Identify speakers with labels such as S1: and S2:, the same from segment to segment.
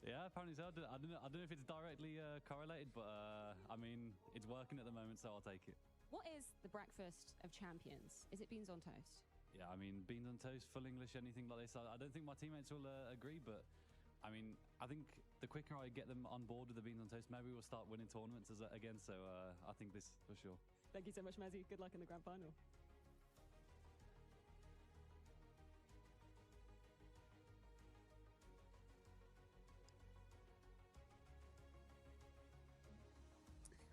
S1: Yeah, apparently so. I don't know if it's directly correlated, but I mean, it's working at the moment, so I'll take it.
S2: What is the breakfast of champions? Is it beans on toast?
S1: Yeah, I mean, beans on toast, full English, anything like this. I don't think my teammates will agree, but I mean, I think the quicker I get them on board with the beans on toast, maybe we'll start winning tournaments again. So I think this for sure.
S2: Thank you so much, Mazzy. Good luck in the grand final.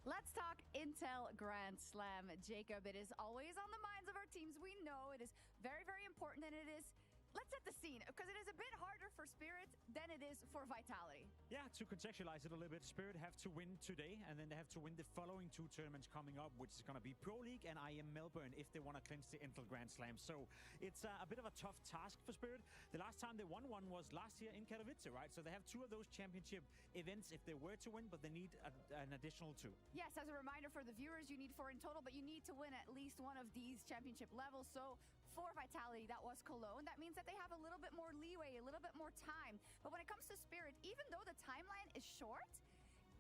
S3: Let's talk Intel Grand Slam. Jacob, it is always on the minds of our teams. We know it is very, very important, and it is... Let's set the scene, because it is a bit harder for Spirit than it is for Vitality.
S4: Yeah, to contextualize it a little bit, Spirit have to win today, and then they have to win the following two tournaments coming up, which is going to be Pro League and IEM Melbourne if they want to clinch the Intel Grand Slam. So it's a bit of a tough task for Spirit. The last time they won one was last year in Katowice, right? So they have two of those championship events if they were to win, but they need an additional two.
S3: Yes, as a reminder for the viewers, you need 4 in total, but you need to win at least one of these championship levels. So for Vitality, that was Cologne. That means that they have a little bit more leeway, a little bit more time. But when it comes to Spirit, even though the timeline is short,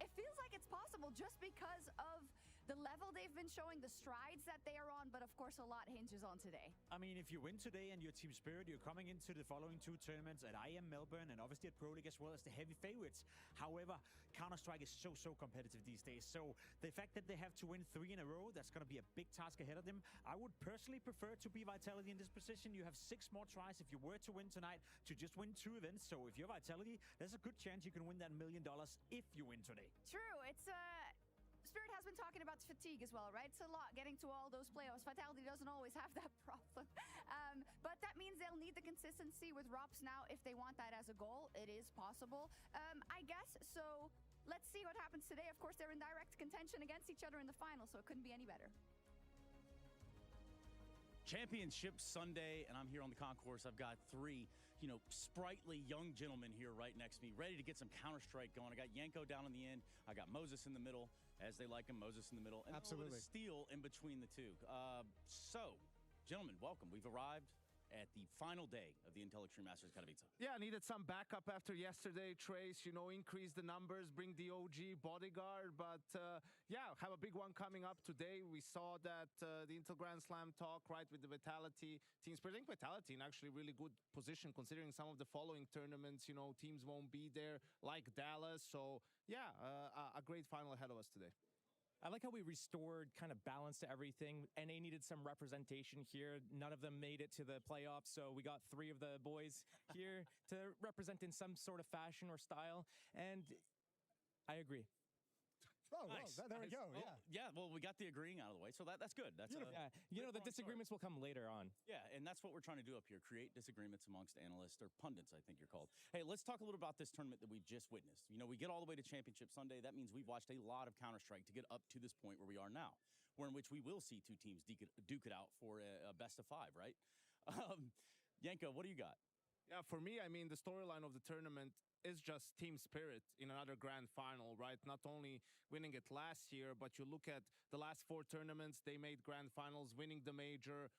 S3: it feels like it's possible just because of the level they've been showing, the strides that they are on, but of course a lot hinges on today.
S4: I mean, if you win today and you're Team Spirit, you're coming into the following two tournaments at IEM Melbourne and obviously at Pro League as well as the heavy favorites. However, Counter-Strike is so competitive these days. So the fact that they have to win 3 in a row, that's going to be a big task ahead of them. I would personally prefer to be Vitality in this position. You have 6 more tries if you were to win tonight to just win 2 events. So if you're Vitality, there's a good chance you can win that $1 million if you win today.
S3: True, it's Spirit has been talking about fatigue as well, right? It's a lot getting to all those playoffs. Vitality doesn't always have that problem. But that means they'll need the consistency with ROPS now if they want that as a goal. It is possible, I guess. So let's see what happens today. Of course, they're in direct contention against each other in the final, so it couldn't be any better.
S5: Championship Sunday, and I'm here on the concourse. I've got 3, sprightly young gentlemen here right next to me, ready to get some Counter-Strike going. I got Yanko down in the end. I got Moses in the middle, as they like him, Moses in the middle. And
S6: absolutely.
S5: A steal in between the two. So, gentlemen, welcome. We've arrived at the final day of the Intel Extreme Masters Katowice.
S6: Yeah, needed some backup after yesterday, Trace, increase the numbers, bring the OG bodyguard, but yeah, have a big one coming up today. We saw that the Intel Grand Slam talk, right, with the Vitality teams. I think Vitality in actually really good position considering some of the following tournaments, teams won't be there, like Dallas. So yeah, a great final ahead of us today.
S7: I like how we restored kind of balance to everything. NA needed some representation here. None of them made it to the playoffs, so we got 3 of the boys here to represent in some sort of fashion or style, and I agree.
S8: Oh,
S5: nice.
S8: Well, there we go.
S5: Well,
S8: Yeah.
S5: Yeah, well, we got the agreeing out of the way, so that's good. That's
S7: yeah. The disagreements will come later on.
S5: Yeah, and that's what we're trying to do up here, create disagreements amongst analysts, or pundits, I think you're called. Hey, let's talk a little about this tournament that we've just witnessed. We get all the way to Championship Sunday. That means we've watched a lot of Counter-Strike to get up to this point where we are now, where in which we will see 2 teams duke it out for a best of 5, right? Yanko, what do you got?
S6: Yeah, for me, I mean, the storyline of the tournament is just team spirit in another grand final, right? Not only winning it last year, but you look at the last 4 tournaments, they made grand finals, winning the major,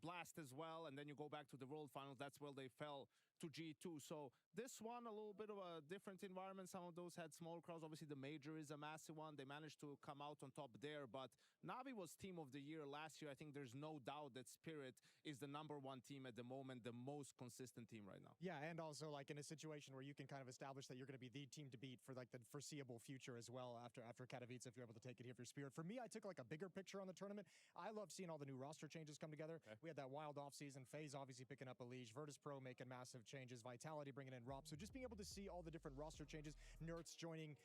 S6: Blast as well, and then you go back to the World Finals. That's where they fell to G2. So this one, a little bit of a different environment. Some of those had small crowds. Obviously, the major is a massive one. They managed to come out on top there, but Navi was Team of the Year last year. I think there's no doubt that Spirit is the #1 team at the moment, the most consistent team right now.
S8: Yeah, and also like in a situation where you can kind of establish that you're going to be the team to beat for like the foreseeable future as well after Katowice, if you're able to take it here for Spirit. For me, I took like a bigger picture on the tournament. I love seeing all the new roster changes come together. Okay. We had that wild offseason. FaZe obviously picking up a Liege. Virtus Pro making massive changes. Vitality bringing in ROP. So just being able to see all the different roster changes. Nerds joining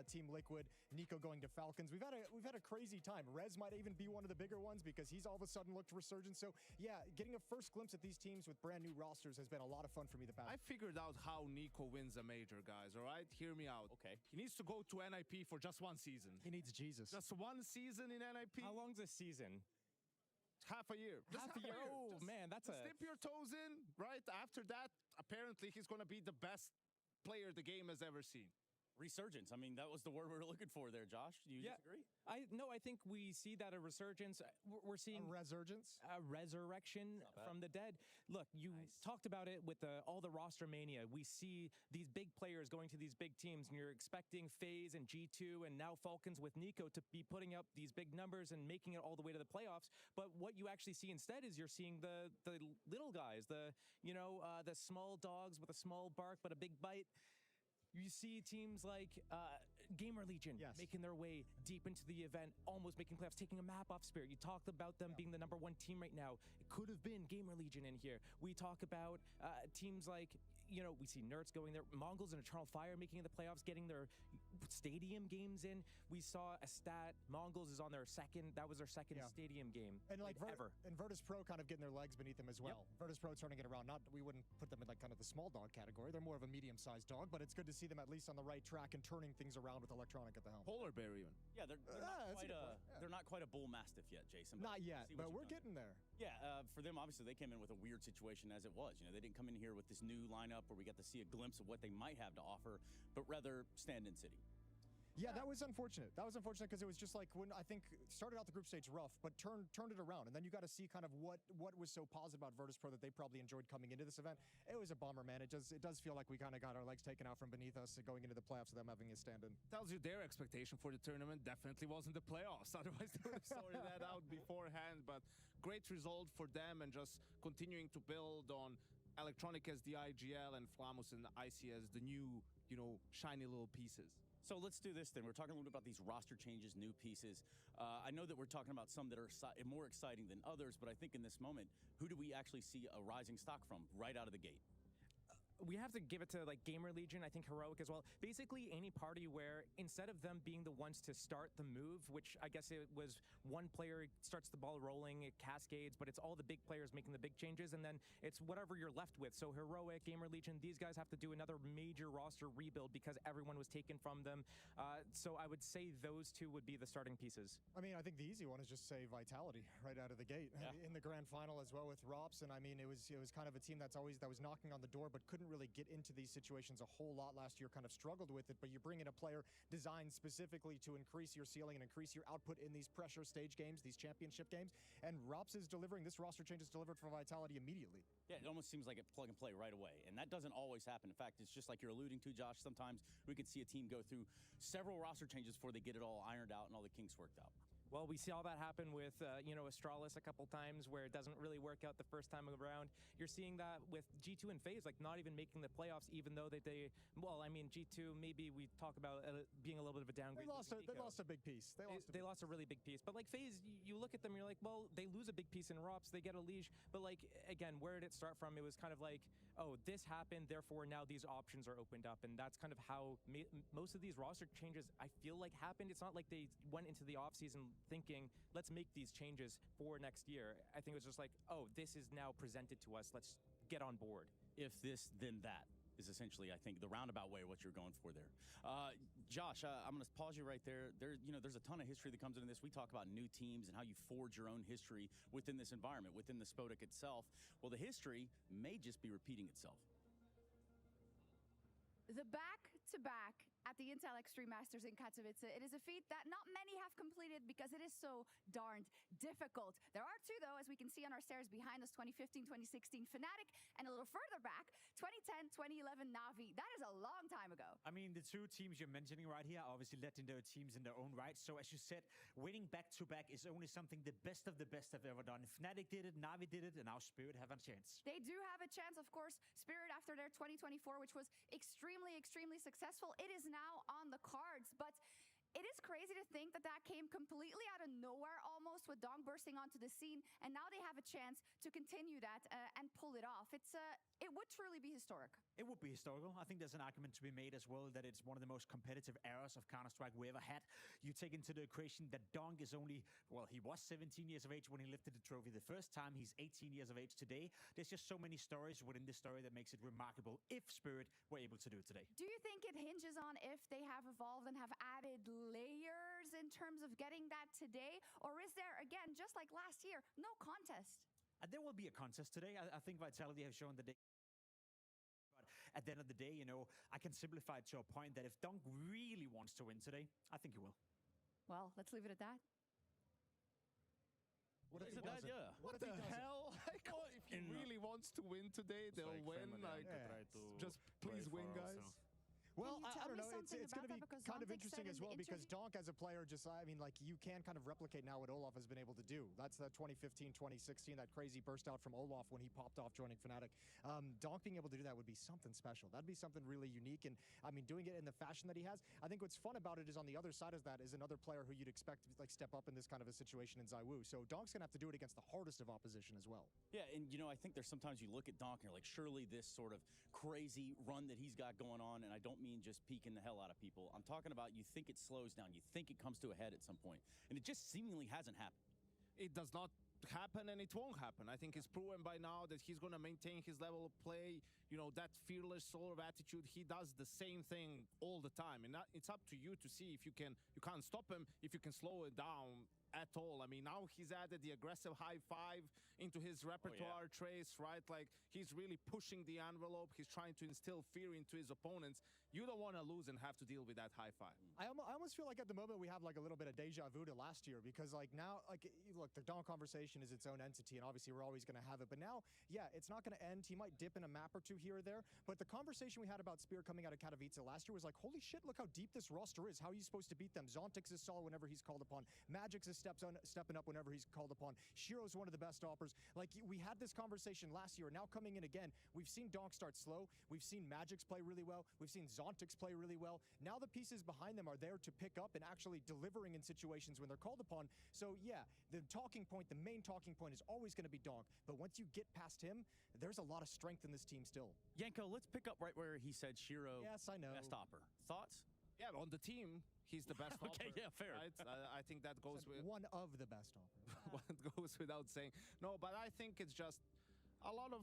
S8: Team Liquid. Nico going to Falcons. We've had a crazy time. Rez might even be one of the bigger ones because he's all of a sudden looked resurgent. So yeah, getting a first glimpse at these teams with brand new rosters has been a lot of fun for me the past.
S6: I figured out how Nico wins a major, guys, all right? Hear me out.
S5: Okay.
S6: He needs to go to NIP for just 1 season.
S8: He needs Jesus.
S6: Just 1 season in NIP.
S7: How long's a season?
S6: Half a year. Just
S7: half a year. Oh, man, that's a...
S6: Dip your toes in, right? After that, apparently he's going to be the best player the game has ever seen.
S5: Resurgence. I mean, that was the word we were looking for there, Josh. Do you disagree?
S7: I think we see that a resurgence. We're seeing
S8: A resurgence?
S7: a resurrection from the dead. Look, you talked about it with all the roster mania. We see these big players going to these big teams, and you're expecting FaZe and G2 and now Falcons with Nico to be putting up these big numbers and making it all the way to the playoffs. But what you actually see instead is you're seeing the little guys, the small dogs with a small bark but a big bite. You see teams like Gamer Legion making their way deep into the event, almost making playoffs, taking a map off Spirit. You talked about them being the #1 team right now. It could have been Gamer Legion in here. We talk about teams like, we see Nerds going there, Mongols and Eternal Fire making the playoffs, getting their stadium games in. We saw a stat, Mongols is on their second stadium game.
S8: And like
S7: ever.
S8: And Virtus Pro kind of getting their legs beneath them as well. Virtus Pro turning it around. We wouldn't put them in like kind of the small dog category. They're more of a medium-sized dog, but it's good to see them at least on the right track and turning things around with electronic at the helm.
S6: Polar bear even.
S5: Yeah, they're not quite a bull mastiff yet, Jason.
S8: Not yet, but we're getting there.
S5: Yeah, for them, obviously, they came in with a weird situation as it was. They didn't come in here with this new lineup where we got to see a glimpse of what they might have to offer, but rather stand in city.
S8: Yeah, that was unfortunate. That was unfortunate because it was just like when I think started out the group stage rough, but turned it around. And then you got to see kind of what was so positive about Virtus Pro that they probably enjoyed coming into this event. It was a bummer, man. It does feel like we kind of got our legs taken out from beneath us going into the playoffs with them having a stand-in.
S6: Tells you their expectation for the tournament definitely wasn't the playoffs. Otherwise, they would have sorted that out beforehand. But great result for them and just continuing to build on Electronic as the IGL and Flamus and IC as the new, shiny little pieces.
S5: So let's do this then. We're talking a little bit about these roster changes, new pieces. I know that we're talking about some that are more exciting than others, but I think in this moment, who do we actually see a rising stock from right out of the gate?
S7: We have to give it to like Gamer Legion, I think Heroic as well. Basically any party where instead of them being the ones to start the move, which I guess it was one player starts the ball rolling, it cascades, but it's all the big players making the big changes, and then it's whatever you're left with. So Heroic, Gamer Legion, these guys have to do another major roster rebuild because everyone was taken from them. So I would say those two would be the starting pieces.
S8: I mean, I think the easy one is just say Vitality right out of the gate in the grand final as well with Rops. And I mean, it was kind of a team that was knocking on the door, but couldn't really get into these situations a whole lot last year, kind of struggled with it. But you bring in a player designed specifically to increase your ceiling and increase your output in these pressure stage games, these championship games. And Rops is delivering. This roster change is delivered for Vitality immediately.
S5: Yeah, it almost seems like it plug and play right away. And that doesn't always happen. In fact, it's just like you're alluding to, Josh. Sometimes we can see a team go through several roster changes before they get it all ironed out and all the kinks worked out.
S7: Well, we saw that happen with, Astralis a couple times where it doesn't really work out the first time around. You're seeing that with G2 and FaZe, like not even making the playoffs, even though G2, maybe we talk about being a little bit of a downgrade.
S8: They lost a big piece.
S7: They lost a really big piece. But like FaZe, you look at them, you're like, well, they lose a big piece in Rops, they get a Liege. But like, again, where did it start from? It was kind of like, oh, this happened, therefore now these options are opened up. And that's kind of how most of these roster changes, I feel like, happened. It's not like they went into the offseason thinking, let's make these changes for next year. I think it was just like, oh, this is now presented to us. Let's get on board.
S5: If this, then that is essentially, I think, the roundabout way of what you're going for there. Josh, I'm going to pause you right there. There's a ton of history that comes into this. We talk about new teams and how you forge your own history within this environment, within the Spodek itself. Well, the history may just be repeating itself.
S3: The back-to-back at the Intel Extreme Masters in Katowice. It is a feat that not many have completed because it is so darned difficult. There are two, though, as we can see on our stairs behind us, 2015, 2016 Fnatic, and a little further back, 2010, 2011 Na'Vi. That is a long time ago.
S4: I mean, the two teams you're mentioning right here are obviously legendary teams in their own right. So as you said, winning back-to-back is only something the best of the best have ever done. Fnatic did it, Na'Vi did it, and now Spirit have a chance.
S3: They do have a chance, of course. Spirit after their 2024, which was extremely successful. It is now on the cards, but it is crazy to think that came completely out of nowhere almost with Dong bursting onto the scene, and now they have a chance to continue that and pull it off. It would truly be historic.
S4: It would be historical. I think there's an argument to be made as well that it's one of the most competitive eras of Counter-Strike we ever had. You take into the equation that Dong is only, well, he was 17 years of age when he lifted the trophy the first time. He's 18 years of age today. There's just so many stories within this story that makes it remarkable if Spirit were able to do it today.
S3: Do you think it hinges on if they have evolved and have added layers in terms of getting that today? Or is there, again, just like last year, no contest?
S4: There will be a contest today. I think Vitality have shown that they... at the end of the day, I can simplify it to a point that if Dunk really wants to win today, I think he will.
S3: Well, let's leave it at that.
S8: What if he
S5: Is it that?
S8: doesn't?
S5: Yeah.
S8: What if
S6: The
S8: he doesn't?
S6: hell? Like, if he really wants to win today, they'll win. Like, just please win, guys.
S8: Well,
S3: Can you
S8: I
S3: tell
S8: don't
S3: me
S8: know. It's
S3: something
S8: going to
S3: about
S8: be
S3: that? Because
S8: kind of
S3: Zontic
S8: interesting
S3: said
S8: as
S3: in the
S8: well because
S3: interview-
S8: Donk as a player you can kind of replicate now what Olaf has been able to do. That's that 2015, 2016, that crazy burst out from Olaf when he popped off joining Fnatic. Donk being able to do that would be something special. That'd be something really unique. And I mean, doing it in the fashion that he has, I think what's fun about it is on the other side of that is another player who you'd expect to step up in this kind of a situation in ZywOo. So Donk's going to have to do it against the hardest of opposition as well.
S5: Yeah, and I think there's sometimes you look at Donk and you're like, surely this sort of crazy run that he's got going on, and I don't mean just peeking the hell out of people. I'm talking about you think it slows down, you think it comes to a head at some point, and it just seemingly hasn't happened.
S6: It does not happen, and it won't happen. I think it's proven by now that he's going to maintain his level of play, that fearless sort of attitude. He does the same thing all the time, and it's up to you to see if you can't stop him, if you can slow it down at all. I mean, now he's added the aggressive high five into his repertoire trace, right? Like, he's really pushing the envelope. He's trying to instill fear into his opponents. You don't want to lose and have to deal with that high five.
S8: I almost feel like at the moment we have like a little bit of deja vu to last year because now, look, the Donk conversation is its own entity, and obviously we're always going to have it. But now, yeah, it's not going to end. He might dip in a map or two here or there. But the conversation we had about Spear coming out of Katowice last year was like, holy shit, look how deep this roster is. How are you supposed to beat them? Zontix is solid whenever he's called upon. Magix is stepping up whenever he's called upon. Shiro's one of the best offers. Like, we had this conversation last year. Now coming in again, we've seen Donk start slow. We've seen Magix play really well. We've seen Zontix play really well. Now the pieces behind them are there to pick up and actually delivering in situations when they're called upon. So yeah, the main talking point is always going to be Donk. But once you get past him, there's a lot of strength in this team still.
S5: Yanko, let's pick up right where he said Shiro,
S8: Yes, I know.
S5: best opper. Thoughts?
S6: Yeah, on the team, he's the best
S5: Okay,
S6: offer,
S5: yeah, fair.
S6: Right? I think that goes with
S8: One of the best offers.
S6: what goes without saying. No, but I think it's just a lot of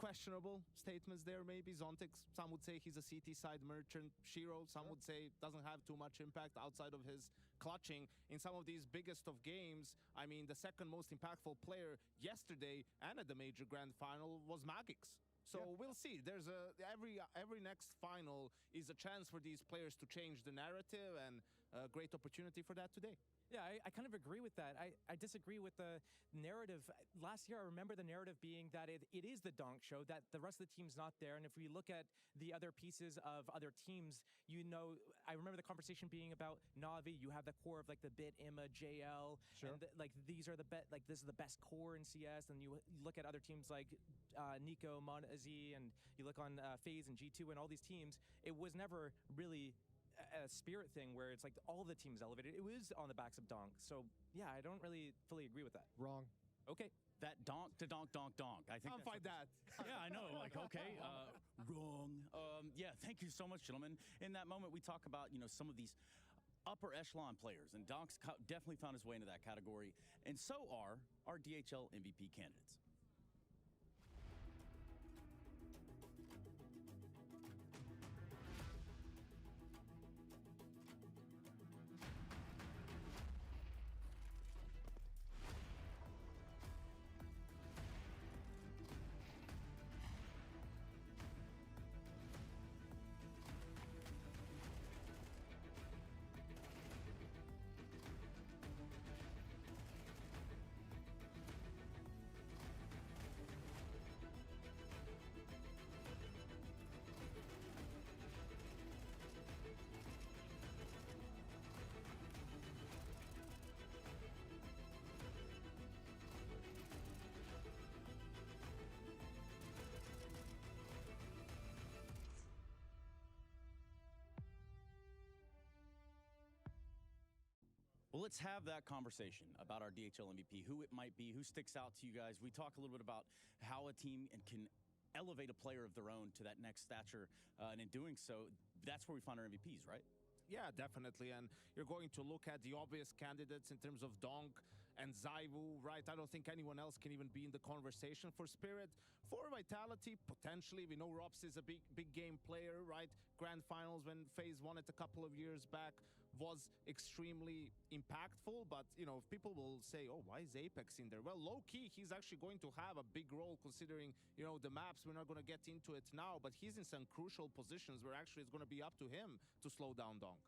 S6: questionable statements there. Maybe Zontix, some would say he's a CT side merchant. Shiro, some would say doesn't have too much impact outside of his clutching in some of these biggest of games. I mean, the second most impactful player yesterday and at the major grand final was Magix. So we'll see. There's every next final is a chance for these players to change the narrative, and a great opportunity for that today.
S7: Yeah, I kind of agree with that. I disagree with the narrative. Last year, I remember the narrative being that it is the Donk show, that the rest of the team's not there. And if we look at the other pieces of other teams, I remember the conversation being about Na'Vi. You have the core of like the Bit, Imma, JL.
S8: Sure.
S7: And these are this is the best core in CS. And you look at other teams like Nico, Mon-Az, and you look on FaZe and G2 and all these teams. It was never really a Spirit thing where it's like all the teams elevated. It was on the backs of Donk. So yeah, I don't really fully agree with that.
S8: Wrong.
S7: Okay.
S5: That donk to donk, donk, donk. I think
S6: I'll fight that.
S5: Yeah, I know. Like, okay, wrong. Yeah, thank you so much, gentlemen. In that moment, we talk about, some of these upper echelon players, and Donk's definitely found his way into that category, and so are our DHL MVP candidates. Well, let's have that conversation about our DHL MVP, who it might be, who sticks out to you guys. We talk a little bit about how a team can elevate a player of their own to that next stature, and in doing so, that's where we find our MVPs, right?
S6: Yeah, definitely. And you're going to look at the obvious candidates in terms of Donk. and Zaiwu, right? I don't think anyone else can even be in the conversation for Spirit. For Vitality, potentially, we know Rops is a big game player, right? Grand Finals when FaZe won it a couple of years back was extremely impactful, but you know, if people will say, oh, why is Apex in there? Well, low-key, he's actually going to have a big role considering, you know, the maps. We're not going to get into it now, but he's in some crucial positions where actually it's going to be up to him to slow down Donk.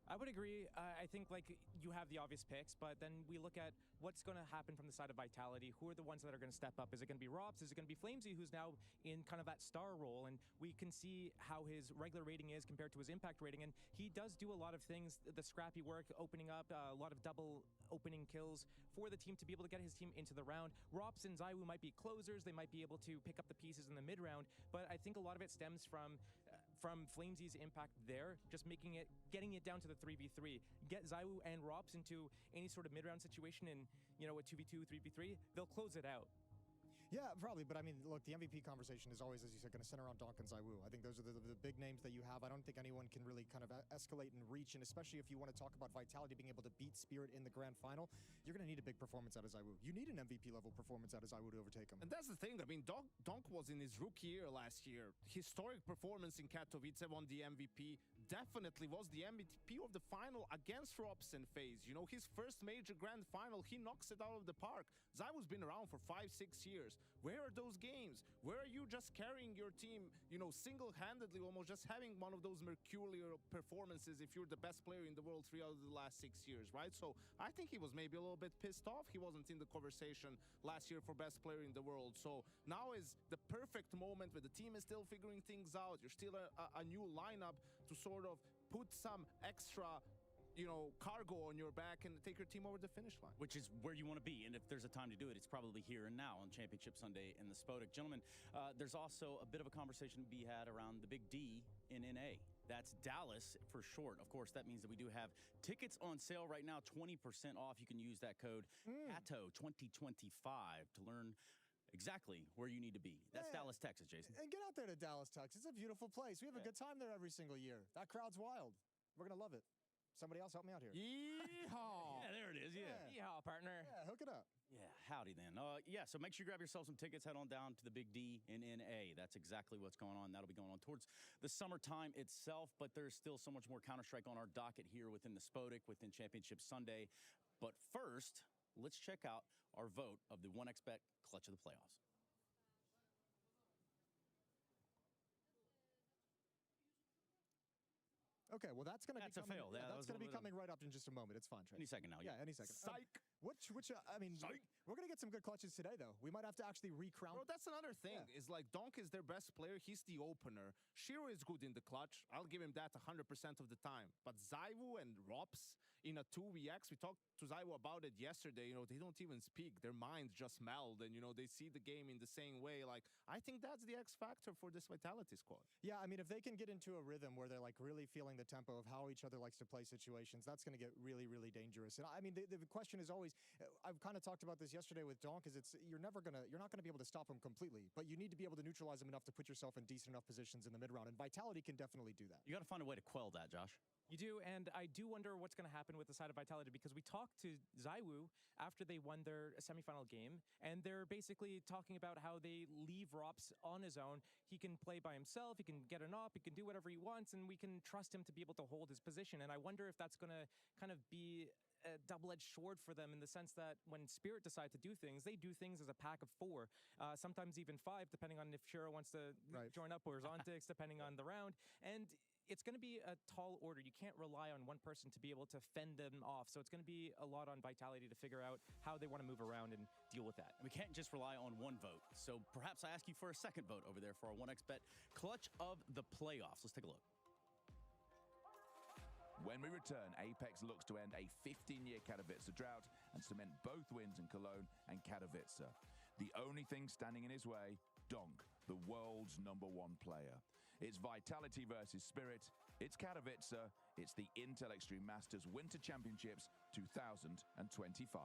S7: I would agree. I think like you have the obvious picks, but then we look at what's going to happen from the side of Vitality. Who are the ones that are going to step up? Is it going to be Robs? Is it going to be Flamesy, who's now in kind of that star role? And we can see how his regular rating is compared to his impact rating. And he does do a lot of things, the scrappy work, opening up a lot of double opening kills for the team to be able to get his team into the round. Rops and Zaiwu might be closers. They might be able to pick up the pieces in the mid round, but I think a lot of it stems from Flamesy's impact there, just getting it down to the 3v3, get Zaiwu and Rops into any sort of mid-round situation in, you know, a 2v2, 3v3, they'll close it out.
S8: Yeah, probably. But I mean, look, the MVP conversation is always, as you said, going to center on Donk and Zaiwu. I think those are the big names that you have. I don't think anyone can really kind of escalate and reach. And especially if you want to talk about Vitality being able to beat Spirit in the grand final, you're going to need a big performance out of Zaiwu. You need an MVP level performance out of Zaiwu to overtake him.
S6: And that's the thing. I mean, Donk was in his rookie year last year. Historic performance in Katowice, won the MVP. Definitely was the MVP of the final against Rops and FaZe. You know, his first major grand final, he knocks it out of the park. Zaiwu's been around for 5-6 years. Where are those games? Where are you just carrying your team, you know, single-handedly, almost just having one of those mercurial performances if you're the best player in the world 3 out of the last 6 years, right? So I think he was maybe a little bit pissed off he wasn't in the conversation last year for best player in the world. So now is the perfect moment where the team is still figuring things out. You're still a new lineup to sort of put some extra, you know, cargo on your back and take your team over the finish line.
S5: Which is where you want to be. And if there's a time to do it, it's probably here and now on Championship Sunday in the Spodek. Gentlemen, there's also a bit of a conversation to be had around the big D in NA. That's Dallas for short. Of course, that means that we do have tickets on sale right now, 20% off. You can use that code KATO2025 to learn exactly where you need to be. That's Dallas, Texas, Jason.
S8: And get out there to Dallas, Texas. It's a beautiful place. We have a good time there every single year. That crowd's wild. We're going to love it. Somebody else help me out here.
S6: Yeehaw!
S5: Yeah, there it is. Yeah.
S7: Yeehaw, partner.
S8: Yeah, hook it up.
S5: Yeah, howdy then. Yeah, so make sure you grab yourself some tickets. Head on down to the Big D in NA. That's exactly what's going on. That'll be going on towards the summertime itself, but there's still so much more Counter-Strike on our docket here within the Spodek, within Championship Sunday. But first, let's check out our vote of the 1xBet Clutch of the Playoffs.
S8: Okay, well, that's going to be
S5: That's a fail. Yeah,
S8: that's going to be coming right up in just a moment. It's fine, Trey.
S5: Any second now.
S8: Yeah, any second.
S6: Psych!
S8: I mean,
S5: Psych.
S8: we're going to get some good clutches today, though. We might have to actually recrown.
S6: Bro, that's another thing.
S8: Yeah.
S6: Is like Donk is their best player. He's the opener. Shiro is good in the clutch. I'll give him that 100% of the time. But Zaiwu and Rops in a 2vx, we talked to Zaiwu about it yesterday. You know, they don't even speak. Their minds just meld, and you know, they see the game in the same way. Like, I think that's the X factor for this Vitality squad.
S8: Yeah, I mean, if they can get into a rhythm where they're like really feeling the tempo of how each other likes to play situations, that's going to get really, really dangerous. And I mean, the question is always, I've kind of talked about this yesterday with Donk, is you're not going to be able to stop him completely, but you need to be able to neutralize him enough to put yourself in decent enough positions in the mid round. And Vitality can definitely do that.
S5: You got to find a way to quell that, Josh.
S7: You do, and I do wonder what's going to happen with the side of Vitality, because we talked to Zaiwu after they won their semifinal game, and they're basically talking about how they leave Rops on his own. He can play by himself, he can get an op, he can do whatever he wants, and we can trust him to be able to hold his position. And I wonder if that's going to kind of be a double-edged sword for them, in the sense that when Spirit decide to do things, they do things as a pack of 4, sometimes even 5, depending on if Shiro wants to join up, or Zontix, depending on the round. And it's going to be a tall order. You can't rely on one person to be able to fend them off. So it's going to be a lot on Vitality to figure out how they want to move around and deal with that.
S5: We can't just rely on one vote. So perhaps I ask you for a second vote over there for our 1xBet Clutch of the Playoffs. Let's take a look.
S9: When we return, Apex looks to end a 15-year Katowice drought and cement both wins in Cologne and Katowice. The only thing standing in his way, Donk, the world's #1 player. It's Vitality versus Spirit. It's Katowice. It's the Intel Extreme Masters Winter Championships 2025.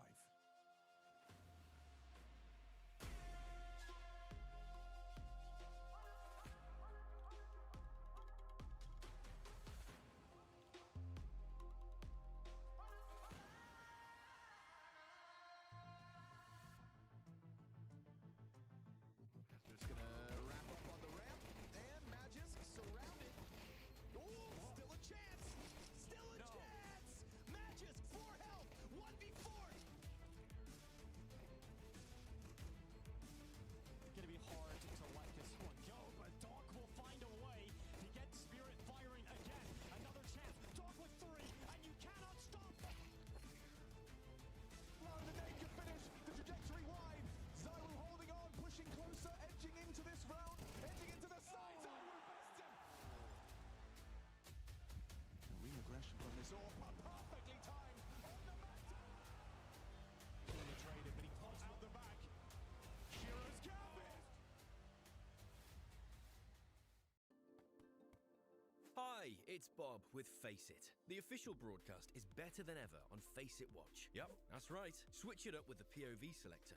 S10: Hi, it's Bob with Face It. The official broadcast is better than ever on Face It Watch. Yep, that's right. Switch it up with the POV selector.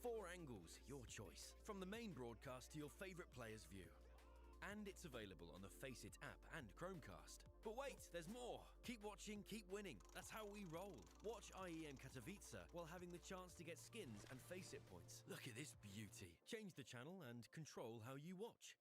S10: 4 angles, your choice. From the main broadcast to your favourite player's view. And it's available on the Face It app and Chromecast. But wait, there's more. Keep watching, keep winning. That's how we roll. Watch IEM Katowice while having the chance to get skins and Face It points. Look at this beauty. Change the channel and control how you watch.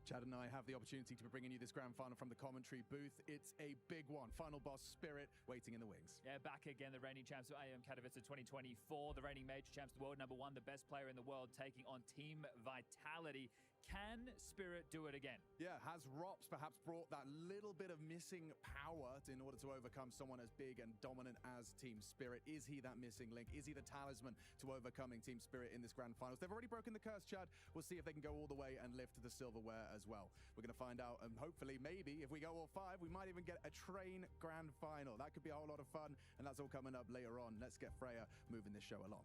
S11: Chad and I have the opportunity to be bringing you this grand final from the commentary booth. It's a big one. Final boss Spirit waiting in the wings.
S12: Yeah, back again, the reigning champs of IEM Katowice 2024, the reigning major champs, the world number 1, the best player in the world, taking on Team Vitality. Can Spirit do it again?
S11: Yeah, has Rops perhaps brought that little bit of missing power in order to overcome someone as big and dominant as Team Spirit? Is he that missing link? Is he the talisman to overcoming Team Spirit in this grand finals? They've already broken the curse, Chad. We'll see if they can go all the way and lift the silverware as well. We're going to find out, and hopefully, maybe, if we go all 5, we might even get a train grand final. That could be a whole lot of fun, and that's all coming up later on. Let's get Freya moving this show along.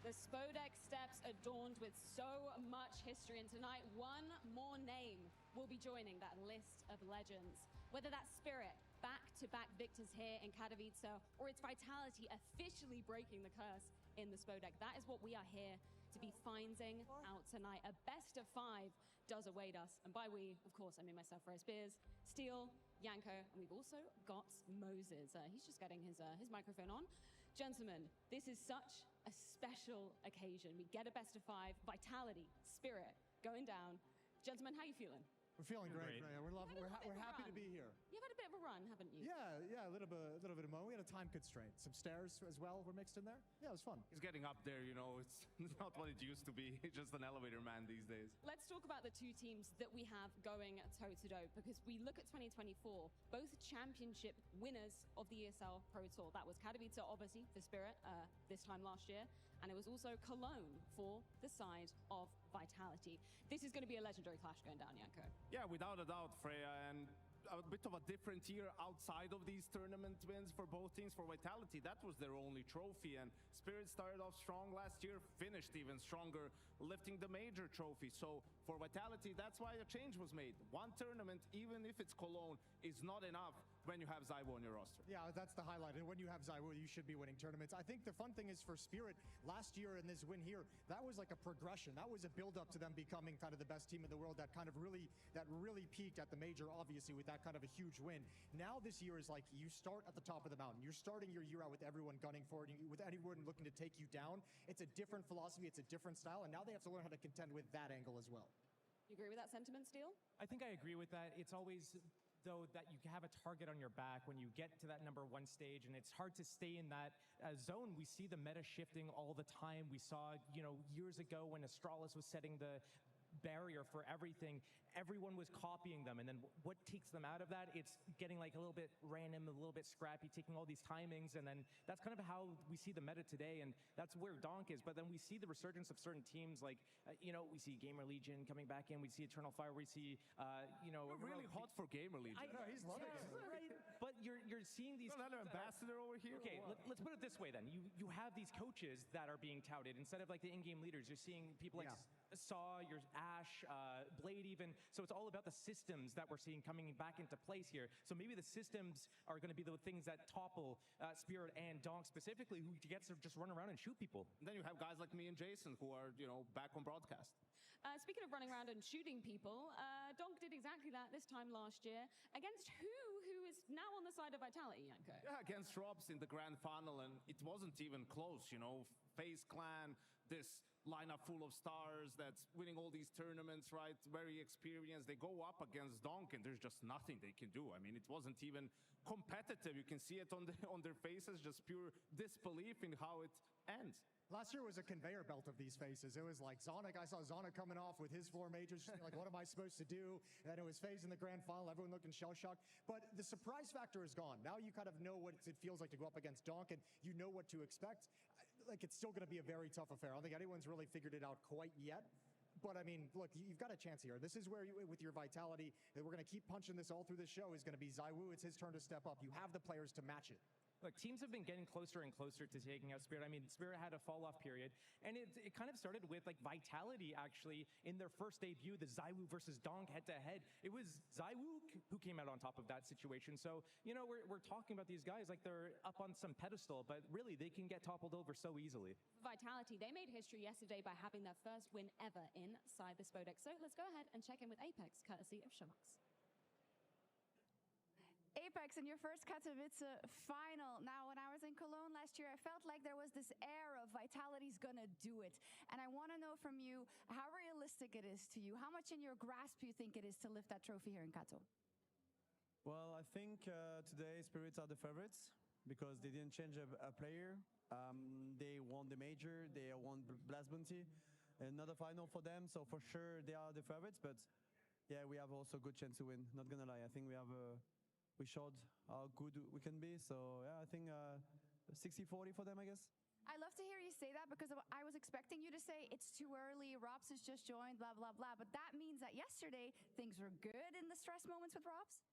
S2: The Spodek steps adorned with so much history, and tonight one more name will be joining that list of legends. Whether that's Spirit, back-to-back victors here in Katowice, or it's Vitality officially breaking the curse in the Spodek, that is what we are here to be finding out tonight. A best of 5 does await us, and by we, of course, I mean myself, Freya Spears, Steel, Yanko, and we've also got Moses. He's just getting his microphone on. Gentlemen, this is such a special occasion. We get a best of 5, Vitality, Spirit, going down. Gentlemen, how are you feeling?
S8: We're feeling great, Freya. We're happy to be here.
S2: You've had a bit of a run, haven't you?
S8: Yeah, a little bit of mo. We had a time constraint. Some stairs as well were mixed in there. Yeah, it was fun.
S6: He's getting up there, you know. It's not what it used to be. He's just an elevator man these days.
S2: Let's talk about the 2 teams that we have going toe-to-toe, because we look at 2024, both championship winners of the ESL Pro Tour. That was Katowice, obviously, for Spirit this time last year, and it was also Cologne for the side of Vitality. This is going to be a legendary clash going down, Yanko.
S6: Yeah, without a doubt, Freya, and a bit of a different year outside of these tournament wins for both teams. For Vitality, that was their only trophy, and Spirit started off strong last year, finished even stronger, lifting the major trophy. So for Vitality, that's why a change was made. One tournament, even if it's Cologne, is not enough when you have Zywo on your roster.
S8: Yeah, that's the highlight. And when you have Zywo, you should be winning tournaments. I think the fun thing is for Spirit, last year in this win here, that was like a progression. That was a build-up to them becoming kind of the best team in the world that really peaked at the major, obviously, with that kind of a huge win. Now this year is like you start at the top of the mountain. You're starting your year out with everyone gunning for it, with anyone looking to take you down. It's a different philosophy. It's a different style. And now they have to learn how to contend with that angle as well.
S2: You agree with that sentiment, Steel?
S7: I think I agree with that. It's always, though, that you have a target on your back when you get to that number 1 stage, and it's hard to stay in that zone. We see the meta shifting all the time. We saw, years ago when Astralis was setting the barrier for everything, everyone was copying them, and then what takes them out of that? It's getting like a little bit random, a little bit scrappy, taking all these timings, and then that's kind of how we see the meta today, and that's where Donk is. But then we see the resurgence of certain teams, like we see Gamer Legion coming back in, we see Eternal Fire, we see
S6: You're really hot for Gamer Legion.
S8: I know, he's loving it.
S7: Right? But you're seeing these
S6: another ambassador over here.
S7: Okay, let's put it this way then. You have these coaches that are being touted instead of like the in-game leaders. You're seeing people like Saw, your Ash, Blade even, So it's all about the systems that we're seeing coming back into place here. So maybe the systems are going to be the things that topple Spirit and Donk specifically, who gets to just run around and shoot people.
S6: And then you have guys like me and Jason who are, back on broadcast.
S2: Speaking of running around and shooting people, Donk did exactly that this time last year against who is now on the side of Vitality, Yanko?
S6: Yeah, against Robs in the grand final, and it wasn't even close, FaZe Clan, this lineup full of stars that's winning all these tournaments, right? Very experienced. They go up against Donk, and there's just nothing they can do. I mean, it wasn't even competitive. You can see it on their faces, just pure disbelief in how it ends.
S8: Last year was a conveyor belt of these faces. It was like Zonic. I saw Zonic coming off with his four majors. Like, what am I supposed to do? And then it was FaZe in the grand final. Everyone looking shell-shocked. But the surprise factor is gone. Now you kind of know what it feels like to go up against Donk, and you know what to expect. Like, it's still going to be a very tough affair. I don't think anyone's really figured it out quite yet. But, I mean, look, you've got a chance here. This is where, with your vitality, that we're going to keep punching this all through the show, is going to be ZywOo. It's his turn to step up. You have the players to match it.
S7: Look, teams have been getting closer and closer to taking out Spirit. I mean, Spirit had a fall-off period, and it kind of started with, Vitality, actually, in their first debut, the ZywOo versus Donk head-to-head. It was ZywOo who came out on top of that situation. So, we're talking about these guys like they're up on some pedestal, but really, they can get toppled over so easily.
S2: Vitality, they made history yesterday by having their first win ever inside the Spodek. So let's go ahead and check in with Apex, courtesy of Showbox.
S3: Apex, in your first Katowice final. Now, when I was in Cologne last year, I felt like there was this air of Vitality's gonna do it. And I want to know from you how realistic it is to you. How much in your grasp you think it is to lift that trophy here in Kato?
S13: Well, I think today Spirits are the favorites because they didn't change a player. They won the major, they won Blast Bounty. Another final for them, so for sure they are the favorites. But yeah, we have also a good chance to win. Not gonna lie, I think we showed how good we can be. So yeah, I think 60-40 for them, I guess.
S3: I love to hear you say that because I was expecting you to say it's too early, Robs has just joined, blah, blah, blah. But that means that yesterday things were good in the stress moments with Robs?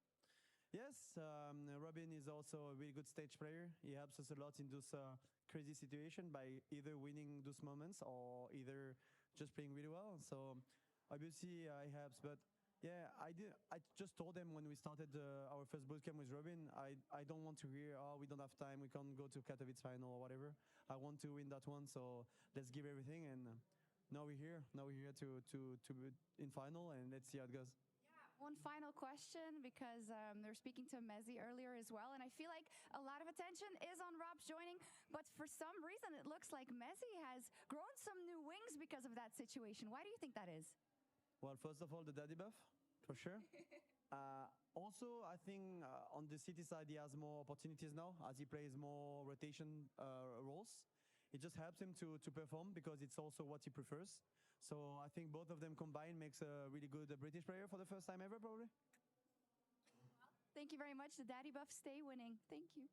S13: Yes, Robin is also a really good stage player. He helps us a lot in those crazy situations by either winning those moments or either just playing really well. So obviously he helps, but yeah, I just told them when we started our first bootcamp with Robin, I don't want to hear, oh, we don't have time, we can't go to Katowice final or whatever. I want to win that one, so let's give everything. And now we're here. Now we're here to be in final, and let's see how it goes.
S3: Yeah, one final question, because they're speaking to Mezzi earlier as well, and I feel like a lot of attention is on Robs joining, but for some reason it looks like Mezzi has grown some new wings because of that situation. Why do you think that is?
S13: Well, first of all, the daddy buff, for sure. Also, I think on the City side, he has more opportunities now as he plays more rotation roles. It just helps him to perform because it's also what he prefers. So I think both of them combined makes a really good British player for the first time ever, probably.
S3: Thank you very much. The daddy buff stay winning. Thank you.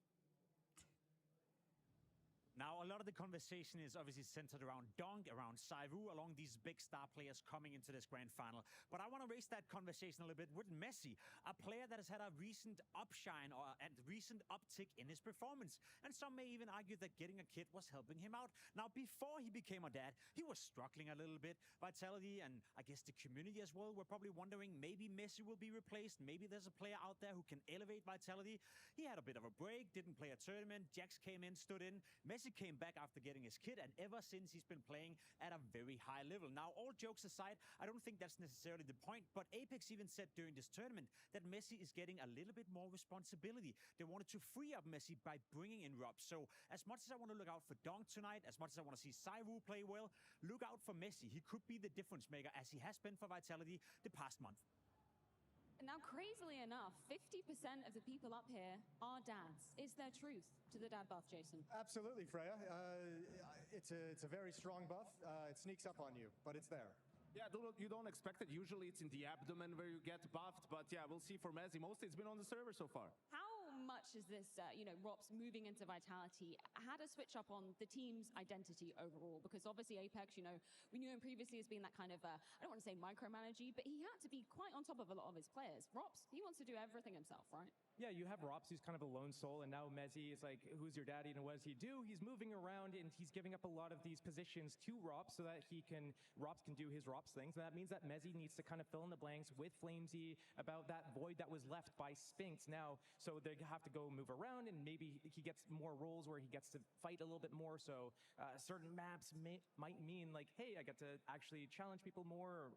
S4: Now, a lot of the conversation is obviously centered around Donk, around ZywOo, along these big star players coming into this grand final. But I want to raise that conversation a little bit with Messi, a player that has had a recent upshine and recent uptick in his performance. And some may even argue that getting a kid was helping him out. Now, before he became a dad, he was struggling a little bit. Vitality and I guess the community as well were probably wondering maybe Messi will be replaced. Maybe there's a player out there who can elevate Vitality. He had a bit of a break, didn't play a tournament. Jax came in, stood in. Messi came back after getting his kid, and ever since he's been playing at a very high level. Now, all jokes aside, I don't think that's necessarily the point, but Apex even said during this tournament that Messi is getting a little bit more responsibility. They wanted to free up Messi by bringing in Rob. So as much as I want to look out for Donk tonight, as much as I want to see ZywOo play well, look out for Messi. He could be the difference maker as he has been for Vitality the past month.
S2: Now, crazily enough, 50% of the people up here are dads. Is there truth to the dad buff, Jason?
S8: Absolutely, Freya. It's a very strong buff. It sneaks up on you, but it's there.
S6: Yeah, you don't expect it. Usually it's in the abdomen where you get buffed, but yeah, we'll see for Messi. Mostly it's been on the server so far.
S2: How much is this, ROPS moving into Vitality had a switch up on the team's identity overall? Because obviously Apex, we knew him previously as being that kind of, I don't want to say micromanaging, but he had to be quite on top of a lot of his players. ROPS, he wants to do everything himself, right?
S7: Yeah, you have Rops, who's kind of a lone soul, and now Mezzi is like, who's your daddy and what does he do? He's moving around and he's giving up a lot of these positions to Rops so that Rops can do his Rops things. And that means that Mezzi needs to kind of fill in the blanks with Flamesy about that void that was left by Spinks now. So they have to go move around, and maybe he gets more roles where he gets to fight a little bit more. So certain maps might mean like, hey, I get to actually challenge people more,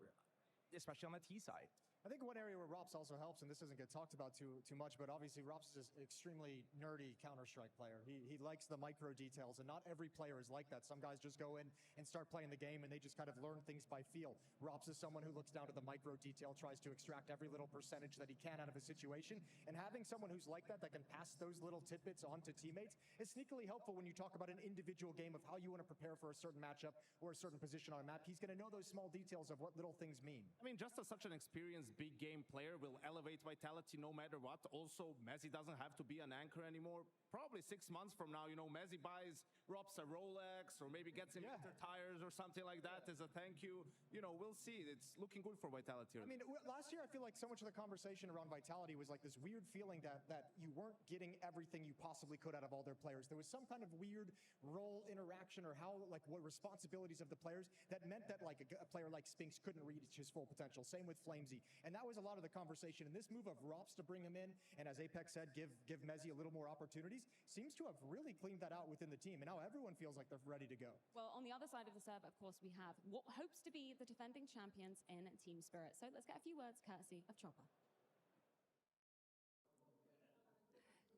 S7: especially on the T side.
S8: I think one area where Rops also helps, and this doesn't get talked about too much, but obviously Rops is an extremely nerdy Counter-Strike player. He likes the micro details, and not every player is like that. Some guys just go in and start playing the game, and they just kind of learn things by feel. Rops is someone who looks down to the micro detail, tries to extract every little percentage that he can out of a situation, and having someone who's like that can pass those little tidbits on to teammates is sneakily helpful when you talk about an individual game of how you want to prepare for a certain matchup or a certain position on a map. He's going to know those small details of what little things mean.
S6: I mean, just as such an experienced big game player will elevate Vitality no matter what. Also, Mezzi doesn't have to be an anchor anymore. Probably 6 months from now, Mezzi buys Rops a Rolex or maybe gets him winter tires or something like that as a thank you. We'll see. It's looking good for Vitality.
S8: I mean, last year I feel like so much of the conversation around Vitality was like this weird feeling that you weren't getting everything you possibly could out of all their players. There was some kind of weird role interaction or what responsibilities of the players that meant that like a player like Spinks couldn't reach his full potential. Same with Flamesy. And that was a lot of the conversation. And this move of Rops to bring him in, and as Apex said, give Mezzi a little more opportunities, seems to have really cleaned that out within the team. And now everyone feels like they're ready to go.
S2: Well, on the other side of the server, of course, we have what hopes to be the defending champions in Team Spirit. So let's get a few words courtesy of Chopper.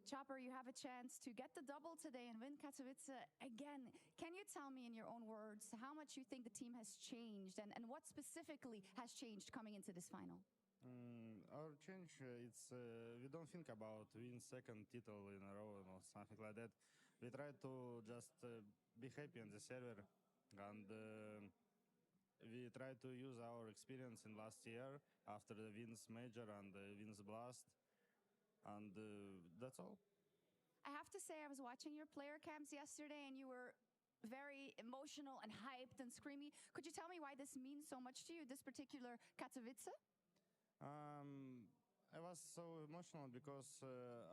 S3: Chopper, you have a chance to get the double today and win Katowice again. Can you tell me in your own words how much you think the team has changed and what specifically has changed coming into this final?
S14: Our change, we don't think about win second title in a row or something like that. We try to just be happy on the server, and we try to use our experience in last year after the wins major and the wins blast, and that's all.
S3: I have to say I was watching your player cams yesterday and you were very emotional and hyped and screamy. Could you tell me why this means so much to you, this particular Katowice?
S14: I was so emotional because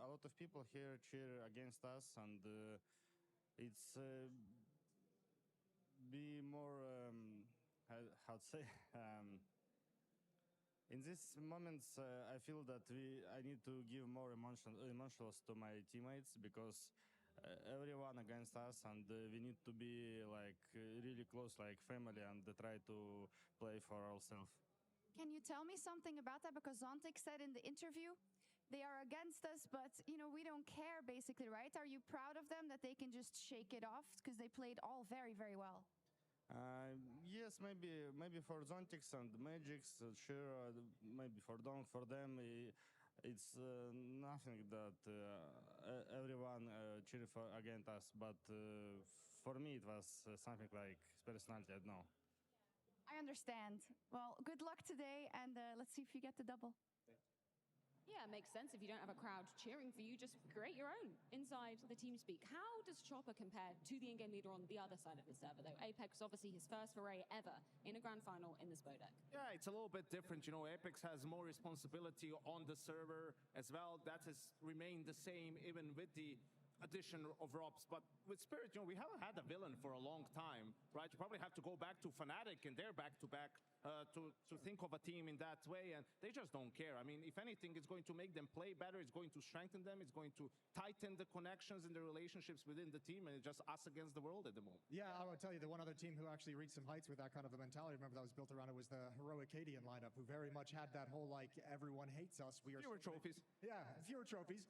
S14: a lot of people here cheer against us, and it's be more how to say in these moments I feel that I need to give more emotions to my teammates because everyone against us, and we need to be like really close like family and try to play for ourselves.
S3: Can you tell me something about that? Because Zontic said in the interview, they are against us, but, we don't care, basically, right? Are you proud of them that they can just shake it off? Because they played all very, very well.
S14: Yes, maybe for Zontix and Magix, sure, maybe for them, it's nothing that everyone cheer for against us, but for me it was something like personality, I don't know.
S3: I understand. Well, good luck today, and let's see if you get the double.
S2: Yeah, it makes sense if you don't have a crowd cheering for you, just create your own inside the TeamSpeak. How does Chopper compare to the in-game leader on the other side of the server, though? Apex, obviously his first foray ever in a grand final in the Spodek.
S6: Yeah, it's a little bit different. Apex has more responsibility on the server as well. That has remained the same even with the addition of Rops. But with Spirit, we haven't had a villain for a long time, right? You probably have to go back to Fnatic and their back-to-back to think of a team in that way, and they just don't care. I mean, if anything, it's going to make them play better, it's going to strengthen them, it's going to tighten the connections and the relationships within the team, and it's just us against the world at the moment.
S8: Yeah, I would tell you the one other team who actually reached some heights with that kind of a mentality, remember, that was built around it, was the heroic Cadian lineup, who very much had that whole, like, everyone hates us.
S6: Fewer trophies.
S8: Yeah, fewer trophies.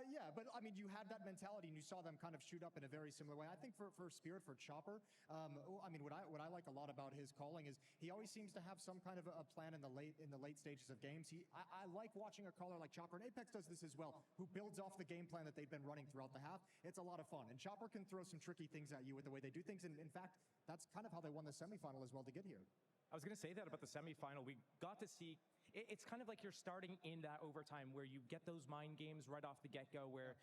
S8: Yeah, but I mean, you had that mentality, and you saw them kind of shoot up in a very similar way. I think for Spirit, for Chopper, I mean, what I like a lot about his calling is he always seems to have some kind of a plan in the late stages of games. I like watching a caller like Chopper, and Apex does this as well, who builds off the game plan that they've been running throughout the half. It's a lot of fun, and Chopper can throw some tricky things at you with the way they do things, and in fact, that's kind of how they won the semifinal as well to get here.
S7: I was going to say that about the semifinal. We got to see it's kind of like you're starting in that overtime where you get those mind games right off the get-go where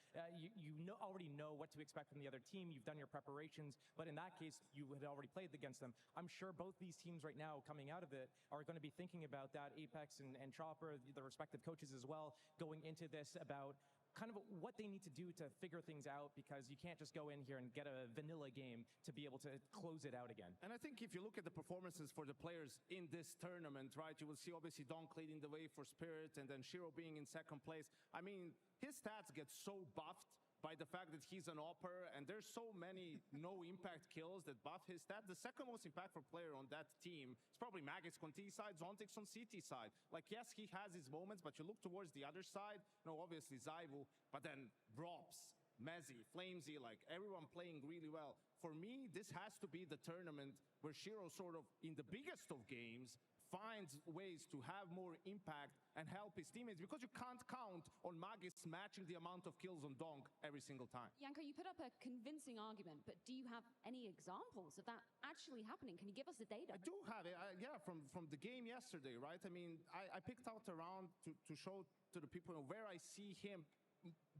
S7: already know what to expect from the other team. You've done your preparations, but in that case, you had already played against them. I'm sure both these teams right now coming out of it are going to be thinking about that, Apex and Chopper, the respective coaches as well, going into this about kind of what they need to do to figure things out, because you can't just go in here and get a vanilla game to be able to close it out again.
S6: And I think if you look at the performances for the players in this tournament, right, you will see obviously Donk leading the way for Spirit and then Shiro being in second place. I mean, his stats get so buffed by the fact that he's an AWPer, and there's so many no-impact kills that buff his stat. The second most impactful player on that team is probably Magis on T side, Zontix on CT side. Like, yes, he has his moments, but you look towards the other side, obviously Zaivu, but then Brops, Mezzy, Flamesy, like everyone playing really well. For me, this has to be the tournament where Shiro sort of, in the biggest of games, finds ways to have more impact and help his teammates, because you can't count on Magis matching the amount of kills on Donk every single time.
S2: Janko, you put up a convincing argument, but do you have any examples of that actually happening? Can you give us the data?
S6: I do have it, from the game yesterday, right? I mean, I picked out a round to show to the people where I see him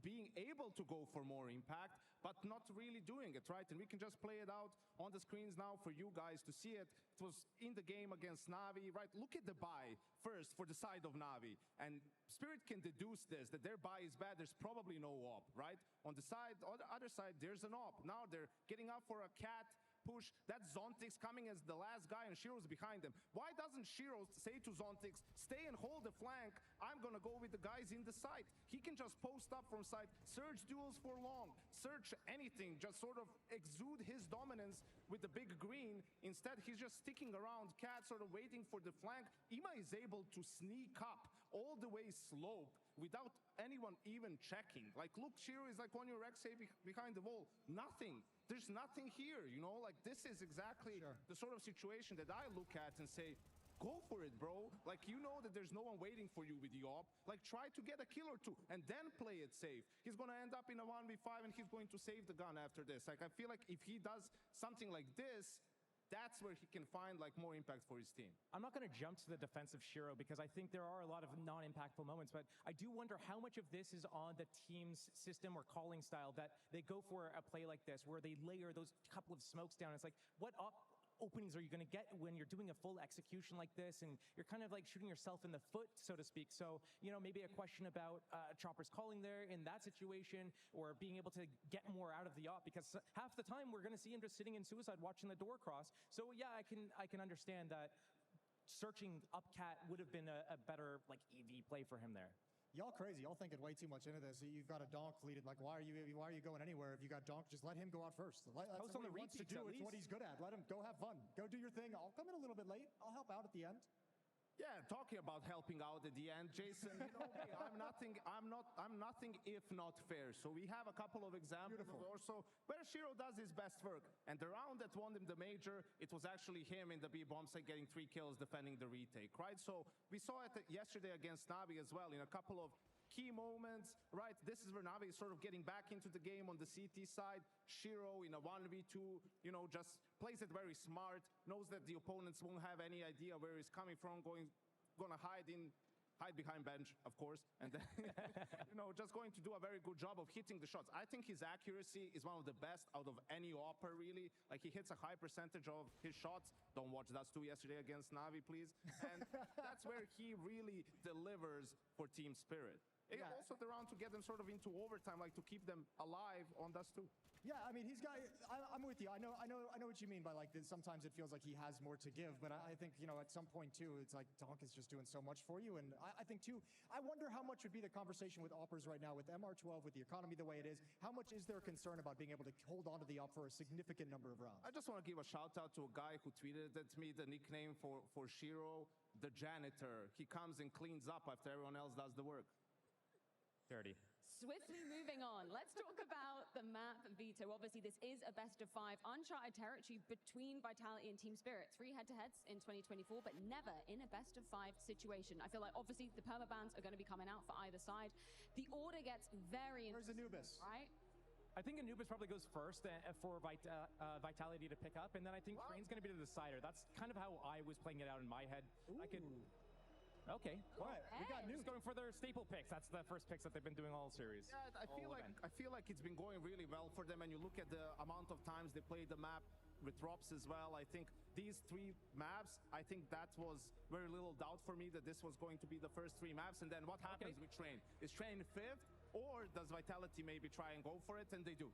S6: being able to go for more impact, but not really doing it, right? And we can just play it out on the screens now for you guys to see it. It was in the game against Na'Vi, right? Look at the buy first for the side of Na'Vi. And Spirit can deduce this, that their buy is bad. There's probably no AWP, right? On the other side, there's an AWP. Now they're getting up for a cat push. That's Zontix coming as the last guy, and Shiro's behind them. Why doesn't Shiro say to Zontix, stay and hold the flank? I'm gonna go with the guys in the site. He can just post up from site, search duels for long, search anything, just sort of exude his dominance with the big green. Instead, he's just sticking around cat, sort of waiting for the flank. Ima is able to sneak up all the way slope without anyone even checking. Like, look, Shiro is like on your Rex behind the wall. Nothing. There's nothing here, Like, this is exactly the sort of situation that I look at and say, go for it, bro. Like, that there's no one waiting for you with the AWP. Like, try to get a kill or two and then play it safe. He's going to end up in a 1v5 and he's going to save the gun after this. Like, I feel like if he does something like this, that's where he can find like more impact for his team.
S7: I'm not going to jump to the defense of Shiro because I think there are a lot of non-impactful moments, but I do wonder how much of this is on the team's system or calling style that they go for a play like this where they layer those couple of smokes down. It's like, what openings are you going to get when you're doing a full execution like this, and you're kind of like shooting yourself in the foot, so to speak. So, maybe a question about Chopper's calling there in that situation, or being able to get more out of the AWP, because half the time we're going to see him just sitting in suicide watching the door cross. So yeah, I can understand that searching up cat would have been a better like EV play for him there.
S8: Y'all crazy. Y'all thinking way too much into this. You've got a Donk leaded. Like, why are you going anywhere if you got Donk? Just let him go out first. That's
S7: on the
S8: what he wants to do. It's what he's good at. Let him go have fun. Go do your thing. I'll come in a little bit late. I'll help out at the end.
S6: Yeah, talking about helping out at the end, Jason, I'm nothing if not fair. So we have a couple of examples also where Shiro does his best work. And the round that won him the major, it was actually him in the B bomb site getting 3 kills defending the retake, right? So we saw it yesterday against Na'Vi as well in a couple of key moments, right? This is where Na'Vi is sort of getting back into the game on the CT side. Shiro in a 1v2, just plays it very smart, knows that the opponents won't have any idea where he's coming from, gonna hide behind bench, of course, and then, just going to do a very good job of hitting the shots. I think his accuracy is one of the best out of any AWPer, really. Like, he hits a high percentage of his shots. Don't watch Dust 2 yesterday against Na'Vi, please. And that's where he really delivers for Team Spirit. Yeah. Also the round to get them sort of into overtime, like to keep them alive on Dust 2.
S8: Yeah, I mean, I'm with you. I know what you mean by like this. Sometimes it feels like he has more to give, but I think, at some point too, it's like Donk is just doing so much for you. And I think too, I wonder how much would be the conversation with AWPers right now with MR12, with the economy the way it is. How much is there concern about being able to hold on to the AWP for a significant number of rounds?
S6: I just want to give a shout out to a guy who tweeted at me the nickname for Shiro, the janitor. He comes and cleans up after everyone else does the work.
S7: Dirty.
S2: Swiftly moving on, let's talk about the map veto. Obviously, this is a best of 5 uncharted territory between Vitality and Team Spirit. 3 head-to-heads in 2024, but never in a best of 5 situation. I feel like obviously the permabans are going to be coming out for either side. The order gets very
S8: Where's Anubis?
S2: Right?
S7: I think Anubis probably goes first for Vitality to pick up, and then I think Crane's going to be the decider. That's kind of how I was playing it out in my head.
S8: Ooh.
S7: Okay.
S3: All
S7: Well,
S3: right,
S7: we got news going for their staple picks. That's the first picks that they've been doing all series.
S6: Yeah, I feel like it's been going really well for them. And you look at the amount of times they played the map with drops as well. I think these 3 maps, I think that was very little doubt for me that this was going to be the first 3 maps. And then what happens with Train? Is Train 5th, or does Vitality maybe try and go for it? And they do.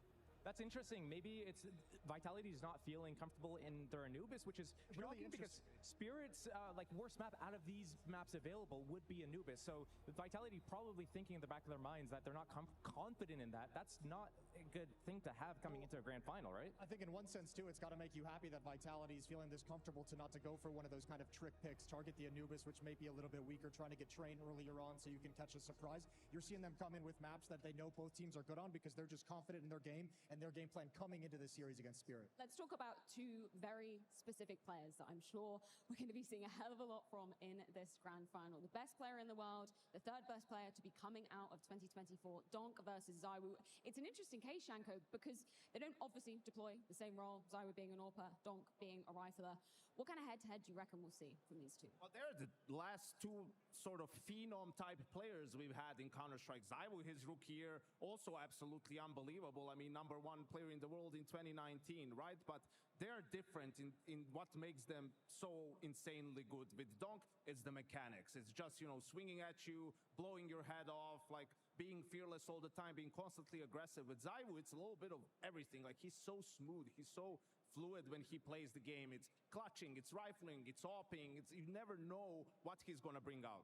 S7: That's interesting. Maybe it's Vitality is not feeling comfortable in their Anubis, which is
S8: Really
S7: shocking because Spirit's like worst map out of these maps available would be Anubis. So Vitality probably thinking in the back of their minds that they're not confident in that. That's not a good thing to have coming into a grand final, right?
S8: I think in one sense too, it's got to make you happy that Vitality is feeling this comfortable to not to go for one of those kind of trick picks, target the Anubis, which may be a little bit weaker, trying to get Train earlier on so you can catch a surprise. You're seeing them come in with maps that they know both teams are good on because they're just confident in their game and their game plan coming into this series against Spirit.
S2: Let's talk about 2 very specific players that I'm sure we're going to be seeing a hell of a lot from in this grand final. The best player in the world, the 3rd best player to be coming out of 2024, Donk versus ZywOo. It's an interesting case, Shanko, because they don't obviously deploy the same role, ZywOo being an AWPer, Donk being a rifler. What kind of head-to-head do you reckon we'll see from these 2?
S6: Well, they're the last 2 sort of phenom-type players we've had in Counter-Strike. ZywOo, his rookie year, also absolutely unbelievable. I mean, #1 player in the world in 2019, right? But they're different in what makes them so insanely good. With Donk, it's the mechanics. It's just, swinging at you, blowing your head off, like being fearless all the time, being constantly aggressive. With ZywOo, it's a little bit of everything. Like, he's so smooth. He's so fluid when he plays the game. It's clutching, it's rifling, it's AWPing. You never know what he's going to bring out.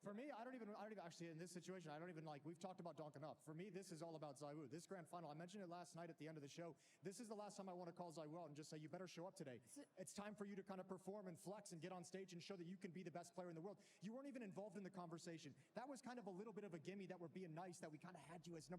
S8: For me, I don't even actually in this situation, I don't even like, we've talked about Donk enough. For me, this is all about ZywOo. This grand final, I mentioned it last night at the end of the show. This is the last time I want to call ZywOo out and just say, you better show up today. It's time for you to kind of perform and flex and get on stage and show that you can be the best player in the world. You weren't even involved in the conversation. That was kind of a little bit of a gimme that we're being nice, that we kind of had you as #3,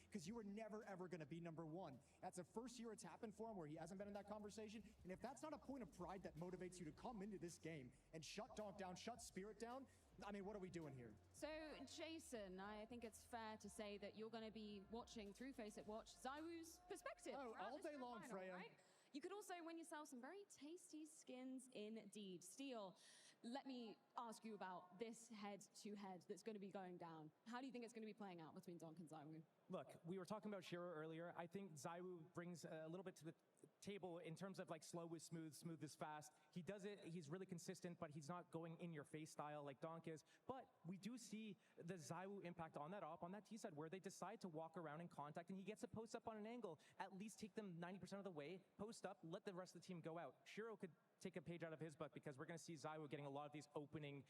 S8: because you were never, ever going to be #1. That's the first year it's happened for him where he hasn't been in that conversation. And if that's not a point of pride that motivates you to come into this game and shut Donk down, shut Spirit down, I mean, what are we doing here?
S2: So, Jason, I think it's fair to say that you're going to be watching through FaceIt Watch ZywOo's perspective.
S8: Oh, all day long,
S2: final,
S8: Freya.
S2: right? You could also win yourself some very tasty skins indeed. Steel, let me ask you about this head-to-head that's going to be going down. How do you think it's going to be playing out between Donk and ZywOo?
S7: Look, we were talking about Shiro earlier. I think ZywOo brings a little bit to the table in terms of like slow is smooth, smooth is fast. He does it, he's really consistent, but he's not going in your face style like Donk is. But we do see the ZywOo impact on that op, on that T side, where they decide to walk around in contact and he gets to post up on an angle, at least take them 90% of the way, post up, let the rest of the team go out. Shiro could take a page out of his book because we're going to see ZywOo getting a lot of these opening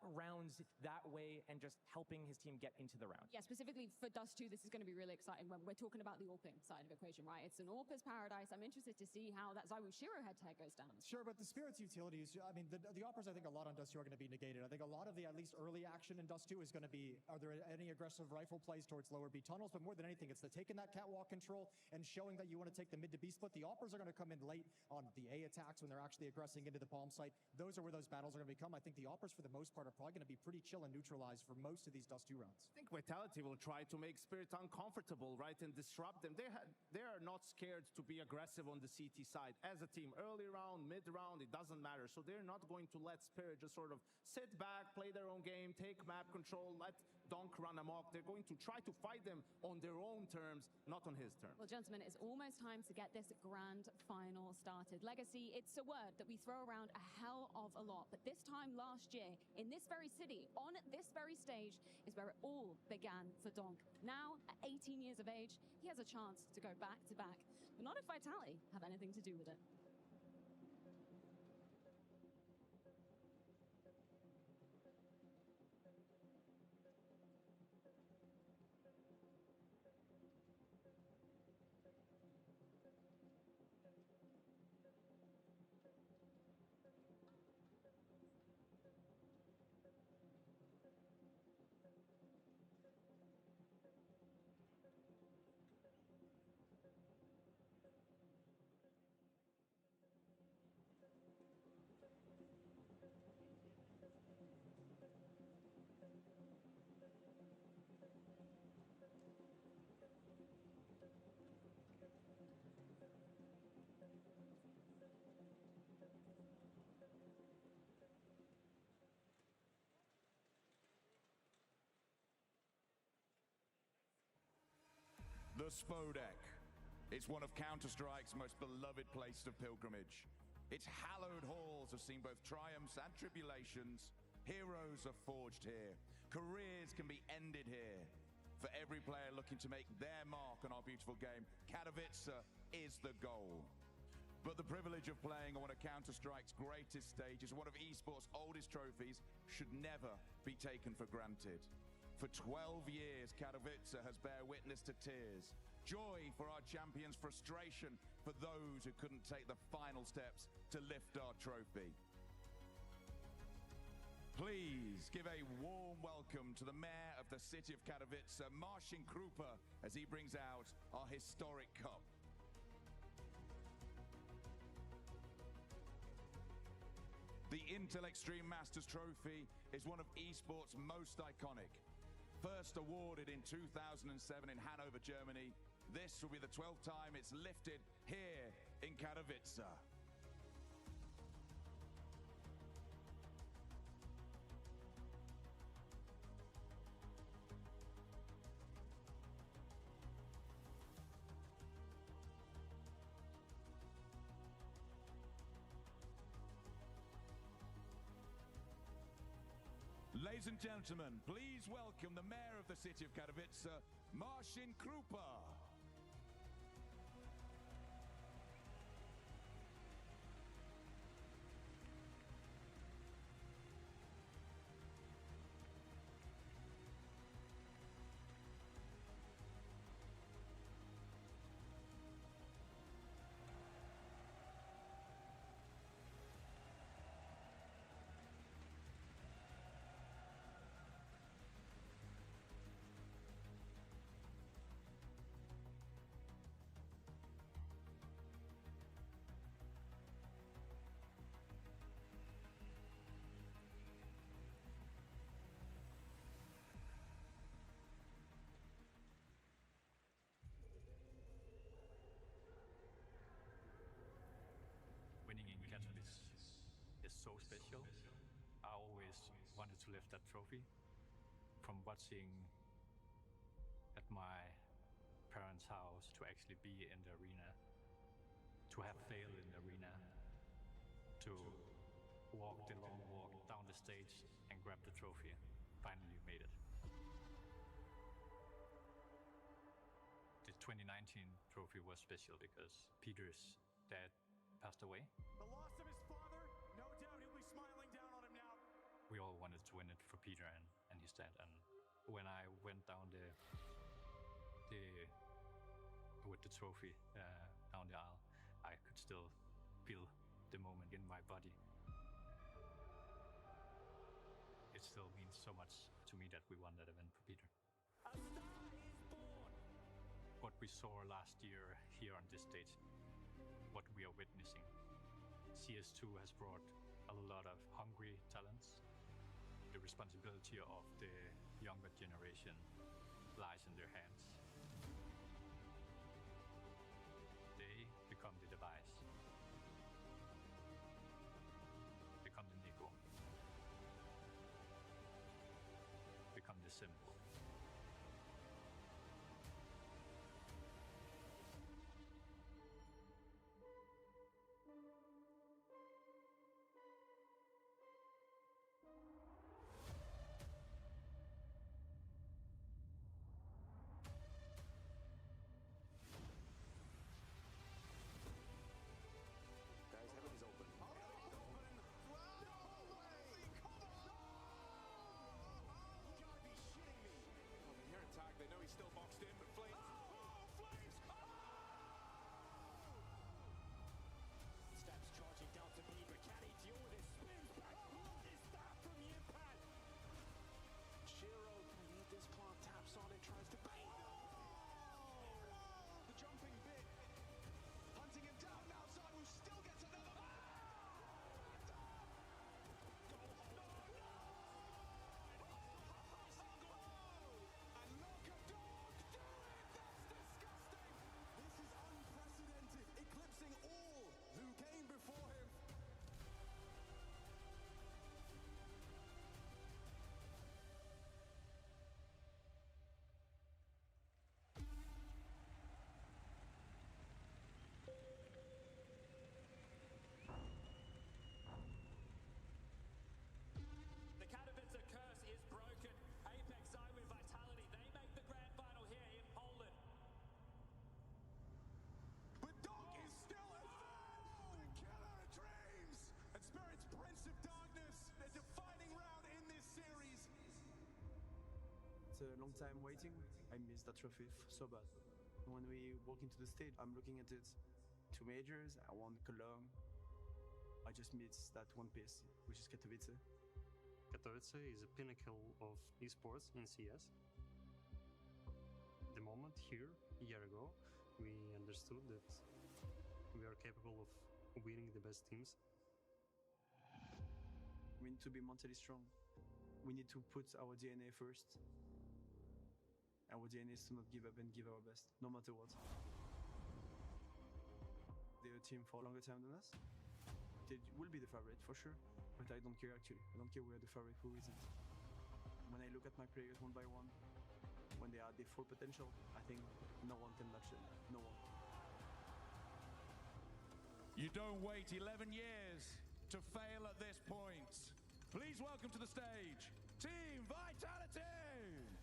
S7: rounds that way and just helping his team get into the round.
S2: Yeah, specifically for Dust 2, this is going to be really exciting when we're talking about the AWPing side of the equation, right? It's an AWPer's paradise. I'm interested to see how that ZywOo Shiro head-to-head goes down.
S8: Sure, but the Spirit's utilities, I mean, the AWPers, I think a lot on Dust 2 are going to be negated. I think a lot of the, at least early action in Dust 2 is going to be, are there any aggressive rifle plays towards lower B tunnels? But more than anything, it's the taking that catwalk control and showing that you want to take the mid to B split. The AWPers are going to come in late on the A attacks when they're actually aggressing into the palm site. Those are where those battles are going to become. I think the AWPers, for the most part, are probably going to be pretty chill and neutralized for most of these Dust 2 rounds.
S6: I think Vitality will try to make Spirit uncomfortable, right, and disrupt them. They are not scared to be aggressive on the CT side as a team. Early round, mid round, it doesn't matter. So they're not going to let Spirit just sort of sit back, play their own game, take map control, let Donk run amok. They're going to try to fight them on their own terms, not on his terms.
S2: Well, gentlemen, it's almost time to get this grand final started. Legacy, it's a word that we throw around a hell of a lot. But this time last year, in this very city, on this very stage, is where it all began for Donk. Now, at 18 years of age, he has a chance to go back to back. But not if Vitality have anything to do with it.
S9: The Spodek. It's one of Counter-Strike's most beloved places of pilgrimage. Its hallowed halls have seen both triumphs and tribulations. Heroes are forged here. Careers can be ended here. For every player looking to make their mark on our beautiful game, Katowice is the goal. But the privilege of playing on one of Counter-Strike's greatest stages, one of esports' oldest trophies, should never be taken for granted. For 12 years, Katowice has bear witness to tears, joy for our champions, frustration for those who couldn't take the final steps to lift our trophy. Please give a warm welcome to the mayor of the city of Katowice, Marcin Krupa, as he brings out our historic cup. The Intel Extreme Masters Trophy is one of esports' most iconic. First awarded in 2007 in Hanover, Germany, this will be the 12th time it's lifted here in Katowice. Ladies and gentlemen, please welcome the mayor of the city of Katowice, Marcin Krupa.
S15: Winning in Katowice is so special. I always wanted to lift that trophy. From watching at my parents' house to actually be in the arena, to have failed in the arena, to walk the long walk down the stage and grab the trophy. Finally made it. The 2019 trophy was special because Peter's dad passed away.
S4: The loss of his father, no doubt he'll be smiling down on him now.
S15: We all wanted to win it for Peter and his dad. And when I went down with the trophy down the aisle, I could still feel the moment in my body. It still means so much to me that we won that event for Peter.
S4: A star is born.
S15: What we saw last year here on this stage, what we are witnessing, CS2 has brought a lot of hungry talents. The responsibility of the younger generation lies in their hands. They become the device, become the Nico, become the symbol.
S13: after a long time waiting, I missed that trophy so bad. When we walk into the stage, I'm looking at it. 2 majors, I won Cologne. I just missed that one piece, which is Katowice.
S16: Katowice is a pinnacle of esports in CS. The moment here, a year ago, we understood that we are capable of winning the best teams.
S13: We need to be mentally strong. We need to put our DNA first. Our DNA is to not give up and give our best, no matter what. They're a team for a longer time than us. They will be the favorite for sure, but I don't care actually. I don't care who are the favorite, who isn't. When I look at my players one by one, when they are at their full potential, I think no one can match them. No one.
S9: You don't wait 11 years to fail at this point. Please welcome to the stage, Team Vitality!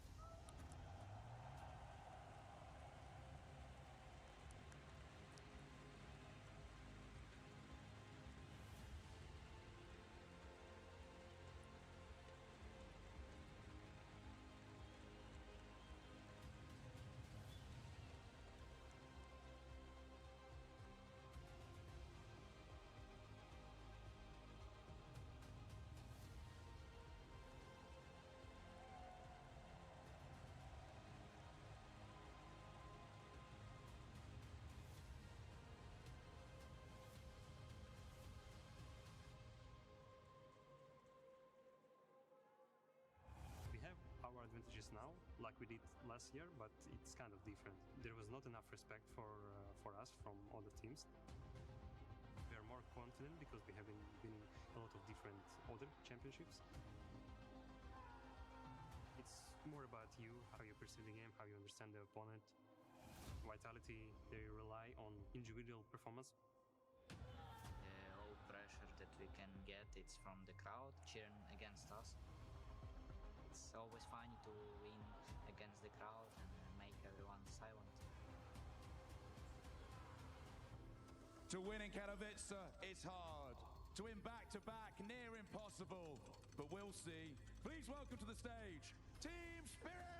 S16: We have our advantages now, like we did last year, but it's kind of different. There was not enough respect for us from other teams. We are more confident because we have been winning a lot of different other championships. It's more about you, how you perceive the game, how you understand the opponent. Vitality, they rely on individual performance.
S17: All pressure that we can get, it's from the crowd cheering against us. It's always fun to win against the crowd and make everyone silent.
S9: To win in Katowice, it's hard. To win back-to-back, near impossible. But we'll see. Please welcome to the stage, Team Spirit!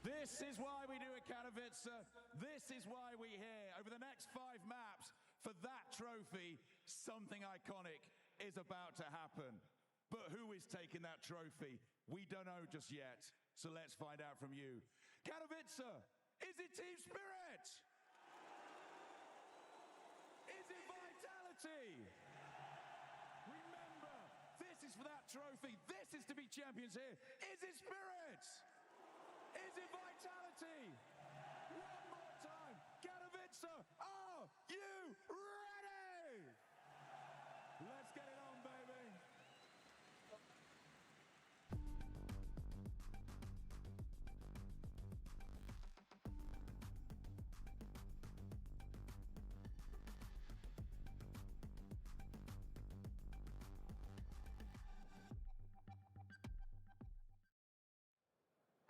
S9: This is why we do it, Katowice. This is why we're here. Over the next 5 maps, for that trophy, something iconic is about to happen. But who is taking that trophy? We don't know just yet. So let's find out from you. Katowice, is it Team Spirit? Is it Vitality? Remember, this is for that trophy. This is to be champions here. Is it Spirit? Is it Vitality? One more time. Katowice, are you ready? Let's get it on, baby.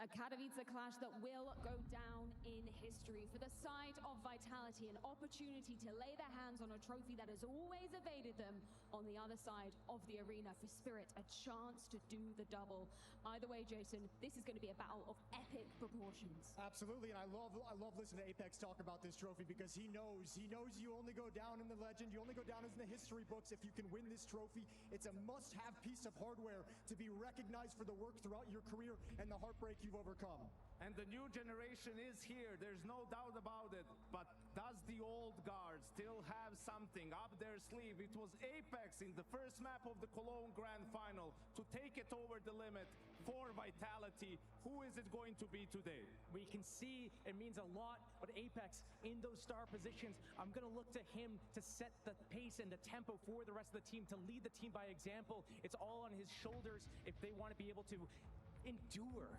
S2: A Katowice clash that will go down in history. For the side of Vitality, an opportunity to lay their hands on a trophy that has always evaded them. On the other side of the arena, for Spirit, a chance to do the double. Either way, Jason, this is going to be a battle of epic proportions.
S8: Absolutely, and I love listening to Apex talk about this trophy because he knows you only go down in the legend, you only go down in the history books if you can win this trophy. It's a must-have piece of hardware to be recognized for the work throughout your career and the heartbreak you've overcome.
S6: And the new generation is here, there's no doubt about it. But does the old guard still have something up their sleeve? It was Apex in the first map of the Cologne Grand Final to take it over the limit for Vitality. Who is it going to be today?
S7: We can see it means a lot, but Apex in those star positions, I'm going to look to him to set the pace and the tempo for the rest of the team, to lead the team by example. It's all on his shoulders if they want to be able to endure.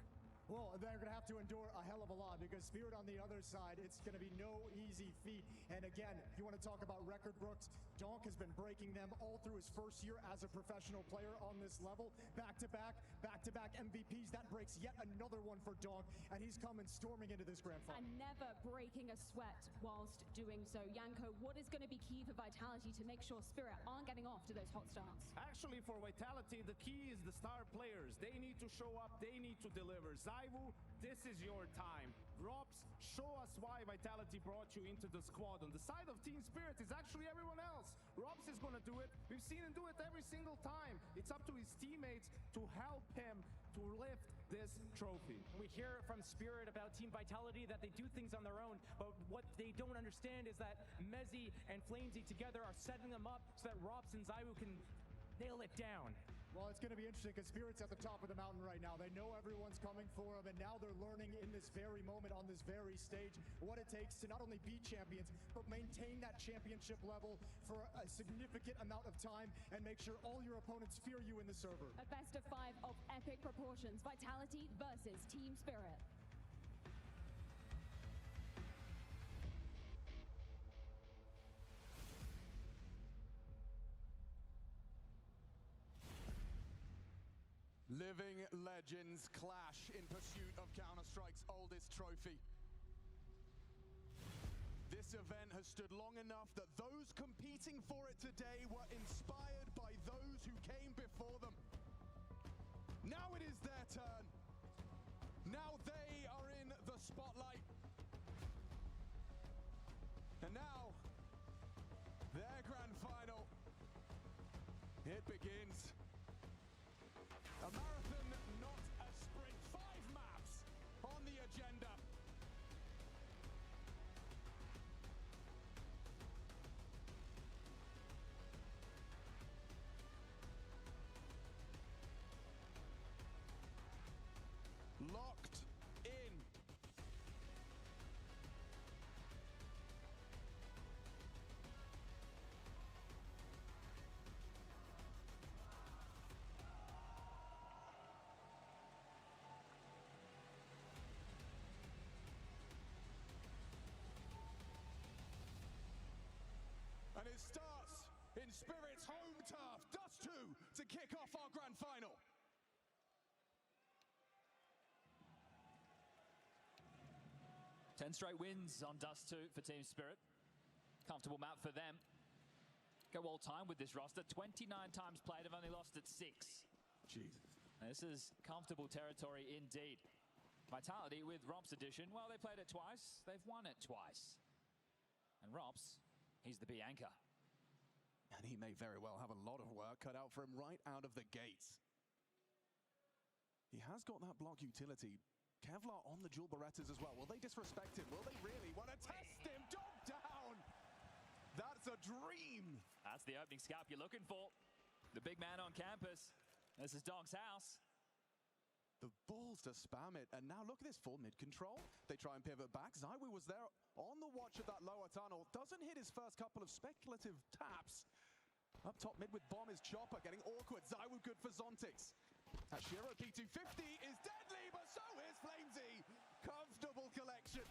S8: Well, they're going to have to endure a hell of a lot because Spirit on the other side, it's going to be no easy feat. And again, you want to talk about record books, Donk has been breaking them all through his first year as a professional player on this level. Back-to-back MVPs. That breaks yet another one for Donk, and he's coming storming into this grand final.
S2: And never breaking a sweat whilst doing so. Janko, what is going to be key for Vitality to make sure Spirit aren't getting off to those hot starts?
S6: Actually, for Vitality, the key is the star players. They need to show up, they need to deliver. Zaiwu, this is your time. Robs, show us why Vitality brought you into the squad. On the side of Team Spirit is actually everyone else. Robs is gonna do it. We've seen him do it every single time. It's up to his teammates to help him to lift this trophy.
S7: We hear from Spirit about Team Vitality that they do things on their own, but what they don't understand is that Mezzi and Flamesy together are setting them up so that Robs and Zaiwu can nail it down.
S8: Well, it's going to be interesting because Spirit's at the top of the mountain right now. They know everyone's coming for them, and now they're learning in this very moment, on this very stage, what it takes to not only be champions, but maintain that championship level for a significant amount of time and make sure all your opponents fear you in the server.
S2: A best of 5 of epic proportions. Vitality versus Team Spirit.
S11: Living legends clash in pursuit of Counter-Strike's oldest trophy. This event has stood long enough that those competing for it today were inspired by those who came before them. Now it is their turn. Now they are in the spotlight. And now, their grand final. It begins. A marathon, not a sprint. 5 maps on the agenda. Locked in. And it starts in Spirit's home turf, Dust 2, to kick off our grand final.
S12: Ten straight wins on Dust 2 for Team Spirit. Comfortable map for them. Go all time with this roster. 29 times played, have only lost at 6.
S11: Jesus.
S12: This is comfortable territory indeed. Vitality with Rops edition. Well, they played it twice. They've won it twice. And Rops, he's the Bianca.
S11: And he may very well have a lot of work cut out for him right out of the gates. He has got that block utility. Kevlar on the dual Berettas as well. Will they disrespect him? Will they really want to test him? Dog down! That's a dream!
S12: That's the opening scalp you're looking for. The big man on campus. This is Dog's house.
S11: The balls to spam it. And now look at this full mid-control. They try and pivot back. Zaiwu was there on the watch of that lower tunnel. Doesn't hit his first couple of speculative taps. Up top mid with Bomb is Chopper, getting awkward. Zaiwu good for Zontix. Shiro P250 is deadly, but so is Flamesy. Comfortable collection.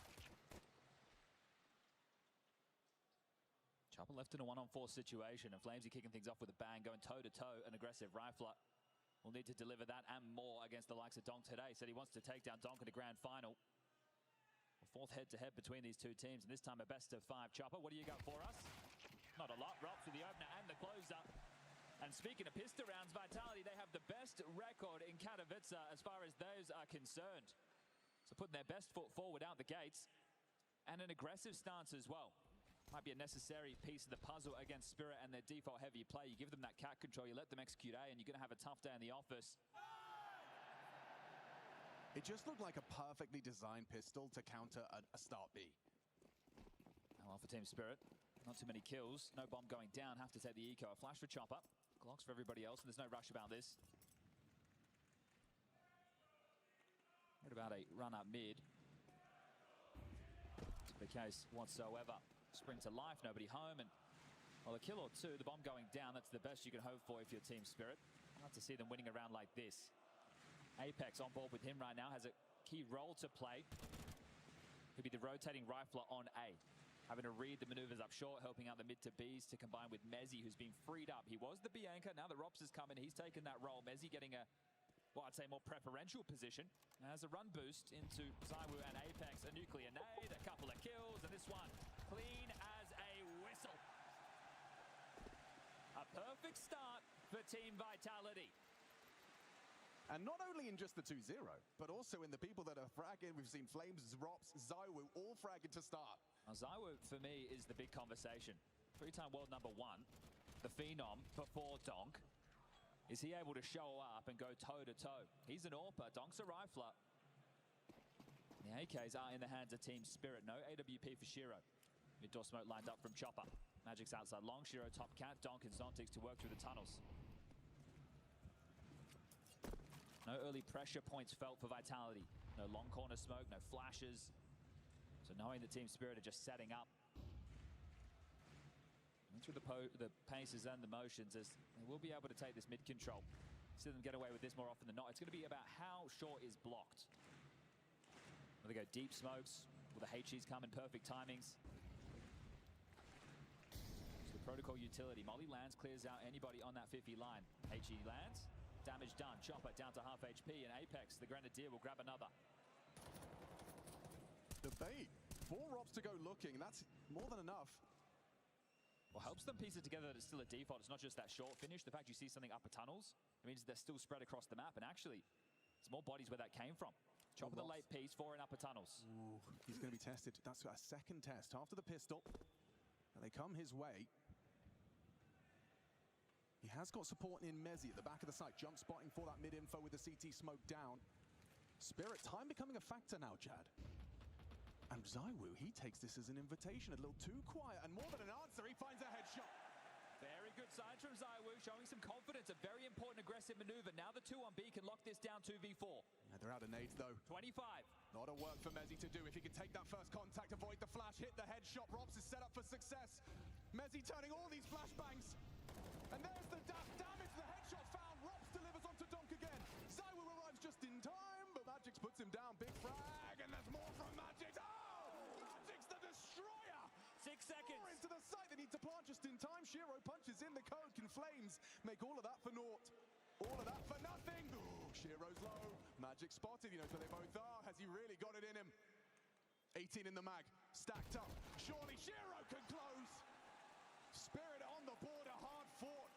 S12: Chopper left in a 1-on-4 situation, and Flamesy kicking things off with a bang, going toe-to-toe, an aggressive rifler. will need to deliver that and more against the likes of Donk today. Said he wants to take down Donk in the grand final. A fourth head-to-head between these two teams, and this time a best-of-5 chopper. What do you got for us? Not a lot. Rops with the opener and the closer. And speaking of pistol rounds, Vitality, they have the best record in Katowice as far as those are concerned. So putting their best foot forward out the gates, and an aggressive stance as well. Might be a necessary piece of the puzzle against Spirit and their default heavy play. You give them that cat control, you let them execute A, and you're going to have a tough day in the office.
S11: It just looked like a perfectly designed pistol to counter a start B.
S12: Well, for Team Spirit, not too many kills. No bomb going down. Have to take the eco. A flash for Chopper. Glocks for everybody else, and there's no rush about this. What about a run up mid? The case whatsoever. Spring to life, nobody home, and well, a kill or two, the bomb going down, that's the best you can hope for if you're Team Spirit. I'd like to see them winning a round like this. Apex on board with him right now, has a key role to play. He'll be the rotating rifler on A, having to read the maneuvers up short, helping out the mid to Bs to combine with Mezzi, who's been freed up. He was the B anchor, now that Rops has come in, he's taken that role. Mezzi getting a, well, I'd say more preferential position. As a run boost into Zywoo and Apex, a nuclear nade, a couple of kills, and this one clean as a whistle. A perfect start for Team Vitality.
S11: And not only in just the 2-0, but also in the people that are fragging. We've seen Flames, Rops, Zywoo all fragging to start.
S12: Now, Zywoo, for me, is the big conversation. 3-time world #1, the Phenom before Donk. Is he able to show up and go toe-to-toe? He's an AWPer, Donk's a rifler. The AKs are in the hands of Team Spirit. No AWP for Shiro. Mid-door smoke lined up from Chopper. Magic's outside long, Shiro top cat, Donk and Zontix to work through the tunnels. No early pressure points felt for Vitality. No long corner smoke, no flashes. So knowing the Team Spirit are just setting up. Through the paces and the motions, as they will be able to take this mid control. See them get away with this more often than not. It's going to be about how short is blocked. Will they go deep smokes? Will the HEs come in perfect timings? So the protocol utility. Molly lands, clears out anybody on that 50 line. HE lands, damage done. Chopper down to half HP, and Apex, the Grenadier, will grab another.
S11: The bait. 4 Robs to go looking. That's more than enough.
S12: Well, helps them piece it together that it's still a default. It's not just that short finish. The fact you see something upper tunnels, it means they're still spread across the map. And actually, it's more bodies where that came from. Chop the late piece, 4 in upper tunnels.
S11: Ooh, he's going to be tested. That's a second test after the pistol. And they come his way. He has got support in Mezzi at the back of the site. Jump spotting for that mid-info with the CT smoke down. Spirit, time becoming a factor now, Chad. And Zywoo, he takes this as an invitation, a little too quiet, and more than an answer, he finds a headshot.
S12: Very good signs from Zywoo, showing some confidence, a very important aggressive maneuver. Now the 2 on B can lock this down 2v4.
S11: Yeah, they're out of nades, though.
S12: 25.
S11: Lot of work for Mezzi to do. If he can take that first contact, avoid the flash, hit the headshot, Rops is set up for success. Mezzi turning all these flashbangs. And there's the damage, the headshot found. Rops delivers onto Donk again. Zywoo arrives just in time, but Magix puts him down. Big frag, and there's more from Magix. Oh! Magix the destroyer!
S12: 6 seconds.
S11: 4 into the site, they need to plant just in time. Shiro punches in the code. Can Flames make all of that for naught? All of that for nothing. Ooh, Shiro's low. Magix spotted, he knows where they both are. Has he really got it in him? 18 in the mag, stacked up. Surely Shiro can close. Spirit on the border, hard fought.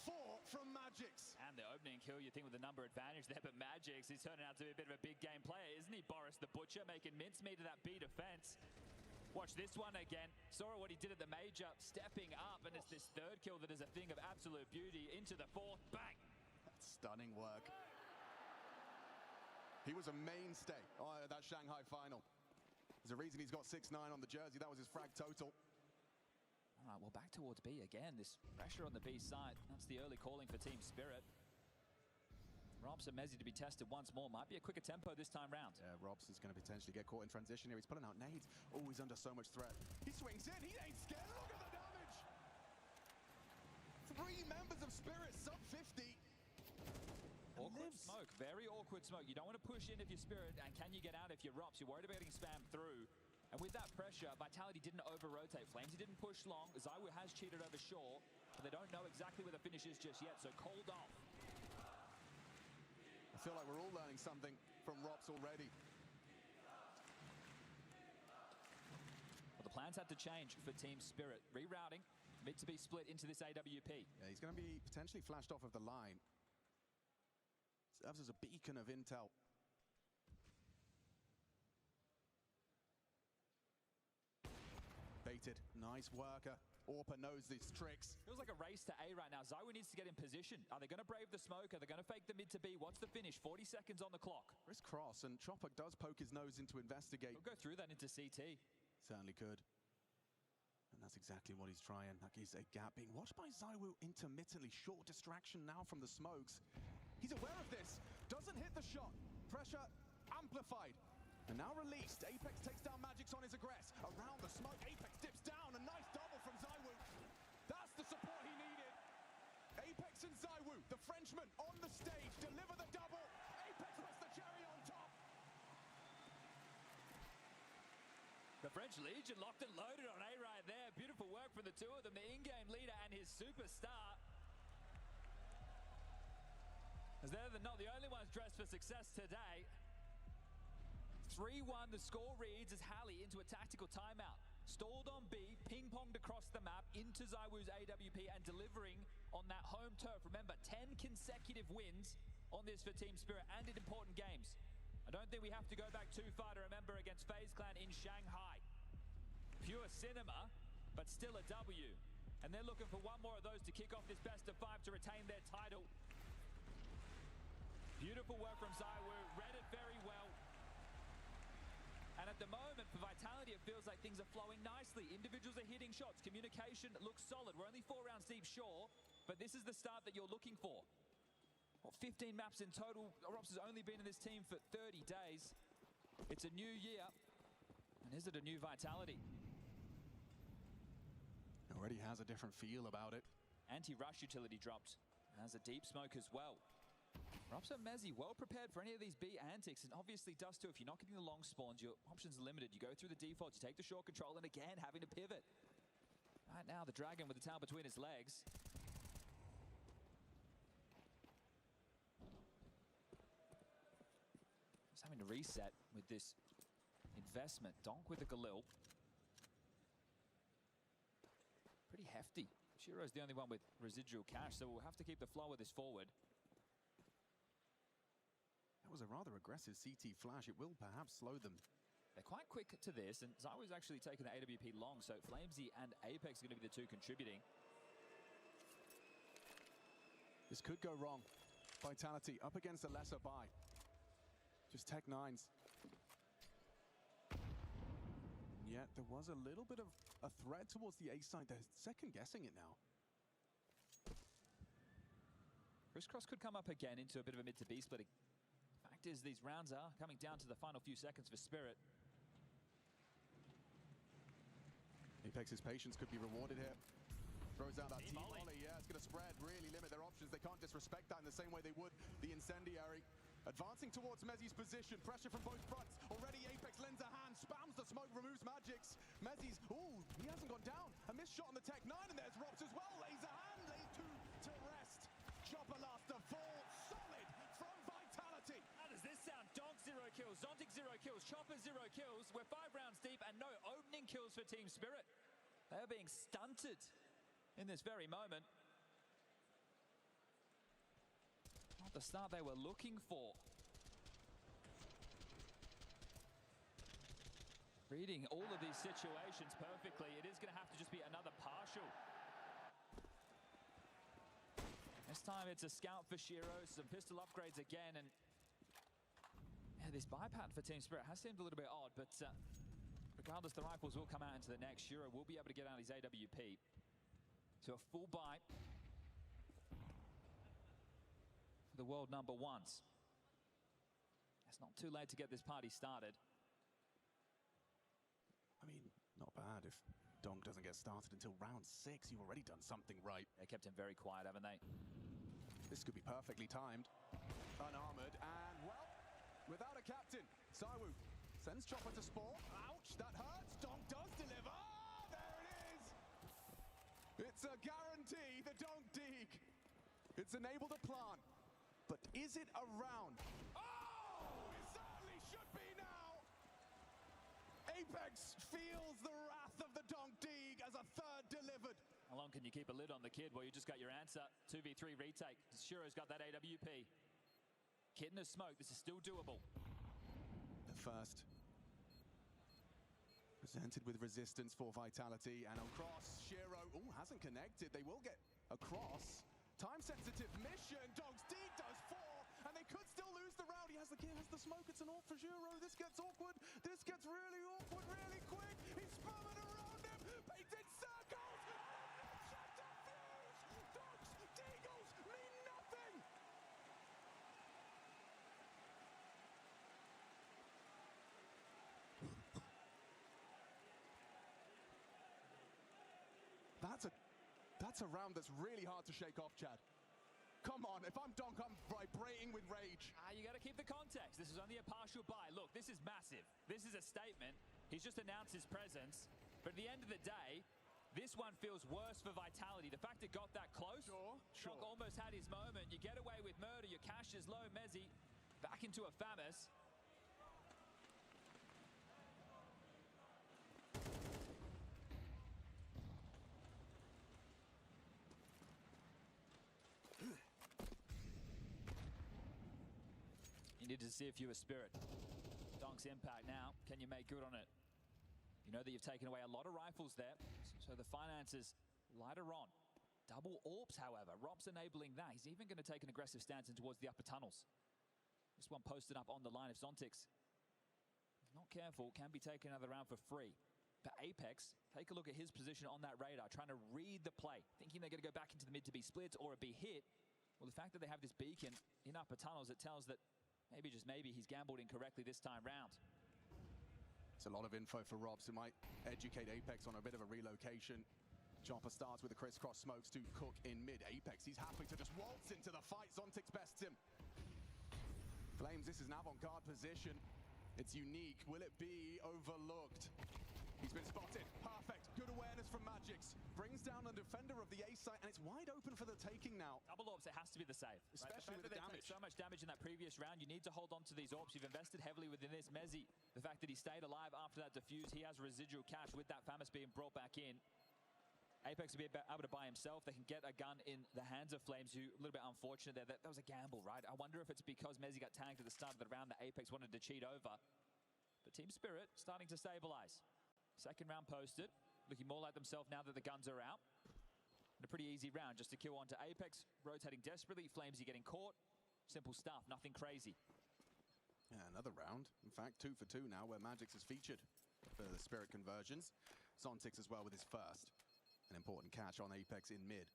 S11: 4 from Magix.
S12: And the opening kill, you think with the number advantage there, but Magix is turning out to be a bit of a big game player, isn't he? Boris the Butcher making mincemeat of that B defense. Watch this one again. Saw what he did at the major, stepping up, and it's this 3rd kill that is a thing of absolute beauty. Into the 4th, bang!
S11: That's stunning work. He was a mainstay at that Shanghai final. There's a reason he's got 6-9 on the jersey. That was his frag total.
S12: All right, well, back towards B again. This pressure on the B side. That's the early calling for Team Spirit. Robs and Mezzi to be tested once more. Might be a quicker tempo this time round.
S11: Yeah, Robs is going to potentially get caught in transition here. He's pulling out nades. Oh, he's under so much threat. He swings in. He ain't scared. Look at the damage. 3 members of Spirit, sub 50.
S12: Awkward smoke. Very awkward smoke. You don't want to push in if you're Spirit, and can you get out if you're Robs? You're worried about getting spammed through. And with that pressure, Vitality didn't over-rotate. Flames, he didn't push long. Zywoo has cheated over shore, but they don't know exactly where the finish is just yet, so cold off.
S11: feel like we're all learning something from Rops already.
S12: Well, the plans had to change for Team Spirit. Rerouting, mid to be split into this AWP.
S11: Yeah, he's going to be potentially flashed off of the line. Serves as a beacon of intel. Baited, nice worker. Orpa knows these tricks.
S12: Feels like a race to A right now. ZywOo needs to get in position. Are they going to brave the smoke? Are they going to fake the mid to B? What's the finish? 40 seconds on the clock.
S11: Criss-cross, and Chopper does poke his nose in to investigate.
S12: He'll go through that into CT.
S11: Certainly could. And that's exactly what he's trying. That is a gap being watched by ZywOo intermittently. Short distraction now from the smokes. He's aware of this. Doesn't hit the shot. Pressure amplified. And now released. Apex takes down Magix on his aggress. Around the smoke, Apex dips down. A nice double from ZywOo. That's the support he needed. Apex and ZywOo, the Frenchman, on the stage, deliver the double. Apex puts the cherry on top.
S12: The French Legion locked and loaded on A right there. Beautiful work from the two of them, the in-game leader and his superstar. As they're not the only ones dressed for success today. 3-1, the score reads as Halley into a tactical timeout. Stalled on B, ping-ponged across the map into ZywOo's AWP and delivering on that home turf. Remember, 10 consecutive wins on this for Team Spirit and in important games. I don't think we have to go back too far to remember against FaZe Clan in Shanghai. Pure cinema, but still a W. And they're looking for one more of those to kick off this best of 5 to retain their title. Beautiful work from ZywOo, read it very well. And at the moment, for Vitality, it feels like things are flowing nicely. Individuals are hitting shots. Communication looks solid. We're only 4 rounds deep, sure, but this is the start that you're looking for. Well, 15 maps in total. Rops has only been in this team for 30 days. It's a new year. And is it a new Vitality?
S11: Already has a different feel about it.
S12: Anti-rush utility dropped. Has a deep smoke as well. Rops and Mezzy well prepared for any of these B antics, and obviously does too. If you're not getting the long spawns, your options are limited. You go through the defaults, you take the short control, and again, having to pivot. Right now, the Dragon with the tail between his legs. He's having to reset with this investment. Donk with the Galil. Pretty hefty. Shiro's the only one with residual cash, so we'll have to keep the flow of this forward.
S11: That was a rather aggressive CT flash. It will perhaps slow them.
S12: They're quite quick to this, and ZywOo's actually taken the AWP long, so Flamesy and Apex are going to be the two contributing.
S11: This could go wrong. Vitality up against a lesser buy. Just Tech-9s. Yet there was a little bit of a threat towards the A side. They're second guessing it now.
S12: Criss-cross could come up again into a bit of a mid to B splitting. Fact is, these rounds are coming down to the final few seconds for Spirit.
S11: Apex's patience could be rewarded here. Throws out that
S12: Team
S11: team
S12: volley.
S11: volley. Yeah, it's going to spread, really limit their options. They can't disrespect that in the same way they would the incendiary. Advancing towards Mezzy's position. Pressure from both fronts. Already Apex lends a hand. Spams the smoke, removes Magix. Mezzy's, ooh, he hasn't gone down. A missed shot on the Tech-9, and there's Rops as well. Lays a hand, lays 2 to rest. Chopper last to fall. Solid from Vitality.
S12: How does this sound? Donk 0 kills, Zontic 0 kills, Chopper 0 kills. We're 5 rounds deep and no opening kills for Team Spirit. They're being stunted in this very moment. Not the start they were looking for. Reading all of these situations perfectly. It is going to have to just be another partial. This time it's a scout for Shiro, some pistol upgrades again, and yeah, this buy pattern for Team Spirit has seemed a little bit odd, but regardless, the rifles will come out into the next. Shiro will be able to get out his AWP. So a full buy for the world number ones. It's not too late to get this party started.
S11: I mean, not bad if Donk doesn't get started until round 6. You've already done something right.
S12: They kept him very quiet, haven't they?
S11: This could be perfectly timed. Unarmored, and well, without a captain, ZywOo sends Chopper to spawn. Ouch, that hurts. Donk does deliver. There it is. It's a guarantee, the Donk Deke. It's enabled a plant. But is it a round? Oh, it certainly should be now. Apex feels the wrath of the Donk Deeg as a third delivered.
S12: How long can you keep a lid on the kid? Well, you just got your answer. 2v3 retake. Shiro's got that AWP. Kid in the smoke. This is still doable.
S11: The first presented with resistance for Vitality, and across Shiro. Oh, hasn't connected. They will get across. Time-sensitive mission. Dogs Deeg does 4, and they could still lose the round. He has the kill, has the smoke. It's an ult for Shiro. This gets awkward. This gets really awkward really quick. He's spun around him. Painted circles. Dogs Deagles mean nothing. That's a round that's really hard to shake off, Chad. Come on, if I'm Donk, I'm vibrating with rage.
S12: You got to keep the context. This is only a partial buy. Look, this is massive. This is a statement. He's just announced his presence. But at the end of the day, this one feels worse for Vitality. The fact it got that close,
S11: sure.
S12: Donk almost had his moment. You get away with murder. Your cash is low. Mezzi back into a Famis. You need to see if you're a Spirit. Donk's impact now. Can you make good on it? You know that you've taken away a lot of rifles there, so the finances later on. Double AWPs, however. Rob's enabling that. He's even going to take an aggressive stance in towards the upper tunnels. This one posted up on the line of Zontix. If not careful, can be taken another round for free. For Apex, take a look at his position on that radar, trying to read the play, thinking they're going to go back into the mid to be splits or be hit. Well, the fact that they have this beacon in upper tunnels, it tells that maybe, just maybe, he's gambled incorrectly this time round.
S11: It's a lot of info for Robs. It might educate Apex on a bit of a relocation. Chopper starts with the crisscross smokes to cook in mid. Apex, he's happy to just waltz into the fight. Zontix bests him. Flames, this is an avant-garde position. It's unique. Will it be overlooked? He's been spotted. Perfect. Good awareness from Magix. Brings down the defender of the A site, and it's wide open for the taking now.
S12: Double AWPs, it has to be the save.
S11: Especially
S12: right?
S11: with the damage.
S12: So much damage in that previous round. You need to hold on to these AWPs. You've invested heavily within this. Mezzi, the fact that he stayed alive after that defuse, he has residual cash with that Famis being brought back in. Apex will be able to buy himself. They can get a gun in the hands of Flames, who, a little bit unfortunate there. That was a gamble, right? I wonder if it's because Mezzi got tagged at the start of the round that Apex wanted to cheat over. But Team Spirit starting to stabilize. Second round posted, looking more like themselves now that the guns are out. And a pretty easy round just to kill onto Apex, rotating desperately. Flames are getting caught. Simple stuff, nothing crazy.
S11: Yeah, another round. In fact, 2 for 2 now, where Magix is featured for the Spirit conversions. Zontix as well with his first. An important catch on Apex in mid.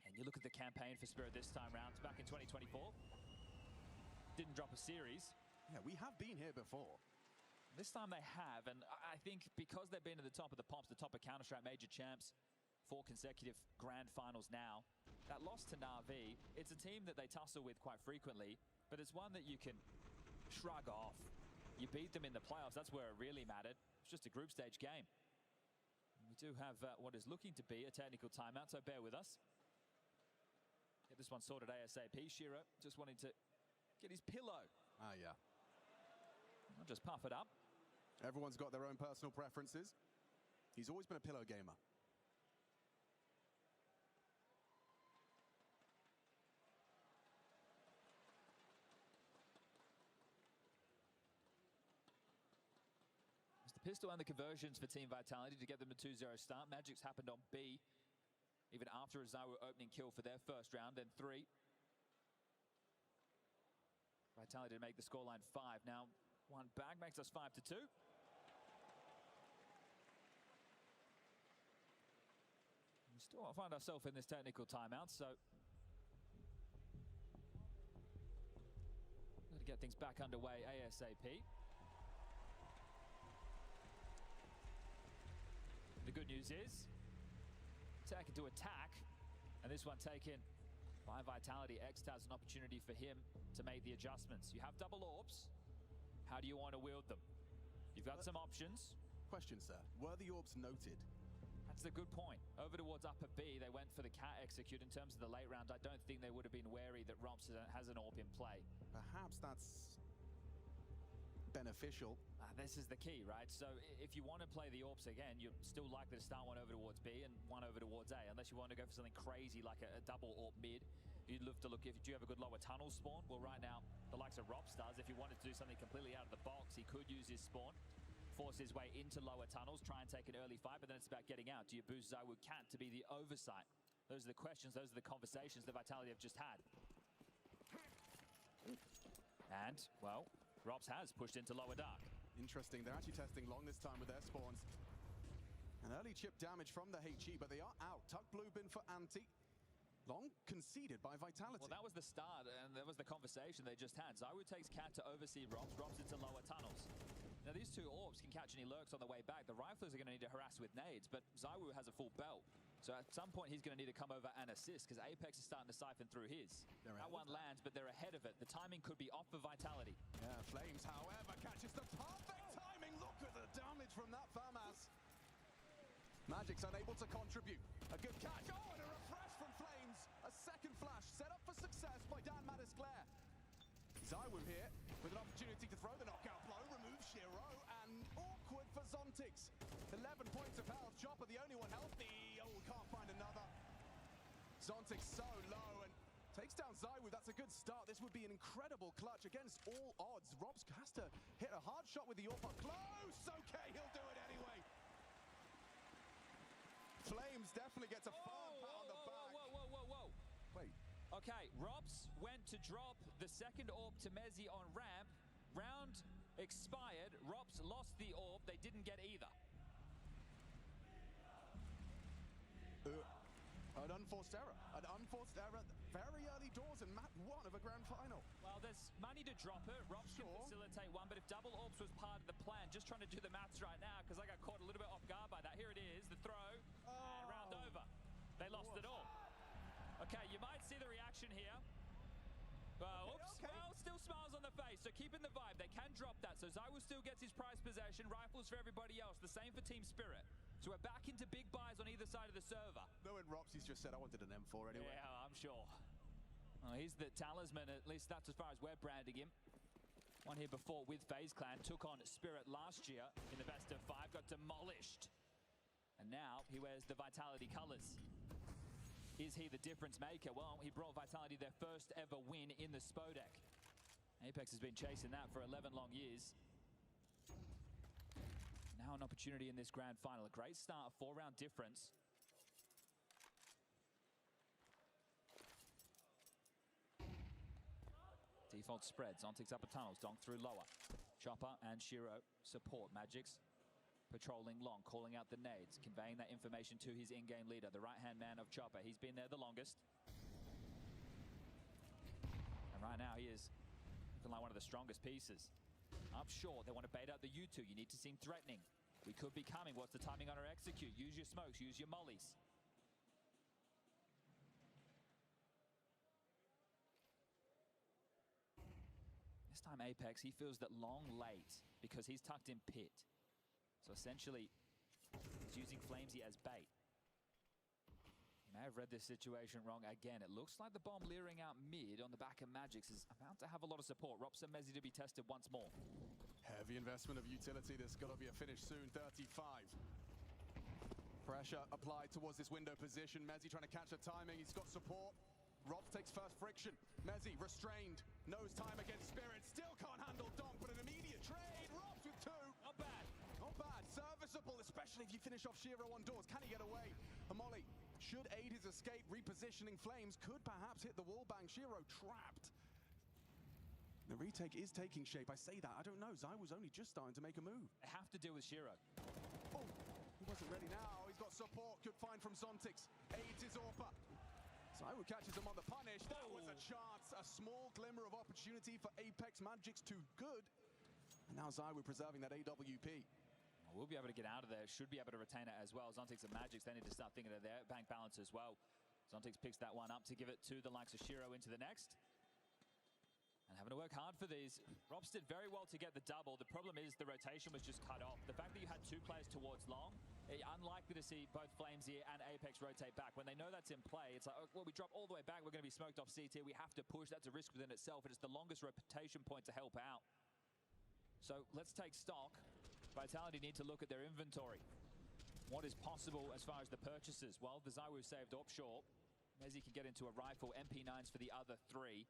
S12: And you look at the campaign for Spirit this time round. Back in 2024. Didn't drop a series.
S11: Yeah, we have been here before.
S12: This time they have, and I think because they've been at the top of the pops, the top of Counter-Strike Major Champs, 4 consecutive grand finals now. That loss to Na'Vi, it's a team that they tussle with quite frequently, but it's one that you can shrug off. You beat them in the playoffs, that's where it really mattered. It's just a group stage game. We do have what is looking to be a technical timeout, so bear with us. Get this one sorted ASAP. Shiro just wanting to get his pillow.
S11: Ah, yeah.
S12: I'll just puff it up.
S11: Everyone's got their own personal preferences. He's always been a pillow gamer.
S12: It's the pistol and the conversions for Team Vitality to get them to 2-0 start. Magic's happened on B, even after a Zawu opening kill for their first round, then 3. Vitality to make the scoreline 5. Now, one bag makes us 5-2. We still find ourselves in this technical timeout, so got to get things back underway ASAP. The good news is, taken to attack, and this one taken by Vitality. X has an opportunity for him to make the adjustments. You have double AWPs. How do you want to wield them? You've got some options.
S11: Question, sir. Were the AWPs noted?
S12: That's a good point. Over towards upper B, they went for the cat execute. In terms of the late round, I don't think they would have been wary that Rops has an AWP in play.
S11: Perhaps that's beneficial.
S12: This is the key, right? So if you want to play the AWPs again, you're still likely to start one over towards B and one over towards A, unless you want to go for something crazy like a double AWP mid. You'd love to look, if you have a good lower tunnel spawn, well, right now, the likes of Rops does. If he wanted to do something completely out of the box, he could use his spawn, force his way into lower tunnels, try and take an early fight, but then it's about getting out. Do you boost ZywOo Cat to be the oversight? Those are the questions, those are the conversations that Vitality have just had. And, well, Rops has pushed into lower dark.
S11: Interesting, they're actually testing long this time with their spawns. An early chip damage from the HE, but they are out. Tuck Blue bin for Anti. Long conceded by Vitality.
S12: Well, that was the start, and that was the conversation they just had. ZywOo takes Cat to oversee Rops. Rops into lower tunnels. Now, these two AWPs can catch any lurks on the way back. The riflers are going to need to harass with nades, but ZywOo has a full belt. So at some point, he's going to need to come over and assist, because Apex is starting to siphon through his. That one lands, but they're ahead of it. The timing could be off for Vitality.
S11: Yeah, Flames, however, catches the perfect timing. Look at the damage from that FAMAS. Magic's unable to contribute. A good catch. Oh, and a refresh from Flames. A second flash set up for success by Dan Mattis-Clare. ZywOo here with an opportunity to throw the knockout blow, remove Shiro, and awkward for Zontix. 11 points of health. Chopper, the only one healthy. Oh, can't find another. Zontix so low and takes down ZywOo. That's a good start. This would be an incredible clutch against all odds. Robs has to hit a hard shot with the AWP. Close! Okay, he'll do it anyway. Flames definitely gets a firm pat on the back.
S12: Whoa.
S11: Wait.
S12: Okay, Rops went to drop the second AWP to Mezzi on ramp. Round expired. Rops lost the AWP. They didn't get either.
S11: An unforced error. An unforced error. Very early doors in map 1 of a grand final.
S12: Well, there's money to drop it. Rops can facilitate one, but if double AWPs was part of the plan, just trying to do the maths right now, because I got caught a little bit off guard by that. Here it is, the throw, and round over. They lost it all. Okay, you might see the reaction here. Oops, well, still smiles on the face, so keeping the vibe. They can drop that, so ZywOo still gets his prize possession. Rifles for everybody else, the same for Team Spirit. So we're back into big buys on either side of the server.
S11: Knowing Ropsy's just said, I wanted an M4 anyway.
S12: Yeah, I'm sure. Well, he's the talisman, at least that's as far as we're branding him. One here before with FaZe Clan, took on Spirit last year in the best of 5, got demolished. And now he wears the Vitality colors. Is he the difference maker? Well, he brought Vitality their first ever win in the Spodek. Apex has been chasing that for 11 long years. Now an opportunity in this grand final. A great start, 4-round difference. Default spread. Zontix upper tunnels, Donk through lower. Chopper and Shiro support. Magic's patrolling long, calling out the nades, conveying that information to his in-game leader, the right-hand man of Chopper. He's been there the longest. And right now he is looking like one of the strongest pieces. Up short, they want to bait out the U2. You need to seem threatening. We could be coming. What's the timing on our execute? Use your smokes, use your mollies. This time Apex, he feels that long late because he's tucked in pit. So essentially, he's using Flamesy as bait. You may have read this situation wrong again. It looks like the bomb leering out mid on the back of Magix is about to have a lot of support. Rops and Mezzi to be tested once more.
S11: Heavy investment of utility. There's got to be a finish soon. 35. Pressure applied towards this window position. Mezzi trying to catch the timing. He's got support. Robs takes first friction. Mezzi restrained. Knows time against Spirit. Still can't handle Donk, but an immediate trade. Robs with 2.
S12: Not bad.
S11: Not bad. Serviceable, especially if you finish off Shiro on doors. Can he get away? Amoli should aid his escape. Repositioning Flames could perhaps hit the wall bang. Shiro trapped. The retake is taking shape. I say that. I don't know. ZywOo's only just starting to make a move.
S12: They have to deal with Shiro.
S11: Oh, he wasn't ready now. He's got support. Good find from Zontix. Aids his AWPer. ZywOo catches him on the punish. That was a chance. A small glimmer of opportunity for Apex. Magic's too good. And now ZywOo preserving that AWP.
S12: We'll be able to get out of there. Should be able to retain it as well. Zontix and Magix, they need to start thinking of their bank balance as well. Zontix picks that one up to give it to the likes of Shiro into the next. And having to work hard for these. Rops did very well to get the double. The problem is the rotation was just cut off. The fact that you had two players towards long, unlikely to see both Flames here and Apex rotate back. When they know that's in play, it's like, oh, well, we drop all the way back. We're going to be smoked off CT. We have to push. That's a risk within itself. And it's the longest rotation point to help out. So let's take stock. Vitality need to look at their inventory. What is possible as far as the purchases? Well, the Zywoo saved up short. Mezzy can get into a rifle. MP9s for the other three.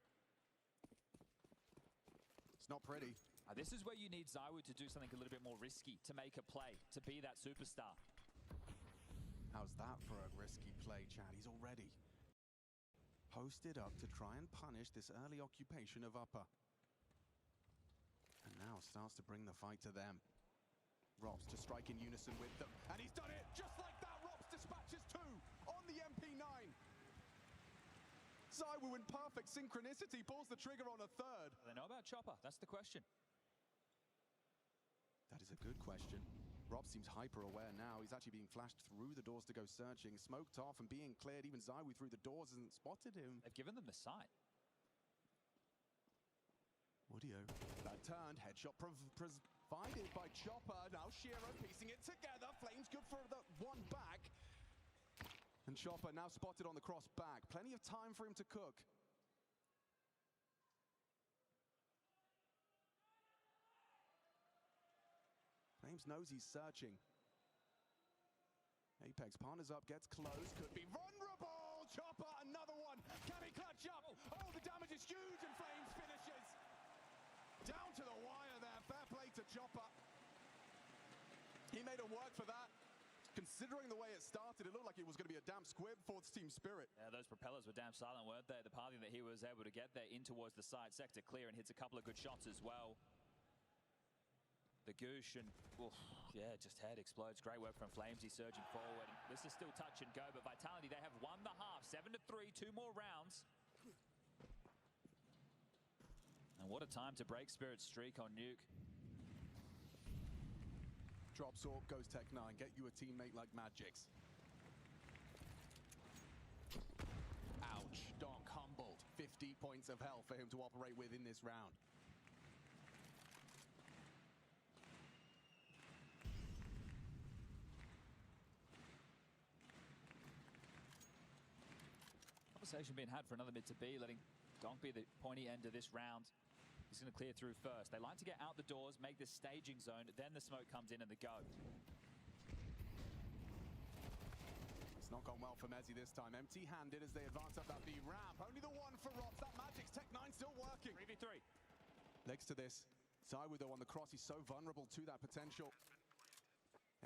S11: It's not pretty.
S12: This is where you need Zywoo to do something a little bit more risky, to make a play, to be that superstar.
S11: How's that for a risky play, Chad? He's already posted up to try and punish this early occupation of upper. And now starts to bring the fight to them. Rops to strike in unison with them. And he's done it just like that. Rops dispatches two on the MP9. Zywoo in perfect synchronicity pulls the trigger on a third.
S12: They know about Chopper. That's the question.
S11: That is a good question. Rob seems hyper-aware now. He's actually being flashed through the doors to go searching. Smoked off and being cleared. Even Zywoo through the doors hasn't spotted him.
S12: They've given them the sight.
S11: Woodio. That turned. Headshot provided by Chopper. Now Shiro piecing it together. Flames good for the one back. And Chopper now spotted on the cross back. Plenty of time for him to cook. Flames knows he's searching. Apex partners up, gets close, could be vulnerable. Chopper, another one. Can he clutch up? Oh, the damage is huge, and Flames finishes. Down to the wire there. Fair play to Chopper. He made him work for that. Considering the way it started, it looked like it was going to be a damn squib for Team Spirit.
S12: Yeah, those propellers were damn silent, weren't they? The party that he was able to get there in towards the side sector clear and hits a couple of good shots as well. The Goosh and, oof, yeah, just head explodes. Great work from Flames. He's surging forward. And this is still touch and go, but Vitality, they have won the half. 7-3, 2 more rounds. And what a time to break Spirit's streak on Nuke.
S11: Drops Orc, goes Tech9. Get you a teammate like Magix. Ouch. Donk humbled. 50 points of health for him to operate with in this round.
S12: Conversation being had for another mid to B, letting Donk be the pointy end of this round. He's going to clear through first. They like to get out the doors, make this staging zone, then the smoke comes in and the go.
S11: It's not gone well for Mezzy this time. Empty-handed as they advance up that B ramp. Only the one for Rops. That Magic's Tech9 still working.
S12: 3v3.
S11: Legs to this. Zywoo, though, on the cross. He's so vulnerable to that potential.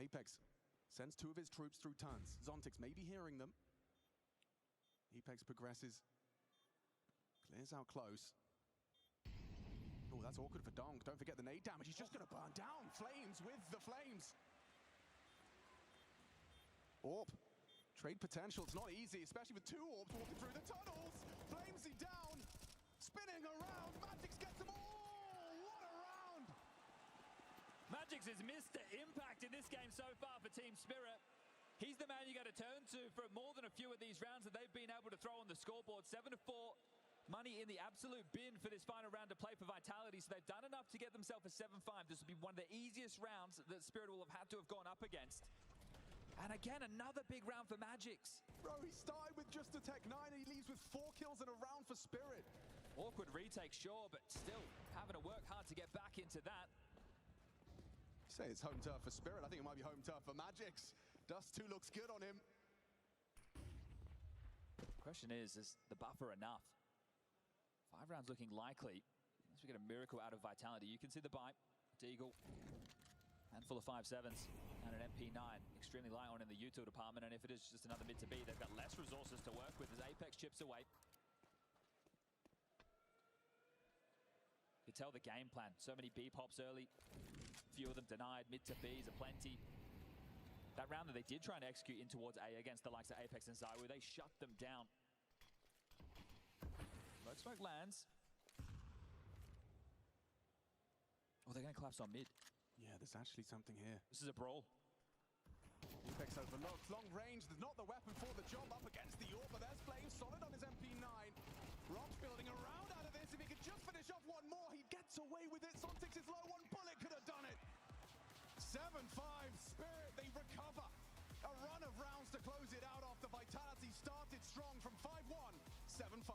S11: Apex sends two of his troops through tons. Zontix may be hearing them. Apex progresses. Clears out close. Oh, that's awkward for Donk. Don't forget the nade damage. He's just going to burn down. Flames with the Flames. Orb. Trade potential. It's not easy, especially with two Orbs walking through the tunnels. Flamesy down. Spinning around. Magix gets them all. What a round.
S12: Magix has missed the impact in this game so far for Team Spirit. He's the man you got to turn to for more than a few of these rounds that they've been able to throw on the scoreboard. 7-4. Money in the absolute bin for this final round to play for Vitality, so they've done enough to get themselves a 7-5. This will be one of the easiest rounds that Spirit will have had to have gone up against. And again, another big round for Magix.
S11: Bro, he started with just a Tech-9 and he leaves with 4 kills in a round for Spirit.
S12: Awkward retake, sure, but still having to work hard to get back into that.
S11: You say it's home turf for Spirit. I think it might be home turf for Magix. Dust 2 looks good on him.
S12: Question is the buffer enough? 5 rounds looking likely. Unless we get a miracle out of Vitality. You can see the bite. Deagle. Handful of 5.7s. And an MP9. Extremely light on in the util department. And if it is just another mid to B, they've got less resources to work with as Apex chips away. You tell the game plan. So many B pops early. Few of them denied. Mid to Bs are plenty. That round that they did try and execute in towards A against the likes of Apex and Zywoo, they shut them down. Smoke lands. Oh, they're going to collapse on mid.
S11: Yeah, there's actually something here.
S12: This is a brawl.
S11: Apex overlooks. Long range. There's not the weapon for the job up against the Orb, but there's Flames solid on his MP9. Rob's building around out of this. If he could just finish off
S18: gets away with it. Zontics is low. One bullet could have done it. 7-5 Spirit, they recover. A run of rounds to close it out after Vitality started strong from 5-1, 7-5.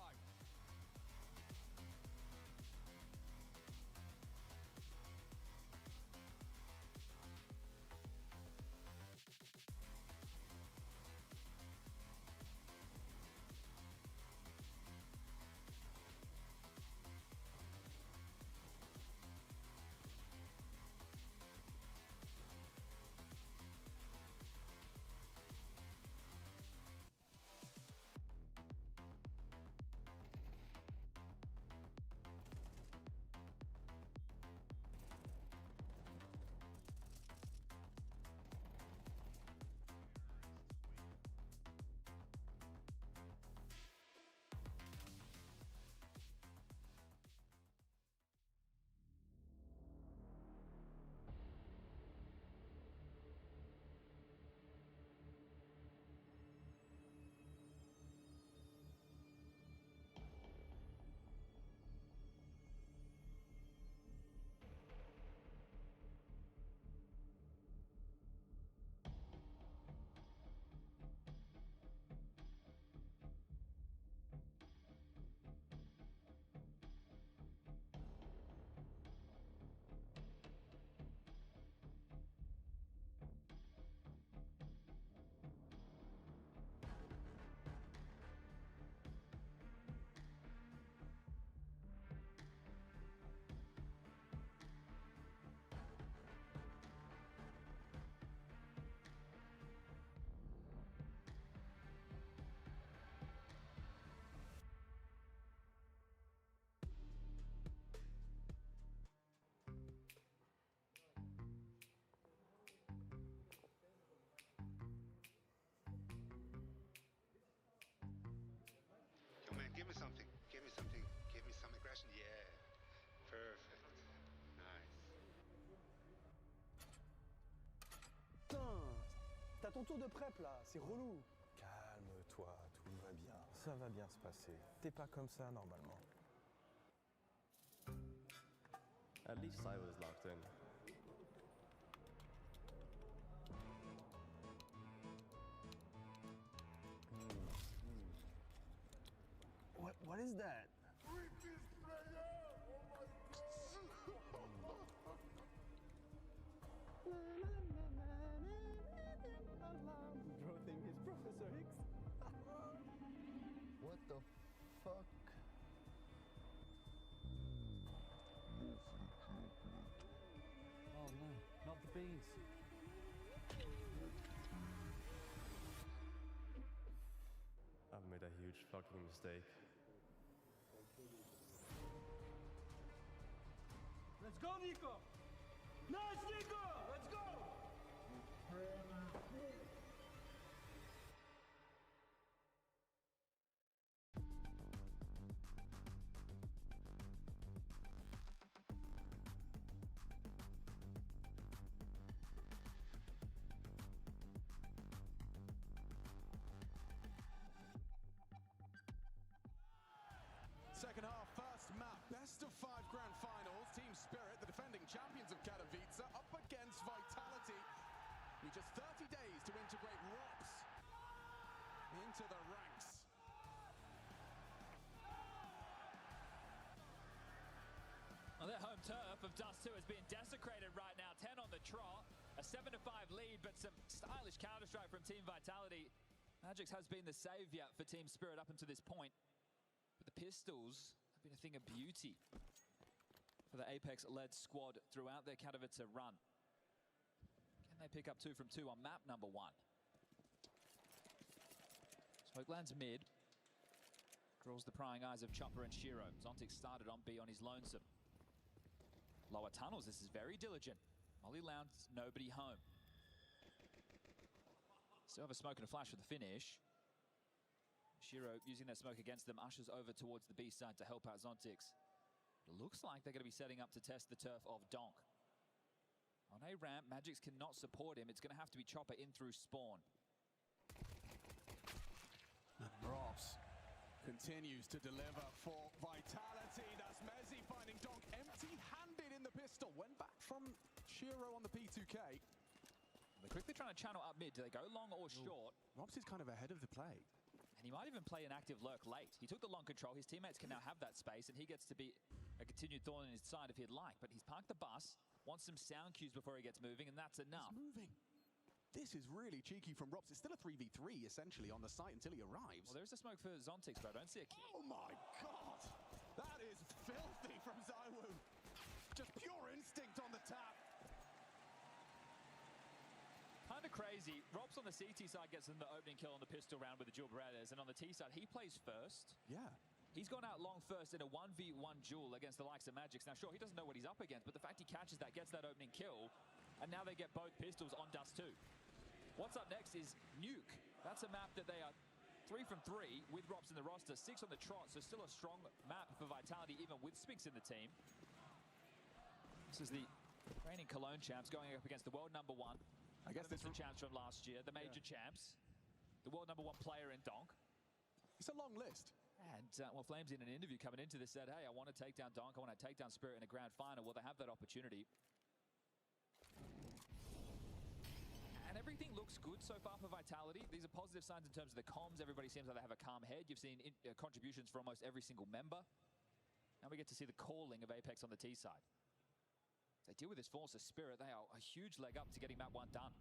S19: Give me something. Give me something. Give me some aggression. Yeah. Perfect. Nice.
S20: Putain, t'as ton tour de prep là, c'est relou.
S21: Calme-toi, tout va bien. Ça va bien se passer. T'es pas comme ça normalement.
S22: At least I was locked in.
S20: What is that?
S13: Bro think he's Professor X.
S21: What the fuck?
S1: Oh no, not the beans.
S22: I've made a huge fucking mistake.
S20: Let's go, Nico! Nice, Nico! Let's go!
S18: Second half, first map, best of 5 grand finals. Team Spirit, the defending champions of Katowice, up against Vitality. With just 30 days to integrate ROPS into the ranks.
S12: Well, their home turf of Dust 2 is being desecrated right now. 10 on the trot, a 7-5 lead, but some stylish counter-strike from Team Vitality. Magix has been the savior for Team Spirit up until this point. But the pistols have been a thing of beauty for the Apex-led squad throughout their Katowice run. Can they pick up 2 from 2 on map number 1? Smoke lands mid. Draws the prying eyes of Chopper and Shiro. Zontic started on B on his lonesome. Lower tunnels, this is very diligent. Molly lands, nobody home. Still have a smoke and a flash for the finish. Shiro, using their smoke against them, ushers over towards the B side to help out Zontix. It looks like they're going to be setting up to test the turf of Donk. On A ramp, Magix cannot support him. It's going to have to be Chopper in through spawn.
S18: And ROPS continues to deliver for Vitality. That's Mezzi finding Donk empty-handed. pistol. Went back from Shiro on the P2K.
S12: They're quickly trying to channel up mid. Do they go long or short?
S18: Robs is kind of ahead of the play.
S12: And he might even play an active lurk late. He took the long control. His teammates can now have that space, and he gets to be a continued thorn in his side if he'd like. But he's parked the bus, wants some sound cues before he gets moving, and that's enough.
S18: He's moving. This is really cheeky from Robs. It's still a 3v3, essentially, on the site until he arrives.
S12: Well, there's a smoke for Zontix, but I don't see a kill.
S18: Oh, my God. That is filthy from Zywoo. Just pure instinct on the tap.
S12: Kind of crazy. Robs on the CT side gets in the opening kill on the pistol round with the dual Berettas, and on the T side, he plays first.
S18: Yeah.
S12: He's gone out long first in a 1v1 duel against the likes of Magix. Now, sure, he doesn't know what he's up against, but the fact he catches that, gets that opening kill, and now they get both pistols on Dust 2. What's up next is Nuke. That's a map that they are 3 from 3 with Robs in the roster, 6 on the trot, so still a strong map for Vitality, even with Spinks in the team. This is the reigning Cologne champs going up against the world #1.
S18: I guess
S12: this is the champs from last year, the major champs, the world #1 player in Donk.
S18: It's a long list.
S12: And, well, Flames in an interview coming into this said, hey, I want to take down Donk, I want to take down Spirit in a grand final. Well, they have that opportunity. And everything looks good so far for Vitality. These are positive signs in terms of the comms. Everybody seems like they have a calm head. You've seen contributions from almost every single member. Now we get to see the calling of Apex on the T side. They deal with this force of Spirit. They are a huge leg up to getting map 1 done.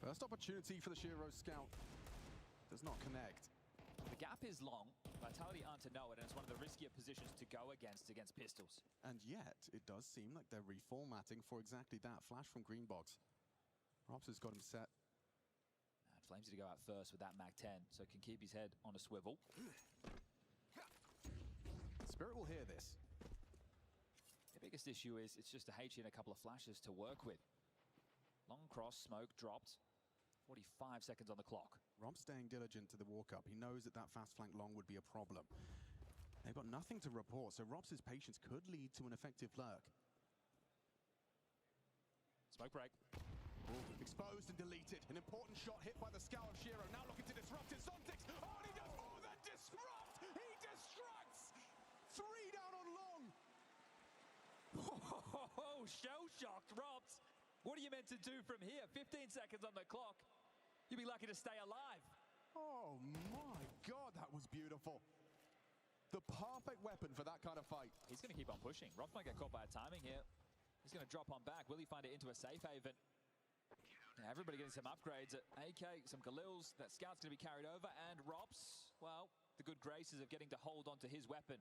S18: First opportunity for the Shiro Scout. Does not connect.
S12: The gap is long. Vitality aren't to know it, and it's one of the riskier positions to go against pistols.
S18: And yet, it does seem like they're reformatting for exactly that. Flash from Greenbox. Robs has got him set.
S12: And Flames to go out first with that Mag-10, so can keep his head on a swivel.
S18: Spirit will hear this.
S12: The biggest issue is it's just a HE and a couple of flashes to work with. Long cross, smoke, dropped. 45 seconds on the clock.
S18: Rob's staying diligent to the walk-up. He knows that that fast flank long would be a problem. They've got nothing to report, so Rob's patience could lead to an effective lurk.
S12: Smoke break.
S18: Ooh, exposed and deleted. An important shot hit by the Scout of Shiro. Now looking to disrupt his Zontix. Oh, and he does more than disrupt! He destructs! 3 down on long.
S12: Oh, shell-shocked, Robs. What are you meant to do from here? 15 seconds on the clock. You'd be lucky to stay alive.
S18: Oh my God, that was beautiful. The perfect weapon for that kind of fight.
S12: He's going to keep on pushing. Robs might get caught by a timing here. He's going to drop on back. Will he find it into a safe haven? Yeah, everybody getting some upgrades at AK, some Galils. That Scout's going to be carried over. And Robs, well, the good graces of getting to hold onto his weapon.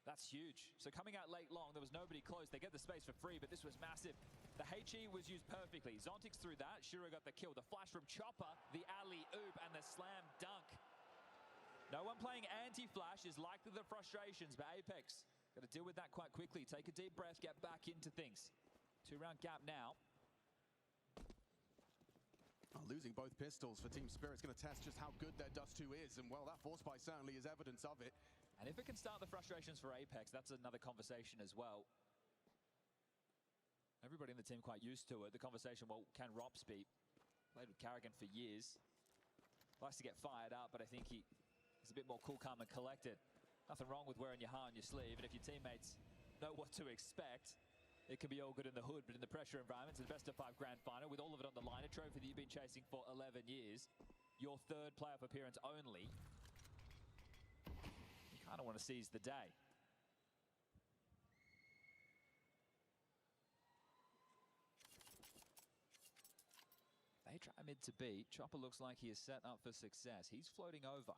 S12: That's huge. So coming out late long, there was nobody close. They get the space for free, but this was massive. The HE was used perfectly. Zontix through that. Shiro got the kill. The flash from Chopper, the alley-oop, and the slam dunk. No one playing anti-flash is likely the frustrations, but Apex got to deal with that quite quickly. Take a deep breath, get back into things. 2-round gap now.
S18: Losing both pistols for Team Spirit's going to test just how good their Dust 2 is, and well, that force buy certainly is evidence of it.
S12: And if it can start the frustrations for Apex, that's another conversation as well. Everybody in the team quite used to it. The conversation, well, can Robs be? Played with Carrigan for years. Likes to get fired up, but I think he's a bit more cool, calm, and collected. Nothing wrong with wearing your heart on your sleeve, and if your teammates know what to expect, it can be all good in the hood, but in the pressure environment, it's the best of 5 grand final with all of it on the line. A trophy that you've been chasing for 11 years. Your 3rd playoff appearance only. You kind of want to seize the day. They try mid to B. Chopper looks like he is set up for success. He's floating over.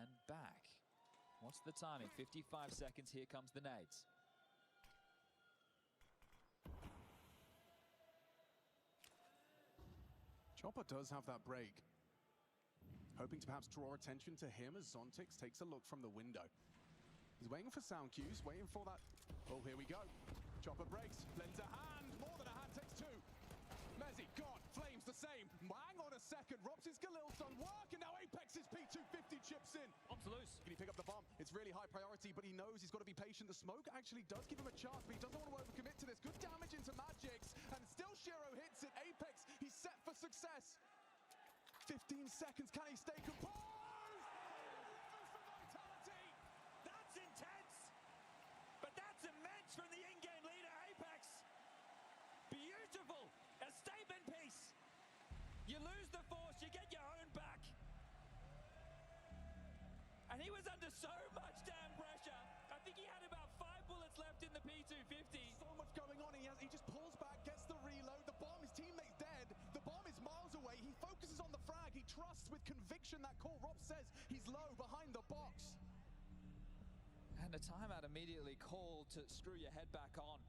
S12: And back. What's the timing? 55 seconds. Here comes the nades.
S18: Chopper does have that break. Hoping to perhaps draw attention to him as Zontix takes a look from the window. He's waiting for sound cues, waiting for that. Oh, here we go. Chopper breaks, lends a hand, more than a hand, takes 2. Mezzi, gone, Flames the same. Hang on a second, Robs' Galil's done work, and now Apex's P250 chips in.
S12: Bomb's loose.
S18: Can he pick up the bomb? It's really high priority, but he knows he's got to be patient. The smoke actually does give him a chance, but he doesn't want to overcommit to this. Good damage into Magix, and still Shiro hits it. Apex, he's set for success. 15 seconds, can he stay composed? For Vitality, that
S12: And he was under so much damn pressure. I think he had about 5 bullets left in the P250.
S11: So much going on. He just pulls back, gets the reload. The bomb, his teammate's dead. The bomb is miles away. He focuses on the frag. He trusts with conviction that call. Rob says he's low behind the box.
S12: And a timeout immediately called to screw your head back on.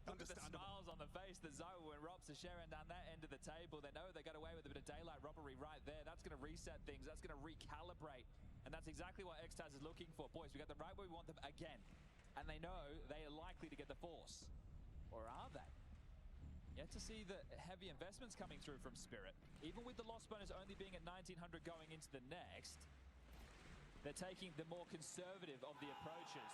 S12: Look at the smiles on the face that Zoe and Robs are sharing down that end of the table. They know they got away with a bit of daylight robbery right there. That's going to reset things. That's going to recalibrate. And that's exactly what Xtaz is looking for. Boys, we got them right where we want them again. And they know they are likely to get the force. Or are they? Yet to see the heavy investments coming through from Spirit. Even with the loss bonus only being at 1900 going into the next, they're taking the more conservative of the approaches.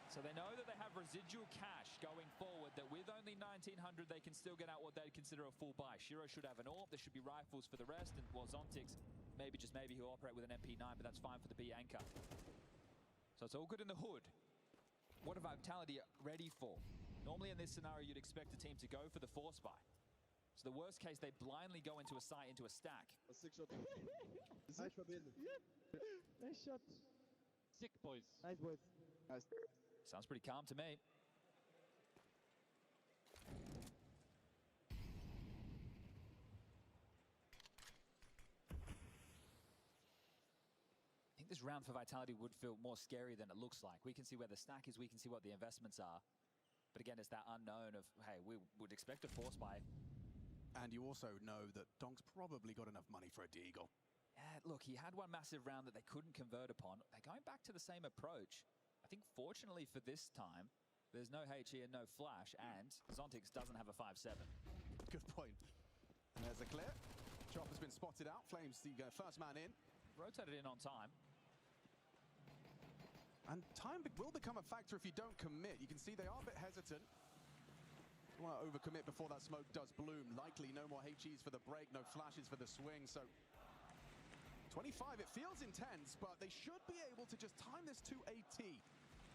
S12: So they know that they have residual cash going forward, that with only 1900 they can still get out what they'd consider a full buy. Shiro should have an AWP, there should be rifles for the rest, and well, Zontix, maybe, just maybe, he'll operate with an MP9, but that's fine for the B anchor. So it's all good in the hood. What are Vitality ready for? Normally in this scenario you'd expect a team to go for the force buy. So the worst case, they blindly go into a site, into a stack.
S5: Sick shot. Nice shot. Nice shot.
S10: Sick, boys.
S5: Nice, boys. Nice.
S12: Sounds pretty calm to me. I think this round for Vitality would feel more scary than it looks like. We can see where the stack is, we can see what the investments are. But again, it's that unknown of, hey, we would expect a force buy.
S11: And you also know that Donk's probably got enough money for a Deagle.
S12: Yeah, look, he had one massive round that they couldn't convert upon. They're going back to the same approach. I think fortunately for this time, there's no HE and no flash, and Zontix doesn't have a 5-7.
S11: Good point. And there's a clear. Chop has been spotted out. Flames the first man in.
S12: Rotated in on time.
S11: And time will become a factor if you don't commit. You can see they are a bit hesitant. Don't want to overcommit before that smoke does bloom. Likely no more HEs for the break, no flashes for the swing. So 25, it feels intense, but they should be able to just time this to a T.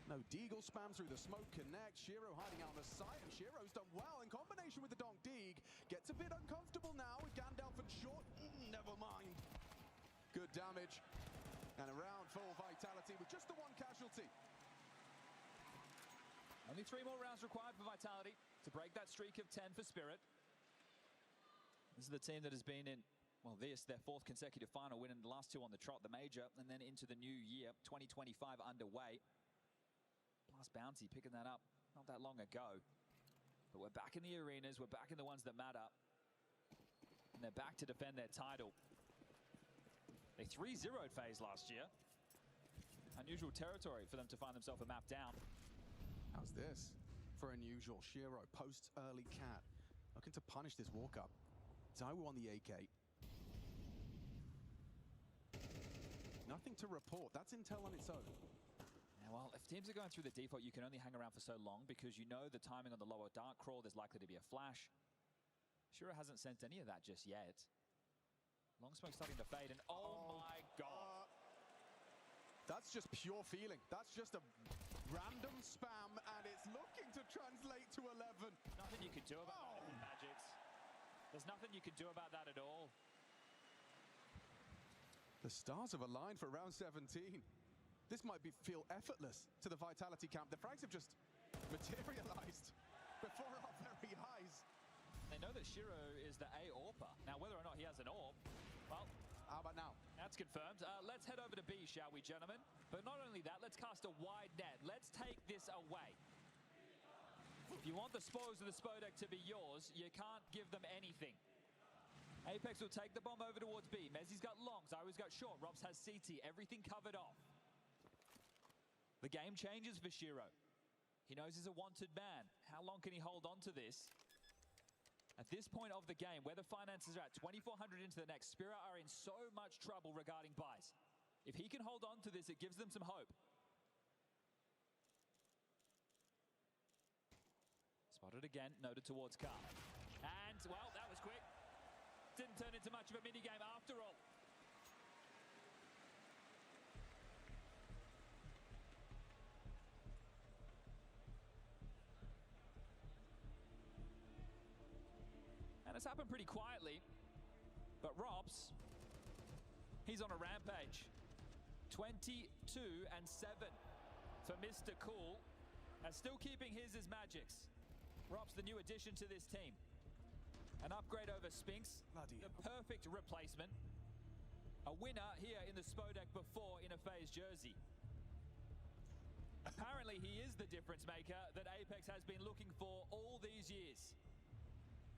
S11: No Deagle spam through the smoke connect. Shiro hiding out on the side, and Shiro's done well in combination with the Donk Deeg. Gets a bit uncomfortable now with Gandalf and short. Never mind. Good damage. And around full Vitality with just the one casualty.
S12: Only 3 more rounds required for Vitality to break that streak of 10 for Spirit. This is the team that has been in, well, their 4th consecutive final, winning the last 2 on the trot, the major, and then into the new year, 2025 underway. Plus Bounty picking that up not that long ago. But we're back in the arenas, we're back in the ones that matter. And they're back to defend their title. They 3-0'd FaZe last year. Unusual territory for them to find themselves a map down.
S11: How's this? For unusual, Shiro posts early cat. Looking to punish this walk-up. Zaiwu on the AK. Nothing to report. That's intel on its own.
S12: Yeah, well, if teams are going through the default, you can only hang around for so long because you know the timing on the lower dark crawl, there's likely to be a flash. Shiro hasn't sensed any of that just yet. Long smoke starting to fade, and oh my god.
S11: That's just pure feeling. That's just a random spam, and it's looking to translate to 11.
S12: Nothing you can do about that, Magix. There's nothing you can do about that at all.
S11: The stars have aligned for round 17. This might feel effortless to the Vitality camp. The frags have just materialized before our very eyes.
S12: They know that Shiro is the A-AWPer. Now, whether or not he has an AWP, well,
S11: how about now?
S12: That's confirmed. Let's head over to B, shall we, gentlemen? But not only that, let's cast a wide net. Let's take this away. If you want the spoils of the Spodek to be yours, you can't give them anything. Apex will take the bomb over towards B. Mezzi's got long, Zyro's got short, Robs has CT, everything covered off. The game changes for Shiro. He knows he's a wanted man. How long can he hold on to this? At this point of the game, where the finances are at 2,400 into the next, Spirit are in so much trouble regarding buys. If he can hold on to this, it gives them some hope. Spotted again, noted towards Car. And, well, that was quick. Didn't turn into much of a minigame after all. And it's happened pretty quietly, but Robs He's on a rampage. 22-7 for Mr. Cool. And still keeping his Magics. Rob's the new addition to this team. An upgrade over Spinks. The perfect replacement. A winner here in the Spodek before in a FaZe jersey. Apparently he is the difference maker that Apex has been looking for all these years.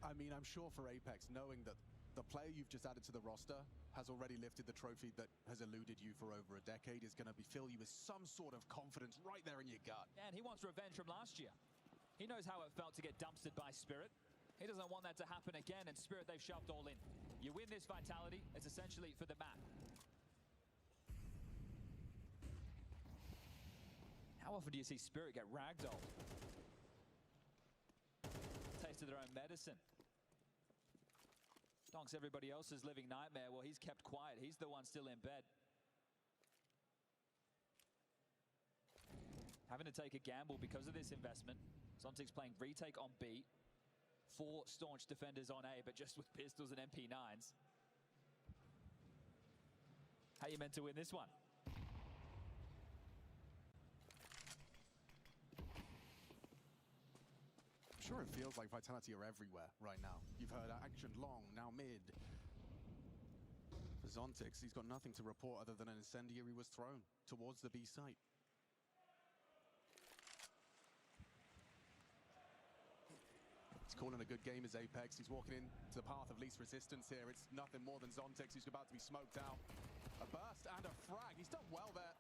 S11: I mean, I'm sure for Apex, knowing that the player you've just added to the roster has already lifted the trophy that has eluded you for over a decade is going to fill you with some sort of confidence right there in your gut.
S12: And he wants revenge from last year. He knows how it felt to get dumpstered by Spirit. He doesn't want that to happen again, and Spirit, they've shoved all in. You win this Vitality, it's essentially for the map. How often do you see Spirit get ragdolled? Taste of their own medicine. Donks everybody else's living nightmare. Well, he's kept quiet. He's the one still in bed. Having to take a gamble because of this investment. Zontic's playing retake on B. 4 staunch defenders on A, but just with pistols and MP9s. How you meant to win this one?
S11: I'm sure it feels like Vitality are everywhere right now. You've heard action long, now mid. For Zontix, he's got nothing to report other than an incendiary was thrown towards the B site. Calling a good game as Apex. He's walking into the path of least resistance here. It's nothing more than Zontix who's about to be smoked out. A burst and a frag. He's done well there.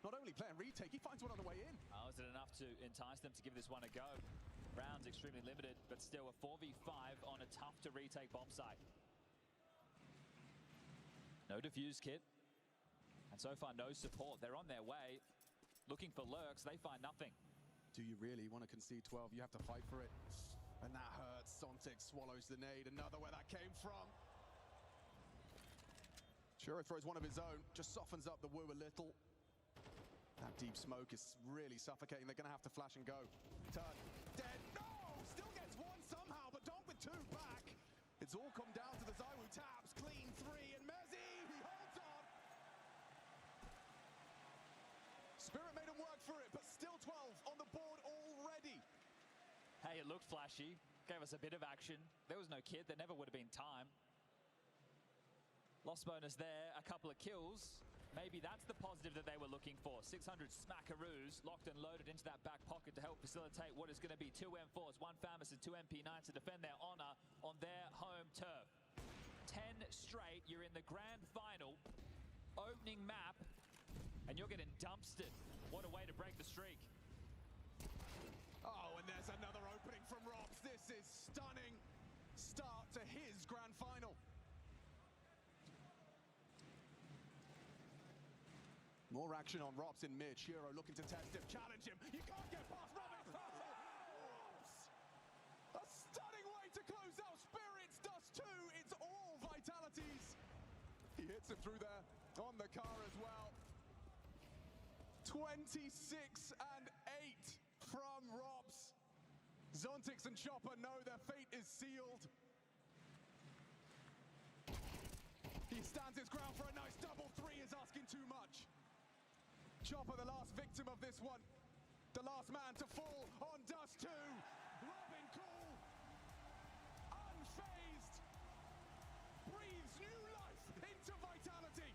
S11: Not only playing retake, he finds one on the way in.
S12: Oh, is it enough to entice them to give this one a go? Rounds extremely limited, but still a 4v5 on a tough to retake bomb site. No defuse kit. And so far, no support. They're on their way. Looking for lurks. They find nothing.
S11: Do you really want to concede 12? You have to fight for it. And that hurts. Zontix swallows the nade. Another where that came from. Shura throws one of his own. Just softens up the woo a little. That deep smoke is really suffocating. They're going to have to flash and go. Turn. Dead. No! Still gets one somehow, but Donk with 2 back. It's all come down to the Zywoo taps. Clean 3. And Mezzi, he holds on. Spirit made him work for it, but still 12 on the board already.
S12: Hey, it looked flashy. Gave us a bit of action. There was no kid. There never would have been time. Loss bonus there. A couple of kills. Maybe that's the positive that they were looking for. 600 smackaroos locked and loaded into that back pocket to help facilitate what is going to be 2 M4s, 1 Famas and 2 MP9s to defend their honor on their home turf. 10 straight. You're in the grand final. Opening map. And you're getting dumpstered. What a way to break the streak.
S11: Oh, and there's another opening from Robs. This is stunning start to his grand final. More action on Robs in mid. Shiro looking to test him, challenge him. You can't get past Robs. Robs! A stunning way to close out Spirits. Dust 2. It's all Vitalities. He hits him through there on the car as well. 26 and 8 from Robs. Zontix and Chopper know their fate is sealed. He stands his ground for a nice double 3, is asking too much. Chopper, the last victim of this one. The last man to fall on Dust 2. Robin Cool, unfazed, breathes new life into Vitality.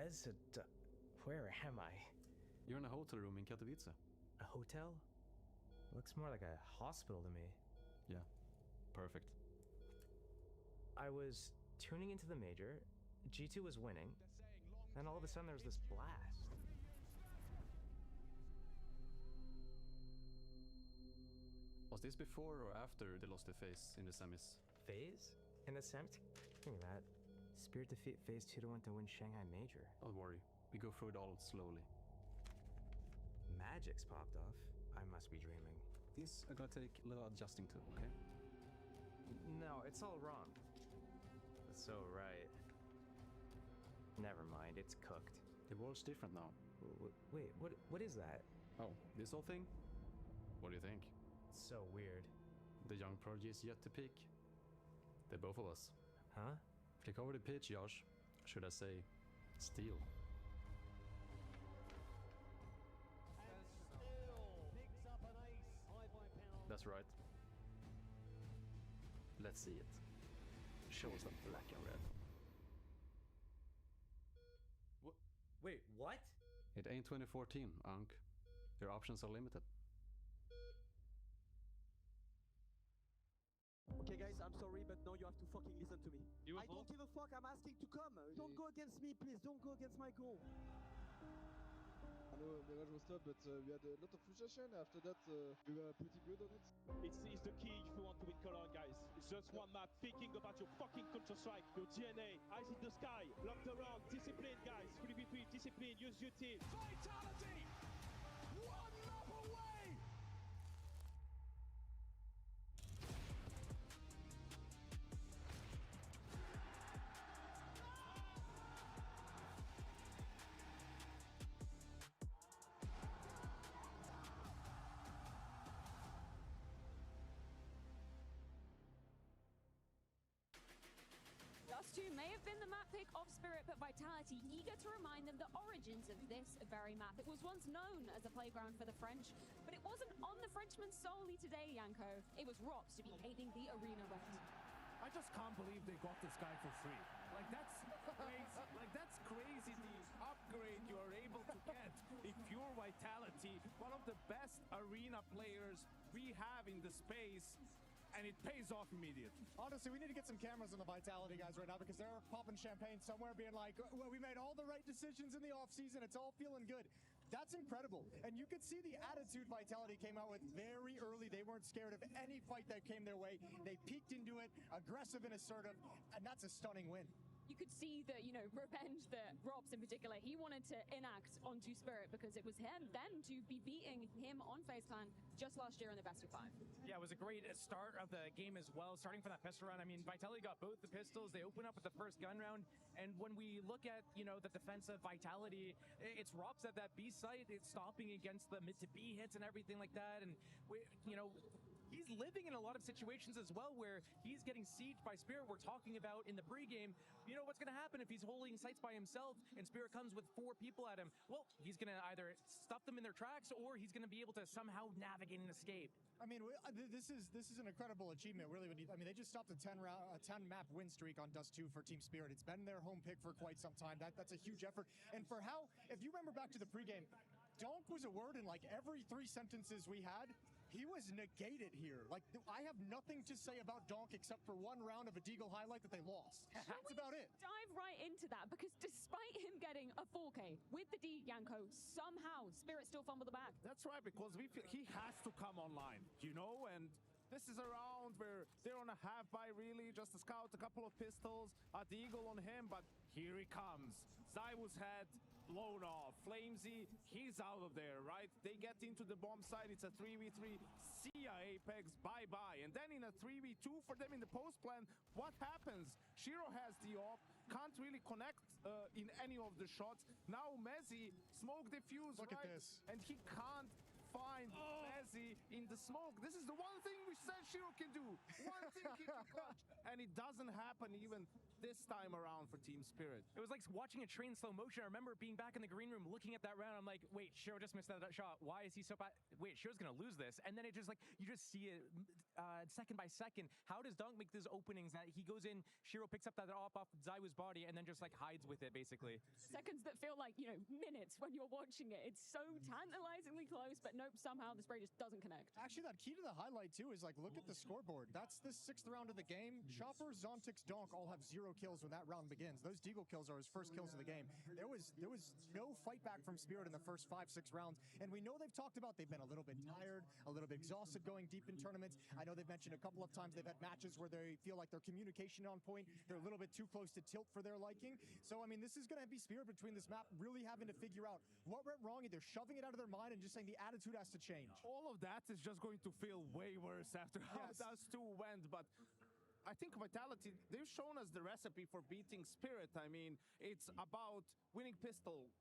S7: guys. Where am I?
S22: You're in a hotel room in Katowice.
S7: A hotel? Looks more like a hospital to me.
S22: Yeah, perfect.
S7: I was tuning into the major, G2 was winning, then all of a sudden there was this blast.
S22: Was this before or after they lost their face in the semis?
S7: FaZe? In the semis? Give me that. Spirit defeat FaZe 2-1 to win Shanghai Major.
S22: Don't worry, we go through it all slowly.
S7: Magic's popped off. I must be dreaming.
S22: This are gonna take a little adjusting to, okay?
S7: No, it's all wrong. So right. Never mind, it's cooked.
S22: The world's different now.
S7: Wait, what is that?
S22: Oh, this whole thing? What do you think?
S7: So weird.
S22: The young prodigy is yet to peak. They're both of us.
S7: Huh?
S22: Take over the pitch, Josh. Should I say, steal? That's right. Let's see it. Show us the black and red.
S7: Wait, what?
S22: It ain't 2014, Unk. Your options are limited.
S5: Okay guys, I'm sorry, but now you have to fucking listen to me. I don't give a fuck, I'm asking to come. Don't go against me, please. Don't go against my goal. I know Mirage was tough, but we had a lot of frustration. After that, we were pretty good on it. It's the key if you want to win Cologne, guys. It's just one map. Thinking about your fucking Counter-Strike, your DNA, eyes in the sky, locked around, discipline, guys. 3v3, discipline, use your team. Vitality! One map away!
S2: Dust 2 may have been the map pick of Spirit, but Vitality eager to remind them the origins of this very map. It was once known as a playground for the French, but it wasn't on the Frenchmen solely today, Yanko. It was Rops to be paving the arena with.
S6: I just can't believe they got this guy for free. Like, that's crazy. Like, that's crazy, the upgrade you are able to get if you're Vitality, one of the best arena players we have in the space, and it pays off immediately.
S8: Honestly, we need to get some cameras on the Vitality guys right now because they're popping champagne somewhere being like, well, we made all the right decisions in the offseason. It's all feeling good. That's incredible. And you could see the attitude Vitality came out with very early. They weren't scared of any fight that came their way. They peeked into it, aggressive and assertive, and that's a stunning win.
S2: You could see the, revenge that Rops in particular, he wanted to enact onto Spirit because it was him then to be beating him on FaZe Clan just last year in the best of 5.
S7: Yeah, it was a great start of the game as well, starting from that pistol round. I mean, Vitality got both the pistols. They open up with the first gun round. And when we look at, the defensive Vitality, it's Rops at that B site. It's stopping against the mid to B hits and everything like that. And, he's living in a lot of situations as well where he's getting sieged by Spirit. We're talking about in the pregame, what's going to happen if he's holding sites by himself and Spirit comes with 4 people at him? Well, he's going to either stuff them in their tracks or he's going to be able to somehow navigate and escape.
S8: I mean, this is an incredible achievement, really. They just stopped a 10 map win streak on Dust 2 for Team Spirit. It's been their home pick for quite some time. That's a huge effort. And for how, if you remember back to the pregame, Donk was a word in like every 3 sentences we had. He was negated here. Like, I have nothing to say about Donk except for one round of a Deagle highlight that they lost. That's about it.
S2: Dive right into that, because despite him getting a 4K with the D, Yanko, somehow Spirit still fumbled the bag.
S6: That's right, because we feel he has to come online, and this is a round where they're on a half buy, really, just to scout a couple of pistols, a Deagle on him, but here he comes. Zywus head blown off. Flamesy, he's out of there, right? They get into the bomb site. It's a 3v3. See ya, Apex. Bye-bye. And then in a 3v2 for them in the post plan, what happens? Shiro has the op, can't really connect in any of the shots. Now Mezzy, smoke diffuse,
S8: Look
S6: right?
S8: at this.
S6: And he can't find Mezzy in the smoke. This is the one thing we said Shiro can do. One thing he can clutch. And and it doesn't happen even this time around for Team Spirit.
S7: It was like watching a train slow motion. I remember being back in the green room looking at that round. I'm like, wait, Shiro just missed that shot. Why is he so bad? Wait, Shiro's going to lose this. And then it just like, you just see it second by second. How does Dunk make those openings that he goes in, Shiro picks up that off Zaiwu's body and then just like hides with it basically.
S2: Seconds that feel like, minutes when you're watching it. It's so tantalizingly close, but nope, somehow the spray just doesn't connect.
S8: Actually, that key to the highlight too is like, look at the scoreboard. That's the 6th round of the game. Chopper, Zontix, Donk all have 0 kills when that round begins. Those Deagle kills are his first kills of the game. There was no fight back from Spirit in the first 5-6 rounds, and we know they've talked about they've been a little bit tired, a little bit exhausted going deep in tournaments. I know they've mentioned a couple of times they've had matches where they feel like their communication on point, they're a little bit too close to tilt for their liking. So, I mean, this is going to be Spirit between this map really having to figure out what went wrong, either shoving it out of their mind and just saying the attitude has to change.
S6: All of that is just going to feel way worse after how those two went, but I think Vitality, they've shown us the recipe for beating Spirit. I mean, it's about winning pistol,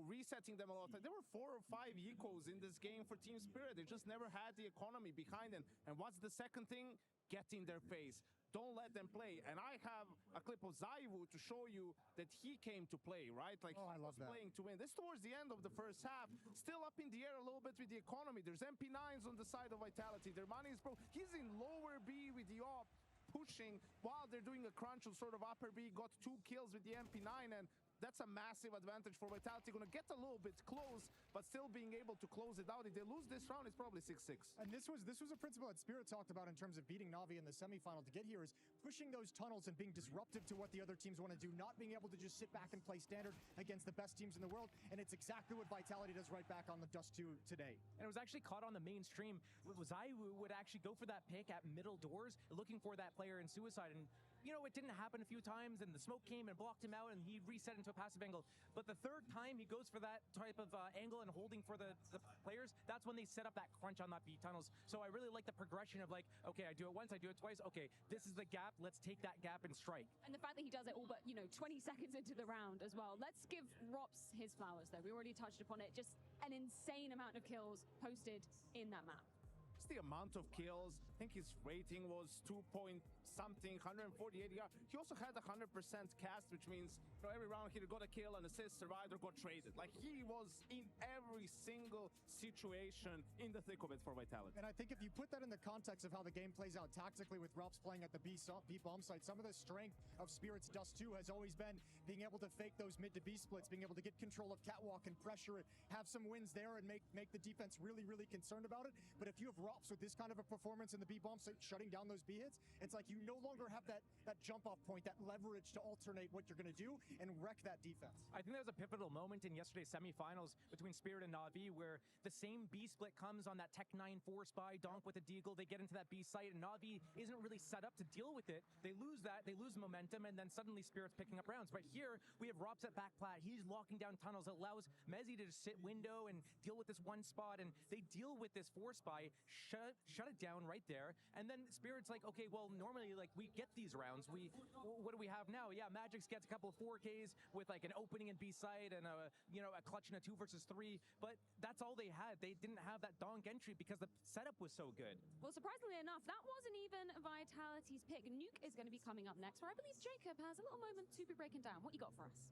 S6: resetting them a lot. There were 4 or 5 ecos in this game for Team Spirit. They just never had the economy behind them. And what's the second thing? Get in their face. Don't let them play. And I have a clip of Zaiwu to show you that he came to play, right? Like,
S8: I love that.
S6: Playing to win. This towards the end of the first half. Still up in the air a little bit with the economy. There's MP9s on the side of Vitality. Their money is broke. He's in lower B with the op, pushing while they're doing a crunch on sort of upper B. Got 2 kills with the MP9, and that's a massive advantage for Vitality. Going to get a little bit close, but still being able to close it out. If they lose this round, it's probably 6-6.
S8: And this was a principle that Spirit talked about in terms of beating Na'Vi in the semifinal to get here, is pushing those tunnels and being disruptive to what the other teams want to do, not being able to just sit back and play standard against the best teams in the world. And it's exactly what Vitality does right back on the Dust 2 today.
S7: And it was actually caught on the mainstream. Zaiwu would actually go for that pick at middle doors, looking for that player in Suicide. And it didn't happen a few times, and the smoke came and blocked him out, and he reset into a passive angle. But the third time he goes for that type of angle and holding for the players, that's when they set up that crunch on that B tunnels. So I really like the progression of like, okay, I do it once, I do it twice. Okay, this is the gap. Let's take that gap and strike.
S2: And the fact that he does it all but, 20 seconds into the round as well. Let's give Rops his flowers, though. We already touched upon it. Just an insane amount of kills posted in that map.
S6: The amount of kills, I think his rating was 2-point-something, 148 yards. He also had 100% cast, which means every round he got a kill, an assist, survived, or got traded. Like, he was in every single situation in the thick of it for Vitality.
S8: And I think if you put that in the context of how the game plays out tactically with Rops playing at the B bomb site, some of the strength of Spirit's Dust 2 has always been being able to fake those mid to B splits, being able to get control of Catwalk and pressure it, have some wins there and make the defense really, really concerned about it. But if you have Rops with this kind of a performance in the B bomb site, shutting down those B hits, it's like you no longer have that jump off point, that leverage to alternate what you're going to do and wreck that defense.
S7: I think there was a pivotal moment in yesterday's semifinals between Spirit and Na'Vi where the same B split comes on that Tech 9 4 spy, Donk with a deagle, they get into that B site, and Na'Vi isn't really set up to deal with it. They lose that, they lose momentum, and then suddenly Spirit's picking up rounds. But here, we have Rops at back plat, he's locking down tunnels, it allows Mezzy to just sit window and deal with this one spot, and they deal with this 4 spy, shut it down right there, and then Spirit's like, okay, well, normally, like, we get these rounds, what do we have now? Yeah, Magix gets a couple of 4Ks with, like, an opening in B side and a clutch in a 2 versus 3, but that's all they had. They didn't have that Donk entry because the setup was so good.
S2: Well, surprisingly enough, that wasn't even Vitality's pick. Nuke is going to be coming up next, where I believe Jacob has a little moment to be breaking down. What you got for us?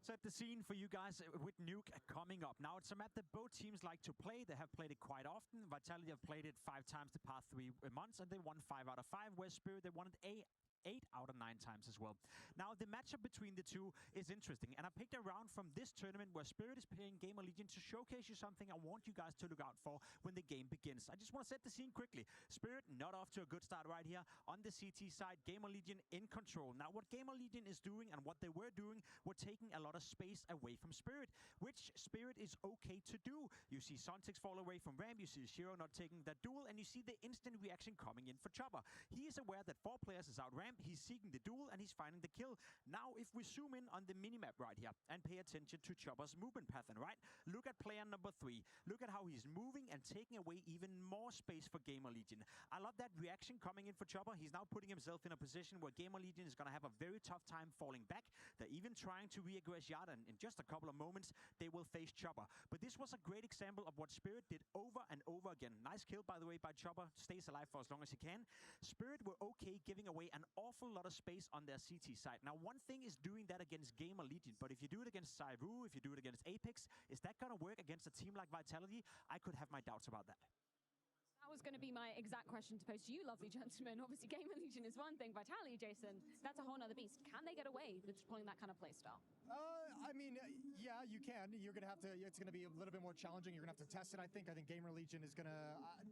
S4: Set the scene for you guys with Nuke coming up. Now, it's a map that both teams like to play. They have played it quite often. Vitality have played it 5 times the past 3 months, and they won 5 out of 5, where Spirit, they won it 8 out of 9 times as well. Now, the matchup between the two is interesting, and I picked a round from this tournament where Spirit is playing Gamer Legion to showcase you something I want you guys to look out for when the game begins. I just want to set the scene quickly. Spirit not off to a good start right here on the CT side. Gamer Legion in control. Now, what Gamer Legion is doing and what they were doing were taking a lot of space away from Spirit, which Spirit is okay to do. You see Sontix fall away from Ram, you see Shiro not taking that duel, and you see the instant reaction coming in for Chopper. He is aware that 4 players is out Ram. ramp, he's seeking the duel, and he's finding the kill. Now, if we zoom in on the minimap right here and pay attention to Chopper's movement pattern, right? Look at player number 3. Look at how he's moving and taking away even more space for Gamer Legion. I love that reaction coming in for Chopper. He's now putting himself in a position where Gamer Legion is going to have a very tough time falling back. They're even trying to re-aggress Yard, and in just a couple of moments, they will face Chopper. But this was a great example of what Spirit did over and over again. Nice kill, by the way, by Chopper. Stays alive for as long as he can. Spirit were okay giving away an awful lot of space on their CT side. Now, one thing is doing that against Gamer Legion, but if you do it against Zaiwu, if you do it against Apex, is that going to work against a team like Vitality? I could have my doubts about that.
S2: That was going to be my exact question to pose to you, lovely gentlemen. Obviously, Gamer Legion is one thing. Vitality, Jason, that's a whole nother beast. Can they get away with deploying that kind of playstyle?
S8: I mean, yeah, you can. You're going to have to, it's going to be a little bit more challenging. You're going to have to test it, I think. I think Gamer Legion is going to,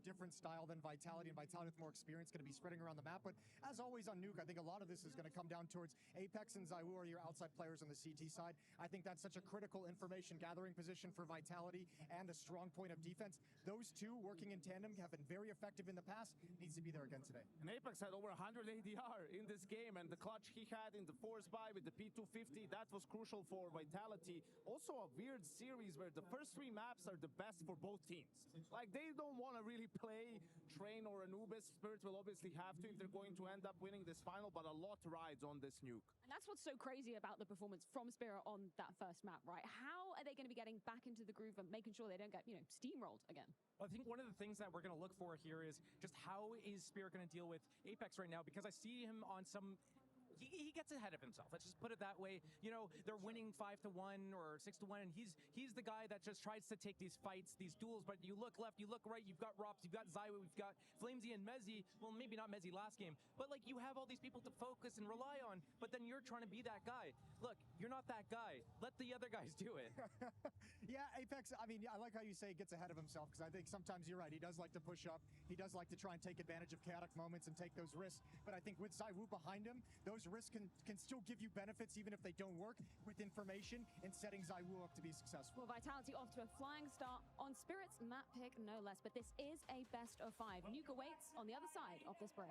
S8: different style than Vitality, and Vitality with more experience going to be spreading around the map. But as always on Nuke, I think a lot of this is going to come down towards Apex and Zaiwu are your outside players on the CT side. I think that's such a critical information gathering position for Vitality and a strong point of defense. Those two working in tandem have been very effective in the past. Needs to be there again today.
S6: And Apex had over 100 ADR in this game, and the clutch he had in the force buy with the P250, that was crucial for Vitality. Also a weird series where the first 3 maps are the best for both teams. Like, they don't want to really play Train or Anubis. Spirit will obviously have to if they're going to end up winning this final, but a lot rides on this Nuke.
S2: And that's what's so crazy about the performance from Spirit on that first map, right? How are they going to be getting back into the groove and making sure they don't get, steamrolled again?
S7: I think one of the things that we're going to look for here is just how is Spirit going to deal with Apex right now, because I see him on some... He gets ahead of himself. Let's just put it that way. They're winning 5-1 or 6-1, and he's the guy that just tries to take these fights, these duels. But you look left, you look right. You've got Rops, you've got Zaiwu, we've got Flamesy and Mezzy. Well, maybe not Mezzy last game, but like you have all these people to focus and rely on. But then you're trying to be that guy. Look, you're not that guy. Let the other guys do it.
S8: Yeah, Apex. I mean, I like how you say he gets ahead of himself, because I think sometimes you're right. He does like to push up. He does like to try and take advantage of chaotic moments and take those risks. But I think with Zaiwu behind him, those risks can still give you benefits even if they don't work, with information and setting Zaiwu up to be successful.
S2: Well, Vitality off to a flying start on Spirit's map pick, no less. But this is a best of 5. Nuke awaits on the other side of this break.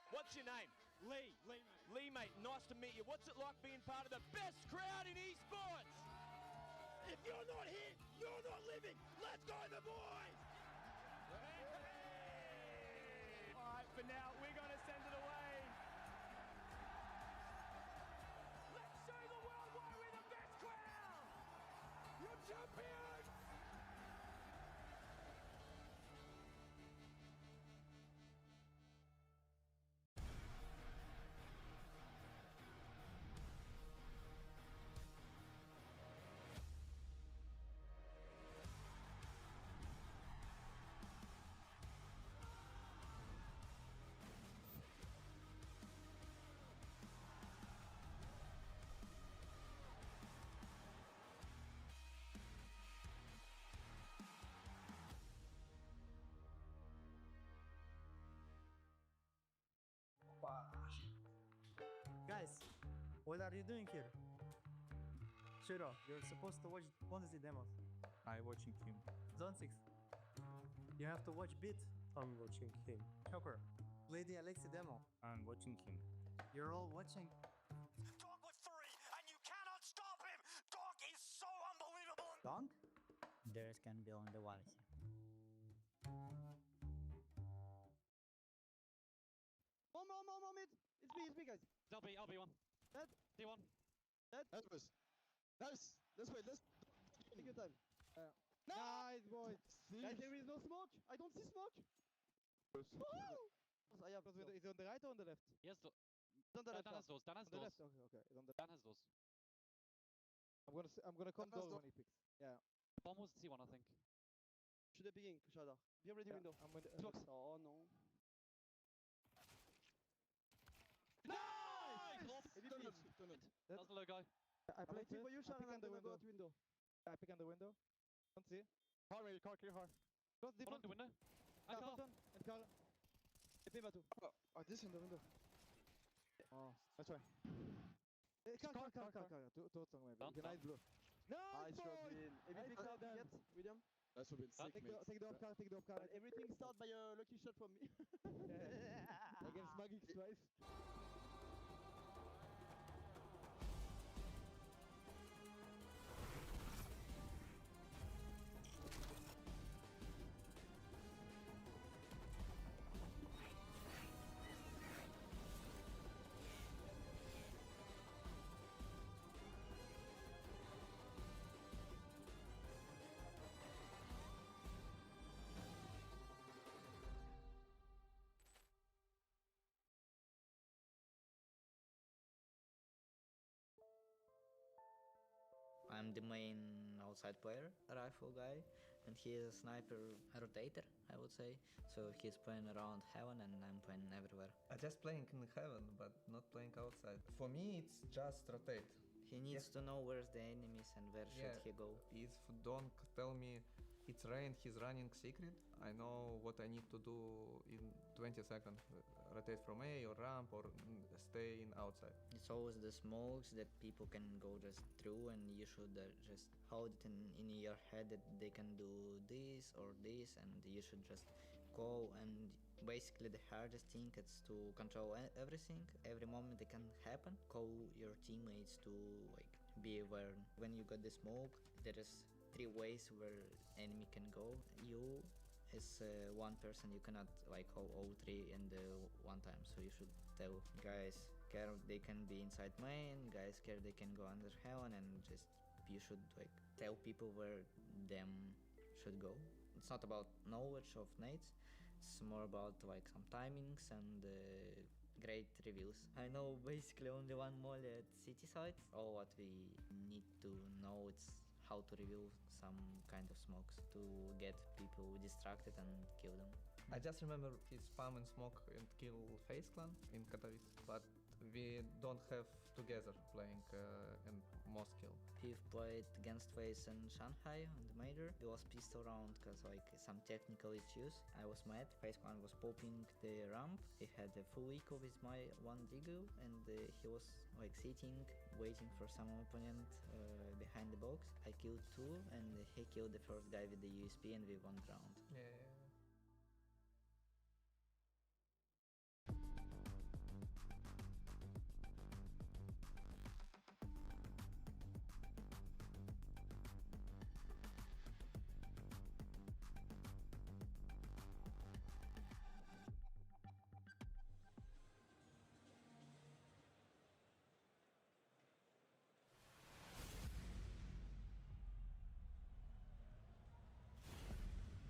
S10: What's your name? Lee. Lee, mate, nice to meet you. What's it like being part of the best crowd in esports? If you're not here, you're not living. Let's go, the boys!
S14: All right, for now, we're going to send it away.
S10: Let's show the world why we're the best crowd! You're champions!
S23: Guys, what are you doing here? Shiro, you're supposed to watch Bonzi demos.
S24: I'm watching him.
S23: Zone 6. You have to watch Beat.
S24: I'm watching him.
S23: Chopper. Lady Alexi demo.
S24: I'm watching him.
S23: You're all watching.
S10: Dog with 3, and you cannot stop him! Dog is so unbelievable!
S23: Dong?
S25: There can be only one here.
S5: More mid. It's me, guys.
S1: I'll be one.
S5: Dead.
S1: D1.
S5: Dead. Nice. Let's wait. Let's take your time. Nice, boy. Guys, there is no smoke. I don't see smoke. Yeah, because is it on the right or on the left?
S1: Yes,
S5: it's on the left.
S1: Dan has those. Dan has
S5: on the
S1: those.
S5: left. Okay. It's on the.
S1: Dan has those.
S5: I'm gonna come door when he picks. Yeah.
S1: Bomb was C1, I think.
S5: Should be in, Shada. Be ready, window. I'm with the clocks. Oh no.
S1: That's the low guy.
S5: I play for you, Shada. I pick on the window. I pick on the window. Don't see. Car clear hard. Close deep.
S1: One on the window.
S5: And Carl. And Carl. Stay Batu. Oh, this in the window. Oh, that's why. Hey, car. Towards maybe. You can hide blue. Nice boy! Maybe pick up that. William.
S18: That should have been sick, mate.
S5: Take the off car. And everything starts by a lucky shot from me. Against Magix twice.
S25: I'm the main outside player, rifle guy, and he is a sniper rotator, I would say. So he's playing around heaven and I'm playing everywhere.
S3: I just playing in heaven, but not playing outside. For me, it's just rotate.
S25: He needs to know where's the enemies and where should he go.
S3: If Donk tell me it's rain, he's running secret, I know what I need to do in 20 seconds. Rotate from A or ramp or stay in outside.
S25: It's always the smokes that people can go just through, and you should just hold it in your head that they can do this or this, and you should just go. And basically the hardest thing is to control everything. Every moment it can happen. Call your teammates to like be aware. When you got the smoke, there is 3 ways where enemy can go. You as one person, you cannot like all 3 in the one time, so you should tell guys care they can be inside main, guys care they can go under heaven, and just you should like tell people where them should go. It's not about knowledge of nades, it's more about like some timings and great reviews. I know basically only one molly at city side. All what we need to know it's how to review some kind of smokes to get people distracted and kill them.
S3: I just remember he spam and smoke and kill FaZe Clan in Katowice, but we don't have together playing in Moscow.
S25: He played against FaZe in Shanghai on the major. He was pissed around because like some technical issues. I was mad. FaZe Clan was popping the ramp. He had a full eco with my one Deagle, and he was like sitting, waiting for some opponent behind the box. I killed 2, and he killed the first guy with the USP, and we won the round.
S3: Yeah.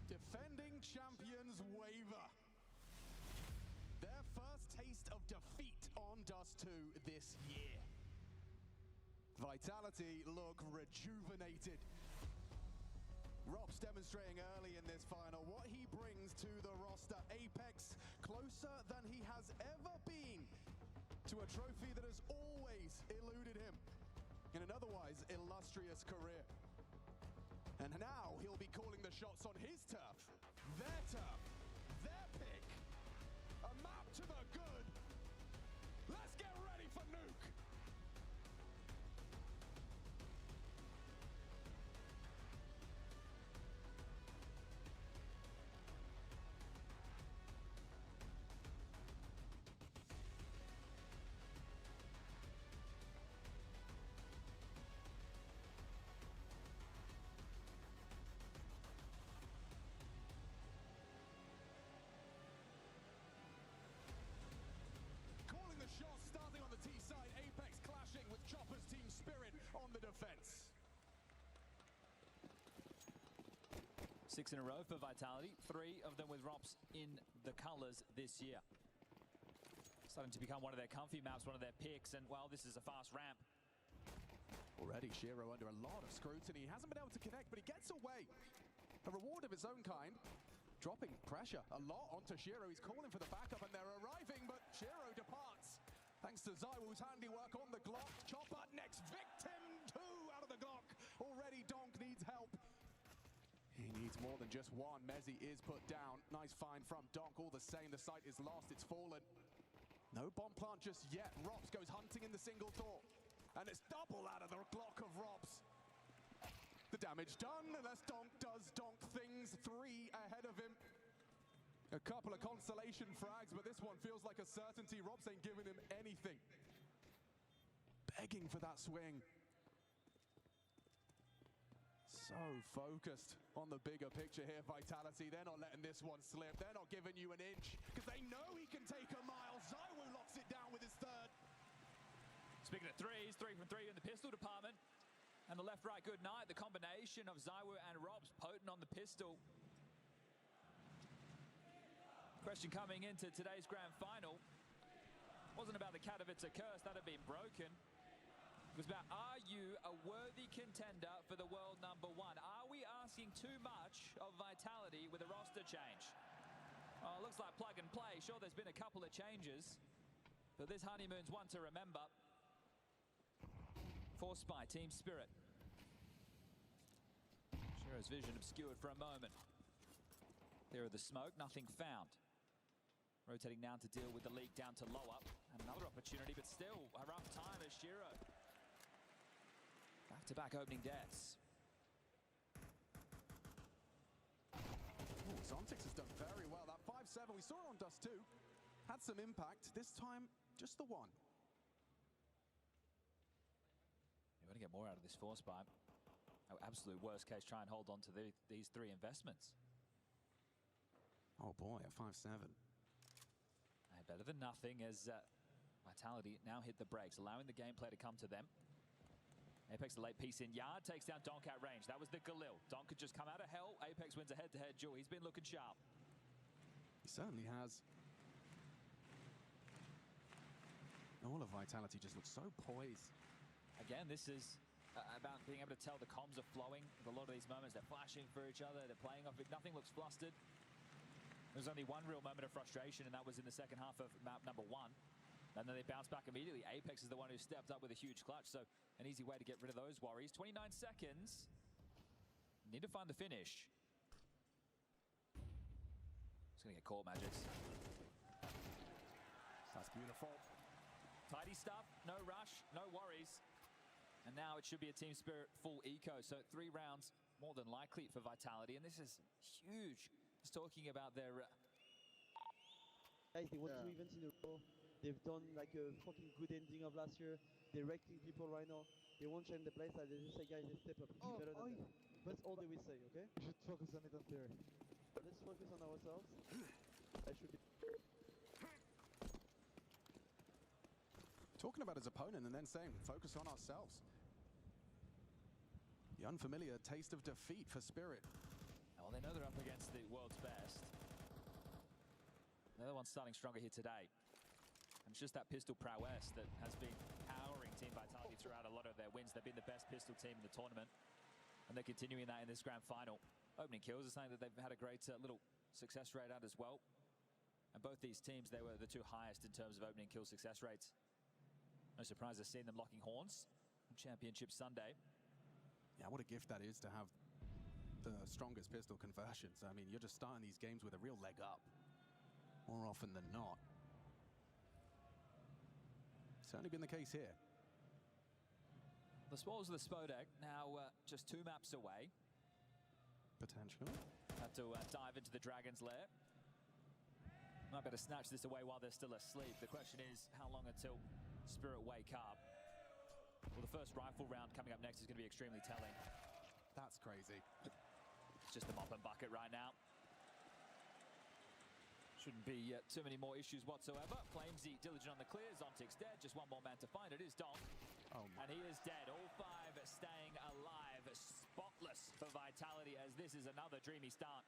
S18: Defending champions waver. Their first taste of defeat on Dust 2 this year. Vitality look rejuvenated. Rob's demonstrating early in this final what he brings to the roster. Apex closer than he has ever been to a trophy that has always eluded him in an otherwise illustrious career. And now he'll be calling the shots on his turf, their pick. A map to the good. Let's get ready for Nuke. Starting on the T side, Apex clashing with Chopper's team spirit on the defense.
S12: 6 in a row for Vitality, 3 of them with Rops in the colors this year. Starting to become one of their comfy maps, one of their picks, and well, this is a fast ramp.
S18: Already Shiro under a lot of scrutiny. He hasn't been able to connect, but he gets away. A reward of its own kind. Dropping pressure a lot onto Shiro. He's calling for the backup, and they're arriving, but Shiro departs. Thanks to Zywoo's handiwork on the Glock. Chopper next victim, 2 out of the Glock. Already Donk needs help. He needs more than just one. Mezzi is put down. Nice find from Donk. All the same, the site is lost. It's fallen. No bomb plant just yet. Robs goes hunting in the single door. And it's double out of the Glock of Robs. The damage done, unless Donk does Donk things. 3 ahead of him. A couple of consolation frags, but this one feels like a certainty. Robs ain't giving him anything. Begging for that swing. So focused on the bigger picture here, Vitality. They're not letting this one slip. They're not giving you an inch, because they know he can take a mile. Zywoo locks it down with his third.
S12: Speaking of threes, 3 from 3 in the pistol department. And the left-right good night. The combination of Zywoo and Robs potent on the pistol. Question coming into today's grand final wasn't about the Katowice curse that had been broken. It was about, are you a worthy contender for the world #1? Are we asking too much of Vitality with a roster change? Oh, it looks like plug and play. Sure, there's been a couple of changes, but this honeymoon's one to remember. Forced by Team Spirit. Shiro's vision obscured for a moment. There are the smoke, nothing found. Rotating now to deal with the leak down to low up. And another opportunity, but still a rough time as Shiro. Back-to-back opening deaths.
S18: Ooh, Zontix has done very well. That 5-7, we saw it on Dust 2. Had some impact. This time, just the one.
S12: You want to get more out of this force buy. Absolute worst case, try and hold on to these 3 investments.
S18: Oh boy, a 5-7.
S12: Better than nothing as Vitality now hit the brakes, allowing the gameplay to come to them. Apex, the late piece in yard, takes down Donk at range. That was the Galil. Donk could just come out of hell. Apex wins a head-to-head duel. He's been looking sharp.
S18: He certainly has. All of Vitality just looks so poised.
S12: Again, this is about being able to tell the comms are flowing. With a lot of these moments, they're flashing for each other, they're playing off it. Nothing looks flustered. There was only one real moment of frustration, and that was in the second half of map #1. And then they bounced back immediately. Apex is the one who stepped up with a huge clutch, so an easy way to get rid of those worries. 29 seconds. Need to find the finish. It's going to get caught, Magics.
S18: That's beautiful.
S12: Tidy stuff, no rush, no worries. And now it should be a Team Spirit full eco, so 3 rounds more than likely for Vitality, and this is huge. Just talking about their...
S5: Guys, they won 2 events in a row. They've done like a fucking good ending of last year. They're wrecking people right now. They won't change the place. They just say, guys, let's step up. Be better than them. That's all they will say, okay? We should focus on it on theory. Let's focus on ourselves. I should be...
S18: Talking about his opponent and then saying, focus on ourselves. The unfamiliar taste of defeat for Spirit.
S12: Well, they know they're up against the world's best. They're the ones starting stronger here today. And it's just that pistol prowess that has been powering Team Vitality throughout a lot of their wins. They've been the best pistol team in the tournament. And they're continuing that in this grand final. Opening kills are saying that they've had a great little success rate out as well. And both these teams, they were the 2 highest in terms of opening kill success rates. No surprise to see them locking horns on Championship Sunday.
S18: Yeah, what a gift that is to have the strongest pistol conversions. I mean, you're just starting these games with a real leg up, more often than not. Certainly been the case here.
S12: The spoils of the Spodek now just 2 maps away.
S18: Potentially.
S12: Have to dive into the Dragon's Lair. Might better snatch this away while they're still asleep. The question is, how long until Spirit wake up? Well, the first rifle round coming up next is going to be extremely telling.
S18: That's crazy.
S12: It's just a mop and bucket right now. Shouldn't be too many more issues whatsoever. Flamesy diligent on the clear. Zontic's dead. Just one more man to find. It is Donk.
S18: Oh,
S12: and he is dead. All 5 staying alive. Spotless for Vitality as this is another dreamy start.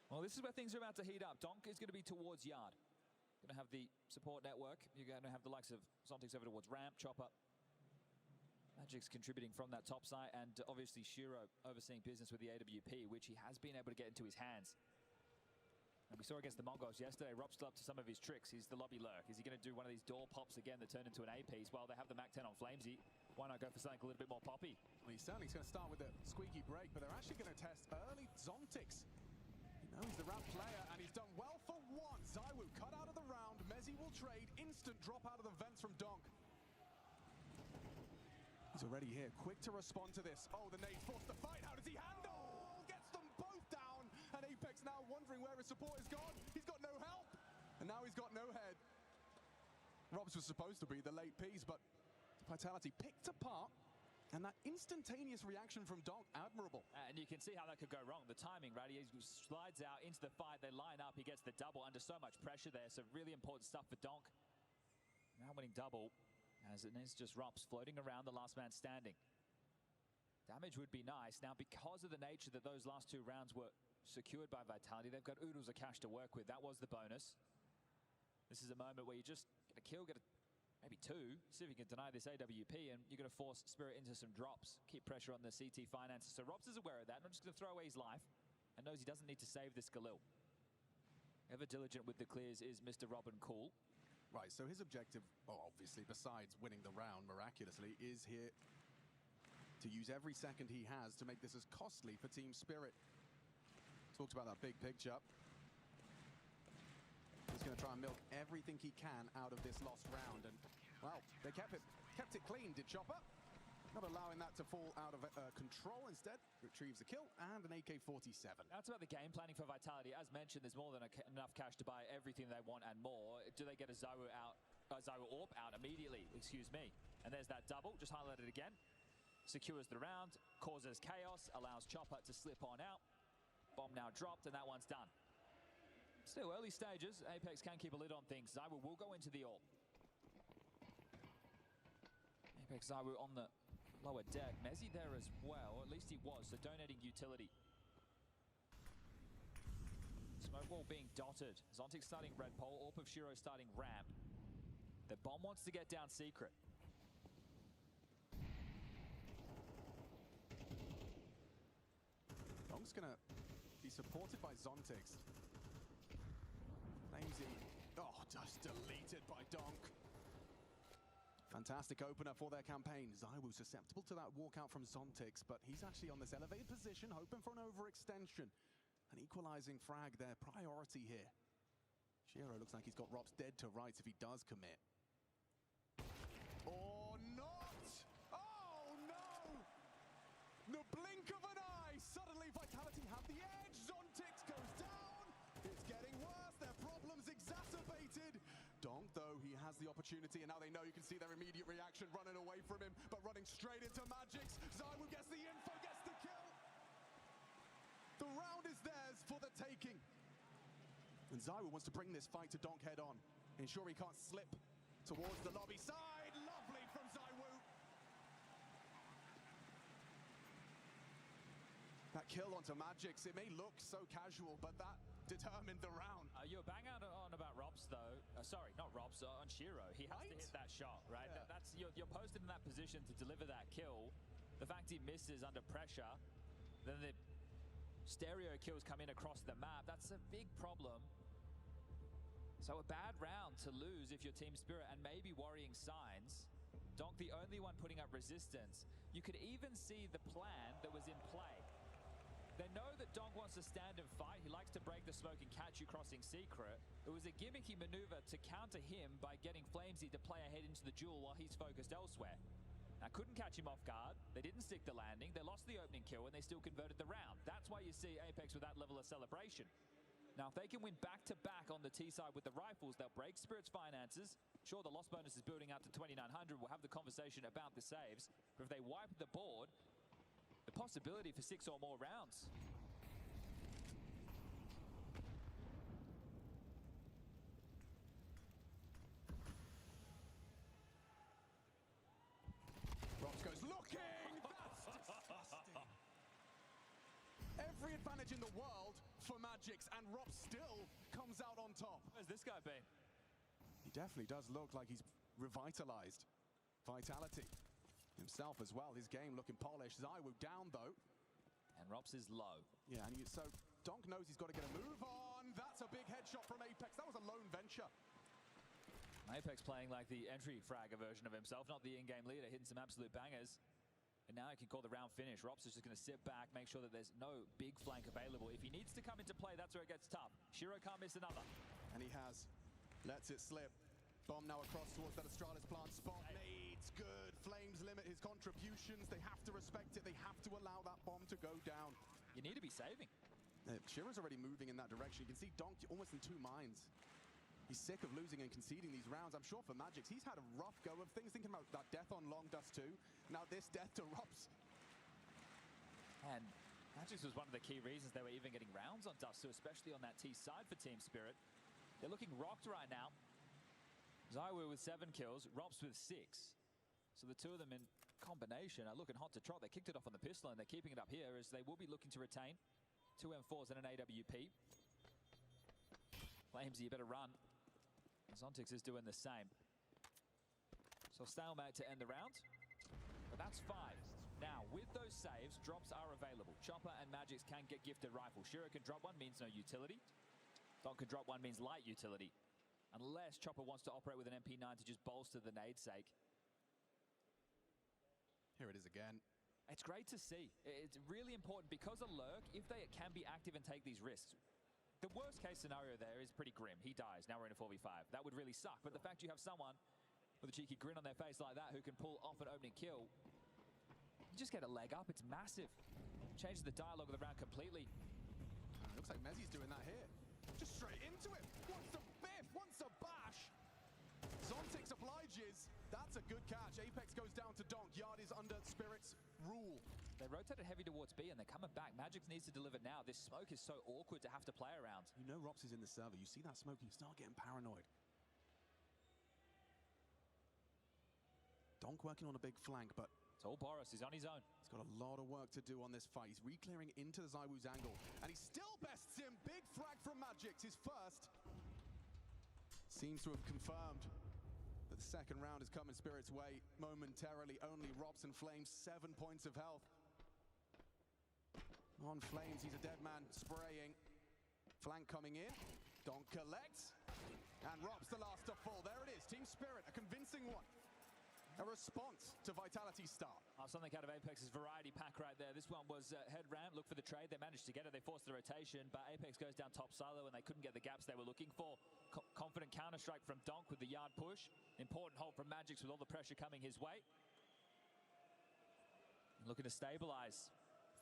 S12: Well, this is where things are about to heat up. Donk is going to be towards Yard. Going to have the support network. You're going to have the likes of Zontic's over towards Ramp, Chopper. Magic's contributing from that top side, and obviously Shiro overseeing business with the AWP, which he has been able to get into his hands. And we saw against the Mongols yesterday, Rob's still up to some of his tricks. He's the lobby lurk. Is he going to do one of these door pops again that turn into an A piece? Well, they have the MAC-10 on Flamesy. Why not go for something a little bit more poppy?
S18: Well, he's certainly going to start with a squeaky break, but they're actually going to test early Zontix. You know he's the ramp player, and he's done well for one. Zywoo cut out of the round. Mezzi will trade. Instant drop out of the vents from Donk. He's already here, quick to respond to this. Oh, the nade forced the fight. How does he handle? Gets them both down. And Apex now wondering where his support is gone. He's got no help. And now he's got no head. Robs was supposed to be the late piece, but Vitality picked apart, and that instantaneous reaction from Donk, admirable.
S12: And you can see how that could go wrong. The timing, right? He slides out into the fight, they line up, he gets the double under so much pressure there, so really important stuff for Donk. Now winning double, as it is just Rops floating around the last man standing. Damage would be nice. Now, because of the nature that those last 2 rounds were secured by Vitality, they've got oodles of cash to work with. That was the bonus. This is a moment where you just get a kill, get maybe 2, see if you can deny this AWP, and you're going to force Spirit into some drops, keep pressure on the CT finances. So Robs is aware of that, not just going to throw away his life, and knows he doesn't need to save this Galil. Ever diligent with the clears is Mr. Robin Cool.
S18: Right, so his objective, obviously, besides winning the round miraculously, is here to use every second he has to make this as costly for Team Spirit. Talked about that big picture. He's going to try and milk everything he can out of this lost round, and well, they kept it clean, did Chopper. Not allowing that to fall out of control. Instead, retrieves a kill and an AK-47.
S12: That's about the game planning for Vitality. As mentioned, there's more than enough cash to buy everything they want and more. Do they get a Zywoo AWP out immediately? Excuse me. And there's that double, just highlighted again. Secures the round, causes chaos, allows Chopper to slip on out. Bomb now dropped, and that one's done. Still early stages. Apex can keep a lid on things. Zywoo will go into the AWP. Apex Zywoo on the lower deck. Mezzi there as well. At least he was, so donating utility. Smoke wall being dotted. Zontix starting red pole. AWP of Shiro starting ramp. The bomb wants to get down secret.
S18: Donk's going to be supported by Zontix. Flamesy, just deleted by Donk. Fantastic opener for their campaign. Zywoo susceptible to that walkout from Zontix, but he's actually on this elevated position, hoping for an overextension. An equalizing frag, their priority here. Shiro looks like he's got Rops dead to rights if he does commit. Or not! Oh no! The blink of an eye! Suddenly Vitality have the edge. Zontix goes down. It's getting worse. Their problems exacerbated. Donk, though, he has the opportunity, and now they know. You can see their immediate reaction, running away from him, but running straight into Magix. Zywoo gets the info, gets the kill. The round is theirs for the taking. And Zywoo wants to bring this fight to Donk head on. Ensure he can't slip towards the lobby side. Lovely from Zywoo. That kill onto Magix, it may look so casual, but that determined the round.
S12: You were bang out on about Robs, though. Sorry, not Robs, on Shiro. He has to hit that shot, right?
S18: Yeah.
S12: That's you're posted in that position to deliver that kill. The fact he misses under pressure, then the stereo kills come in across the map. That's a big problem. So a bad round to lose if you're Team Spirit, and maybe worrying signs. Donk the only one putting up resistance. You could even see the plan that was in play. They know that Donk wants to stand and fight. He likes to break the smoke and catch you crossing secret. It was a gimmicky maneuver to counter him by getting Flamesy to play ahead into the duel while he's focused elsewhere. Now, couldn't catch him off guard. They didn't stick the landing. They lost the opening kill, and they still converted the round. That's why you see Apex with that level of celebration. Now, if they can win back-to-back on the T side with the rifles, they'll break Spirit's finances. Sure, the loss bonus is building out to 2,900. We'll have the conversation about the saves. But if they wipe the board, the possibility for 6 or more rounds.
S18: Rops goes looking! That's disgusting. Every advantage in the world for Magix, and Rops still comes out on top.
S12: Where's this guy been?
S18: He definitely does look like he's revitalized. Vitality. Himself as well, his game looking polished. Zywoo down though.
S12: And Rops is low.
S18: Yeah, and so Donk knows he's got to get a move on. That's a big headshot from Apex. That was a lone venture.
S12: Apex playing like the entry fragger version of himself, not the in-game leader, hitting some absolute bangers. And now he can call the round finish. Rops is just going to sit back, make sure that there's no big flank available. If he needs to come into play, that's where it gets tough. Shiro can't miss another.
S11: And he has. Lets it slip. Bomb now across towards that Astralis plant spot. Nades, good. Flames limit his contributions. They have to respect it. They have to allow that bomb to go down.
S12: You need to be saving.
S11: Shiro's already moving in that direction. You can see Donk almost in two minds. He's sick of losing and conceding these rounds. I'm sure for Magix, he's had a rough go of things, thinking about that death on Long Dust 2. Now this death to Rops.
S12: And Magix was one of the key reasons they were even getting rounds on Dust 2, especially on that T side for Team Spirit. They're looking rocked right now. Zywoo with 7 kills, Rops with 6. So the two of them in combination are looking hot to trot. They kicked it off on the pistol and they're keeping it up here as they will be looking to retain 2 M4s and an AWP. Flamesy, you better run. Zontix is doing the same. So stalemate to end the round. But that's 5. Now, with those saves, drops are available. Chopper and Magix can get gifted rifles. Shiro can drop one, means no utility. Don can drop one, means light utility. Unless Chopper wants to operate with an MP9 to just bolster the nade's sake.
S11: Here it is again.
S12: It's great to see. It's really important because a lurk, if they can be active and take these risks. The worst case scenario there is pretty grim. He dies. Now we're in a 4v5. That would really suck. But the fact you have someone with a cheeky grin on their face like that who can pull off an opening kill, you just get a leg up. It's massive. Changes the dialogue of the round completely.
S11: Looks like Mezzi's doing that here. Just straight into it. Wants a biff, wants a bash. Zontix obliges. That's a good catch. Apex goes down to Donk. Yard is under Spirit's rule.
S12: They rotated heavy towards B and they're coming back. Magix needs to deliver now. This smoke is so awkward to have to play around.
S11: You know Rops is in the server. You see that smoke, you start getting paranoid. Donk working on a big flank, but
S12: it's all Boris. He's on his own.
S11: He's got a lot of work to do on this fight. He's re-clearing into the Zywoo's angle, and he still bests him. Big frag from Magix, his first. Seems to have confirmed that the second round is coming Spirit's way momentarily. Only Rops and Flames, 7 points of health. On Flames, he's a dead man spraying. Flank coming in. Donk collects. And Rops the last to fall. There it is. Team Spirit, a convincing one. A response to Vitality's start.
S12: Something out of Apex's variety pack right there. This one was head ramp, look for the trade. They managed to get it. They forced the rotation, but Apex goes down top silo and they couldn't get the gaps they were looking for. Confident counter-strike from Donk with the yard push. Important hold from Magix with all the pressure coming his way. Looking to stabilize.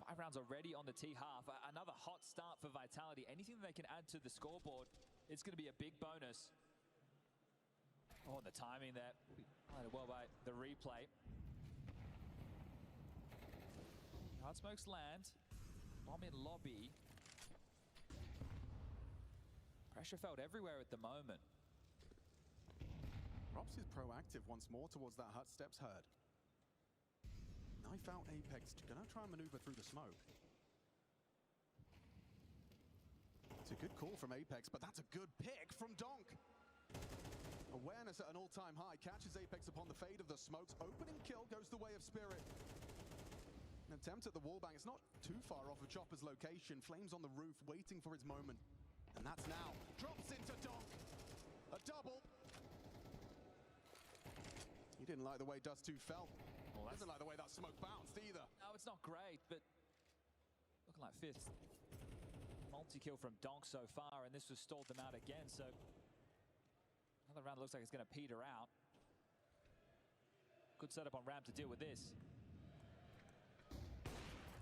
S12: 5 rounds already on the T half. Another hot start for Vitality. Anything they can add to the scoreboard, it's going to be a big bonus. Oh, the timing there. Played well by the replay. Hard smokes land. Bomb in lobby. Pressure felt everywhere at the moment.
S11: Rops is proactive once more towards that hut. Steps heard. Knife out Apex. Gonna try and maneuver through the smoke. It's a good call from Apex, but that's a good pick from Donk. Awareness at an all-time high. Catches Apex upon the fade of the smokes. Opening kill goes the way of Spirit. An attempt at the wallbang. It's not too far off of Chopper's location. Flames on the roof, waiting for his moment. And that's now. Drops into Donk. A double. He didn't like the way Dust 2 felt. Well, doesn't like the way that smoke bounced either.
S12: No, it's not great, but looking like 5th multi-kill from Donk so far, and this has stalled them out again, so another round looks like it's going to peter out. Good setup on ramp to deal with this.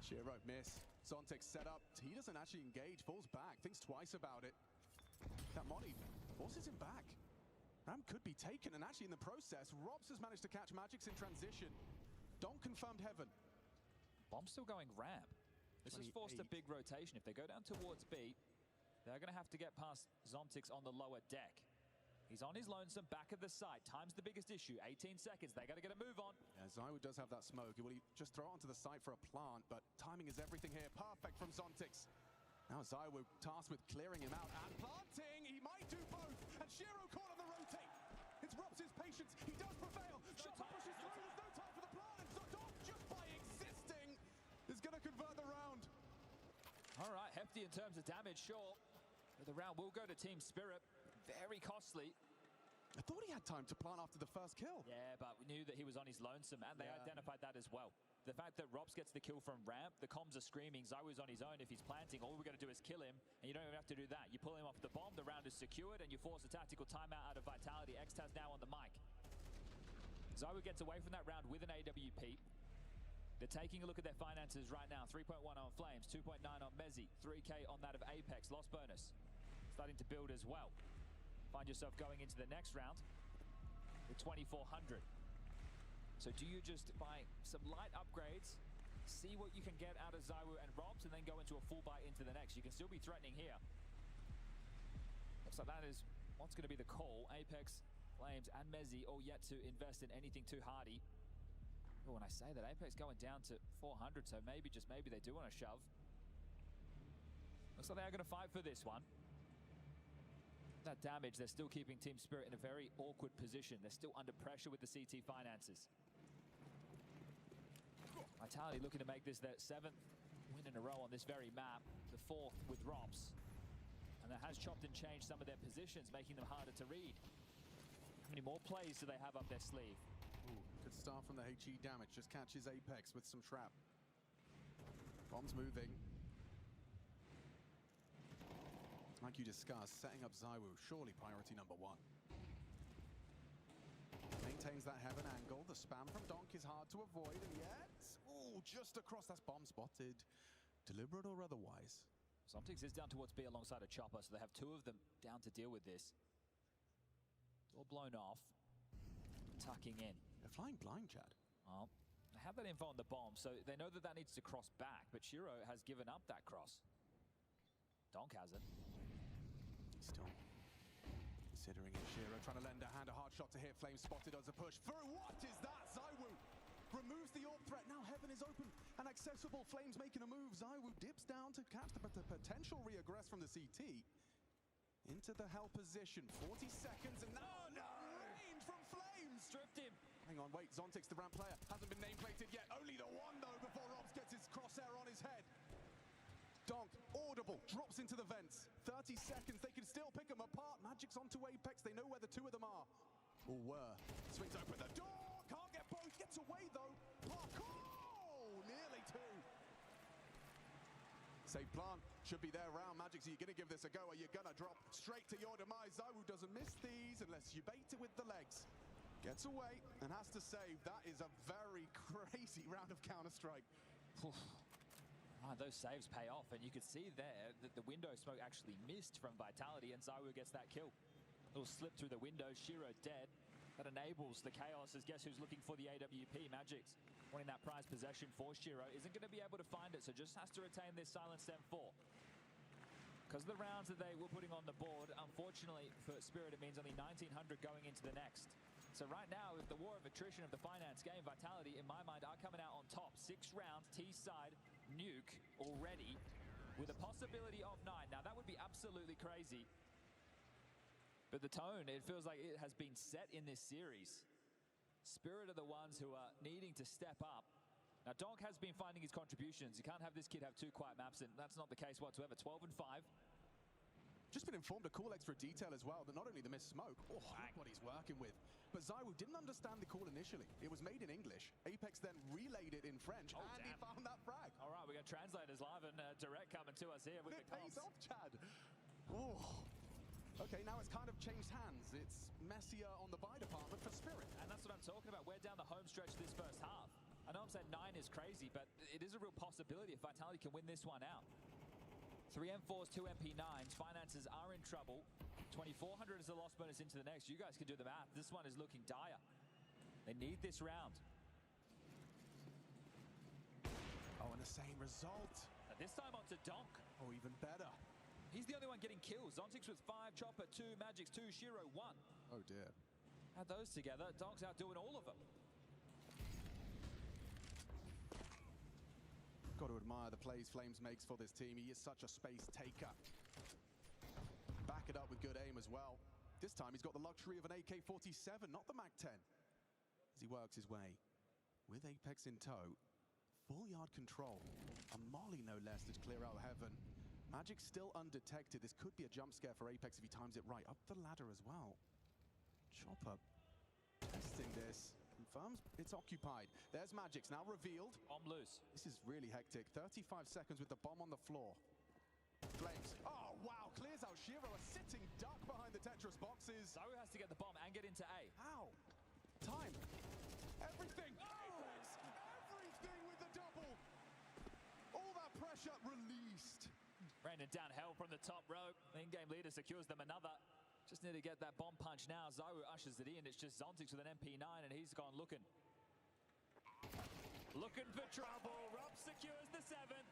S11: Shiro miss. Zontix set up. He doesn't actually engage, falls back, thinks twice about it. That molly forces him back. Ramp could be taken, and actually in the process, Rops has managed to catch Magix in transition. Donk confirmed heaven.
S12: Bomb's still going ramp. This has forced a big rotation. If they go down towards B, they're going to have to get past Zontix on the lower deck. He's on his lonesome back of the site. Time's the biggest issue. 18 seconds. They got to get a move on.
S11: Yeah, Zywoo does have that smoke. Will he just throw it onto the site for a plant? But timing is everything here. Perfect from Zontix. Now Zywoo tasked with clearing him out and planting. He might do both. And Shiro caught on the rotate. It's Rops' patience. He does prevail. Chopper pushes through. There's no time for the plant. And Donk, just by existing, is going to convert the round.
S12: All right, hefty in terms of damage, sure. But the round will go to Team Spirit. Very costly.
S18: I thought he had time to plant after the first kill.
S12: Yeah, but we knew that he was on his lonesome, and they identified that as well. The fact that Robs gets the kill from ramp, the comms are screaming, ZywOo's on his own. If he's planting, all we're going to do is kill him, and you don't even have to do that. You pull him off the bomb, the round is secured, and you force a tactical timeout out of Vitality. Xtaz now on the mic. ZywOo gets away from that round with an AWP. They're taking a look at their finances right now. 3.1 on Flames, 2.9 on Mezzi, 3K on that of Apex. Lost bonus starting to build as well. Find yourself going into the next round with 2,400. So do you just buy some light upgrades, see what you can get out of ZywOo and Robs, and then go into a full buy into the next? You can still be threatening here. Looks like that is what's going to be the call. Apex, Flames, and Mezzi all yet to invest in anything too hardy. But when I say that, Apex going down to 400, so maybe, just maybe, they do want to shove. Looks like they are going to fight for this one. That damage, they're still keeping Team Spirit in a very awkward position. They're still under pressure with the CT finances. Vitality looking to make this their 7th win in a row on this very map, the 4th with Robs. And that has chopped and changed some of their positions, making them harder to read. How many more plays do they have up their sleeve?
S18: Ooh, good start from the HE damage, just catches Apex with some trap. Bombs moving. Like you discussed, setting up ZywOo, surely priority number 1. Maintains that heaven angle. The spam from Donk is hard to avoid, and yet, ooh, just across. That's bomb spotted. Deliberate or otherwise.
S12: Something is down towards B alongside a chopper, so they have 2 of them down to deal with this. It's all blown off. Tucking in.
S18: They're flying blind, Chad.
S12: Well, they have that info on the bomb, so they know that that needs to cross back, but Shiro has given up that cross. Donk hasn't.
S18: Still considering it. Shiro trying to lend a hand, a hard shot to hit. Flame spotted as a push through. What is that? ZywOo removes the AWP threat. Now heaven is open and accessible. Flames making a move. ZywOo dips down to catch the potential reaggress from the CT. Into the hell position. 40 seconds and now range from Flames.
S12: Stripped him.
S18: Hang on, wait. Zontic's the ramp player. Hasn't been nameplated yet. Only the one though before Robs gets his crosshair on his head. Donk, audible, drops into the vents. 30 seconds, they can still pick them apart. Magic's onto Apex, they know where the 2 of them are. Or were. Swings open the door, can't get both, gets away though. Parkour, nearly 2. Safe plant, should be there around. Magic's, are you gonna give this a go? Are you gonna drop straight to your demise? ZywOo doesn't miss these unless you bait it with the legs. Gets away and has to save. That is a very crazy round of Counter-Strike.
S12: Ah, those saves pay off, and you could see there that the window smoke actually missed from Vitality, and ZywOo gets that kill. Little slip through the window, Shiro dead. That enables the chaos, as guess who's looking for the AWP? Magic's wanting that prize possession for Shiro. Isn't going to be able to find it, so just has to retain this silenced M4. Because the rounds that they were putting on the board, unfortunately for Spirit, it means only 1,900 going into the next. So right now, with the war of attrition of the finance game, Vitality, in my mind, are coming out on top. 6 rounds, T-side, nuke already, with a possibility of 9. Now, that would be absolutely crazy. But the tone, it feels like it has been set in this series. Spirit are the ones who are needing to step up. Now, Donk has been finding his contributions. You can't have this kid have 2 quiet maps, and that's not the case whatsoever. 12 and 5.
S18: Just been informed a cool extra detail as well, that not only the missed smoke, look what he's working with. But ZywOo didn't understand the call initially. It was made in English. Apex then relayed it in French, and he found that frag.
S12: All right, we got translators live and direct coming to us here with the comms.
S18: It pays off, Chad. Oh. Okay, now it's kind of changed hands. It's messier on the buy department for Spirit.
S12: And that's what I'm talking about. We're down the home stretch this first half. I know I'm saying 9 is crazy, but it is a real possibility if Vitality can win this one out. 3 M4s, 2 MP9s. Finances are in trouble. 2,400 is the loss bonus into the next. You guys can do the math. This one is looking dire. They need this round.
S18: Oh, and the same result.
S12: And this time onto Donk.
S18: Oh, even better.
S12: He's the only one getting kills. Zontix with 5, Chopper 2, Magic's 2, Shiro 1.
S18: Oh dear.
S12: Add those together, Donk's outdoing all of them.
S18: Got to admire the plays Flames makes for this team. He is such a space taker. Back it up with good aim as well. This time he's got the luxury of an AK-47, not the MAC-10. As he works his way with Apex in tow. Full yard control. A molly no less to clear out heaven. Magic still undetected. This could be a jump scare for Apex if he times it right. Up the ladder as well.
S11: Chopper testing this. Confirms it's occupied. There's Magic's now revealed.
S12: Bomb loose.
S11: This is really hectic. 35 seconds with the bomb on the floor. Flames. Oh, wow. Clears out Shiro. A sitting duck behind the Tetris boxes.
S12: Zaru has to get the bomb and get into A.
S11: How? Time. Everything. Apex. Everything with the double. All that pressure released.
S12: Brandon down hell from the top rope. The in-game leader secures them another. Just need to get that bomb punch now. Zaru ushers it in. It's just Zontix with an MP9, and he's gone looking. Looking for trouble. Rob secures the 7th.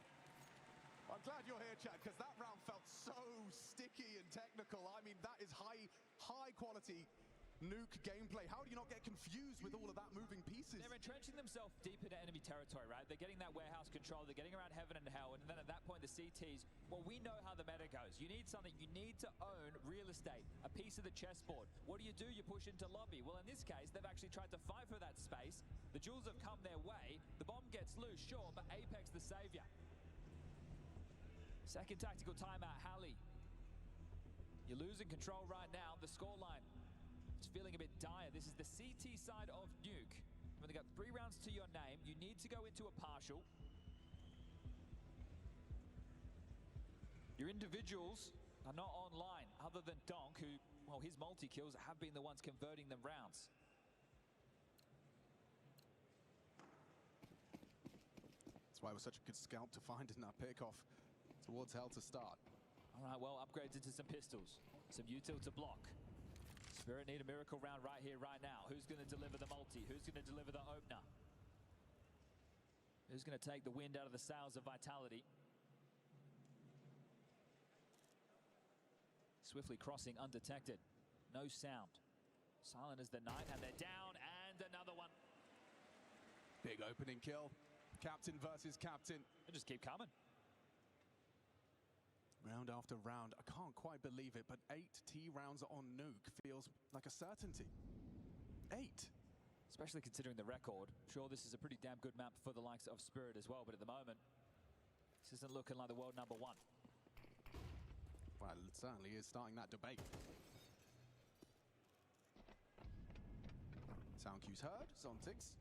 S11: I'm glad you're here, Chad, because that round felt so sticky and technical. I mean, that is high quality Nuke gameplay. How do you not get confused with all of that moving pieces?
S12: They're entrenching themselves deep into enemy territory, right? They're getting that warehouse control. They're getting around heaven and hell. And then at that point, the CTs, well, we know how the meta goes. You need something. You need to own real estate, a piece of the chessboard. What do? You push into lobby. Well, in this case, they've actually tried to fight for that space. The jewels have come their way. The bomb gets loose, sure, but Apex the savior. Second tactical timeout, Hallie. You're losing control right now. The scoreline, it's feeling a bit dire. This is the CT side of Nuke. You've only got 3 rounds to your name. You need to go into a partial. Your individuals are not online, other than Donk, who, well, his multi-kills have been the ones converting them rounds.
S11: That's why it was such a good scalp to find in that pickoff towards hell to start.
S12: All right, well, upgrades into some pistols, some util to block. Spirit need a miracle round right here, right now. Who's going to deliver the multi? Who's going to deliver the opener? Who's going to take the wind out of the sails of Vitality? Swiftly crossing undetected. No sound. Silent as the night, and they're down, and another one.
S11: Big opening kill. Captain versus captain.
S12: They just keep coming.
S11: Round after round. I can't quite believe it, but 8 T rounds on Nuke feels like a certainty. 8.
S12: Especially considering the record. Sure, this is a pretty damn good map for the likes of Spirit as well, but at the moment, this isn't looking like the world number 1.
S11: Well, it certainly is starting that debate. Sound cues heard. Zontix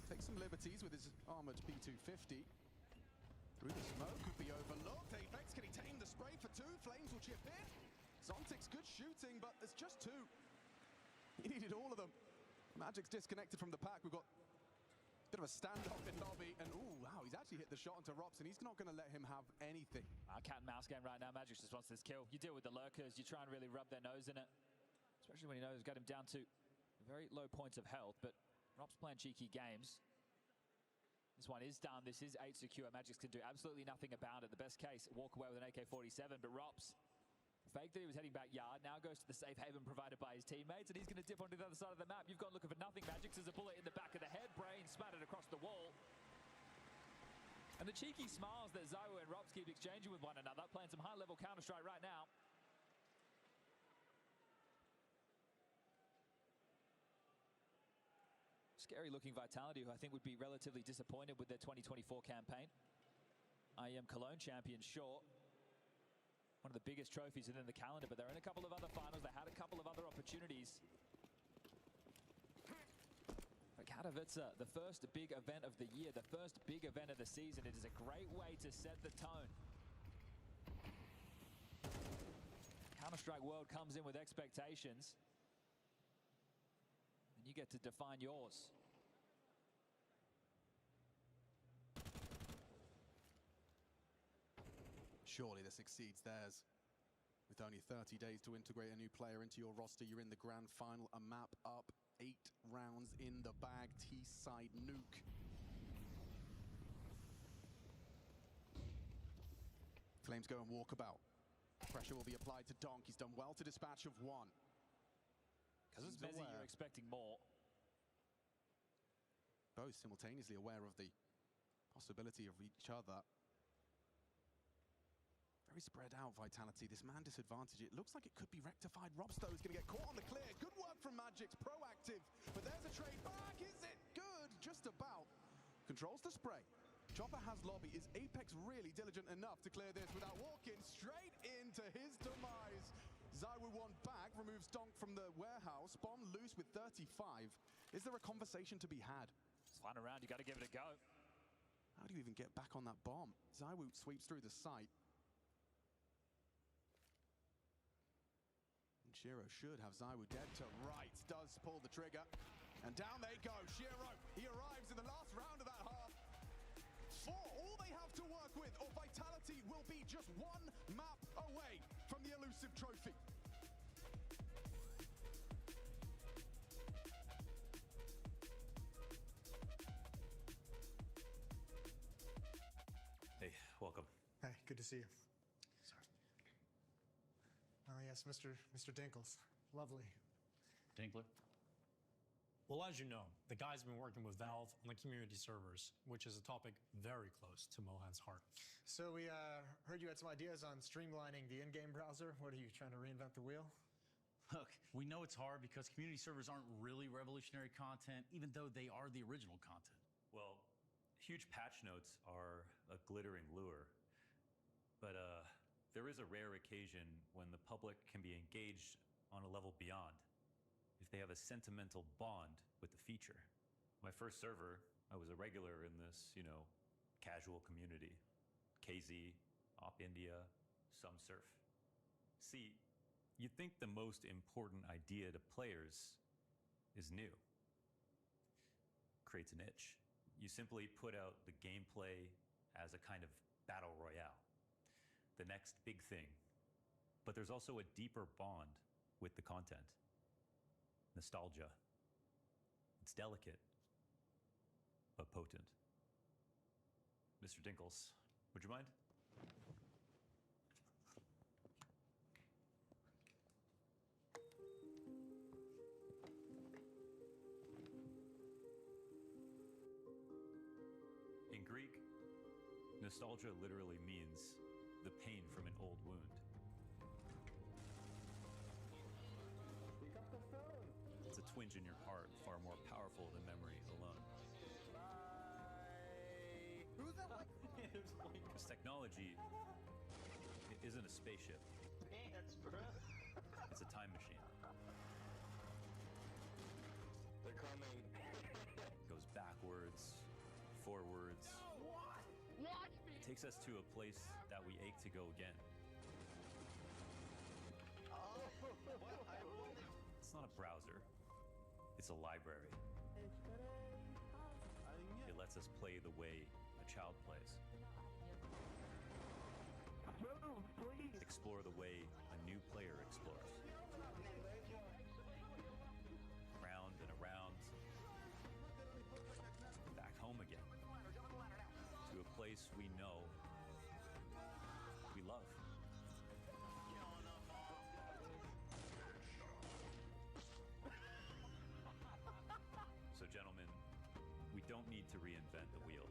S11: takes some liberties with his armored P250. Through the smoke, could be overlooked. Apex, can he tame the spray for 2? Flames will chip in. Zontix, good shooting, but there's just 2. He needed all of them. Magic's disconnected from the pack. We've got a bit of a standoff in lobby, and ooh, wow, he's actually hit the shot onto Rops, and he's not going to let him have anything.
S12: Cat and mouse game right now. Magic just wants this kill. You deal with the lurkers. You try and really rub their nose in it, especially when you know he's got him down to very low points of health, but Rops playing cheeky games. This one is done. This is 8 secure. Magix can do absolutely nothing about it. The best case, walk away with an AK-47, but Rops faked that he was heading back yard, now goes to the safe haven provided by his teammates, and he's going to dip onto the other side of the map. You've gone looking for nothing. Magix is a bullet in the back of the head, brain splattered across the wall. And the cheeky smiles that Zaru and Rops keep exchanging with one another, playing some high-level Counter-Strike right now. Scary-looking Vitality, who I think would be relatively disappointed with their 2024 campaign. IEM Cologne champions, sure. One of the biggest trophies within the calendar, but they're in a couple of other finals. They had a couple of other opportunities. But Katowice, the first big event of the year, the first big event of the season. It is a great way to set the tone. Counter-Strike World comes in with expectations, and you get to define yours.
S11: Surely this exceeds theirs. With only 30 days to integrate a new player into your roster, you're in the grand final, a map up, 8 rounds in the bag, T-side Nuke. Flames go and walkabout. Pressure will be applied to Donk. He's done well to dispatch of 1.
S12: Because it's Mezzy, you're expecting more.
S11: Both simultaneously aware of the possibility of each other. Very spread out Vitality. This man disadvantage, it looks like it could be rectified. Robs though is going to get caught on the clear. Good work from Magix, proactive. But there's a trade back, is it? Good, just about. Controls the spray. Chopper has lobby. Is Apex really diligent enough to clear this without walking straight into his demise?
S18: Zaiwu one back, removes Donk from the warehouse. Bomb loose with 35. Is there a conversation to be had?
S12: Slide around, you got to give it a go.
S18: How do you even get back on that bomb? Zaiwu sweeps through the site. And Shiro should have Zaiwu dead to right. Does pull the trigger. And down they go. Shiro, he arrives in the last round of that half. 4, all they have to work with, or Vitality will be just one map away from the elusive trophy.
S9: Hey, welcome.
S8: Hey, good to see you. Sorry. Oh yes, Mr. Dinkles. Lovely.
S9: Dinkler?
S15: Well, as you know, the guys have been working with Valve on the community servers, which is a topic very close to Mohan's heart.
S8: So we heard you had some ideas on streamlining the in-game browser. What are you trying to reinvent the wheel?
S9: Look, we know it's hard because community servers aren't really revolutionary content, even though they are the original content.
S22: Well, huge patch notes are a glittering lure. But there is a rare occasion when the public can be engaged on a level beyond, if they have a sentimental bond with the feature. My first server, I was a regular in this, casual community. KZ, Op India, some surf. See, you'd think the most important idea to players is new. Creates an itch. You simply put out the gameplay as a kind of battle royale. The next big thing. But there's also a deeper bond with the content. Nostalgia. It's delicate, but potent. Mr. Dinkles, would you mind? In Greek, nostalgia literally means the pain from an old wound. It's a twinge in your heart, far more powerful than memory alone.
S18: Who's that like?
S22: This technology isn't a spaceship. It's a time machine.
S16: They're coming.
S22: Goes backwards, forwards.
S16: Watch me!
S22: Takes us to a place that we ache to go again. It's not a browser. It's a library. It lets us play the way a child plays. Explore the way a new player explores. Round and around. Back home again. To a place we know we love. So gentlemen, we don't need to reinvent the wheel.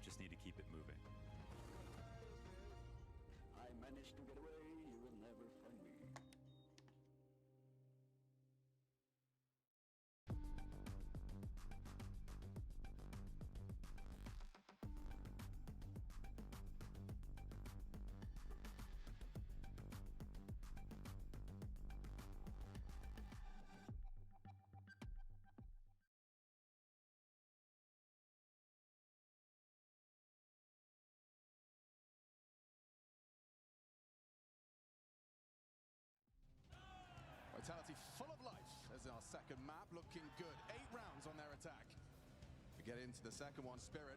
S22: Just need to keep it moving.
S16: I managed to get away, you will never find me.
S18: Vitality full of life as our second map, looking good. 8 rounds on their attack. We get into the second one, Spirit.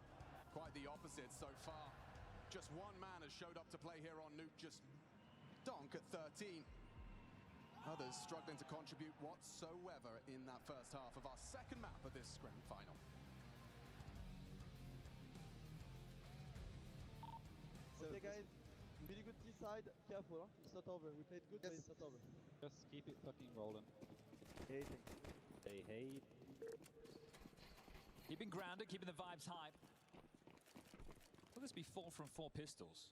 S18: Quite the opposite so far. Just one man has showed up to play here on Nuke, just Donk at 13. Others struggling to contribute whatsoever in that first half of our second map of this grand final.
S5: Okay guys, really good T side, careful, huh? It's not over. We played good, but it's not over.
S17: Just keep it fucking rolling.
S5: Hey,
S17: hey.
S12: Keeping grounded, keeping the vibes high. Will this be 4 from 4 pistols?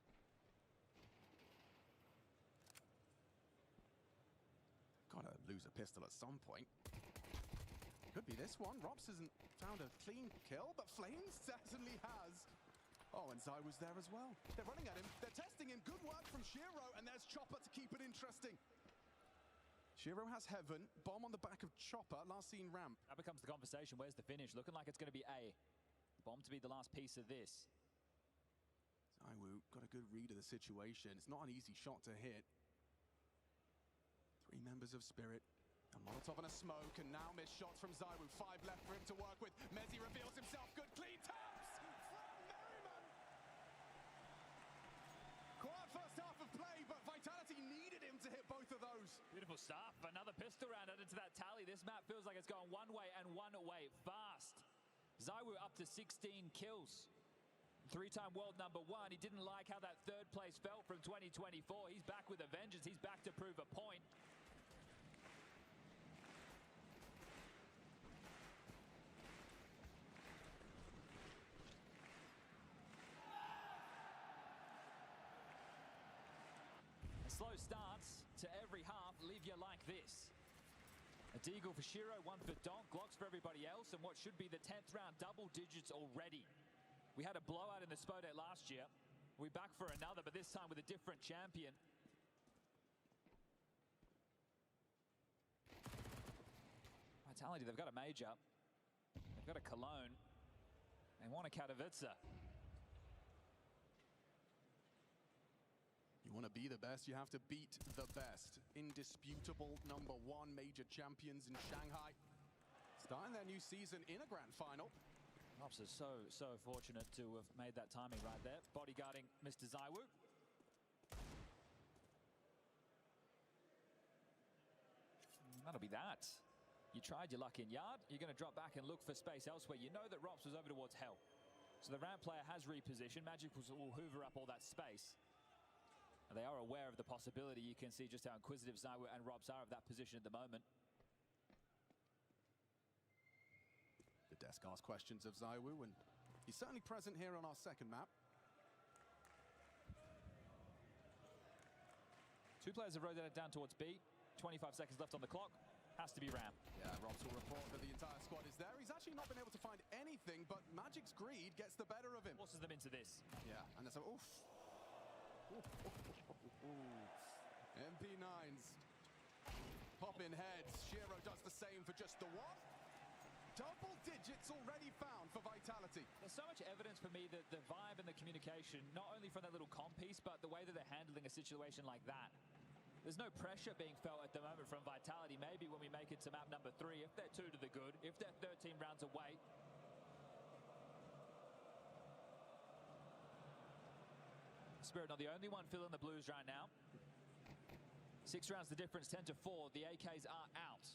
S18: Gotta lose a pistol at some point. Could be this one. Rops hasn't found a clean kill, but Flames certainly has. Oh, and Zai was there as well. They're running at him. They're testing him. Good work from Shiro, and there's Chopper to keep it interesting. Shiro has Heaven, Bomb on the back of Chopper, last seen ramp.
S12: That becomes the conversation. Where's the finish? Looking like it's going to be A. Bomb to be the last piece of this.
S18: ZywOo got a good read of the situation. It's not an easy shot to hit. 3 members of Spirit. A Molotov and a smoke, and now missed shots from ZywOo. 5 left for him to work with. Mezzi reveals himself. Good clean taps from Merriman. Quiet first half of play, but Vitality needed him to hit both of those.
S12: Beautiful stuff. Another pistol round added to that tally. This map feels like it's going one way and one way fast. ZywOo up to 16 kills. 3-time world #1. He didn't like how that 3rd place felt from 2024. He's back with a vengeance. He's back to prove a point. Slow starts to every half leave you like this. A deagle for Shiro, 1 for Donk, Glocks for everybody else, and what should be the 10th round, double digits already. We had a blowout in the Spodek last year. We're back for another, but this time with a different champion. Vitality, they've got a major. They've got a Cologne. They want a Katowice.
S18: You want to be the best, you have to beat the best. Indisputable #1 major champions in Shanghai. Starting their new season in a grand final.
S12: Ops are so fortunate to have made that timing right there. Bodyguarding Mr. ZywOo. That'll be that. You tried your luck in yard. You're going to drop back and look for space elsewhere. You know that Rops was over towards hell. So the ramp player has repositioned. Magic will hoover up all that space. And they are aware of the possibility. You can see just how inquisitive ZywOo and Robs are of that position at the moment.
S18: The desk asks questions of ZywOo, and he's certainly present here on our second map.
S12: 2 players have rotated down towards B. 25 seconds left on the clock. Has to be ramp.
S18: Yeah, Robs will report that the entire squad is there. He's actually not been able to find anything, but Magic's greed gets the better of him.
S12: Forces them into this.
S18: Yeah, and there's a... Oof. MP9s pop in heads. Shiro does the same for just the 1. Double digits already found for Vitality.
S12: There's so much evidence for me that the vibe and the communication, not only from that little comp piece, but the way that they're handling a situation like that. There's no pressure being felt at the moment from Vitality. Maybe when we make it to map #3, if they're 2 to the good, if they're 13 rounds away. Spirit not the only one feeling the blues right now. 6 rounds the difference, 10 to 4. The AKs are out.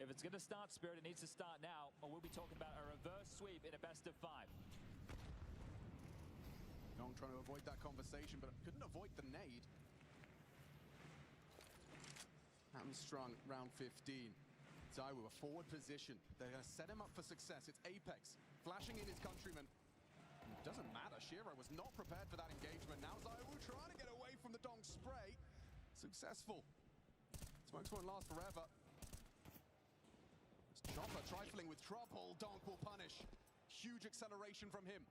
S12: If it's going to start Spirit, it needs to start now, or we'll be talking about a reverse sweep in a best-of-5.
S18: Dong trying to avoid that conversation, but couldn't avoid the nade. Hamstrung round 15. ZywOo, a forward position. They're going to set him up for success. It's Apex flashing in his countryman. It doesn't matter. Shiro was not prepared for that engagement. Now ZywOo trying to get away from the Dong spray. Successful. Smokes won't last forever. Chopper trifling with trouble. Donk will punish. Huge acceleration from him.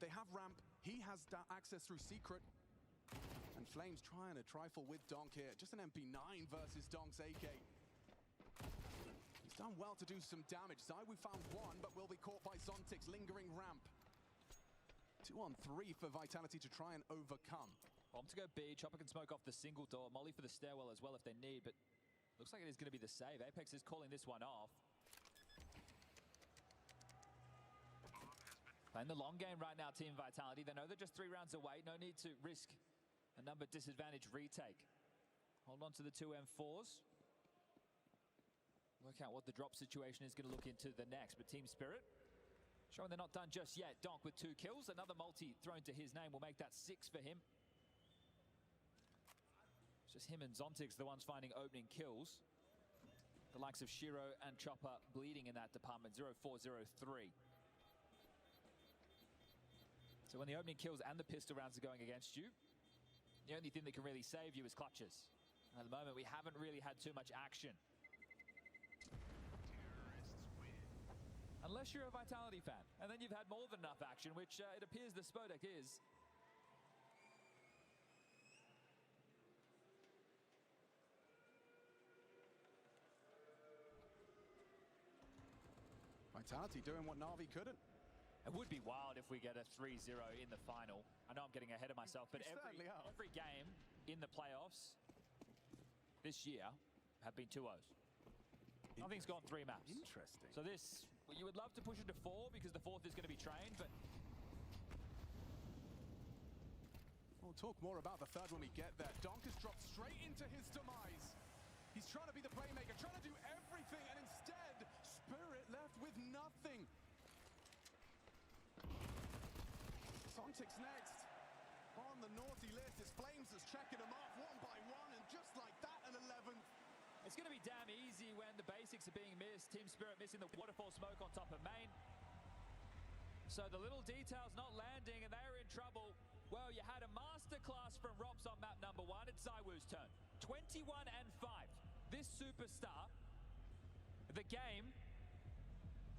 S18: They have ramp. He has access through secret. And Flames trying to trifle with Donk here. Just an MP9 versus Donk's AK. He's done well to do some damage. ZywOo found 1, but will be caught by Zontix. Lingering ramp. 2 on 3 for Vitality to try and overcome.
S12: Bomb to go B. Chopper can smoke off the single door. Molly for the stairwell as well if they need, but looks like it is going to be the save. Apex is calling this one off. Playing the long game right now, Team Vitality. They know they're just 3 rounds away. No need to risk a number disadvantage retake. Hold on to the 2 M4s. Work out what the drop situation is going to look into the next. But Team Spirit showing they're not done just yet. Donk with 2 kills. Another multi thrown to his name will make that 6 for him. It's just him and Zontix, the ones finding opening kills. The likes of Shiro and Chopper bleeding in that department. 0-4-0-3. So when the opening kills and the pistol rounds are going against you, the only thing that can really save you is clutches. And at the moment, we haven't really had too much action. Unless you're a Vitality fan, and then you've had more than enough action, which it appears the Spodek is.
S11: Vitality doing what Na'Vi couldn't.
S12: It would be wild if we get a 3-0 in the final. I know I'm getting ahead of myself, but every game in the playoffs this year have been 2-0s. Nothing's gone 3 maps.
S11: Interesting.
S12: So this, you would love to push it to 4 because the 4th is going to be trained, but
S11: we'll talk more about the 3rd when we get there. Donk has dropped straight into his demise. He's trying to be the playmaker, trying to do everything, and instead, Spirit left with nothing. Sontic's next on the naughty list. It's Flames that's checking them off one by one, and just like that, an 11th.
S12: It's going to be damn easy when the basics are being missed. Team Spirit missing the waterfall smoke on top of main. So the little details not landing, and they're in trouble. Well, you had a masterclass from Rops on map number 1. It's ZywOo's turn. 21-5. This superstar, the game,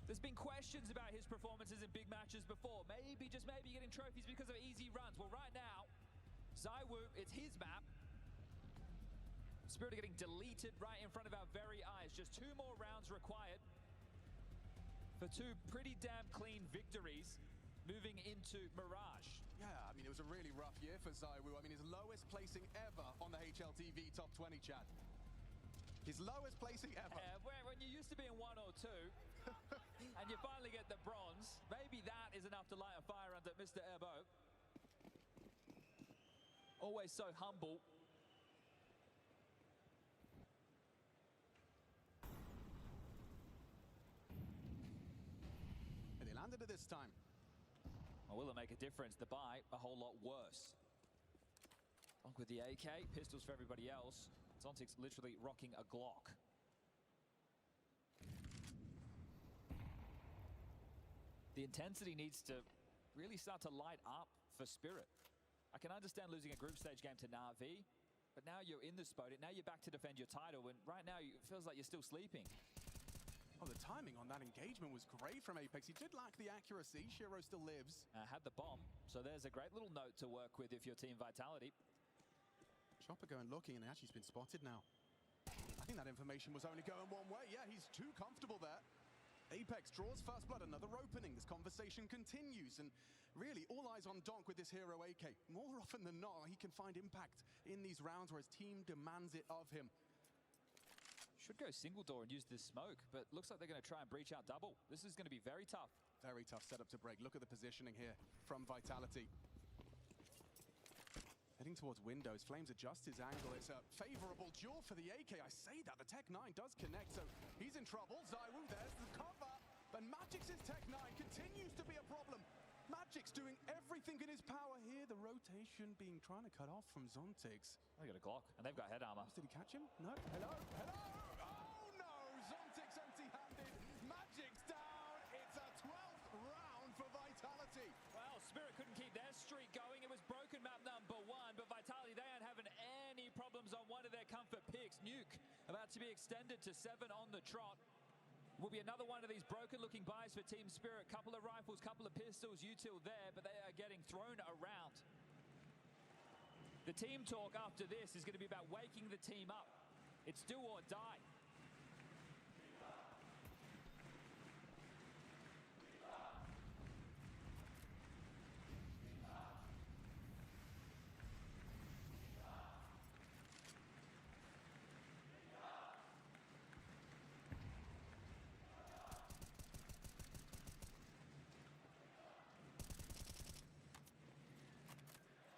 S12: there's been questions about his performances in big matches before. Maybe, just maybe, getting trophies because of easy runs. Well, right now, ZywOo, it's his map. Spirit are getting deleted right in front of our very eyes. Just 2 more rounds required for 2 pretty damn clean victories moving into Mirage.
S11: Yeah, I mean, it was a really rough year for ZywOo. I mean, his lowest placing ever on the HLTV top 20, Chad. His lowest placing ever.
S12: When you're used to being 1 or 2, and you finally get the bronze, maybe that is enough to light a fire under Mr. Erbo. Always so humble.
S11: And he landed it this time.
S12: Well, will it make a difference? The buy, a whole lot worse. Donk with the AK, pistols for everybody else. Zontic's literally rocking a Glock. The intensity needs to really start to light up for Spirit. I can understand losing a group stage game to Na'Vi, but now you're in the spot. Now you're back to defend your title, and right now it feels like you're still sleeping.
S11: Oh, the timing on that engagement was great from Apex. He did lack the accuracy. Shiro still lives.
S12: Had the bomb, so there's a great little note to work with if you're Team Vitality.
S11: Chopper going looking, and actually he's been spotted now. I think that information was only going one way. Yeah, he's too comfortable there. Apex draws first blood, another opening. This conversation continues, and really all eyes on Donk with this hero AK. More often than not, he can find impact in these rounds where his team demands it of him.
S12: Should go single door and use this smoke, but looks like they're going to try and breach out double. This is going to be very tough.
S11: Very tough setup to break. Look at the positioning here from Vitality. Heading towards windows, Flames adjusts his angle. It's a favorable duel for the AK. I say that, the Tech 9 does connect, so he's in trouble. ZywOo, there's the cover. But Magic's Tech 9 continues to be a problem. Magic's doing everything in his power here. The rotation being trying to cut off from Zontix.
S12: They got a Glock, and they've got head armor.
S11: Did he catch him? No. Hello? Hello? Oh no! Zontix empty-handed. Magic's down. It's a 12th round for Vitality.
S12: Well, Spirit couldn't keep their streak going. It was broken map number 1, but Vitality, they aren't having any problems on one of their comfort picks. Nuke about to be extended to 7 on the trot. Will be another one of these broken-looking buys for Team Spirit. Couple of rifles, couple of pistols, util there, but they are getting thrown around. The team talk after this is going to be about waking the team up. It's do or die.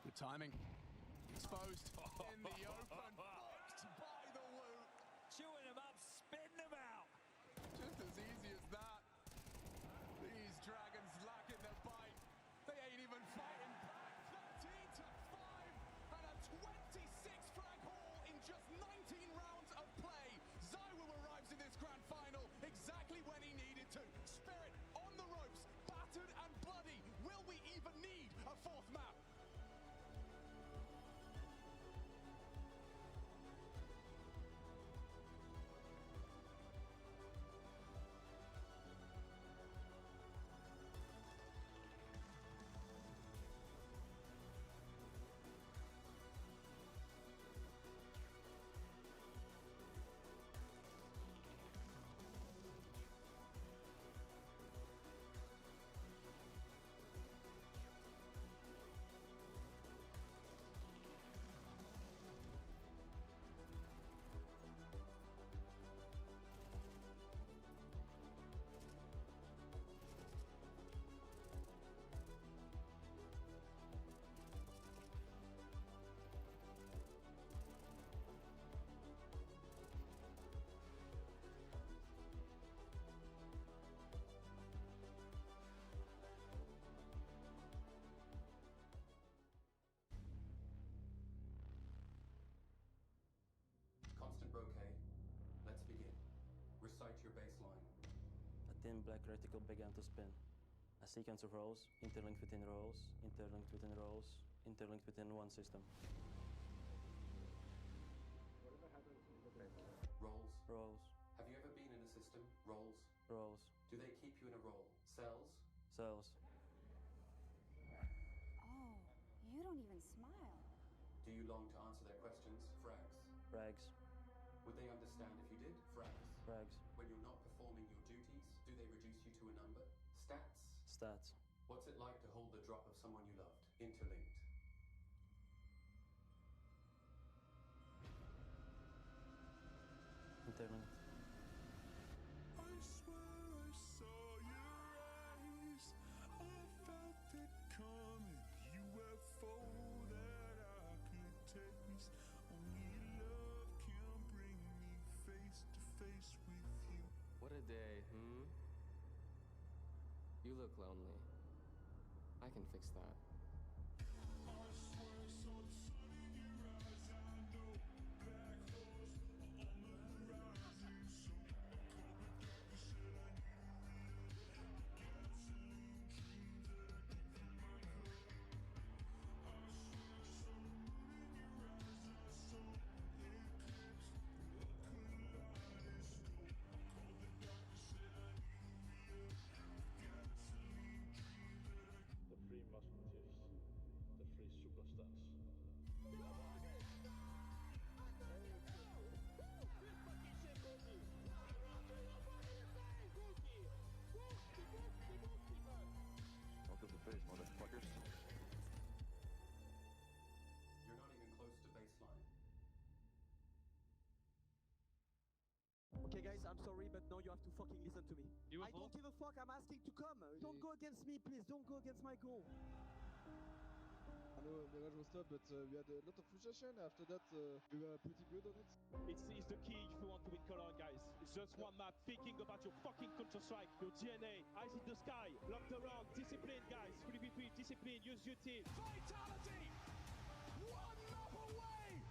S11: Good timing. Exposed in the open. Blocked by the Woo.
S12: Chewing him up, spitting him out.
S11: Just as easy as that. These dragons lacking their bite. They ain't even fighting back. 13-5 and a 26 frag haul in just 19 rounds of play. ZywOo arrives in this grand final exactly when he needed to. Spirit on the ropes, battered and bloody. Will we even need a 4th map?
S4: site your baseline.
S13: A thin black reticle began to spin. A sequence of rows, interlinked within rows, interlinked within rows, interlinked within one system.
S4: Whatever happens, roles.
S13: Rows.
S4: Have you ever been in a system? Roles.
S13: Rows.
S4: Do they keep you in a role? Cells?
S13: Cells.
S19: Oh, you don't even smile.
S4: Do you long to answer their questions? Frags.
S13: Frags.
S4: Would they understand if you did? Frags.
S13: Frags.
S4: When you're not performing your duties, do they reduce you to a number? Stats.
S13: Stats.
S4: What's it like to hold the drop of someone you loved? Interlinked.
S13: Interlinked.
S20: I swear I saw your eyes. I felt it coming. UFO that I could taste. Only love can bring me face to face with you.
S21: What a day, You look lonely. I can fix that.
S20: I swear I saw the sun in your eyes. I know black holes are on the horizon. So I called the doctor, said I need a gasoline dreams that I get from my girl. I swear I saw the moon in your eyes. I saw eclipse, a kaleidoscope. I called the doctor, said I need a gasoline dreams that I get.
S26: The Three Musketeers, the Three Superstars.
S4: Out of the face, motherfuckers. You're not even close to baseline.
S5: Okay guys, I'm sorry, but now you have to fucking listen to me. I don't give a fuck, I'm asking to come. Don't go against me, please. Don't go against my goal. I know Mirage was tough, but we had a lot of frustration. After that, we were pretty good on it.
S10: It's the key if you want to win Cologne, guys. It's just one map. Thinking about your fucking Counter-Strike, your DNA, eyes in the sky, locked around, discipline, guys. 3v3, discipline, use your team.
S20: Vitality! One map away!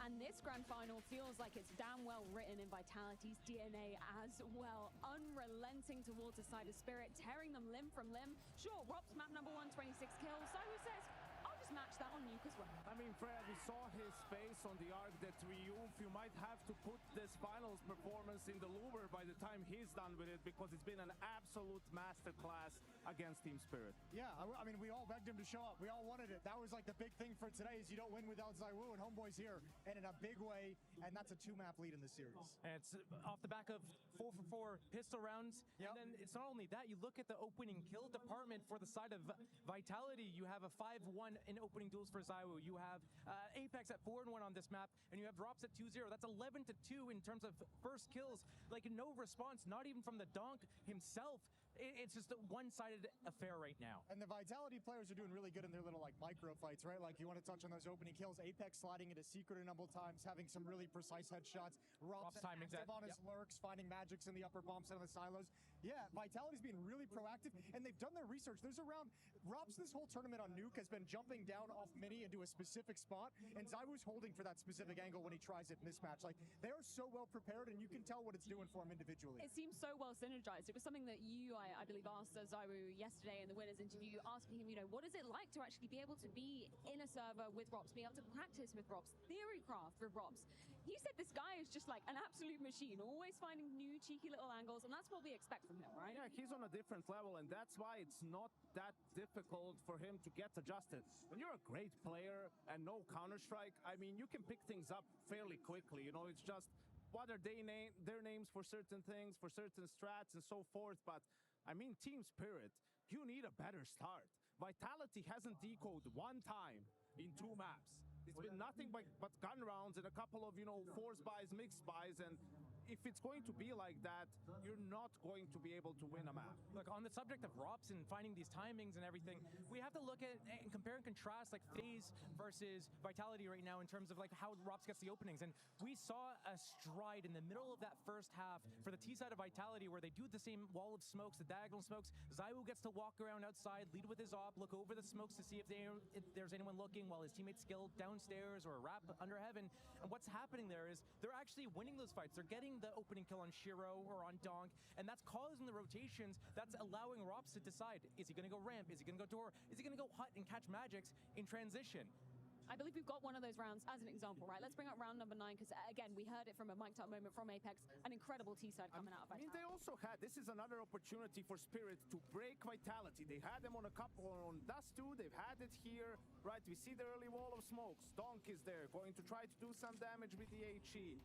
S2: And this grand final feels like it's damn well written in Vitality's DNA as well. Unrelenting towards the side of Spirit, tearing them limb from limb. Sure, Rob's map number 1, 26 kills. Sahu says, I'll just match that on Nuke as well.
S6: I mean, Fred, we saw his face on the arc that Triumph. You might have to put this finals performance in the louver by the time he's done with it, because it's been an absolute masterclass against Team Spirit.
S8: Yeah, I mean, we all begged him to show up. We all wanted it. That was like the big thing for today is you don't win without ZywOo, and Homeboy's here, and in a big way, and that's a 2-map lead in the series.
S7: And it's off the back of 4 for 4 pistol rounds. Yep. And then it's not only that, you look at the opening kill department for the side of Vitality. You have a 5-1 in opening duels for ZywOo. You have Apex at 4-1 on this map, and you have Drops at 2-0. That's 11-2 in terms of first kills. Like, no response, not even from the Donk himself. It's just a one-sided affair right now.
S8: And the Vitality players are doing really good in their little, like, micro fights, right? Like, you want to touch on those opening kills. Apex sliding into Secret a number of times, having some really precise headshots. Rob's
S7: timing
S8: active on his lurks, finding magics in the upper bumps and the silos. Yeah, Vitality's been really proactive, and they've done their research. There's around... Rob's this whole tournament on Nuke has been jumping down off Mini into a specific spot, and ZywOo's holding for that specific angle when he tries it mismatch. Like, they are so well prepared, and you can tell what it's doing for him individually.
S2: It seems so well synergized. It was something that you, I believe, asked ZywOo yesterday in the winners interview, asking him, you know, what is it like to actually be able to be in a server with Robs, be able to practice with Robs, theorycraft with Robs. He said this guy is just like an absolute machine, always finding new cheeky little angles, and that's what we expect from him, right?
S6: Yeah, he's on a different level, and that's why it's not that difficult for him to get adjusted. When you're a great player and no Counter-Strike, I mean, you can pick things up fairly quickly. You know, it's just what are their names for certain things, for certain strats and so forth. But I mean, Team Spirit, you need a better start. Vitality hasn't decoded one time in 2 maps. It's been nothing but gun rounds and a couple of, you know, force buys, mixed buys, and if it's going to be like that, you're not going to be able to win a map.
S7: Look, on the subject of ROPS and finding these timings and everything, we have to look at and compare and contrast like FaZe versus Vitality right now in terms of like how ROPS gets the openings. And we saw a stride in the middle of that first half for the T side of Vitality where they do the same wall of smokes, the diagonal smokes. Zywoo gets to walk around outside, lead with his op, look over the smokes to see if there's anyone looking while his teammates skill downstairs or wrap under heaven. And what's happening there is they're actually winning those fights. They're getting the opening kill on Shiro or on Donk, and that's causing the rotations. That's allowing ROPS to decide, is he going to go ramp? Is he going to go door? Is he going to go hut and catch magics in transition?
S2: I believe we've got one of those rounds as an example, right? Let's bring up round number 9 because, again, we heard it from a mic'd up moment from Apex. An incredible T-side coming out of Vitality.
S6: I mean, they also had, this is another opportunity for Spirit to break Vitality. They had them on a couple, on Dust 2, they've had it here, right? We see the early wall of smokes. Donk is there, going to try to do some damage with the HE.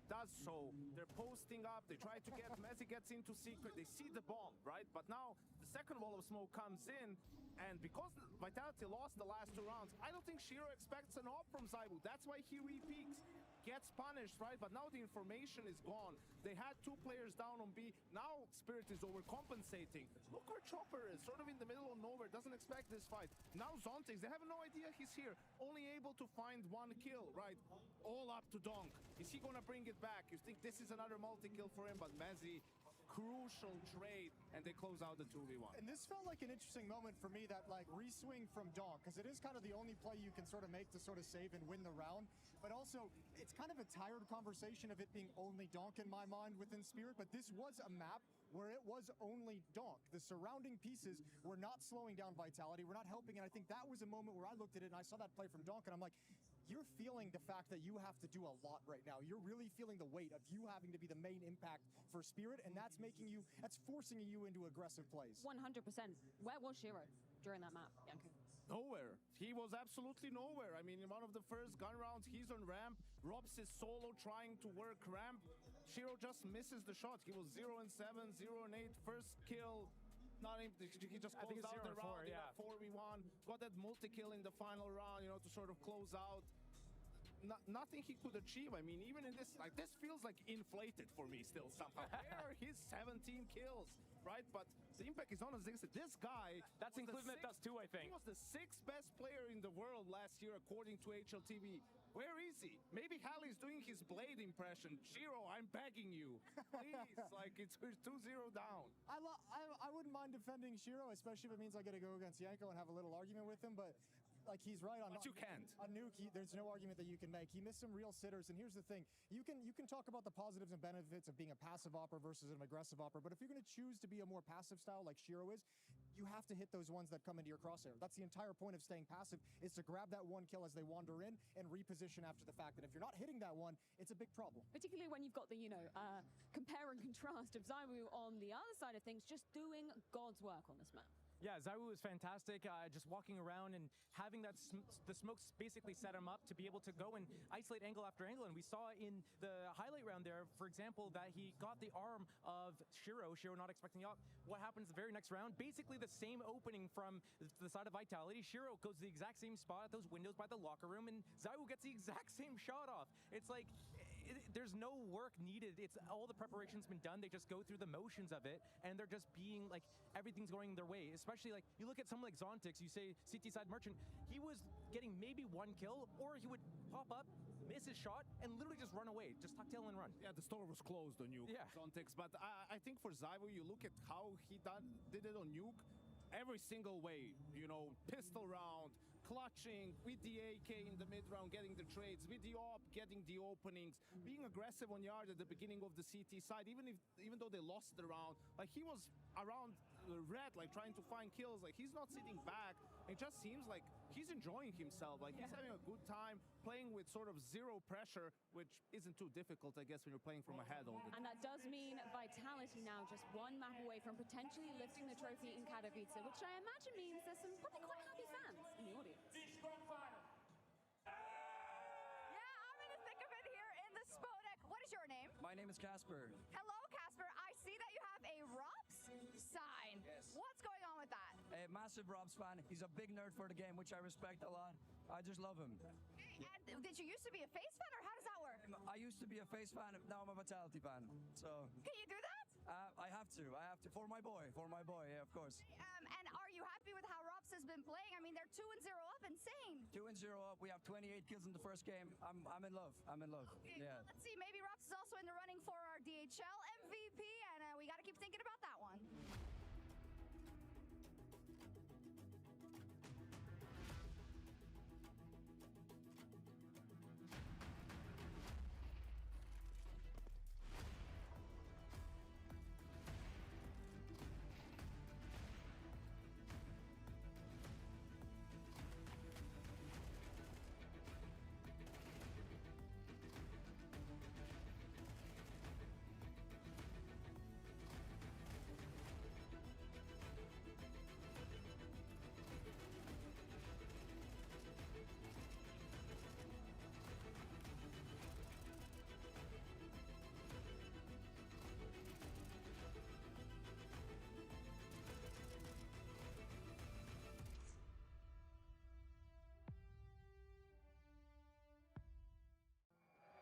S6: Does so. They're posting up. They try to get, Messi gets into secret. They see the bomb, right? But now the second wall of smoke comes in, and because Vitality lost the last 2 rounds, I don't think Shiro expects an op from Zywoo. That's why he re-peaks. Gets punished, right? But now the information is gone. They had 2 players down on B. Now Spirit is overcompensating. Look where Chopper is, sort of in the middle of nowhere, doesn't expect this fight. Now Zontex, they have no idea he's here. Only able to find 1 kill, right? All up to Donk. Is he gonna bring it back? You think this is another multi-kill for him, but Mezzi, crucial trade, and they close out the 2v1.
S8: And this felt like an interesting moment for me, that like re-swing from Donk, because it is kind of the only play you can sort of make to sort of save and win the round. But also, it's kind of a tired conversation of it being only Donk in my mind within Spirit, but this was a map where it was only Donk. The surrounding pieces were not slowing down Vitality, were not helping, and I think that was a moment where I looked at it and I saw that play from Donk, and I'm like, you're feeling the fact that you have to do a lot right now. You're really feeling the weight of you having to be the main impact for Spirit, and that's making you, that's forcing you into aggressive plays.
S2: 100%. Where was Shiro during that map, Yanku?
S6: Nowhere. He was absolutely nowhere. I mean, in one of the first gun rounds, he's on ramp. Robs is solo trying to work ramp. Shiro just misses the shot. He was 0-7, 0-8. First kill. Not even, he just closed out the round in a 4v1. Got that multi-kill in the final round, you know, to sort of close out. Nothing he could achieve. I mean, even in this, like, this feels like inflated for me still somehow. Where are his 17 kills, right? But the impact is on us. This guy...
S7: That's including that Dust 2, I think.
S6: He was the 6th best player in the world last year, according to HLTV. Where is he? Maybe Hallie's doing his Blade impression. Shiro, I'm begging you. Please, like, it's 2-0 down.
S8: I wouldn't mind defending Shiro, especially if it means I get to go against Yanko and have a little argument with him, but... Like, he's right on.
S6: But you can't.
S8: On Nuke, there's no argument that you can make. He missed some real sitters, and here's the thing: you can talk about the positives and benefits of being a passive opera versus an aggressive opera, but if you're going to choose to be a more passive style like Shiro is, you have to hit those ones that come into your crosshair. That's the entire point of staying passive, is to grab that 1 kill as they wander in and reposition after the fact. And if you're not hitting that one, it's a big problem.
S2: Particularly when you've got the, compare and contrast of Zywoo on the other side of things, just doing God's work on this map.
S7: Yeah, Zywoo is fantastic. Just walking around and having that the smokes basically set him up to be able to go and isolate angle after angle. And we saw in the highlight round there, for example, that he got the arm of Shiro. Shiro not expecting the op. What happens the very next round? Basically the same opening from the side of Vitality. Shiro goes to the exact same spot at those windows by the locker room, and Zywoo gets the exact same shot off. It's like... there's no work needed. It's all the preparation's been done. They just go through the motions of it, and they're just being like, everything's going their way. Especially like, you look at someone like Zontex, you say CT side Merchant, he was getting maybe 1 kill, or he would pop up, miss his shot, and literally just run away, just tuck tail and run.
S6: Yeah, the store was closed on Nuke, Zontex. But I think for Zywoo, you look at how he did it on Nuke, every single way, pistol round, clutching with the AK in the mid-round, getting the trades, with the op, getting the openings, being aggressive on yard at the beginning of the CT side, even though they lost the round, like he was around red, like trying to find kills, like he's not sitting back. It just seems like he's enjoying himself, like he's having a good time playing with sort of zero pressure, which isn't too difficult, I guess, when you're playing from ahead all the time.
S2: And that does mean Vitality now just 1 map away from potentially lifting the trophy in Katowice, which I imagine means there's some probably quite happy fans in the audience.
S1: Yeah, I'm in the thick of it here in the Spodek. What is your name?
S3: My name is Casper.
S1: Hello, Casper. I see that you have a ROPS sign.
S3: Yes.
S1: What's going on with that?
S3: A massive Robs fan. He's a big nerd for the game, which I respect a lot. I just love him.
S1: And did you used to be a FaZe fan, or how does that work?
S3: I used to be a FaZe fan, now I'm a Vitality fan. So
S1: Can you do that?
S3: I have to. For my boy, yeah, of course.
S1: And are you happy with how Robs has been playing? I mean, they're 2-0 up, insane.
S3: 2-0 up. We have 28 kills in the first game. I'm in love.
S1: Okay,
S3: Yeah.
S1: well, let's see. Maybe Robs is also in the running for our DHL MVP, and we got to keep thinking about that one.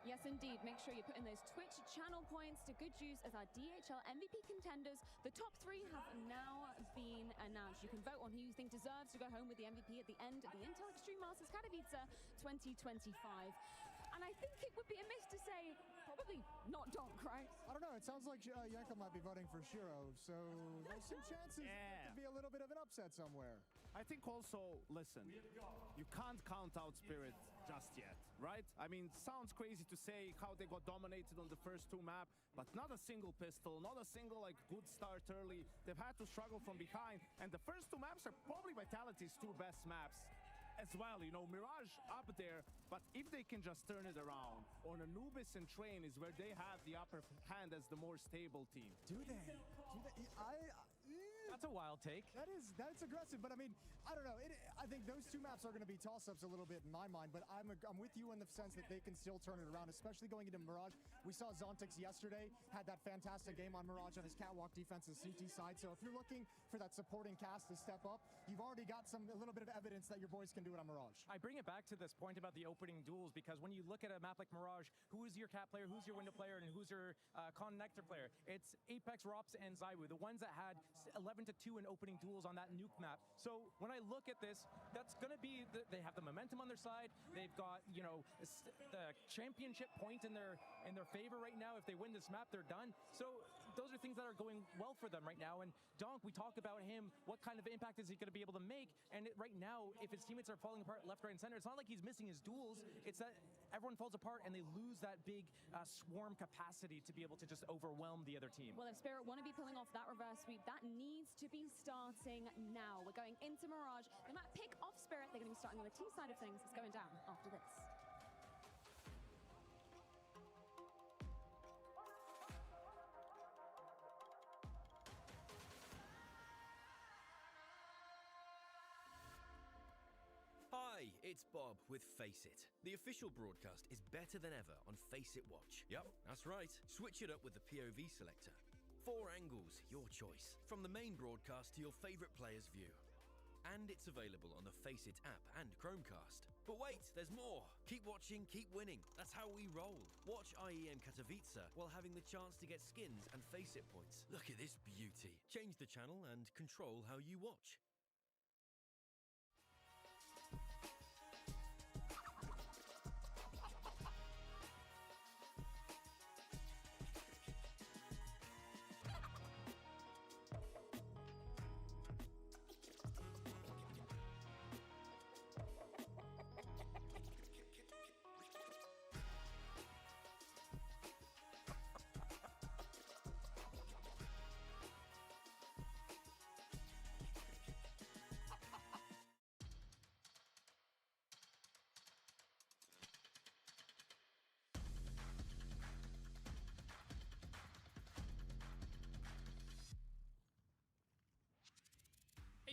S2: Yes, indeed. Make sure you put in those Twitch channel points to good use as our DHL MVP contenders. The top 3 have now been announced. You can vote on who you think deserves to go home with the MVP at the end of the Intel Extreme Masters Katowice 2025. And I think it would be amiss to say probably not Donk, right?
S8: I don't know. It sounds like Yanko might be voting for Shiro, so there's some chances there could be a little bit of an upset somewhere.
S6: I think also, listen, you can't count out Spirit just yet, right? I mean, sounds crazy to say how they got dominated on the first 2 maps, but not a single pistol, not a single like good start early. They've had to struggle from behind, and the first 2 maps are probably Vitality's 2 best maps as well. You know, Mirage up there, but if they can just turn it around, on Anubis and Train is where they have the upper hand as the more stable team.
S8: Do they?
S7: That's a wild take.
S8: That's aggressive, but I mean, I don't know. I think those 2 maps are going to be toss-ups a little bit in my mind, but I'm with you in the sense that they can still turn it around, especially going into Mirage. We saw Zontix yesterday, had that fantastic game on Mirage on his catwalk defense and CT side, so if you're looking for that supporting cast to step up, you've already got a little bit of evidence that your boys can do it on Mirage.
S7: I bring it back to this point about the opening duels, because when you look at a map like Mirage, who is your cat player, who's your window player, and who's your Connector player? It's Apex, Rops, and Zywoo, the ones that had 11-2 in opening duels on that nuke map. So when I look at this, that's going to be, they have the momentum on their side. They've got, you know, the championship point in their favor right now. If they win this map, they're done. So those are things that are going well for them right now. And Donk, we talk about him. What kind of impact is he going to be able to make? And right now, if his teammates are falling apart left, right, and center, it's not like he's missing his duels. It's that everyone falls apart and they lose that big swarm capacity to be able to just overwhelm the other team.
S2: Well, if Spirit want to be pulling off that reverse sweep, that needs to be starting now. We're going into Mirage. They might pick off Spirit. They're going to be starting on the T side of things. It's going down after this.
S9: Hi, it's Bob with Face It. The official broadcast is better than ever on Face It Watch. Yep, that's right. Switch it up with the POV selector. 4 angles, your choice. From the main broadcast to your favorite player's view. And it's available on the Face It app and Chromecast. But wait, there's more. Keep watching, keep winning. That's how we roll. Watch IEM Katowice while having the chance to get skins and Face It points. Look at this beauty. Change the channel and control how you watch.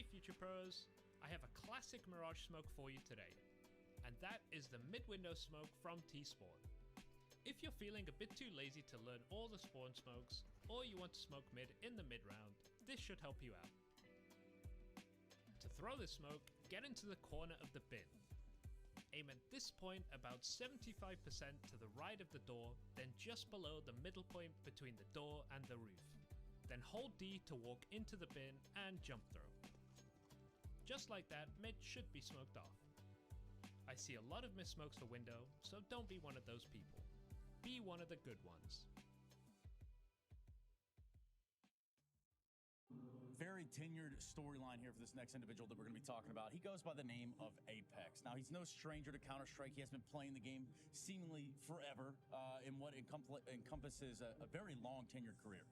S14: Hey Future Pros, I have a classic Mirage smoke for you today, and that is the mid-window smoke from T-Spawn. If you're feeling a bit too lazy to learn all the spawn smokes, or you want to smoke mid in the mid-round, this should help you out. To throw this smoke, get into the corner of the bin. aim at this point about 75% to the right of the door, then just below the middle point between the door and the roof. Then hold D to walk into the bin and jump throw. Just like that, mid should be smoked off. I see a lot of missed smokes for window, so don't be one of those people. Be one of the good ones.
S15: Very tenured storyline here for this next individual that we're going to be talking about. He goes by the name of Apex. Now, he's no stranger to Counter-Strike. He has been playing the game seemingly forever in what encompasses a very long tenured career.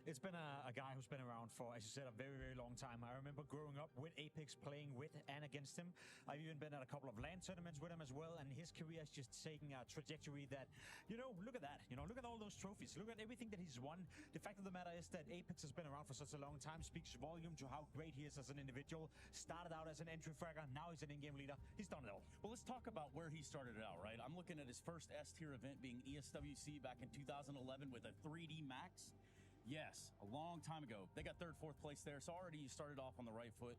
S16: It's been a guy who's been around for, as you said, a very, very long time. I remember growing up with Apex, playing with and against him. I've even been at a couple of LAN tournaments with him as well, and his career has just taken a trajectory that, look at that. Look at all those trophies. Look at everything that he's won. The fact of the matter is that Apex has been around for such a long time, speaks volume to how great he is as an individual. Started out as an entry fragger, now he's an in-game leader. He's done it all.
S15: Well, let's talk about where he started out, right? I'm looking at his first S-tier event being ESWC back in 2011 with a 3D Max. Yes, a long time ago. They got third, fourth place there, so already you started off on the right foot.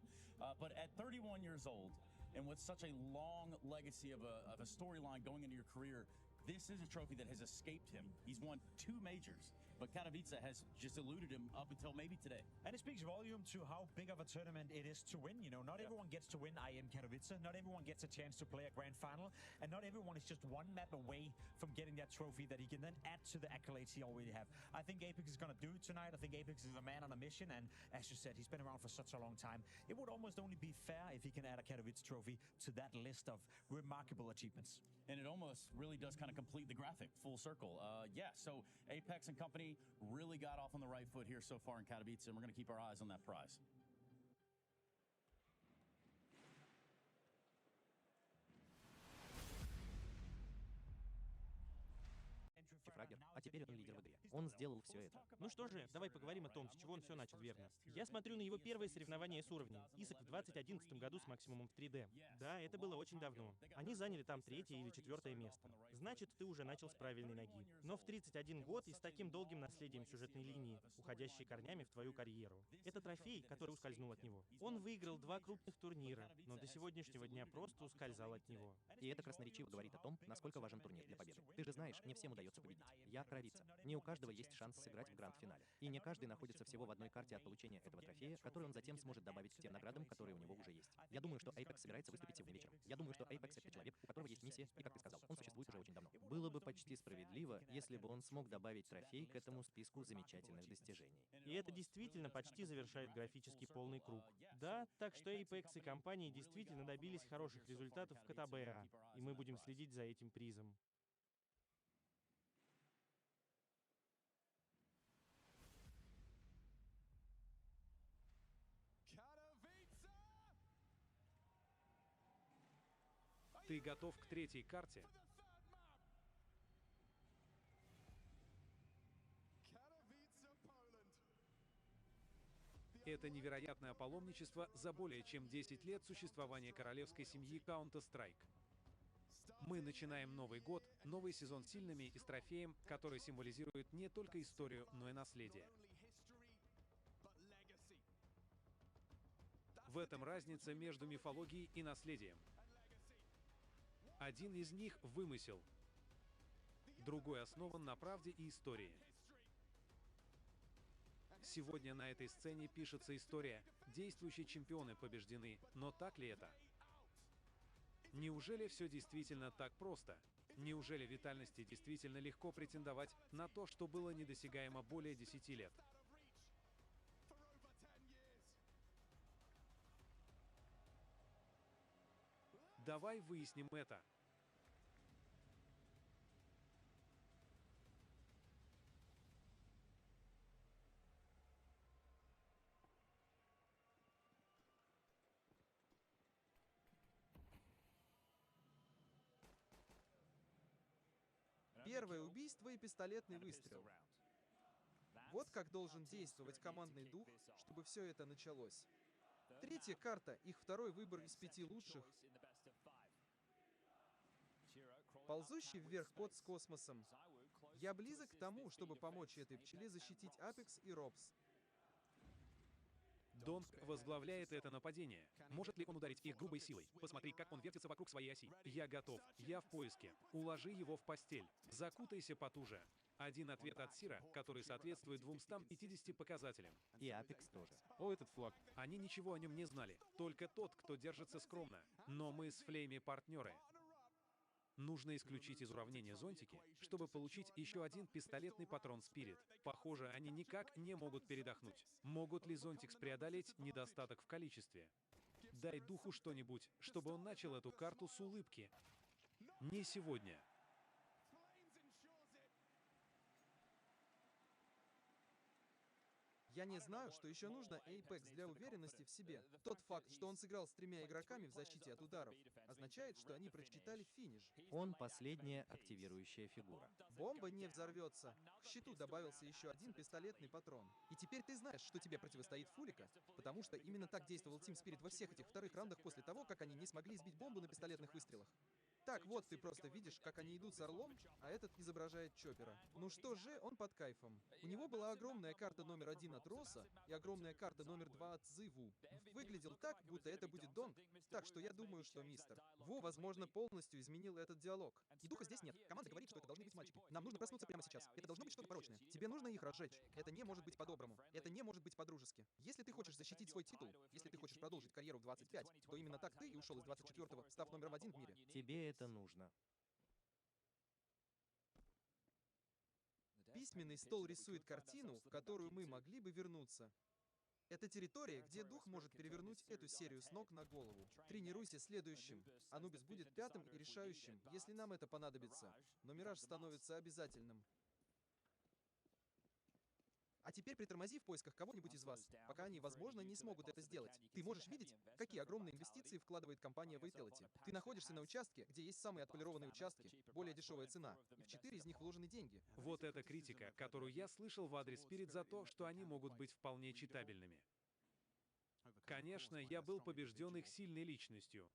S15: But at 31 years old, and with such a long legacy of a storyline going into your career, this is a trophy that has escaped him. He's won 2 majors, but Katowice has just eluded him up until maybe today.
S16: And it speaks volume to how big of a tournament it is to win. Not everyone gets to win IEM Katowice. Not everyone gets a chance to play a grand final. And not everyone is just one map away from getting that trophy that he can then add to the accolades he already have. I think Apex is going to do it tonight. I think Apex is a man on a mission. And as you said, he's been around for such a long time. It would almost only be fair if he can add a Katowice trophy to that list of remarkable achievements.
S15: And it almost really does kind of complete the graphic, full circle. So Apex and company really got off on the right foot here so far in Katowice, and we're going to keep our eyes on that prize.
S22: Фрагер, а теперь он лидер в игре. Он сделал все это.
S23: Ну что же, давай поговорим о том, с чего он все начал, верно? Я смотрю на его первое соревнование с уровнем. ИСок в 2011 году с максимумом в 3D. Да, это было очень давно. Они заняли там 3-е или 4-е место. Значит, ты уже начал с правильной ноги. Но в 31 год и с таким долгим наследием сюжетной линии, уходящей корнями в твою карьеру. Это трофей, который ускользнул от него. Он выиграл 2 крупных турнира, но до сегодняшнего дня просто ускользал от него.
S22: И это красноречиво говорит о том, насколько важен турнир для победы. Ты же знаешь, не всем удается победить. Я Кровица. Не у каждого есть шанс сыграть в гранд-финале. И не каждый находится всего в одной карте от получения этого трофея, который он затем сможет добавить к тем наградам, которые у него уже есть. Я думаю, что Apex собирается выступить сегодня вечером. Я думаю, что Apex — это человек, у которого есть миссия, и, как ты сказал, он существует уже очень давно. Было бы почти справедливо, если бы он смог добавить трофей к этому списку замечательных достижений.
S23: И это действительно почти завершает графический полный круг. Да, так что Apex и компании действительно добились хороших результатов в КТБА, и мы будем следить за этим призом.
S24: Ты готов к 3-й карте? Это невероятное паломничество за более чем 10 лет существования королевской семьи Counter-Strike. Мы начинаем Новый год, новый сезон с сильными и с трофеем, который символизирует не только историю, но и наследие. В этом разница между мифологией и наследием. Один из них — вымысел, другой основан на правде и истории. Сегодня на этой сцене пишется история, действующие чемпионы побеждены, но так ли это? Неужели все действительно так просто? Неужели витальности действительно легко претендовать на то, что было недосягаемо более 10 лет? Давай выясним это.
S25: Первое убийство и пистолетный выстрел. Вот как должен действовать командный дух, чтобы все это началось. 3-я карта, их второй выбор из 5 лучших. Ползущий вверх кот с космосом. Я близок к тому, чтобы помочь этой пчеле защитить Апекс и Робс.
S24: Донг возглавляет это нападение. Может ли он ударить их грубой силой? Посмотри, как он вертится вокруг своей оси. Я готов. Я в поиске. Уложи его в постель. Закутайся потуже. Один ответ от Сира, который соответствует 250 показателям.
S22: И Апекс тоже.
S24: О, этот флаг. Они ничего о нем не знали. Только тот, кто держится скромно. Но мы с Флейми партнеры. Нужно исключить из уравнения зонтики, чтобы получить еще один пистолетный патрон Спирит. Похоже, они никак не могут передохнуть. Могут ли Зонтикс преодолеть недостаток в количестве? Дай духу что-нибудь, чтобы он начал эту карту с улыбки. Не сегодня.
S25: Я не знаю, что еще нужно Apex для уверенности в себе. Тот факт, что он сыграл с 3 игроками в защите от ударов, означает, что они прочитали финиш.
S22: Он последняя активирующая фигура.
S25: Бомба не взорвется. К щиту добавился еще один пистолетный патрон. И теперь ты знаешь, что тебе противостоит Фулика, потому что именно так действовал Team Spirit во всех этих вторых раундах после того, как они не смогли сбить бомбу на пистолетных выстрелах. Так вот, ты просто видишь, как они идут с орлом, а этот изображает Чоппера. Ну что же, он под кайфом. У него была огромная карта номер 1 от Росса и огромная карта номер 2 от Зыву. Выглядел так, будто это будет Донг. Так что я думаю, что мистер Во, возможно, полностью изменил этот диалог. И духа здесь нет. Команда говорит, что это должны быть мальчики. Нам нужно проснуться прямо сейчас. Это должно быть что-то порочное. Тебе нужно их разжечь. Это не может быть по-доброму. Это не может быть по-дружески. Если ты хочешь защитить свой титул, если ты хочешь продолжить карьеру в 25, то именно так ты и ушел из 24-го, став номером 1 в мире.
S22: Тебе это нужно.
S25: Письменный стол рисует картину, в которую мы могли бы вернуться. Это территория, где дух может перевернуть эту серию с ног на голову. Тренируйся следующим. Анубис будет пятым и решающим, если нам это понадобится. Но Мираж становится обязательным. А теперь притормози в поисках кого-нибудь из вас, пока они, возможно, не смогут это сделать. Ты можешь видеть, какие огромные инвестиции вкладывает компания Vitality. Ты находишься на участке, где есть самые отполированные участки, более дешевая цена, и в 4 из них вложены деньги.
S24: Вот эта критика, которую я слышал в адрес Spirit за то, что они могут быть вполне читабельными. Конечно, я был побежден их сильной личностью.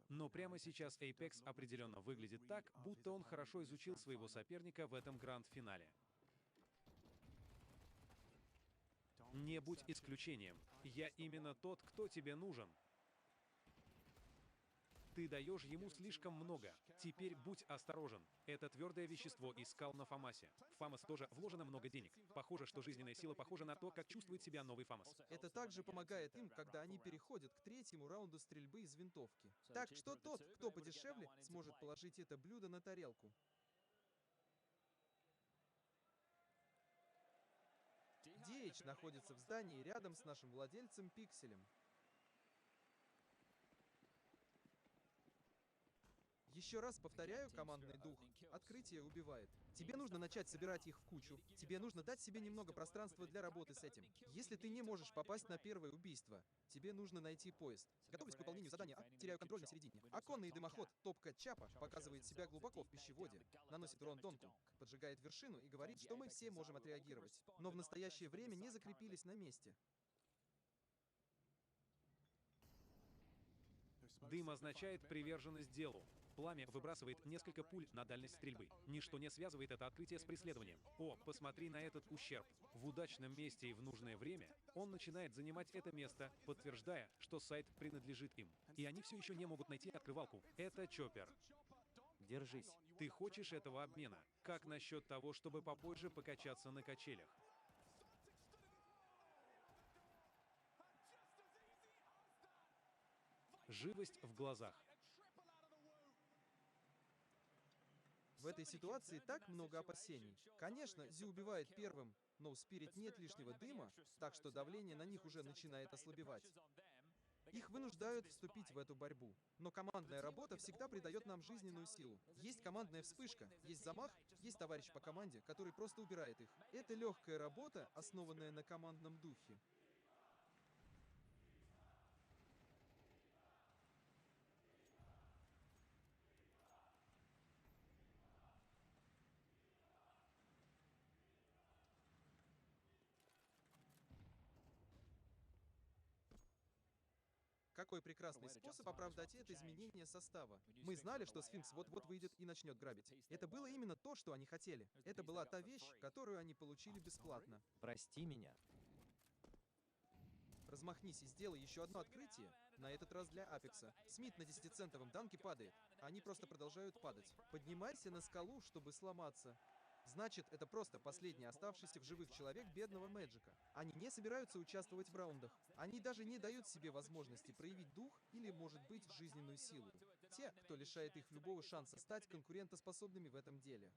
S24: Но прямо сейчас Apex определенно выглядит так, будто он хорошо изучил своего соперника в этом гранд-финале. Не будь исключением. Я именно тот, кто тебе нужен. Ты даешь ему слишком много. Теперь будь осторожен. Это твердое вещество из скал на Фамасе. В Фамас тоже вложено много денег. Похоже, что жизненная сила похожа на то, как чувствует себя новый Фамас.
S25: Это также помогает им, когда они переходят к 3-му раунду стрельбы из винтовки. Так что тот, кто подешевле, сможет положить это блюдо на тарелку. DH находится в здании рядом с нашим владельцем Пикселем. Еще раз повторяю, командный дух. Открытие убивает. Тебе нужно начать собирать их в кучу. Тебе нужно дать себе немного пространства для работы с этим. Если ты не можешь попасть на первое убийство, тебе нужно найти поезд. Готовность к выполнению задания А. Теряю контроль на середине. Оконный дымоход Топка Чапа показывает себя глубоко в пищеводе. Наносит урон Донку. Поджигает вершину и говорит, что мы все можем отреагировать. Но в настоящее время не закрепились на месте.
S24: Дым означает приверженность делу. Пламя выбрасывает несколько пуль на дальность стрельбы. Ничто не связывает это открытие с преследованием. О, посмотри на этот ущерб. В удачном месте и в нужное время он начинает занимать это место, подтверждая, что сайт принадлежит им. И они все еще не могут найти открывалку. Это Чоппер.
S22: Держись.
S24: Ты хочешь этого обмена? Как насчет того, чтобы попозже покачаться на качелях? Живость в глазах.
S25: В этой ситуации так много опасений. Конечно, Зи убивает первым, но у Spirit нет лишнего дыма, так что давление на них уже начинает ослабевать. Их вынуждают вступить в эту борьбу. Но командная работа всегда придает нам жизненную силу. Есть командная вспышка, есть замах, есть товарищ по команде, который просто убирает их. Это легкая работа, основанная на командном духе. Какой прекрасный способ оправдать это изменение состава. Мы знали, что Сфинкс вот-вот выйдет и начнет грабить. Это было именно то, что они хотели. Это была та вещь, которую они получили бесплатно.
S22: Прости меня.
S25: Размахнись и сделай еще одно открытие. На этот раз для Апекса. Смит на 10-центовом данке падает. Они просто продолжают падать. Поднимайся на скалу, чтобы сломаться. Значит, это просто последний оставшийся в живых человек бедного Мэджика. Они не собираются участвовать в раундах. Они даже не дают себе возможности проявить дух или, может быть, жизненную силу. Те, кто лишает их любого шанса стать конкурентоспособными в этом деле.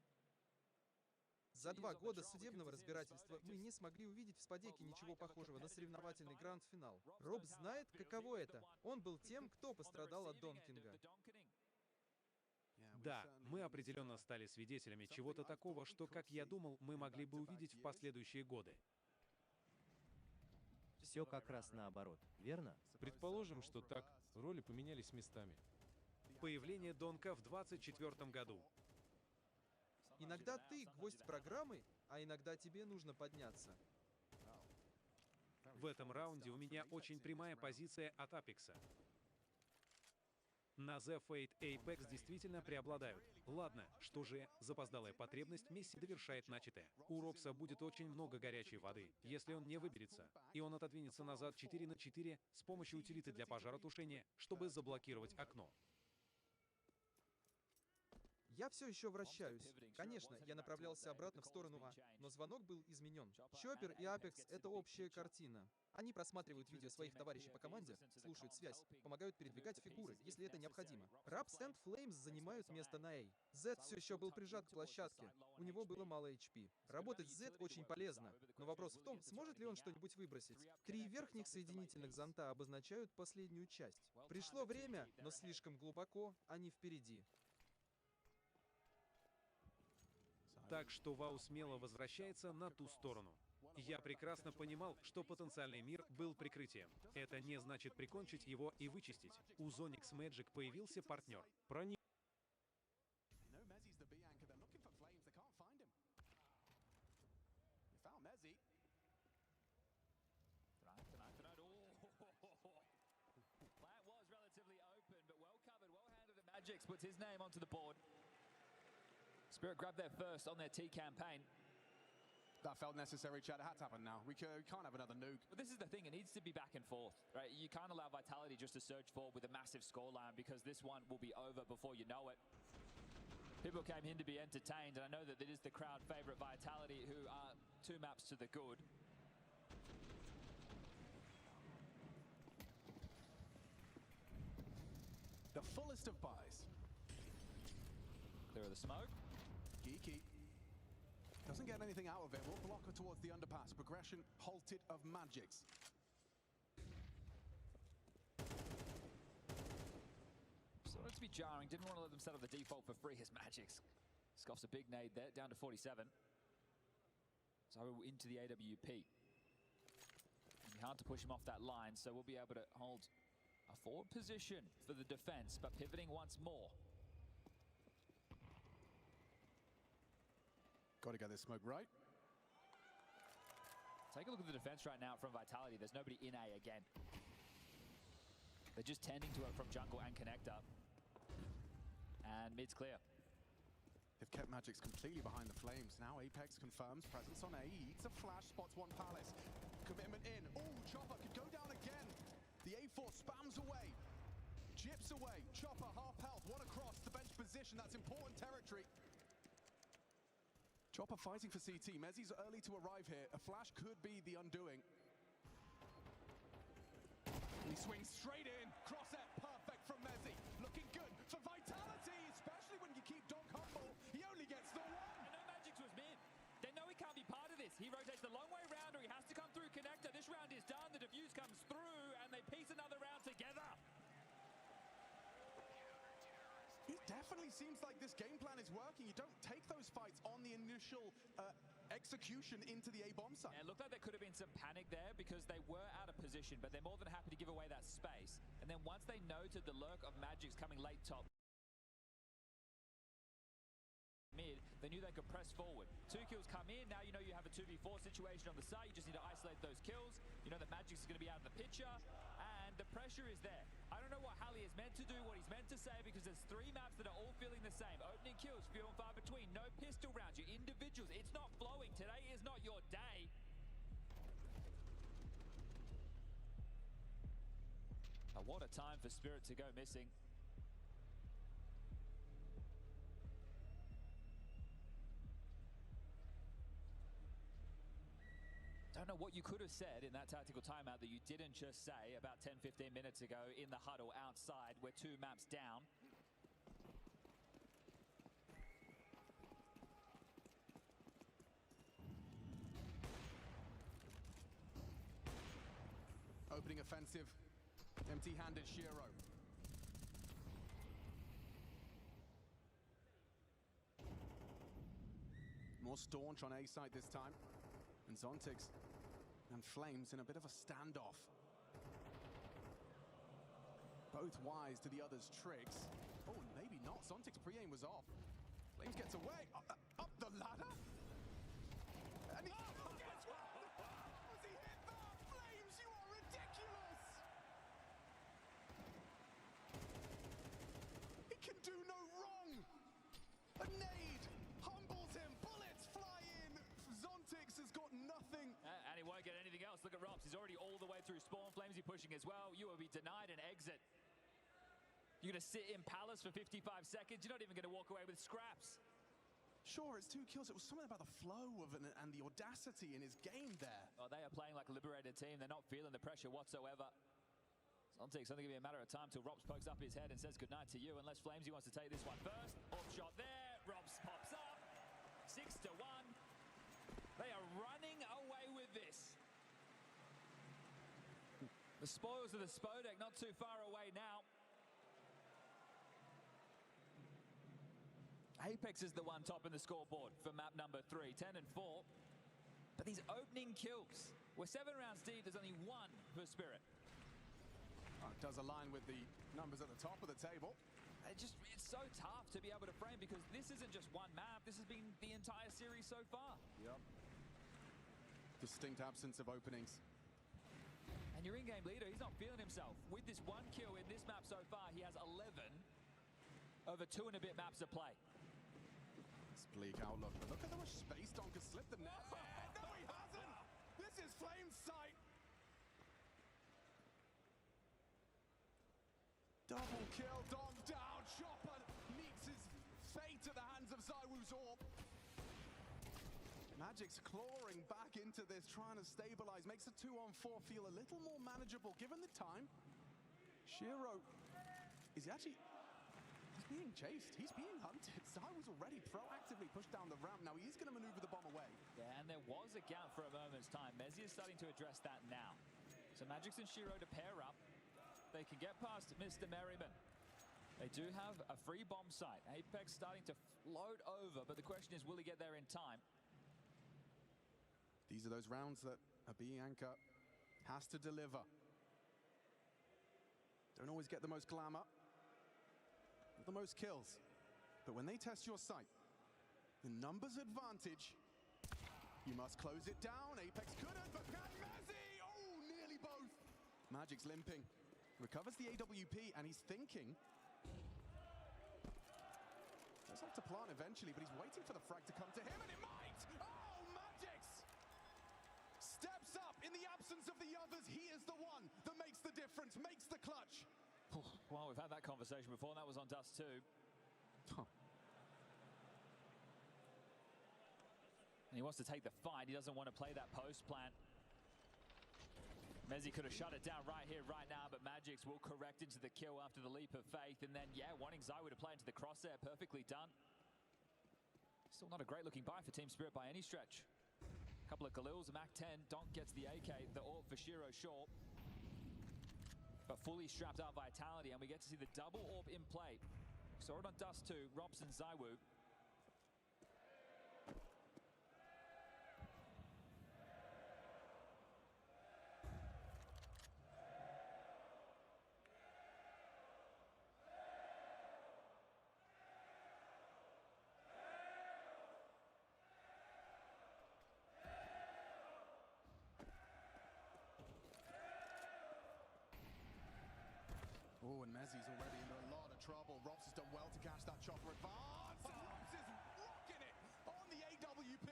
S25: За 2 года судебного разбирательства мы не смогли увидеть в Спадеке ничего похожего на соревновательный гранд-финал. Роб знает, каково это. Он был тем, кто пострадал от донкинга.
S24: Да, мы определенно стали свидетелями чего-то такого, что, как я думал, мы могли бы увидеть в последующие годы.
S22: Все как раз наоборот, верно?
S11: Предположим, что так, роли поменялись местами.
S24: Появление Донка в 24 году.
S25: Иногда ты гвоздь программы, а иногда тебе нужно подняться.
S24: В этом раунде у меня очень прямая позиция от Апекса. На The Fate Apex действительно преобладают. Ладно, что же, запоздалая потребность, Месси довершает начатое. У Робса будет очень много горячей воды, если он не выберется. И он отодвинется назад 4 на 4 с помощью утилиты для пожаротушения, чтобы заблокировать окно.
S25: Я все еще вращаюсь. Конечно, я направлялся обратно в сторону А, но звонок был изменен. Чоппер и Апекс — это общая картина. Они просматривают видео своих товарищей по команде, слушают связь, помогают передвигать фигуры, если это необходимо. Рапс и Флеймс занимают место на A. Зед все еще был прижат к площадке. У него было мало HP. Работать с Зед очень полезно, но вопрос в том, сможет ли он что-нибудь выбросить. 3 верхних соединительных зонта обозначают последнюю часть. Пришло время, но слишком глубоко, они впереди.
S24: Так что Вау смело возвращается на ту сторону. Я прекрасно понимал, что потенциальный мир был прикрытием. Это не значит прикончить его и вычистить. У Zonix Magic появился партнер. Проник.
S12: Magix puts his name onto the board. Spirit grabbed their first on their T campaign.
S13: That felt necessary, Chad. It had to happen now. We can't have another nuke.
S12: But this is the thing, it needs to be back and forth, right? You can't allow Vitality just to surge forward with a massive scoreline because this one will be over before you know it. People came in to be entertained, and I know that it is the crowd favorite Vitality who are 2 maps to the good.
S13: The fullest of buys.
S12: Clear of the smoke.
S13: Geeky. Doesn't get anything out of it. Will blocker towards the underpass. Progression halted of Magix.
S12: Started to be jarring. Didn't want to let them set up the default for free as Magix scoffs a big nade there, down to 47. So into the AWP. It'll be hard to push him off that line, so we'll be able to hold a forward position for the defense, but pivoting once more.
S13: Got to get this smoke right.
S12: Take a look at the defense right now from Vitality. There's nobody in A again. They're just tending to it from jungle and connector. And mid's clear.
S13: They've kept Magix completely behind the flames. Now Apex confirms presence on A. He eats a flash, spots one Palace. Commitment in. Oh, Chopper could go down again. The A4 spams away. Chips away. Chopper, half health, one across the bench position. That's important territory. Chopper fighting for CT. Mezzi's early to arrive here. A flash could be the undoing. He swings straight in. Crosshair perfect from Mezzi. Looking good for Vitality, especially when you keep Donk humble. He only gets the one.
S12: I know Magix was mid. They know he can't be part of this. He rotates the long way round or he has to come through connector. This round is done. The defuse comes through and they piece another round together.
S13: It definitely seems like this game plan is working. You don't take those fights on the initial execution into the A-bomb site.
S12: And it looked like there could have been some panic there because they were out of position, but they're more than happy to give away that space. And then once they noted the lurk of Magix coming late top mid, they knew they could press forward. 2 kills come in, now you know you have a 2v4 situation on the site, you just need to isolate those kills. You know that Magix is going to be out of the picture, and the pressure is there. I don't know what Halley is meant to do, what he's meant to say, because there's 3 maps that are all feeling the same. Opening kills, few and far between, no pistol rounds, you're individuals. It's not flowing, today is not your day. What a time for Spirit to go missing. Don't know what you could have said in that tactical timeout that you didn't just say about 10-15 minutes ago in the huddle outside. We're 2 maps down.
S13: Opening offensive, empty-handed Shiro. More staunch on A side this time. And Zontix and Flames in a bit of a standoff. Both wise to the other's tricks. Oh, and maybe not. Zontix pre-aim was off. Flames gets away. Up the ladder. And he still gets one. Has he hit that? Flames, you are ridiculous. He can do no wrong. A nade humbles him. Bullets fly in. Zontix has got nothing.
S12: And he won't get anything else. Look at Robs. He's already all the way through spawn. Flamesy pushing as well. You will be denied an exit. You're going to sit in Palace for 55 seconds. You're not even going to walk away with scraps.
S13: Sure, it's 2 kills. It was something about the flow of it and the audacity in his game there.
S12: Oh, they are playing like a liberated team. They're not feeling the pressure whatsoever. Zontix, only going to be a matter of time till Robs pokes up his head and says goodnight to you, unless Flamesy wants to take this one first. Off shot there. Robs pops up. 6-1. They are running away with this. The spoils of the Spodek not too far away now. Apex is the one top in the scoreboard for map number 3, 10-4. But these opening kills, we're 7 rounds deep, there's only 1 for Spirit.
S13: Oh, it does align with the numbers at the top of the table.
S12: It's so tough to be able to frame because this isn't just one map, this has been the entire series so far.
S13: Yep. Distinct absence of openings.
S12: And your in-game leader, he's not feeling himself. With this 1 kill in this map so far, he has 11 over 2 and a bit maps of play.
S13: Bleak outlook, but look at how much space Donk has slipped the net. No, he hasn't! This is Flame's sight! Double kill, Donk down. Chopper meets his fate at the hands of ZywOo's orb. Magic's clawing back into this, trying to stabilize. Makes the 2-on-4 feel a little more manageable given the time. Shiro, is he actually... He's being chased. He's being hunted. ZywOo's already proactively pushed down the ramp. Now he's going to maneuver the bomb away.
S12: Yeah, and there was a gap for a moment's time. Mezi is starting to address that now. So Magix and Shiro to pair up. They can get past Mr. Merriman. They do have a free bomb site. Apex starting to float over, but the question is, will he get there in time?
S13: These are those rounds that a B anchor has to deliver. Don't always get the most glamour. The most kills, but when they test your sight, the numbers advantage, you must close it down. Apex couldn't, but can Mezi? Oh, nearly both. Magic's limping, recovers the AWP, and he's thinking. Does have to plant eventually, but he's waiting for the frag to come to him, and it might! Oh, Magix! Steps up in the absence of the others. He is the one that makes the difference, makes the clutch.
S12: Well, we've had that conversation before, and that was on Dust too. And he wants to take the fight. He doesn't want to play that post plant. Mezi could have shut it down right here, right now, but Magix will correct into the kill after the leap of faith. And then, yeah, wanting ZywOo to play into the crosshair. Perfectly done. Still not a great looking buy for Team Spirit by any stretch. A couple of Galils, a Mac 10. Donk gets the AK, the AWP for Shiro short. But fully strapped out Vitality, and we get to see the double AWP in play. Saw it on Dust 2, Robson, ZywOo.
S13: Oh, and Mezi's already into a lot of trouble. Robs has done well to catch that chopper advance. And Robs is rocking it on the AWP.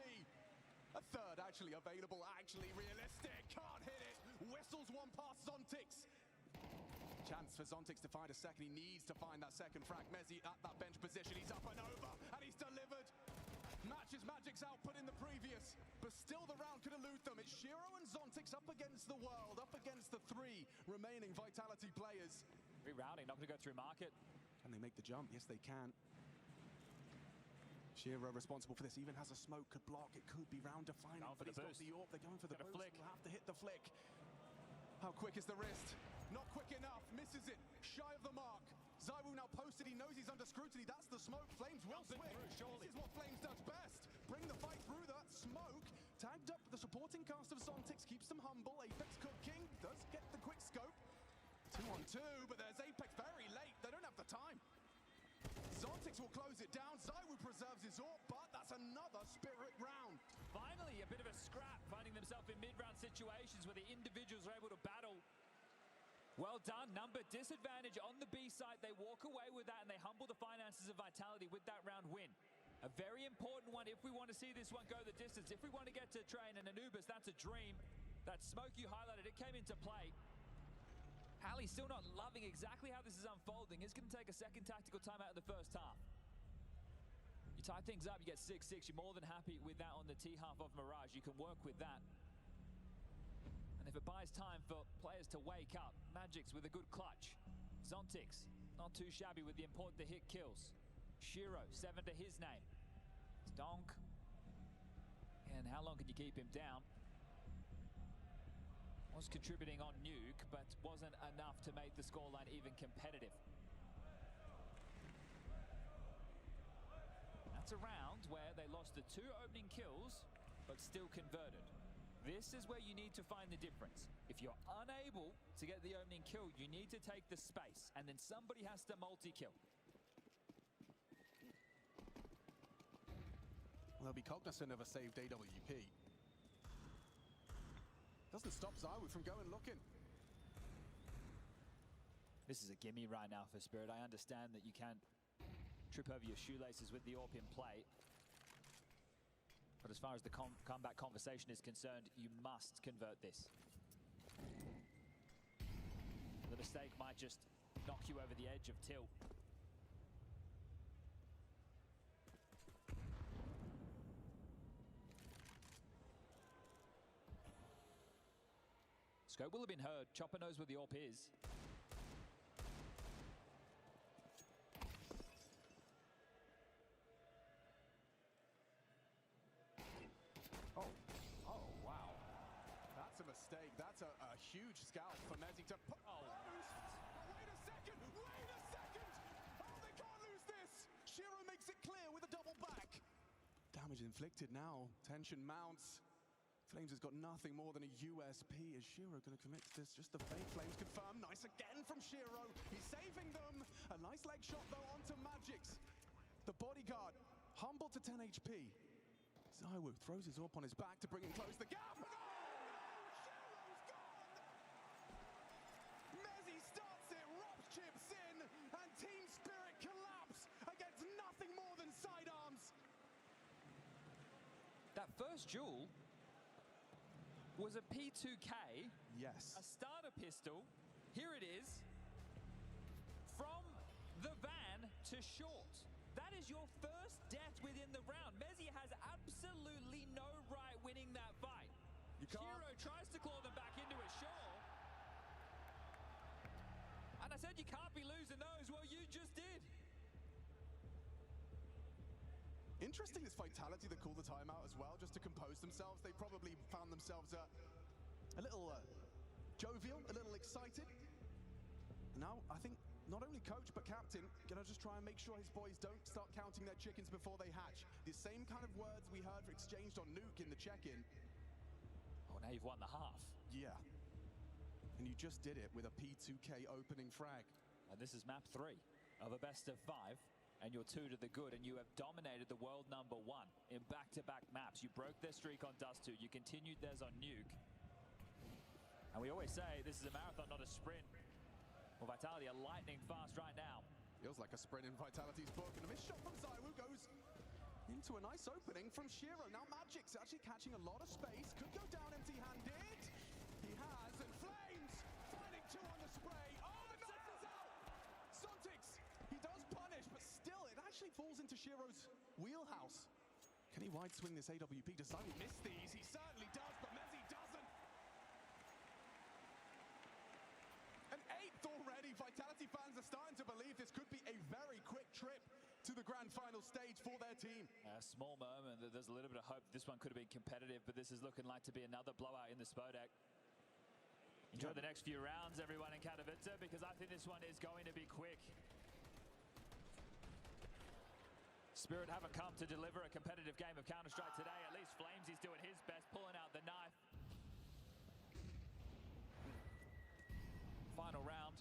S13: A third actually available, actually realistic. Can't hit it. Whistles one past Zontix. Chance for Zontix to find a second. He needs to find that second frag. Mezzi at that bench position. He's up and over, and he's delivered. Matches Magic's output in the previous, but still the round could elude them. It's Shiro and Zontix up against the world, up against the three remaining Vitality players.
S12: Rerouting, not going to go through market.
S13: Can they make the jump? Yes, they can. Shiro responsible for this, even has a smoke, could block. It could be round defining, but he's got the AWP. They're going for the boost. He'll have to hit the flick. How quick is the wrist? Not quick enough. Misses it. Shy of the mark. ZywOo now posted. He knows he's under scrutiny. That's the smoke. Flames will swing. This is what Flames does best. Bring the fight through that smoke. Tagged up. The supporting cast of Zontix keeps them humble. Apex cooking. Does get the quick scope. 2-on-2, but there's Apex very late. They don't have the time. Zontix will close it down. ZywOo preserves his AWP, but that's another Spirit round.
S12: Finally, a bit of a scrap, finding themselves in mid-round situations where the individuals are able to battle. Well done. Number disadvantage on the B side. They walk away with that and they humble the finances of Vitality with that round win. A very important one if we want to see this one go the distance. If we want to get to Train and Anubis, that's a dream. That smoke you highlighted, it came into play. Hallie still not loving exactly how this is unfolding. It's going to take a second tactical timeout in the first half. You tie things up, you get 6-6. You're more than happy with that on the T half of Mirage. You can work with that. And if it buys time for players to wake up, Magic's with a good clutch. Zontix, not too shabby with the important to hit kills. Shiro, 7 to his name. Stonk. And how long can you keep him down? Was contributing on Nuke, but wasn't enough to make the scoreline even competitive. That's a round where they lost the 2 opening kills, but still converted. This is where you need to find the difference. If you're unable to get the opening kill, you need to take the space, and then somebody has to multi-kill.
S13: They'll be cognizant of a saved AWP. Doesn't stop ZywOo from going looking.
S12: This is a gimme right now for Spirit. I understand that you can't trip over your shoelaces with the AWP in play. But as far as the comeback conversation is concerned, you must convert this. The mistake might just knock you over the edge of tilt. Scope will have been heard. Chopper knows where the AWP is.
S13: Oh, wow. That's a mistake. That's a huge scalp for Mezzi to put. Oh, wait a second! Wait a second! Oh, they can't lose this! Shiro makes it clear with a double back. Damage inflicted now. Tension mounts. Flames has got nothing more than a USP. Is Shiro going to commit to this? Just the fake. Flames confirm. Nice again from Shiro. He's saving them. A nice leg shot, though, onto Magic's. The bodyguard, humble to 10 HP. ZywOo throws his AWP on his back to bring him close the gap. And Shiro's gone! Mezzi starts it, Robs chips in, and Team Spirit collapse against nothing more than sidearms.
S12: That first duel was a P2K.
S13: Yes.
S12: A starter pistol. Here it is. From the van to short. That is your first death within the round. Mezzi has absolutely no right winning that fight. Shiro tries to claw them back into it, sure. And I said you can't be losing those. Well, you just did.
S13: Interesting, this Vitality that called the timeout as well, just to compose themselves. They probably found themselves a little jovial, a little excited. Now, I think not only coach, but captain, gonna just try and make sure his boys don't start counting their chickens before they hatch. The same kind of words we heard exchanged on Nuke in the check-in.
S12: Oh, now you've won the half.
S13: Yeah. And you just did it with a P2K opening frag.
S12: And this is map 3 of a best of 5. And you're 2 to the good, and you have dominated the world #1 in back-to-back maps. You broke their streak on Dust 2. You continued theirs on Nuke. And we always say this is a marathon, not a sprint. Well, Vitality are lightning fast right now.
S13: Feels like a sprint in Vitality's book, and a missed shot from ZywOo goes into a nice opening from Shiro. Now Magic's actually catching a lot of space. Could go down empty-handed. He has, and Flames finding 2 on the spray. Oh, the knife is out! falls into Shiro's wheelhouse. Can he wide swing this AWP? Does Simon miss these? He certainly does, but Messi doesn't. An 8th already. Vitality fans are starting to believe this could be a very quick trip to the grand final stage for their team.
S12: A small moment. There's a little bit of hope this one could have been competitive, but this is looking like to be another blowout in the Spodek. Enjoy the next few rounds, everyone in Katowice, because I think this one is going to be quick. Spirit haven't come to deliver a competitive game of Counter-Strike today. At least Flamesy's doing his best, pulling out the knife. Final round,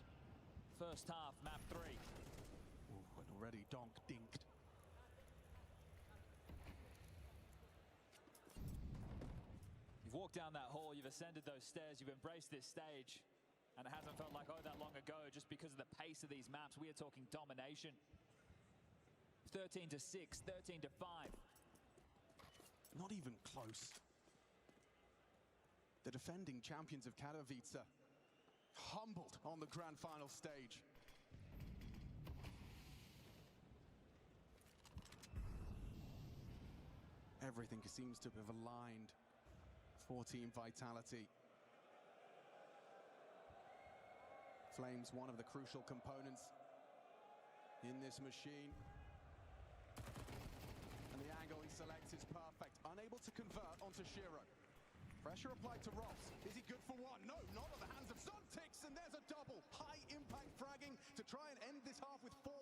S12: first half, map 3.
S13: Ooh, and already Donk dinked.
S12: You've walked down that hall, you've ascended those stairs, you've embraced this stage, and it hasn't felt like, oh, that long ago, just because of the pace of these maps. We are talking domination. 13-6, 13-5.
S13: Not even close. The defending champions of Katowice humbled on the grand final stage. Everything seems to have aligned for Team Vitality. Flames, one of the crucial components in this machine. And the angle he selects is perfect. Unable to convert onto Shiro. Pressure applied to Ross. Is he good for one? No, not on the hands of Zontix, and there's a double. High impact fragging to try and end this half with 4.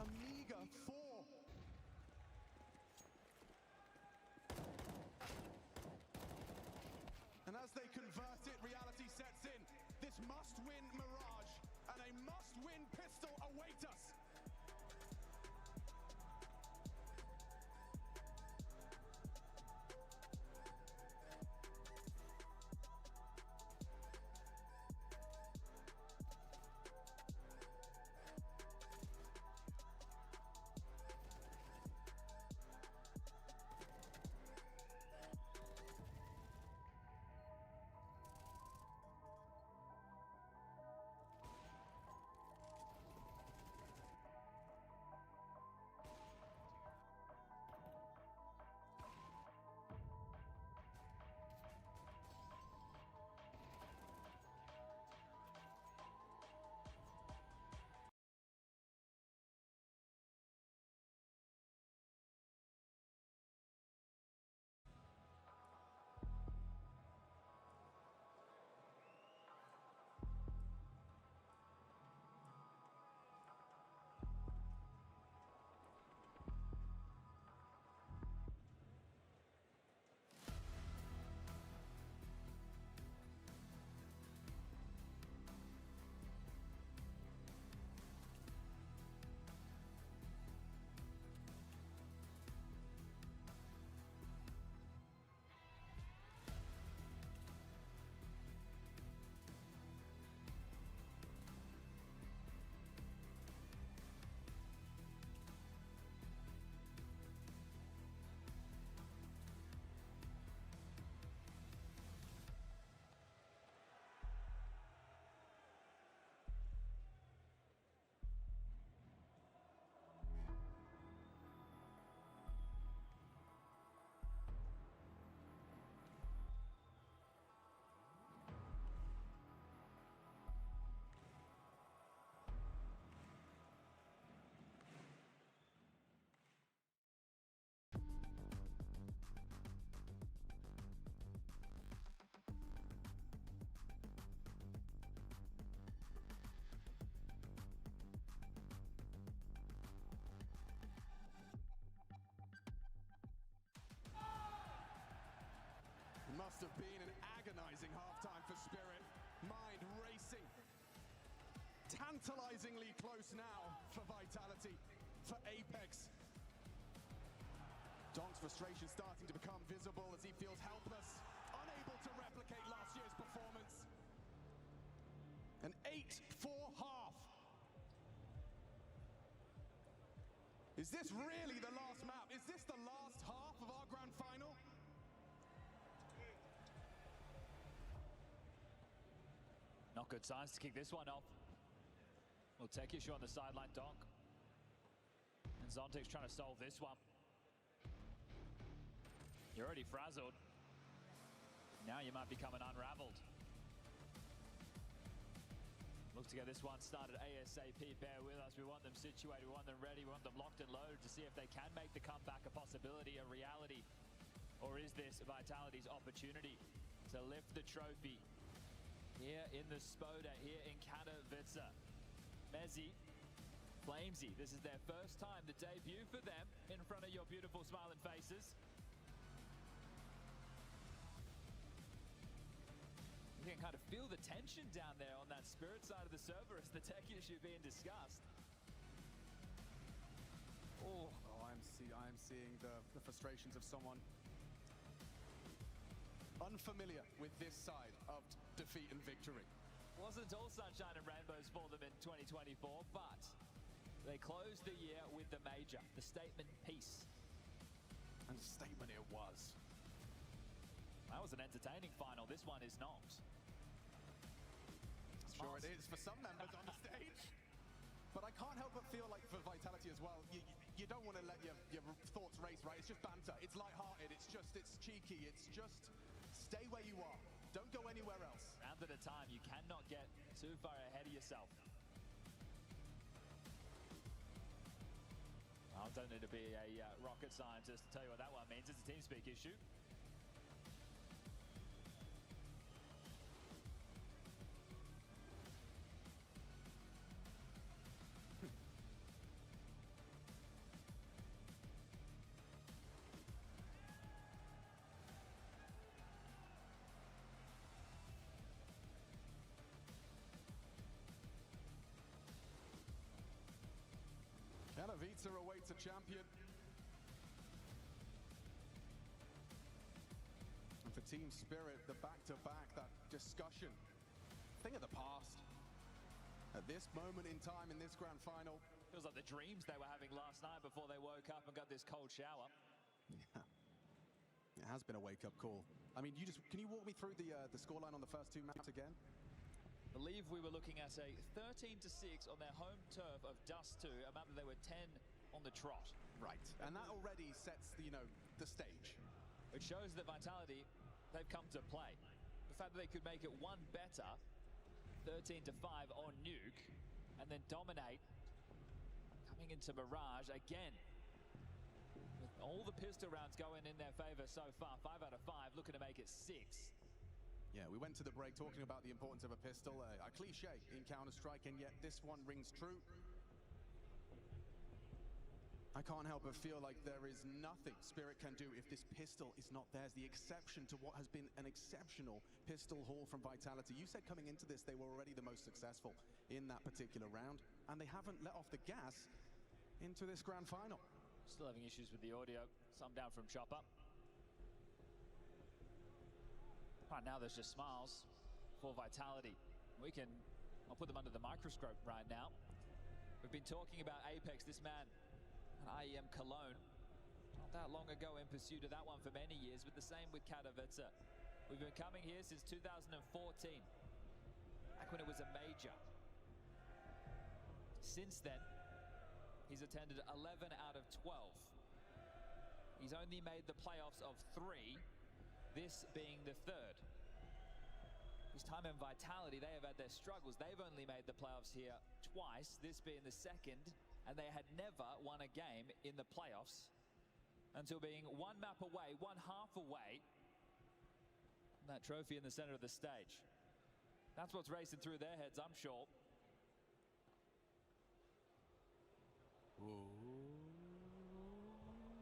S13: A meager 4. And as they convert it, reality sets in. This must-win Mirage and a must-win pistol await us. Must have been an agonizing halftime for Spirit. Mind racing. Tantalizingly close now for Vitality, for Apex. Donk's frustration starting to become visible as he feels helpless, unable to replicate last year's performance. An 8-4 half. Is this really the last map? Is this the last half of our grand final?
S12: Not good signs to kick this one off. We'll take issue on the sideline, Donk. And Zontic's trying to solve this one. You're already frazzled. Now you might be coming unraveled. Look to get this one started ASAP. Bear with us. We want them situated. We want them ready. We want them locked and loaded to see if they can make the comeback a possibility, a reality. Or is this Vitality's opportunity to lift the trophy here in the Spoda, here in Katowice? Mezzi, Flamesy, this is their first time, the debut for them in front of your beautiful smiling faces. You can kind of feel the tension down there on that Spirit side of the server as the tech issue being discussed.
S13: Oh, I'm seeing the frustrations of someone unfamiliar with this side of defeat and victory.
S12: Wasn't all sunshine and rainbows for them in 2024, but they closed the year with the major, the statement piece.
S13: And a statement it was.
S12: That was an entertaining final. This one is not.
S13: Sure it is for some members on the stage. But I can't help but feel like for Vitality as well, you don't want to let your thoughts race, right? It's just banter. It's lighthearted. It's cheeky. It's just stay where you are. Don't go anywhere else.
S12: Round at a time. You cannot get too far ahead of yourself. I don't need to be a rocket scientist to tell you what that one means. It's a TeamSpeak issue.
S13: Katowice awaits a champion. And for Team Spirit, the back-to-back, that discussion, thing of the past. At this moment in time in this grand final.
S12: Feels like the dreams they were having last night before they woke up and got this cold shower.
S13: Yeah. It has been a wake-up call. I mean, can you walk me through the scoreline on the first two maps again?
S12: I believe we were looking at a 13-6 on their home turf of Dust 2, a map that they were 10 on the trot.
S13: Right, and that already sets, the stage.
S12: It shows that Vitality, they've come to play. The fact that they could make it one better, 13-5 on Nuke, and then dominate, coming into Mirage again. With all the pistol rounds going in their favor so far, 5 out of 5, looking to make it 6.
S13: Yeah, we went to the break talking about the importance of a pistol, a cliche in Counter-Strike, and yet this one rings true. I can't help but feel like there is nothing Spirit can do if this pistol is not theirs. The exception to what has been an exceptional pistol haul from Vitality. You said coming into this they were already the most successful in that particular round, and they haven't let off the gas into this grand final.
S12: Still having issues with the audio, some down from Chopper. Right now there's just smiles for Vitality. I'll put them under the microscope right now. We've been talking about Apex, this man, an IEM Cologne, not that long ago in pursuit of that one for many years, but the same with Katowice. We've been coming here since 2014, back when it was a major. Since then, he's attended 11 out of 12. He's only made the playoffs of 3, this being the third. His time in Vitality, they have had their struggles. They've only made the playoffs here twice, this being the second, and they had never won a game in the playoffs until being one map away, one half away from that trophy in the center of the stage. That's what's racing through their heads, I'm sure.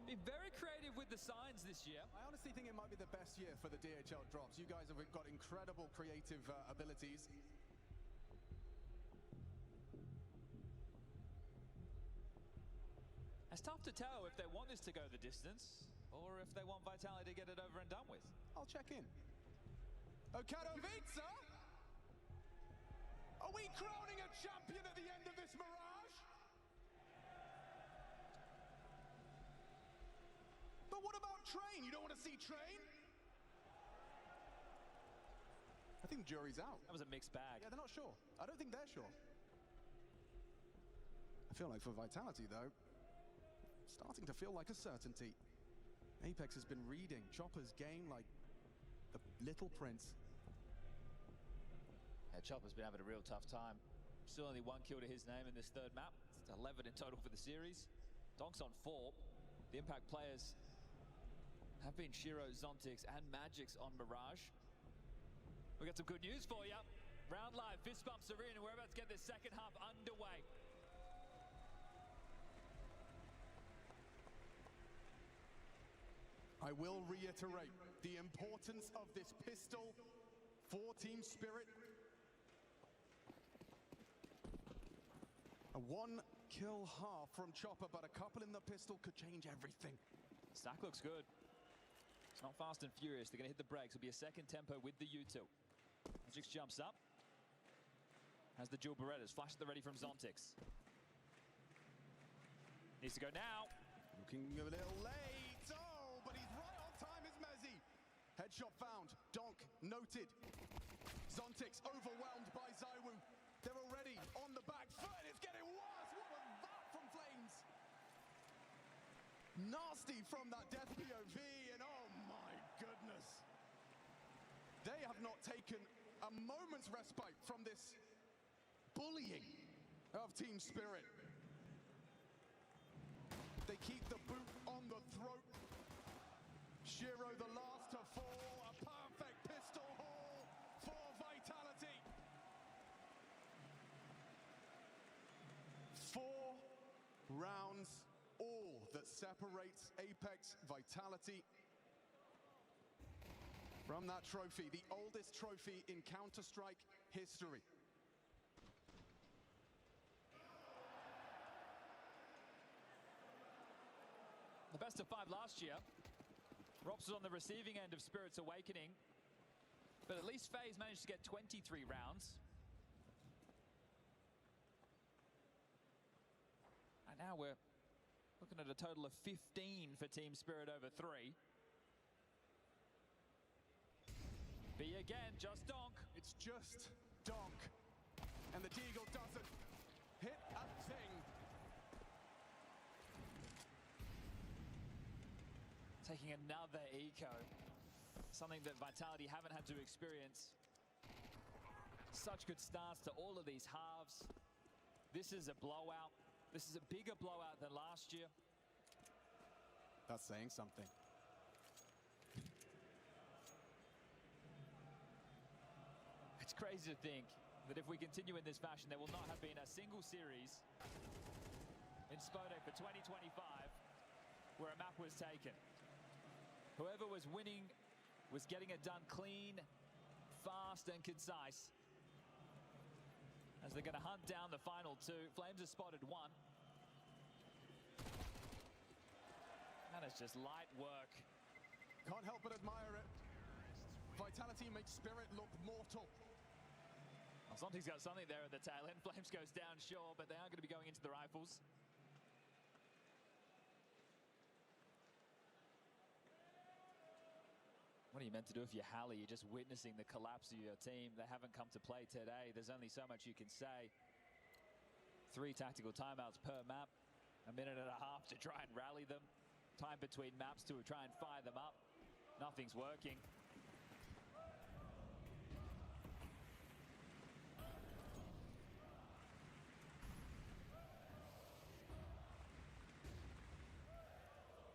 S12: Been very creative with the signs this year.
S13: I honestly think it might be the best year for the DHL drops. You guys have got incredible creative abilities.
S12: It's tough to tell if they want this to go the distance or if they want Vitality to get it over and done with.
S13: I'll check in. Oh, Katowice! Are we crowning a champion at the end of this Mirage? But what about Train? You don't want to see Train? I think the jury's out.
S12: That was a mixed bag.
S13: Yeah, they're not sure. I don't think they're sure. I feel like for Vitality, though, starting to feel like a certainty. Apex has been reading Chopper's game like the little prince.
S12: Yeah, Chopper's been having a real tough time. Still only 1 kill to his name in this third map. It's 11 in total for the series. Donk's on 4. The Impact players have been Shiro, Zontix, and Magix on Mirage. We got some good news for you. Round live, fist bumps are in, and we're about to get this second half underway.
S13: I will reiterate the importance of this pistol for Team Spirit. A 1 kill half from Chopper, but a couple in the pistol could change everything.
S12: Stack looks good. It's not fast and furious. They're going to hit the brakes. It'll be a second tempo with the U2. Magix jumps up. Has the dual Berettas. Flash at the ready from Zontix. Needs to go now.
S13: Looking a little late. Oh, but he's right on time, is Mezzy. Headshot found. Donk noted. Zontix overwhelmed by Zywoo. They're already on the back foot. It's getting worse. What was that from Flames? Nasty from that death POV, and oh my goodness. They have not taken a moment's respite from this bullying of Team Spirit. They keep the boot on the throat. Shiro the last to fall. A perfect pistol haul for Vitality. 4 rounds, all that separates Apex Vitality from that trophy, the oldest trophy in Counter-Strike history.
S12: The best of 5 last year. Rops was on the receiving end of Spirit's Awakening, but at least FaZe managed to get 23 rounds. And now we're looking at a total of 15 for Team Spirit over 3. B again, just Donk.
S13: It's just Donk. And the Deagle doesn't hit a thing.
S12: Taking another eco. Something that Vitality haven't had to experience. Such good starts to all of these halves. This is a blowout. This is a bigger blowout than last year.
S13: That's saying something.
S12: It's crazy to think that if we continue in this fashion, there will not have been a single series in Spode for 2025 where a map was taken. Whoever was winning was getting it done clean, fast, and concise. As they're going to hunt down the final 2. Flames have spotted 1. That is just light work.
S13: Can't help but admire it. Vitality makes Spirit look mortal.
S12: Zontix got something there at the tail end. Flames goes down, sure, but they are going to be going into the rifles. What are you meant to do if you're Halley? You're just witnessing the collapse of your team. They haven't come to play today. There's only so much you can say. 3 tactical timeouts per map. A minute and a half to try and rally them. Time between maps to try and fire them up. Nothing's working.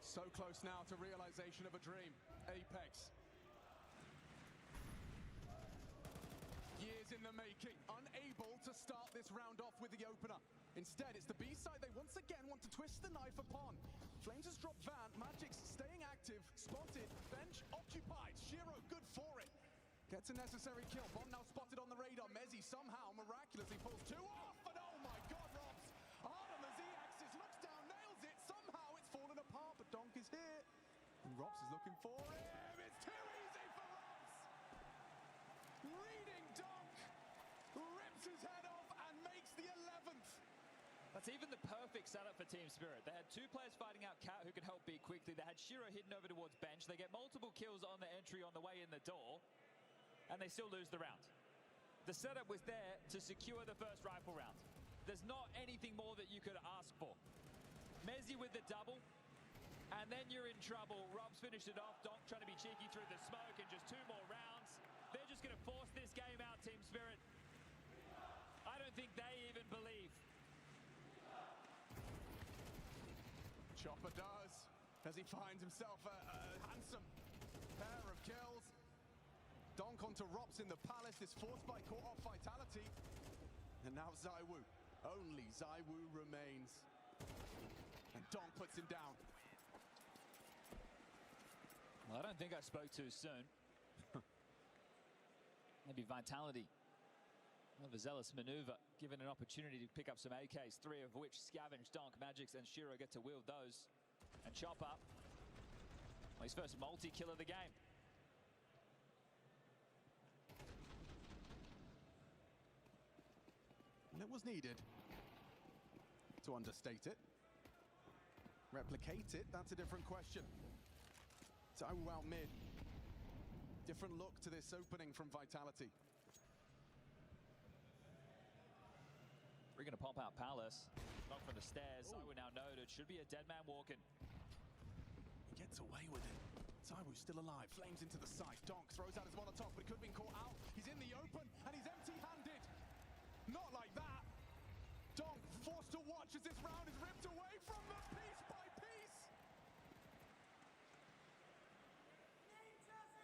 S13: So close now to realization of a dream. Apex. Years in the making, unable to start this round off with the opener. Instead, it's the B side they once again want to twist the knife upon. Flames has dropped Van, Magix staying active, spotted, bench occupied. Shiro good for it. Gets a necessary kill. Bomb now spotted on the radar. Mezzy somehow miraculously pulls 2 off, and oh my god, Robs! Hard on the Z-axis, looks down, nails it. Somehow it's fallen apart, but Donk is here. And Robs is looking for him. It's too easy for Robs! Reading Donk, rips his head off and makes the 11th.
S12: That's even the perfect setup for Team Spirit. They had 2 players fighting out Cat who could help B quickly. They had Shiro hidden over towards bench. They get multiple kills on the entry on the way in the door. And they still lose the round. The setup was there to secure the first rifle round. There's not anything more that you could ask for. Mezzi with the double. And then you're in trouble. Rob's finished it off. Donk trying to be cheeky through the smoke, and just 2 more rounds. They're just going to force this game out, Team Spirit. I don't think they even believe.
S13: Chopper does, as he finds himself a handsome pair of kills. Donk onto Rops in the Palace, is forced by caught off Vitality. And now ZywOo. Only ZywOo remains. And Donk puts him down.
S12: Well, I don't think I spoke too soon. Maybe Vitality. Overzealous maneuver, given an opportunity to pick up some AKs, 3 of which scavenged. Donk, Magix, and Shiro get to wield those. And Chopper, well, his first multi-kill of the game.
S13: And it was needed. To understate it. Replicate it, that's a different question. ZywOo out mid. Different look to this opening from Vitality.
S12: We're going to pop out Palace. Knock from the stairs. ZywOo now noted. Should be a dead man walking.
S13: He gets away with it. ZywOo's still alive. Flames into the site. Donk throws out his Molotov, but he could have been caught out. He's in the open, and he's empty-handed. Not like that. Donk forced to watch as this round is ripped away from them piece by piece.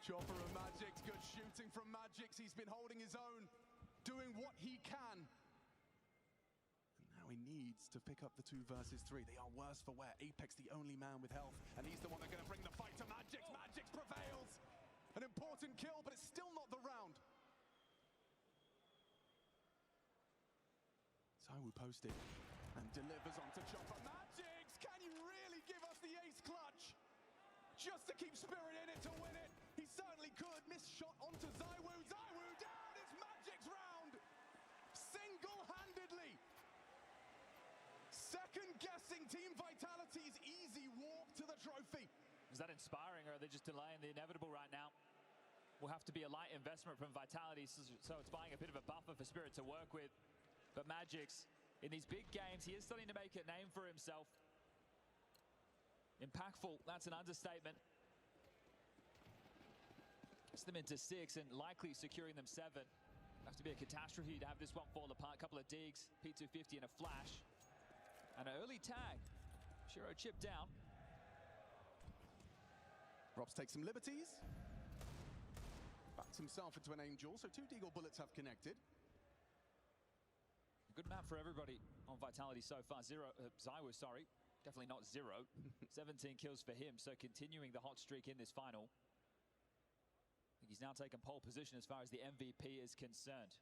S13: Chopper and Magix. Good shooting from Magix. He's been holding his own, doing what he can. He needs to pick up the 2 versus 3. They are worse for wear. Apex the only man with health, and he's the one that's going to bring the fight to Magix. Magix prevails. An important kill, but it's still not the round. ZywOo posted and delivers onto Chopper. Magix, can you really give us the ace clutch? Just to keep Spirit in it to win it. He certainly could. Missed shot onto ZywOo. ZywOo down. It's Magix round. Single-handedly. Second-guessing Team Vitality's easy walk to the trophy.
S12: Is that inspiring, or are they just delaying the inevitable right now? Will have to be a light investment from Vitality, so it's buying a bit of a buffer for Spirit to work with. But Magix, in these big games, he is starting to make a name for himself. Impactful, that's an understatement. Gets them into 6 and likely securing them 7. Have to be a catastrophe to have this one fall apart. Couple of digs, P250 and a flash. And an early tag. Shiro chipped down.
S13: Robs takes some liberties. Backs himself into an Angel, so 2 Deagle bullets have connected.
S12: Good map for everybody on Vitality so far. ZywOo, sorry. Definitely not 0. 17 kills for him, so continuing the hot streak in this final. I think he's now taken pole position as far as the MVP is concerned.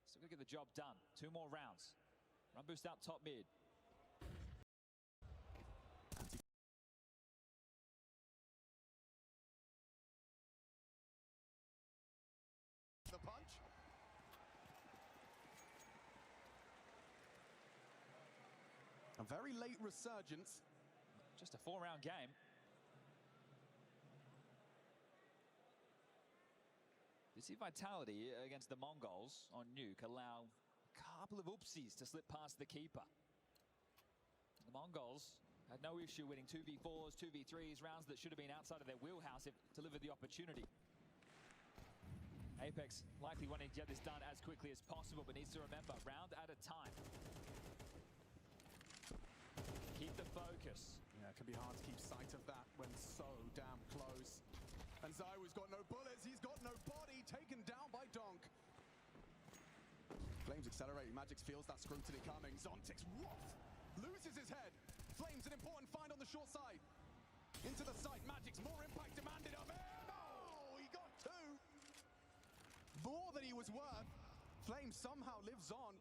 S12: Still gonna get the job done. 2 more rounds. Run boost out top mid.
S13: The punch. A very late resurgence.
S12: Just a 4-round game. You see Vitality against the Mongols on Nuke allow a couple of oopsies to slip past the keeper. The Mongols had no issue winning 2v4s, 2v3s, rounds that should have been outside of their wheelhouse if delivered the opportunity. Apex likely wanting to get this done as quickly as possible, but needs to remember, round at a time. Keep the focus.
S13: Yeah, it can be hard to keep sight of that when so damn close. And ZywOo's got no bullets, he's got no body, taken down by Donk. Flames accelerating, Magix feels that scrutiny coming. Zontix, what? Loses his head. Flames an important find on the short side. Into the site, Magix, more impact demanded of him. Oh, he got 2. More than he was worth. Flames somehow lives on.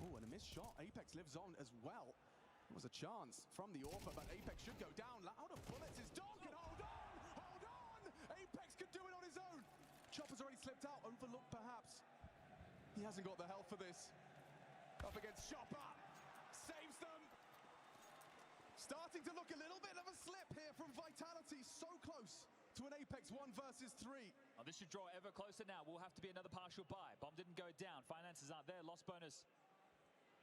S13: Oh, and a missed shot. Apex lives on as well. There was a chance from the Orpha, but Apex should go down. Out of bullets is Donk, and hold on! Hold on! Apex could do it on his own. Chopper's already slipped out, overlooked perhaps. He hasn't got the health for this. Up against Chopper. Saves them. Starting to look a little bit of a slip here from Vitality. So close to an Apex 1 versus 3.
S12: Oh, this should draw ever closer now. Will have to be another partial buy. Bomb didn't go down. Finances aren't there. Loss bonus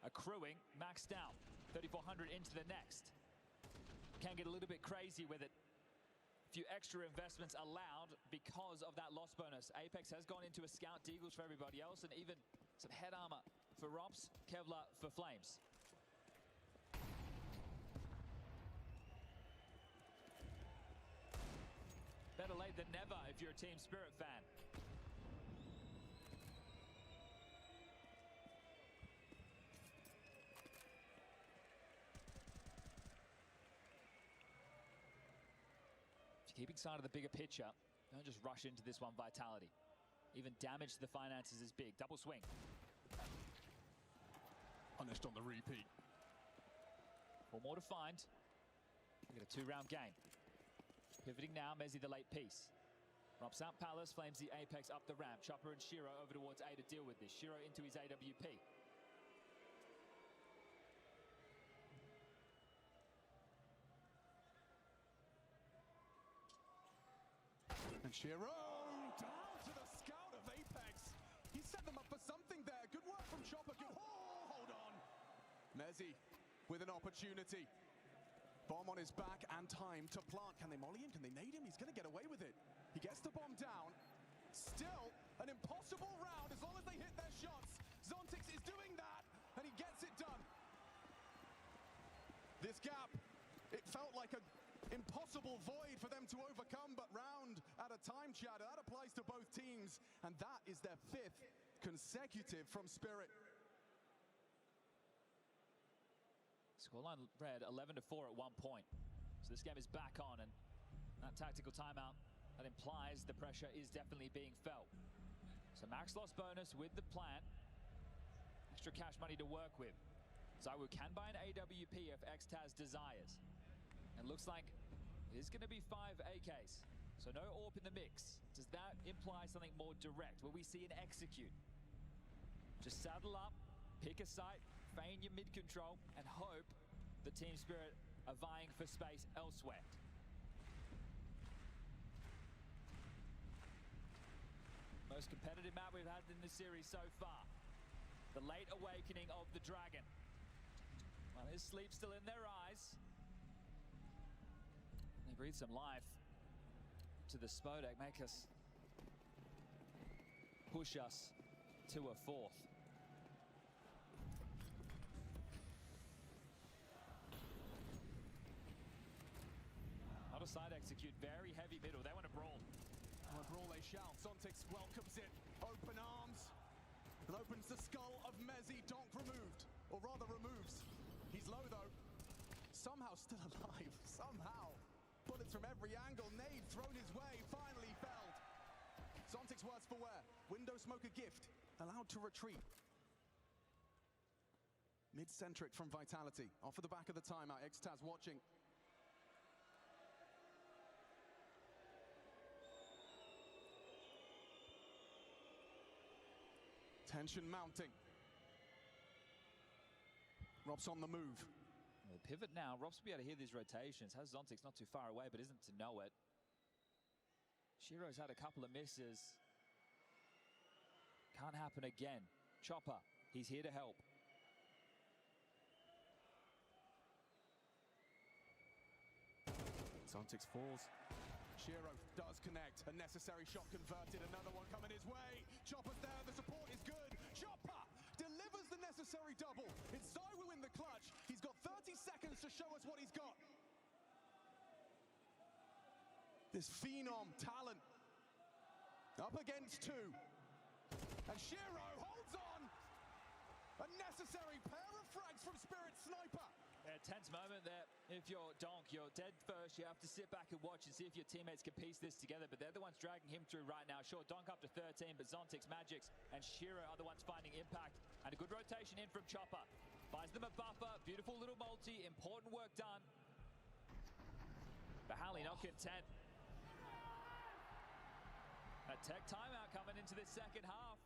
S12: accruing. Maxed out. 3,400 into the next. can get a little bit crazy with it. A few extra investments allowed because of that loss bonus. Apex has gone into a scout deagles for everybody else, and even some head armor for Rops, Kevlar for Flames. Better late than never if you're a Team Spirit fan. Keeping sight of the bigger picture, don't just rush into this one, Vitality. Even damage to the finances is big. Double swing.
S13: Punished on the repeat.
S12: 4 more to find. We get a 2-round game. Pivoting now, Mezzi the late piece. Rops out Palace, flames the Apex up the ramp. Chopper and Shiro over towards A to deal with this. Shiro into his AWP.
S13: And Shiro down to the scout of Apex. He set them up for something there. Good work from Chopper. Good. Oh, hold on. Mezzi with an opportunity. Bomb on his back and time to plant. Can they molly him? Can they nade him? He's going to get away with it. He gets the bomb down. Still an impossible round as long as they hit their shots. Zontix is doing that, and he gets it done. This gap, it felt like an impossible void for them to overcome, but round at a time, Chad. That applies to both teams, and that is their 5th consecutive from Spirit.
S12: Scoreline read 11-4 at one point. So this game is back on, and that tactical timeout, that implies the pressure is definitely being felt. So max loss bonus with the plant. Extra cash money to work with. Zywoo can buy an AWP if Xtaz desires. And looks like it is going to be 5 AKs. So no AWP in the mix. Does that imply something more direct? Will we see an execute? Just saddle up, pick a site, feign your mid-control, and hope the Team Spirit are vying for space elsewhere. Most competitive map we've had in this series so far. The late awakening of the dragon. Well, there's sleep still in their eyes. They breathe some life to the Spodek, push us to a 4th. Not a side execute, very heavy middle. They want to brawl.
S13: Oh, brawl they shall. Zontix welcomes it. Open arms. And opens the skull of Mezzi. Donk removed. Or rather removes. He's low though. Somehow still alive. Somehow. Bullets from every angle. Nade thrown his way. Finally felled. Zontix worse for wear. Window smoke a gift. Allowed to retreat. Mid-centric from Vitality. Off of the back of the timeout. Xtaz watching. Tension mounting. Rob's on the move.
S12: Well, pivot now. Rob's will be able to hear these rotations. Has Zontix not too far away, but isn't to know it. Shiro's had a couple of misses. Can't happen again. Chopper, he's here to help.
S13: Zontix falls. Shiro does connect. A necessary shot converted. Another one coming his way. Chopper's there. The support is good. Chopper delivers the necessary double. It's Zywoo in the clutch. He's got 30 seconds to show us what he's got. This phenom talent. Up against 2. And Shiro holds on. A necessary pair of frags from Spirit Sniper.
S12: A tense moment there. If you're Donk, you're dead first. You have to sit back and watch and see if your teammates can piece this together. But they're the ones dragging him through right now. Sure, Donk up to 13, but Zontix, Magix, and Shiro are the ones finding impact. And a good rotation in from Chopper. Buys them a buffer. Beautiful little multi. Important work done. Bahali not content. A tech timeout coming into this second half.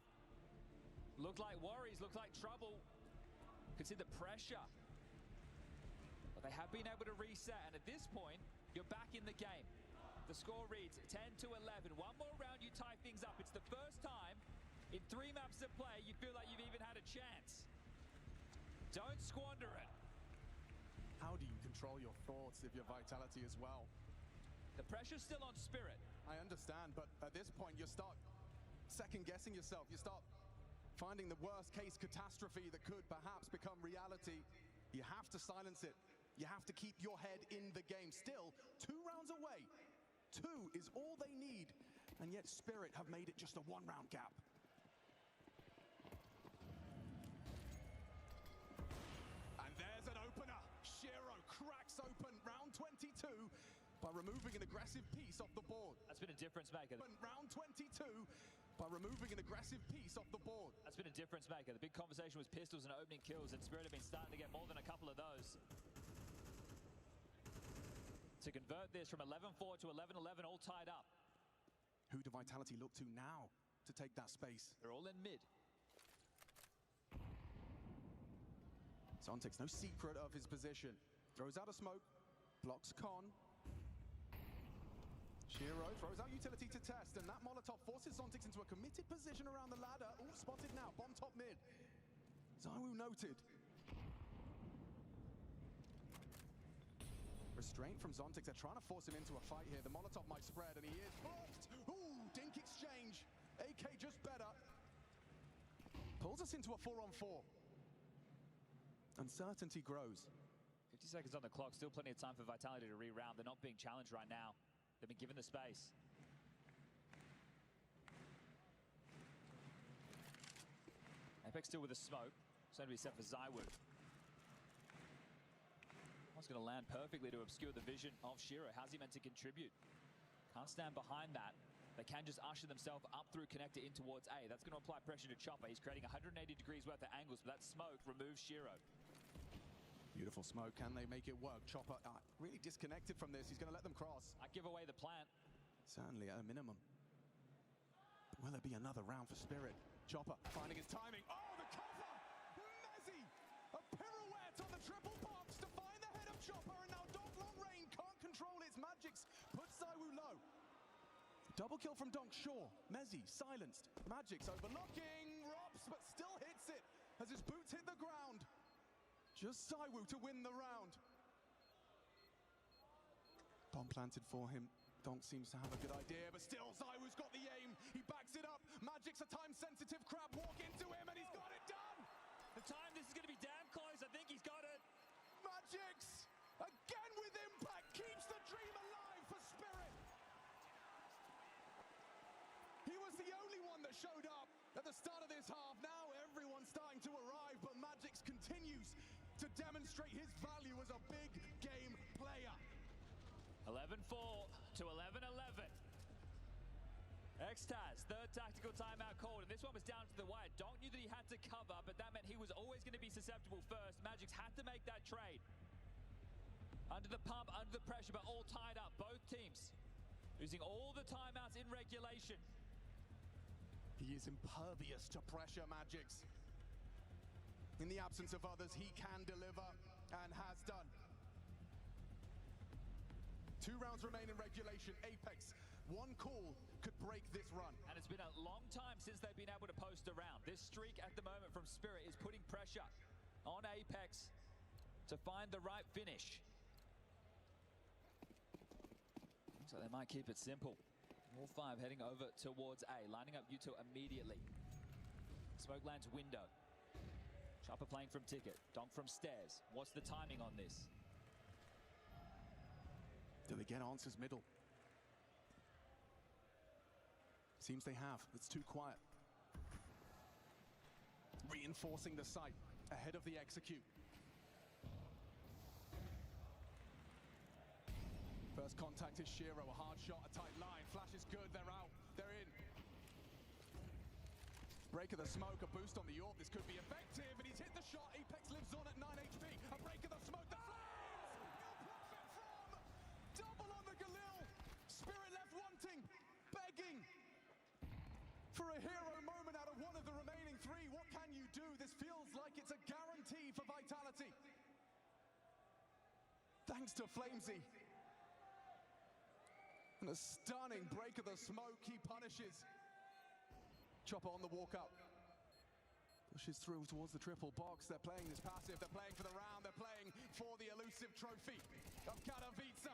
S12: Looked like worries, looked like trouble. Could see the pressure. But they have been able to reset, and at this point, you're back in the game. The score reads 10-11. One more round, you tie things up. It's the first time in 3 maps of play you feel like you've even had a chance. Don't squander it.
S13: How do you control your thoughts if you're Vitality as well.
S12: The pressure's still on Spirit.
S13: I understand, but at this point you start second-guessing yourself. You start finding the worst-case catastrophe that could perhaps become reality. You have to silence it. You have to keep your head in the game. Still, 2 rounds away. 2 is all they need, and yet Spirit have made it just a 1-round gap. And there's an opener. Shiro cracks open round 22 by removing an aggressive piece off the board.
S12: That's been a difference maker.
S13: Round 22 by removing an aggressive piece off the board.
S12: That's been a difference maker. The big conversation was pistols and opening kills, and Spirit have been starting to get more than a couple of those. To convert this from 11-4 to 11-11, all tied up.
S13: Who do Vitality look to now to take that space?
S12: They're all in mid.
S13: Zontic's no secret of his position. Throws out a smoke, blocks Con. Shiro throws out utility to test, and that Molotov forces Zontix into a committed position around the ladder. All spotted now, bomb top mid. ZywOo noted. Restraint from Zontix. They're trying to force him into a fight here. The Molotov might spread, and he is blocked. Ooh, dink exchange. AK just better. Pulls us into a 4-on-4. Uncertainty grows.
S12: 50 seconds on the clock. Still plenty of time for Vitality to re-round. They're not being challenged right now. They've been given the space. Apex still with a smoke. It's going to be set for ZywOo. It's going to land perfectly to obscure the vision of Shiro. How's he meant to contribute? Can't stand behind that. They can just usher themselves up through connector in towards A. That's going to apply pressure to Chopper. He's creating 180 degrees worth of angles, but that smoke removes Shiro.
S13: Beautiful smoke. Can they make it work? Chopper really disconnected from this. He's going to let them cross.
S12: I give away the plant.
S13: Certainly at a minimum. But will there be another round for Spirit? Chopper finding his timing. Oh, the cover! Mezzy! A pirouette on the triple box to find the head of Chopper, and now Donk long range can't control his Magix. Puts ZywOo low. Double kill from Donk, sure. Mezzy silenced. Magix overlooking. Robs, but still hits it as his boots hit the ground. Just ZywOo to win the round. Bomb planted for him. Donk seems to have a good idea, but still ZywOo's got the aim. He backs it up. Magic's a time-sensitive crab. Walk into him, and he's got it done.
S12: The time, this is going to be damn close. I think he's got it.
S13: Magix, again with impact, keeps the dream alive for Spirit. He was the only one that showed up at the start of this half. Now everyone's starting to arrive, but Magix continues to demonstrate his value as a big game player.
S12: 11-4 to 11-11. Xtaz, third tactical timeout called, and this one was down to the wire. Donk knew that he had to cover, but that meant he was always going to be susceptible first. Magix had to make that trade. Under the pump, under the pressure, but all tied up. Both teams using all the timeouts in regulation.
S13: He is impervious to pressure, Magix. In the absence of others, he can deliver, and has done. 2 rounds remain in regulation. Apex, one call could break this run.
S12: And it's been a long time since they've been able to post around. This streak at the moment from Spirit is putting pressure on Apex to find the right finish. Looks like they might keep it simple. All 5 heading over towards A, lining up Util immediately. Smoke lands window. Chopper playing from ticket. Donk from stairs. What's the timing on this?
S13: Do they get answers middle? Seems they have. It's too quiet. Reinforcing the site ahead of the execute. First contact is Shiro, a hard shot, a tight line. Flash is good, they're out, they're in. Break of the smoke, a boost on the AWP. This could be effective, and he's hit the shot. Apex lives on at 9 HP. A break of the smoke, the flames! He'll profit from! Double on the Galil! Spirit left wanting, begging for a hero moment out of one of the remaining 3. What can you do? This feels like it's a guarantee for Vitality. Thanks to Flamesy. And a stunning break of the smoke, he punishes. Chopper on the walk up. Pushes through towards the triple box. They're playing this passive, they're playing for the round, they're playing for the elusive. massive trophy of Katowice.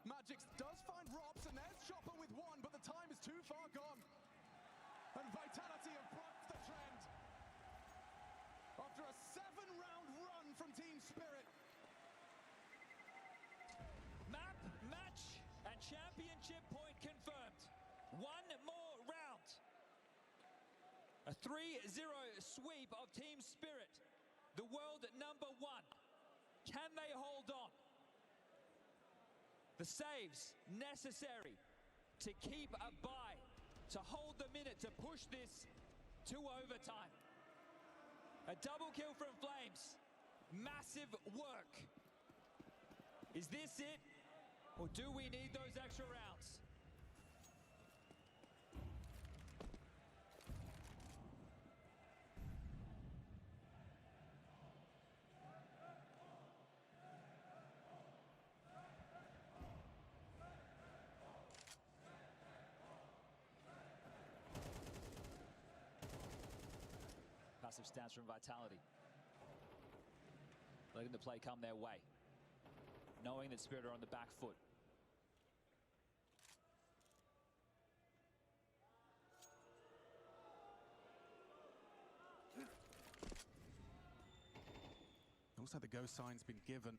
S13: Magix does find Robs, and there's Chopper with one, but the time is too far gone. And Vitality have bucked the trend. After a 7-round run from Team Spirit.
S12: Map, match, and championship point confirmed. One more round. A 3-0 sweep of Team Spirit, the world number one. Can they hold on? The saves necessary to keep a bye, to hold the minute, to push this to overtime. A double kill from Flames. Massive work. Is this it? Or do we need those extra rounds? Passive stance from Vitality. Letting the play come their way. Knowing that Spirit are on the back foot.
S13: Looks like the go sign's been given.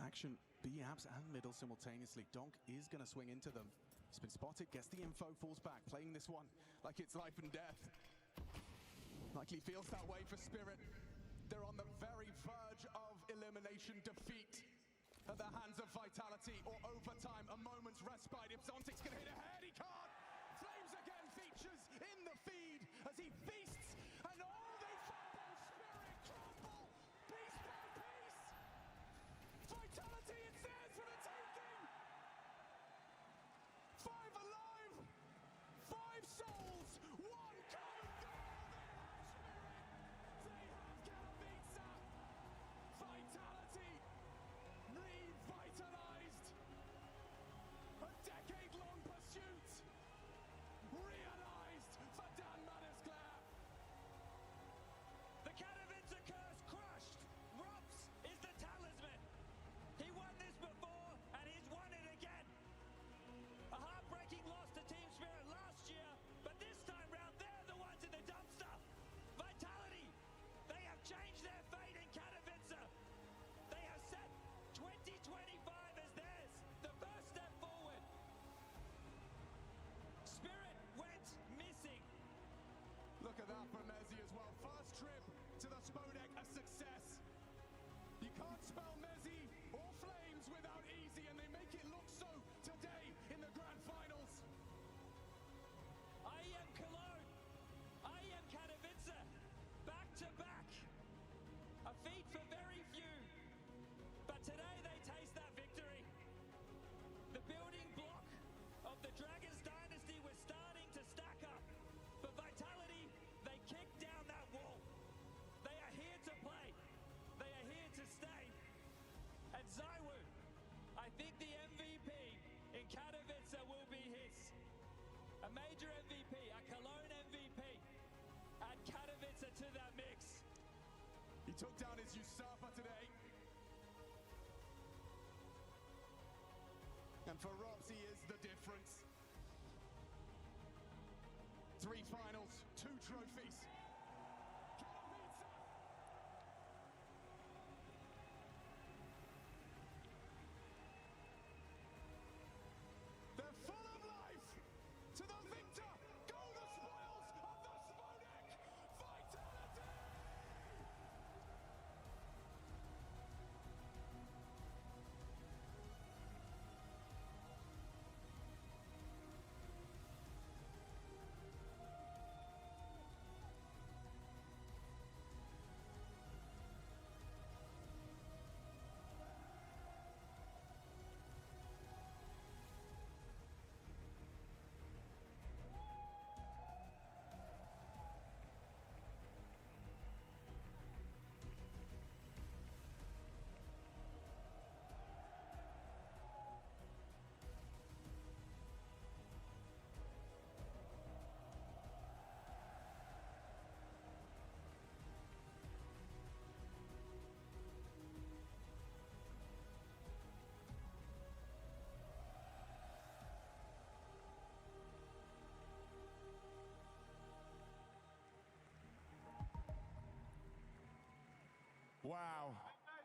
S13: Action B apps and middle simultaneously. Donk is going to swing into them. He's been spotted, gets the info, falls back, playing this one like it's life and death. Likely feels that way for Spirit. They're on the very verge of elimination defeat at the hands of Vitality, or overtime, a moment's respite. If Zontic's going to hit ahead, he can't. Flames again features in the feed as he feasts, and all they fumble, Spirit crumble, piece by piece. Vitality, it's theirs for the taking. 5 alive, 5 souls, 1 common goal. They have Katowice. Vitality revitalized. A decade-long pursuit realized for Dan Manisclair.
S12: The Katowice curse crushed. Robs is the talisman. He won this before, and he's won it again. A heartbreaking loss to Team Spirit last year, but this time round, they're the ones in the dumpster. Vitality, they have changed their fate in Katowice. They have set 2025 as theirs, the first step forward. Spirit went missing.
S13: Look at that from Mezzi as well. First trip to the Spodek, a success. You can't spell Mezzi or Flames without easy, and they make it look so today in the grand finals.
S12: IEM Cologne, IEM Katowice, back to back. A feat for very few, but today they taste that victory. The building block of the Dragons dynasty was starting to stack up, but Vitality, they kicked down that wall. They are here to play. They are here to stay. And Zywoo, I think the MVP in Katowice will be his. A major MVP, a Cologne MVP. Add Katowice to that mix.
S13: He took down his usurper today. And for Robs, he is the difference. 3 finals, 2 trophies. They're full of life. To the victor go the spoils of the Spodek. Vitality!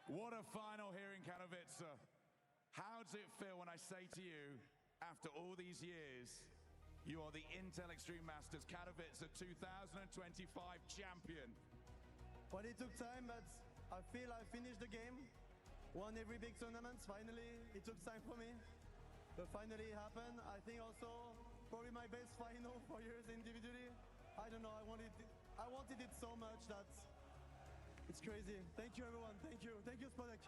S4: What a final here in Katowice. How does it feel when I say to you, after all these years, you are the Intel Extreme Masters Katowice 2025 champion?
S3: Well, it took time, but I feel I finished the game. Won every big tournament, finally. It took time for me, but finally it happened. I think also probably my best final for years individually. I don't know, I wanted it so much that it's crazy. Thank you, everyone. Thank you. Thank you, Spodek.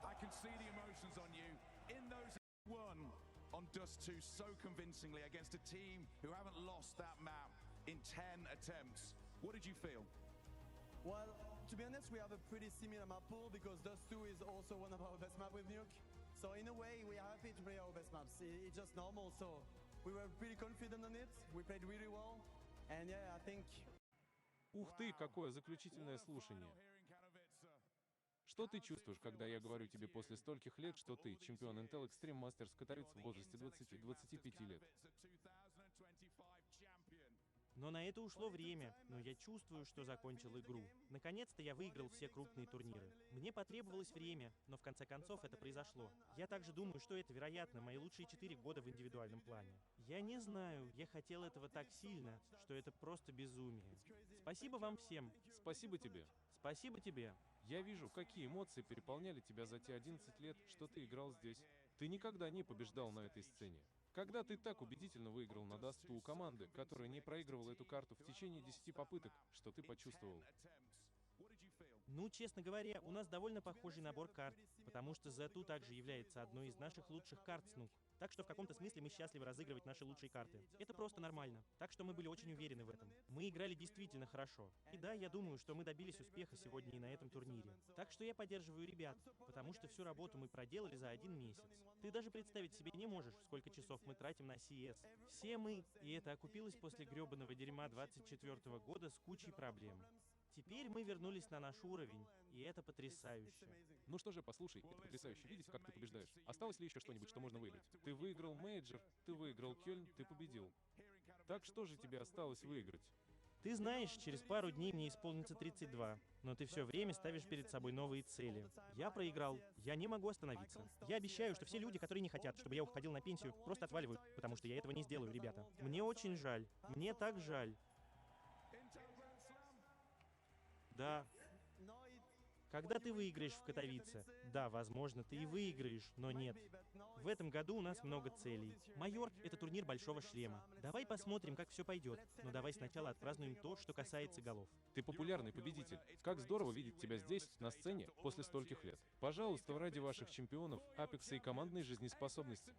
S4: I can see the emotions on you. In those won on Dust 2 so convincingly against a team who haven't lost that map in 10 attempts. What did you feel?
S3: Well, to be honest, we have a pretty similar map pool because Dust 2 is also one of our best maps with Nuke. So in a way, we are happy to play our best maps. It's just normal, so we were pretty confident on it. We played really well. And yeah, I think...
S11: Ух ты, какое заключительное слушание. Что ты чувствуешь, когда я говорю тебе после стольких лет, что ты чемпион Intel Extreme Masters Katowice в возрасте 20-25 лет?
S23: Но на это ушло время, но я чувствую, что закончил игру. Наконец-то я выиграл все крупные турниры. Мне потребовалось время, но в конце концов это произошло. Я также думаю, что это, вероятно, мои лучшие 4 года в индивидуальном плане. Я не знаю, я хотел этого так сильно, что это просто безумие. Спасибо вам всем.
S11: Спасибо тебе.
S23: Спасибо тебе.
S11: Я вижу, какие эмоции переполняли тебя за те 11 лет, что ты играл здесь. Ты никогда не побеждал на этой сцене. Когда ты так убедительно выиграл на Dust 2 у команды, которая не проигрывала эту карту в течение 10 попыток, что ты почувствовал?
S23: Ну, честно говоря, у нас довольно похожий набор карт, потому что Z2 также является одной из наших лучших карт СНУК. Так что в каком-то смысле мы счастливы разыгрывать наши лучшие карты. Это просто нормально. Так что мы были очень уверены в этом. Мы играли действительно хорошо. И да, я думаю, что мы добились успеха сегодня и на этом турнире. Так что я поддерживаю ребят, потому что всю работу мы проделали за 1 месяц. Ты даже представить себе не можешь, сколько часов мы тратим на CS. Все мы, и это окупилось после гребаного дерьма 24-го года с кучей проблем. Теперь мы вернулись на наш уровень, и это потрясающе.
S11: Ну что же, послушай, это потрясающе видеть, как ты побеждаешь. Осталось ли еще что-нибудь, что можно выиграть? Ты выиграл мейджор, ты выиграл Кёльн, ты победил. Так что же тебе осталось выиграть?
S23: Ты знаешь, через пару дней мне исполнится 32, но ты все время ставишь перед собой новые цели. Я проиграл, я не могу остановиться. Я обещаю, что все люди, которые не хотят, чтобы я уходил на пенсию, просто отваливают, потому что я этого не сделаю, ребята. Мне очень жаль, мне так жаль. Да. Когда ты выиграешь в Катовице, да, возможно, ты и выиграешь, но нет. В этом году у нас много целей. Майорк — это турнир Большого Шлема. Давай посмотрим, как все пойдет, но давай сначала отпразднуем то, что касается голов.
S11: Ты популярный победитель. Как здорово видеть тебя здесь, на сцене, после стольких лет. Пожалуйста, ради ваших чемпионов, Апекса и командной жизнеспособности.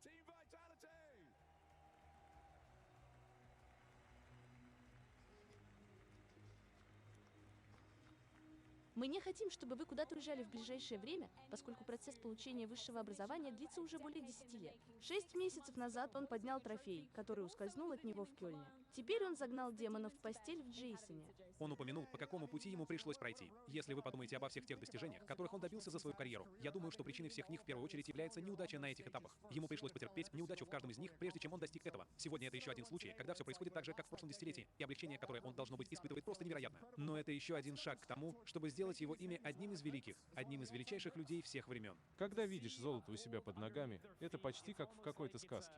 S17: Мы не хотим, чтобы вы куда-то уезжали в ближайшее время, поскольку процесс получения высшего образования длится уже более 10 лет. 6 месяцев назад он поднял трофей, который ускользнул от него в Кёльне. Теперь он загнал демонов в постель в Джейсоне.
S18: Он упомянул, по какому пути ему пришлось пройти. Если вы подумаете обо всех тех достижениях, которых он добился за свою карьеру, я думаю, что причиной всех них в первую очередь является неудача на этих этапах. Ему пришлось потерпеть неудачу в каждом из них, прежде чем он достиг этого. Сегодня это еще один случай, когда все происходит так же, как в прошлом десятилетии, и облегчение, которое он, должно быть, испытывает, просто невероятно. Но это еще один шаг к тому, чтобы сделать его имя одним из великих, одним из величайших людей всех времен.
S11: Когда видишь золото у себя под ногами, это почти как в какой-то сказке.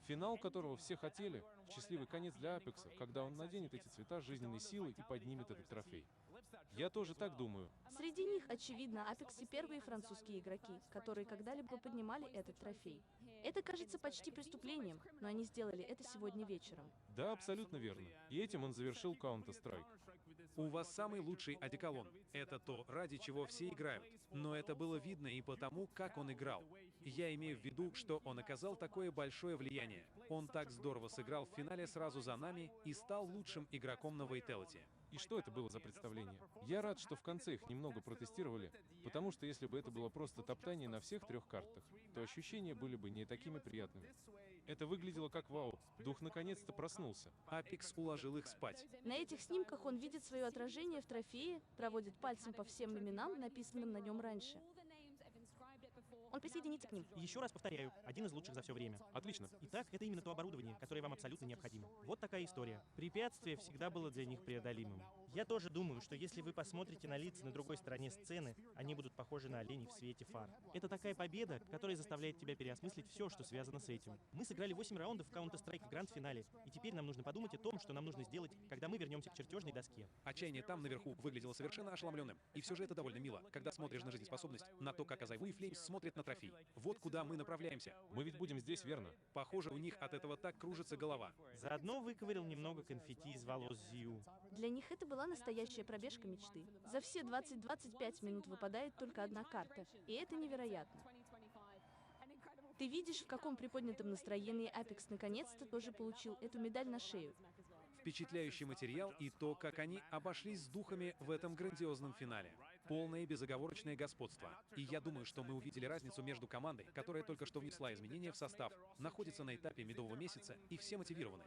S11: Финал, которого все хотели, счастливый конец для Апекса, когда он наденет эти цвета жизненной силы и поднимет этот трофей. Я тоже так думаю.
S17: Среди них, очевидно, Апексе первые французские игроки, которые когда-либо поднимали этот трофей. Это кажется почти преступлением, но они сделали это сегодня вечером.
S11: Да, абсолютно верно. И этим он завершил Counter-Strike.
S18: У вас самый лучший одеколон. Это то, ради чего все играют. Но это было видно и потому, как он играл. Я имею в виду, что он оказал такое большое влияние. Он так здорово сыграл в финале сразу за нами и стал лучшим игроком на Vitality.
S11: И что это было за представление? Я рад, что в конце их немного протестировали, потому что если бы это было просто топтание на всех 3 картах, то ощущения были бы не такими приятными. Это выглядело как вау. Дух наконец-то проснулся.
S18: Апекс уложил их спать.
S17: На этих снимках он видит свое отражение в трофее, проводит пальцем по всем именам, написанным на нем раньше. Он присоединится к ним.
S23: Еще раз повторяю, один из лучших за все время.
S11: Отлично.
S23: Итак, это именно то оборудование, которое вам абсолютно необходимо. Вот такая история. Препятствие всегда было для них преодолимым. Я тоже думаю, что если вы посмотрите на лица на другой стороне сцены, они будут похожи на оленей в свете фар. Это такая победа, которая заставляет тебя переосмыслить все, что связано с этим. Мы сыграли 8 раундов в Counter-Strike гранд-финале, и теперь нам нужно подумать о том, что нам нужно сделать, когда мы вернемся к чертежной доске.
S18: Отчаяние там наверху выглядело совершенно ошеломленным. И все же это довольно мило, когда смотришь на жизнеспособность, на то, как Азайву и Флеймс смотрят на трофей. Вот куда мы направляемся.
S11: Мы ведь будем здесь, верно?
S18: Похоже, у них от этого так кружится голова.
S23: Заодно выковырил немного конфетти из волос Зью.
S17: Для них это была настоящая пробежка мечты. За все 20-25 минут выпадает только одна карта, и это невероятно. Ты видишь, в каком приподнятом настроении Apex наконец-то тоже получил эту медаль на шею.
S18: Впечатляющий материал и то, как они обошлись с духами в этом грандиозном финале. Полное безоговорочное господство. И я думаю, что мы увидели разницу между командой, которая только что внесла изменения в состав, находится на этапе медового месяца, и все мотивированы.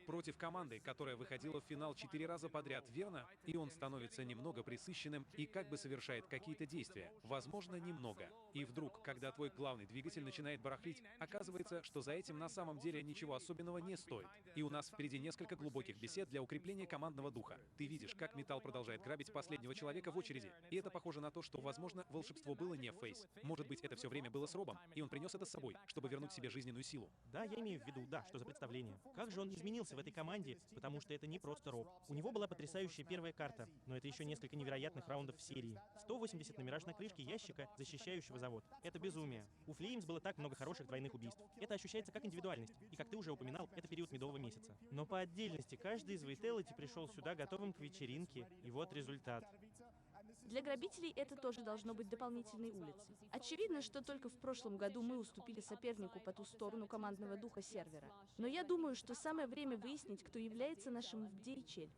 S18: Против команды, которая выходила в финал 4 раза подряд, верно? И он становится немного пресыщенным и как бы совершает какие-то действия. Возможно, немного. И вдруг, когда твой главный двигатель начинает барахлить, оказывается, что за этим на самом деле ничего особенного не стоит. И у нас впереди несколько глубоких бесед для укрепления командного духа. Ты видишь, как Металл продолжает грабить последнего человека в очереди. И это похоже на то, что, возможно, волшебство было не в Фейс. Может быть, это все время было с Робом, и он принес это с собой, чтобы вернуть себе жизненную силу.
S23: Да, я имею в виду, да, что за представление. Как же он изменился в этой команде, потому что это не просто Роб. У него была потрясающая первая карта, но это еще несколько невероятных раундов в серии. 180 на мираж на крышке ящика, защищающего завод. Это безумие. У Флеймс было так много хороших двойных убийств. Это ощущается как индивидуальность, и как ты уже упоминал, это период медового месяца. Но по отдельности каждый из Vitality пришел сюда готовым к вечеринке, и вот результат.
S17: Для грабителей это тоже должно быть дополнительной улицей. Очевидно, что только в прошлом году мы уступили сопернику по ту сторону командного духа сервера. Но я думаю, что самое время выяснить, кто является нашим в DHL.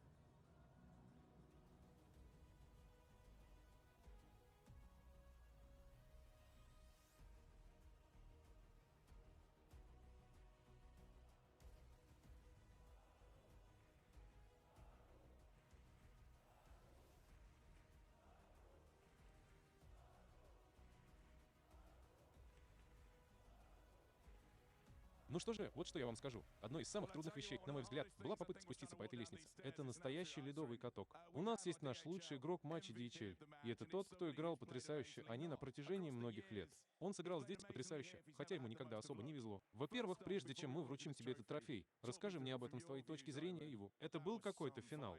S11: Ну что же, вот что я вам скажу. Одной из самых трудных вещей, на мой взгляд, была попытка спуститься по этой лестнице. Это настоящий ледовый каток. У нас есть наш лучший игрок матча DHL. И это тот, кто играл потрясающе, они на протяжении многих лет. Он сыграл здесь потрясающе, хотя ему никогда особо не везло. Во-первых, прежде чем мы вручим тебе этот трофей, расскажи мне об этом с твоей точки зрения, Иву. Это был какой-то финал.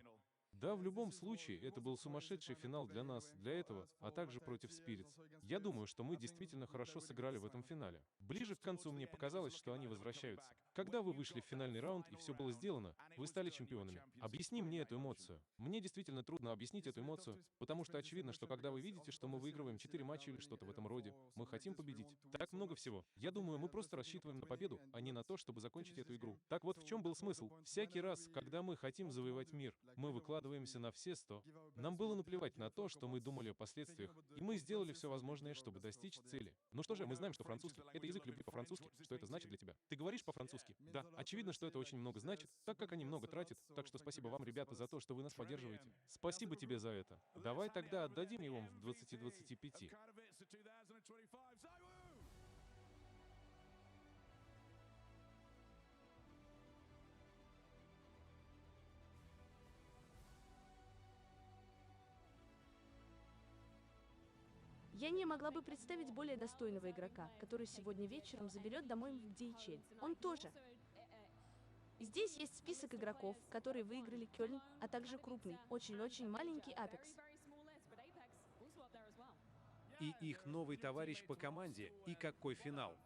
S11: Да, в любом случае, это был сумасшедший финал для нас, для этого, а также против Spirits. Я думаю, что мы действительно хорошо сыграли в этом финале. Ближе к концу мне показалось, что они возвращаются. Когда вы вышли в финальный раунд и все было сделано, вы стали чемпионами. Объясни мне эту эмоцию. Мне действительно трудно объяснить эту эмоцию, потому что очевидно, что когда вы видите, что мы выигрываем 4 матча или что-то в этом роде, мы хотим победить. Так много всего. Я думаю, мы просто рассчитываем на победу, а не на то, чтобы закончить эту игру. Так вот в чем был смысл. Всякий раз, когда мы хотим завоевать мир, мы выкладываемся на все 100. Нам было наплевать на то, что мы думали о последствиях, и мы сделали все возможное, чтобы достичь цели. Ну что же, мы знаем, что французский — это язык любви по-французски. Что это значит для тебя? Ты говоришь по-французски? Да. Очевидно, что это очень много значит, так как они много тратят. Так что спасибо вам, ребята, за то, что вы нас поддерживаете. Спасибо тебе за это. Давай тогда отдадим его в 20-25.
S17: Я не могла бы представить более достойного игрока, который сегодня вечером заберет домой в DHL. Он тоже. Здесь есть список игроков, которые выиграли Кёльн, а также крупный, очень-очень маленький Apex.
S18: И их новый товарищ по команде, и какой финал.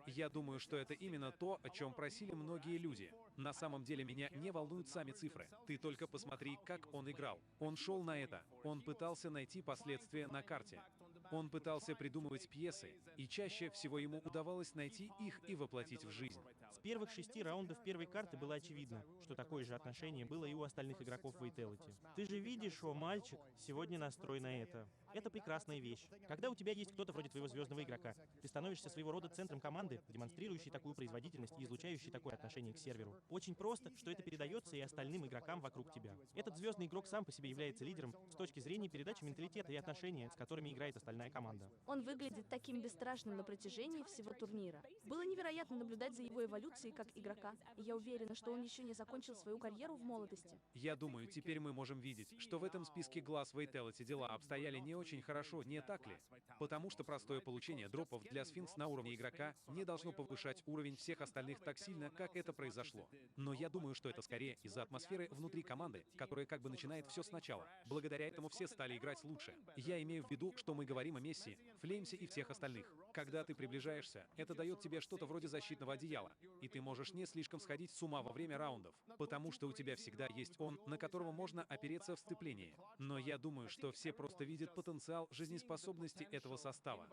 S18: Я думаю, что это именно то, о чем просили многие люди. На самом деле меня не волнуют сами цифры. Ты только посмотри, как он играл. Он шел на это. Он пытался найти последствия на карте. Он пытался придумывать пьесы, и чаще всего ему удавалось найти их и воплотить в жизнь.
S23: С первых 6 раундов первой карты было очевидно, что такое же отношение было и у остальных игроков Vitality. Ты же видишь, о, мальчик, сегодня настрой на это. Это прекрасная вещь. Когда у тебя есть кто-то вроде твоего звездного игрока, ты становишься своего рода центром команды, демонстрирующий такую производительность и излучающий такое отношение к серверу. Очень просто, что это передается и остальным игрокам вокруг тебя. Этот звездный игрок сам по себе является лидером с точки зрения передачи менталитета и отношения, с которыми играет остальная команда.
S17: Он выглядит таким бесстрашным на протяжении всего турнира. Было невероятно наблюдать за его эволюцией эволюции как игрока, и я уверена, что он еще не закончил свою карьеру в молодости.
S24: Я думаю, теперь мы можем видеть, что в этом списке глаз Vitality дела обстояли не очень хорошо, не так ли? Потому что простое получение дропов для Сфинкс на уровне игрока не должно повышать уровень всех остальных так сильно, как это произошло. Но я думаю, что это скорее из-за атмосферы внутри команды, которая как бы начинает все сначала. Благодаря этому все стали играть лучше. Я имею в виду, что мы говорим о Месси, Флеймсе и всех остальных. Когда ты приближаешься, это дает тебе что-то вроде защитного одеяла, и ты можешь не слишком сходить с ума во время раундов, потому что у тебя всегда есть он, на которого можно опереться в сцеплении. Но я думаю, что все просто видят потенциал жизнеспособности этого состава.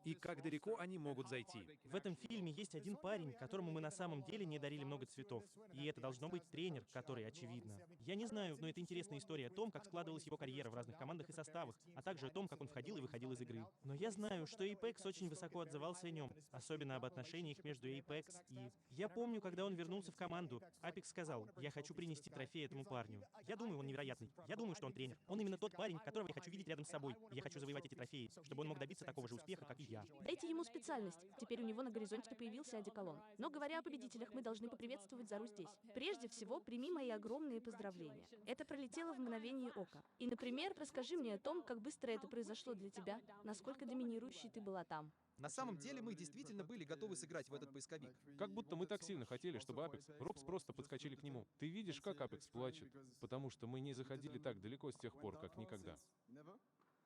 S24: И как далеко они могут зайти.
S23: В этом фильме есть один парень, которому мы на самом деле не дарили много цветов. И это должно быть тренер, который очевидно. Я не знаю, но это интересная история о том, как складывалась его карьера в разных командах и составах, а также о том, как он входил и выходил из игры. Но я знаю, что Apex очень высоко отзывался о нем, особенно об отношениях между Apex и... Я помню, когда он вернулся в команду, Apex сказал: «Я хочу принести трофей этому парню». Я думаю, он невероятный. Я думаю, что он тренер. Он именно тот парень, которого я хочу видеть рядом с собой. И я хочу завоевать эти трофеи, чтобы он мог добиться такого же успеха, как и я.
S17: Дайте ему специальность. Теперь у него на горизонте появился одеколон. Но говоря о победителях, мы должны поприветствовать Зару здесь. Прежде всего, прими мои огромные поздравления. Это пролетело в мгновение ока. И, например, расскажи мне о том, как быстро это произошло для тебя, насколько доминирующей ты была там.
S25: На самом деле мы действительно были готовы сыграть в этот поисковик.
S11: Как будто мы так сильно хотели, чтобы Апекс, Робс просто подскочили к нему. Ты видишь, как Апекс плачет, потому что мы не заходили так далеко с тех пор, как никогда.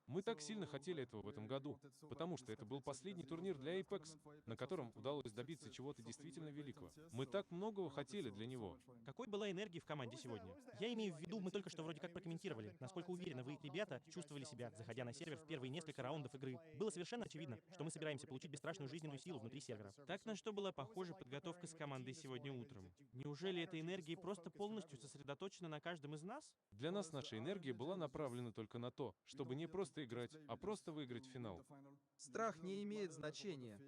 S11: Мы так сильно хотели этого в этом году, потому что это был последний турнир для Apex, на котором удалось добиться чего-то действительно великого. Мы так многого хотели для него.
S23: Какой была энергия в команде сегодня? Я имею в виду, мы только что вроде как прокомментировали, насколько уверенно вы, ребята, чувствовали себя, заходя на сервер в первые несколько раундов игры. Было совершенно очевидно, что мы собираемся получить бесстрашную жизненную силу внутри сервера. Так на что была похожа подготовка с командой сегодня утром? Неужели эта энергия просто полностью сосредоточена на каждом из нас?
S11: Для нас наша энергия была направлена только на то, чтобы не просто играть, а просто выиграть финал.
S25: Страх не имеет значения.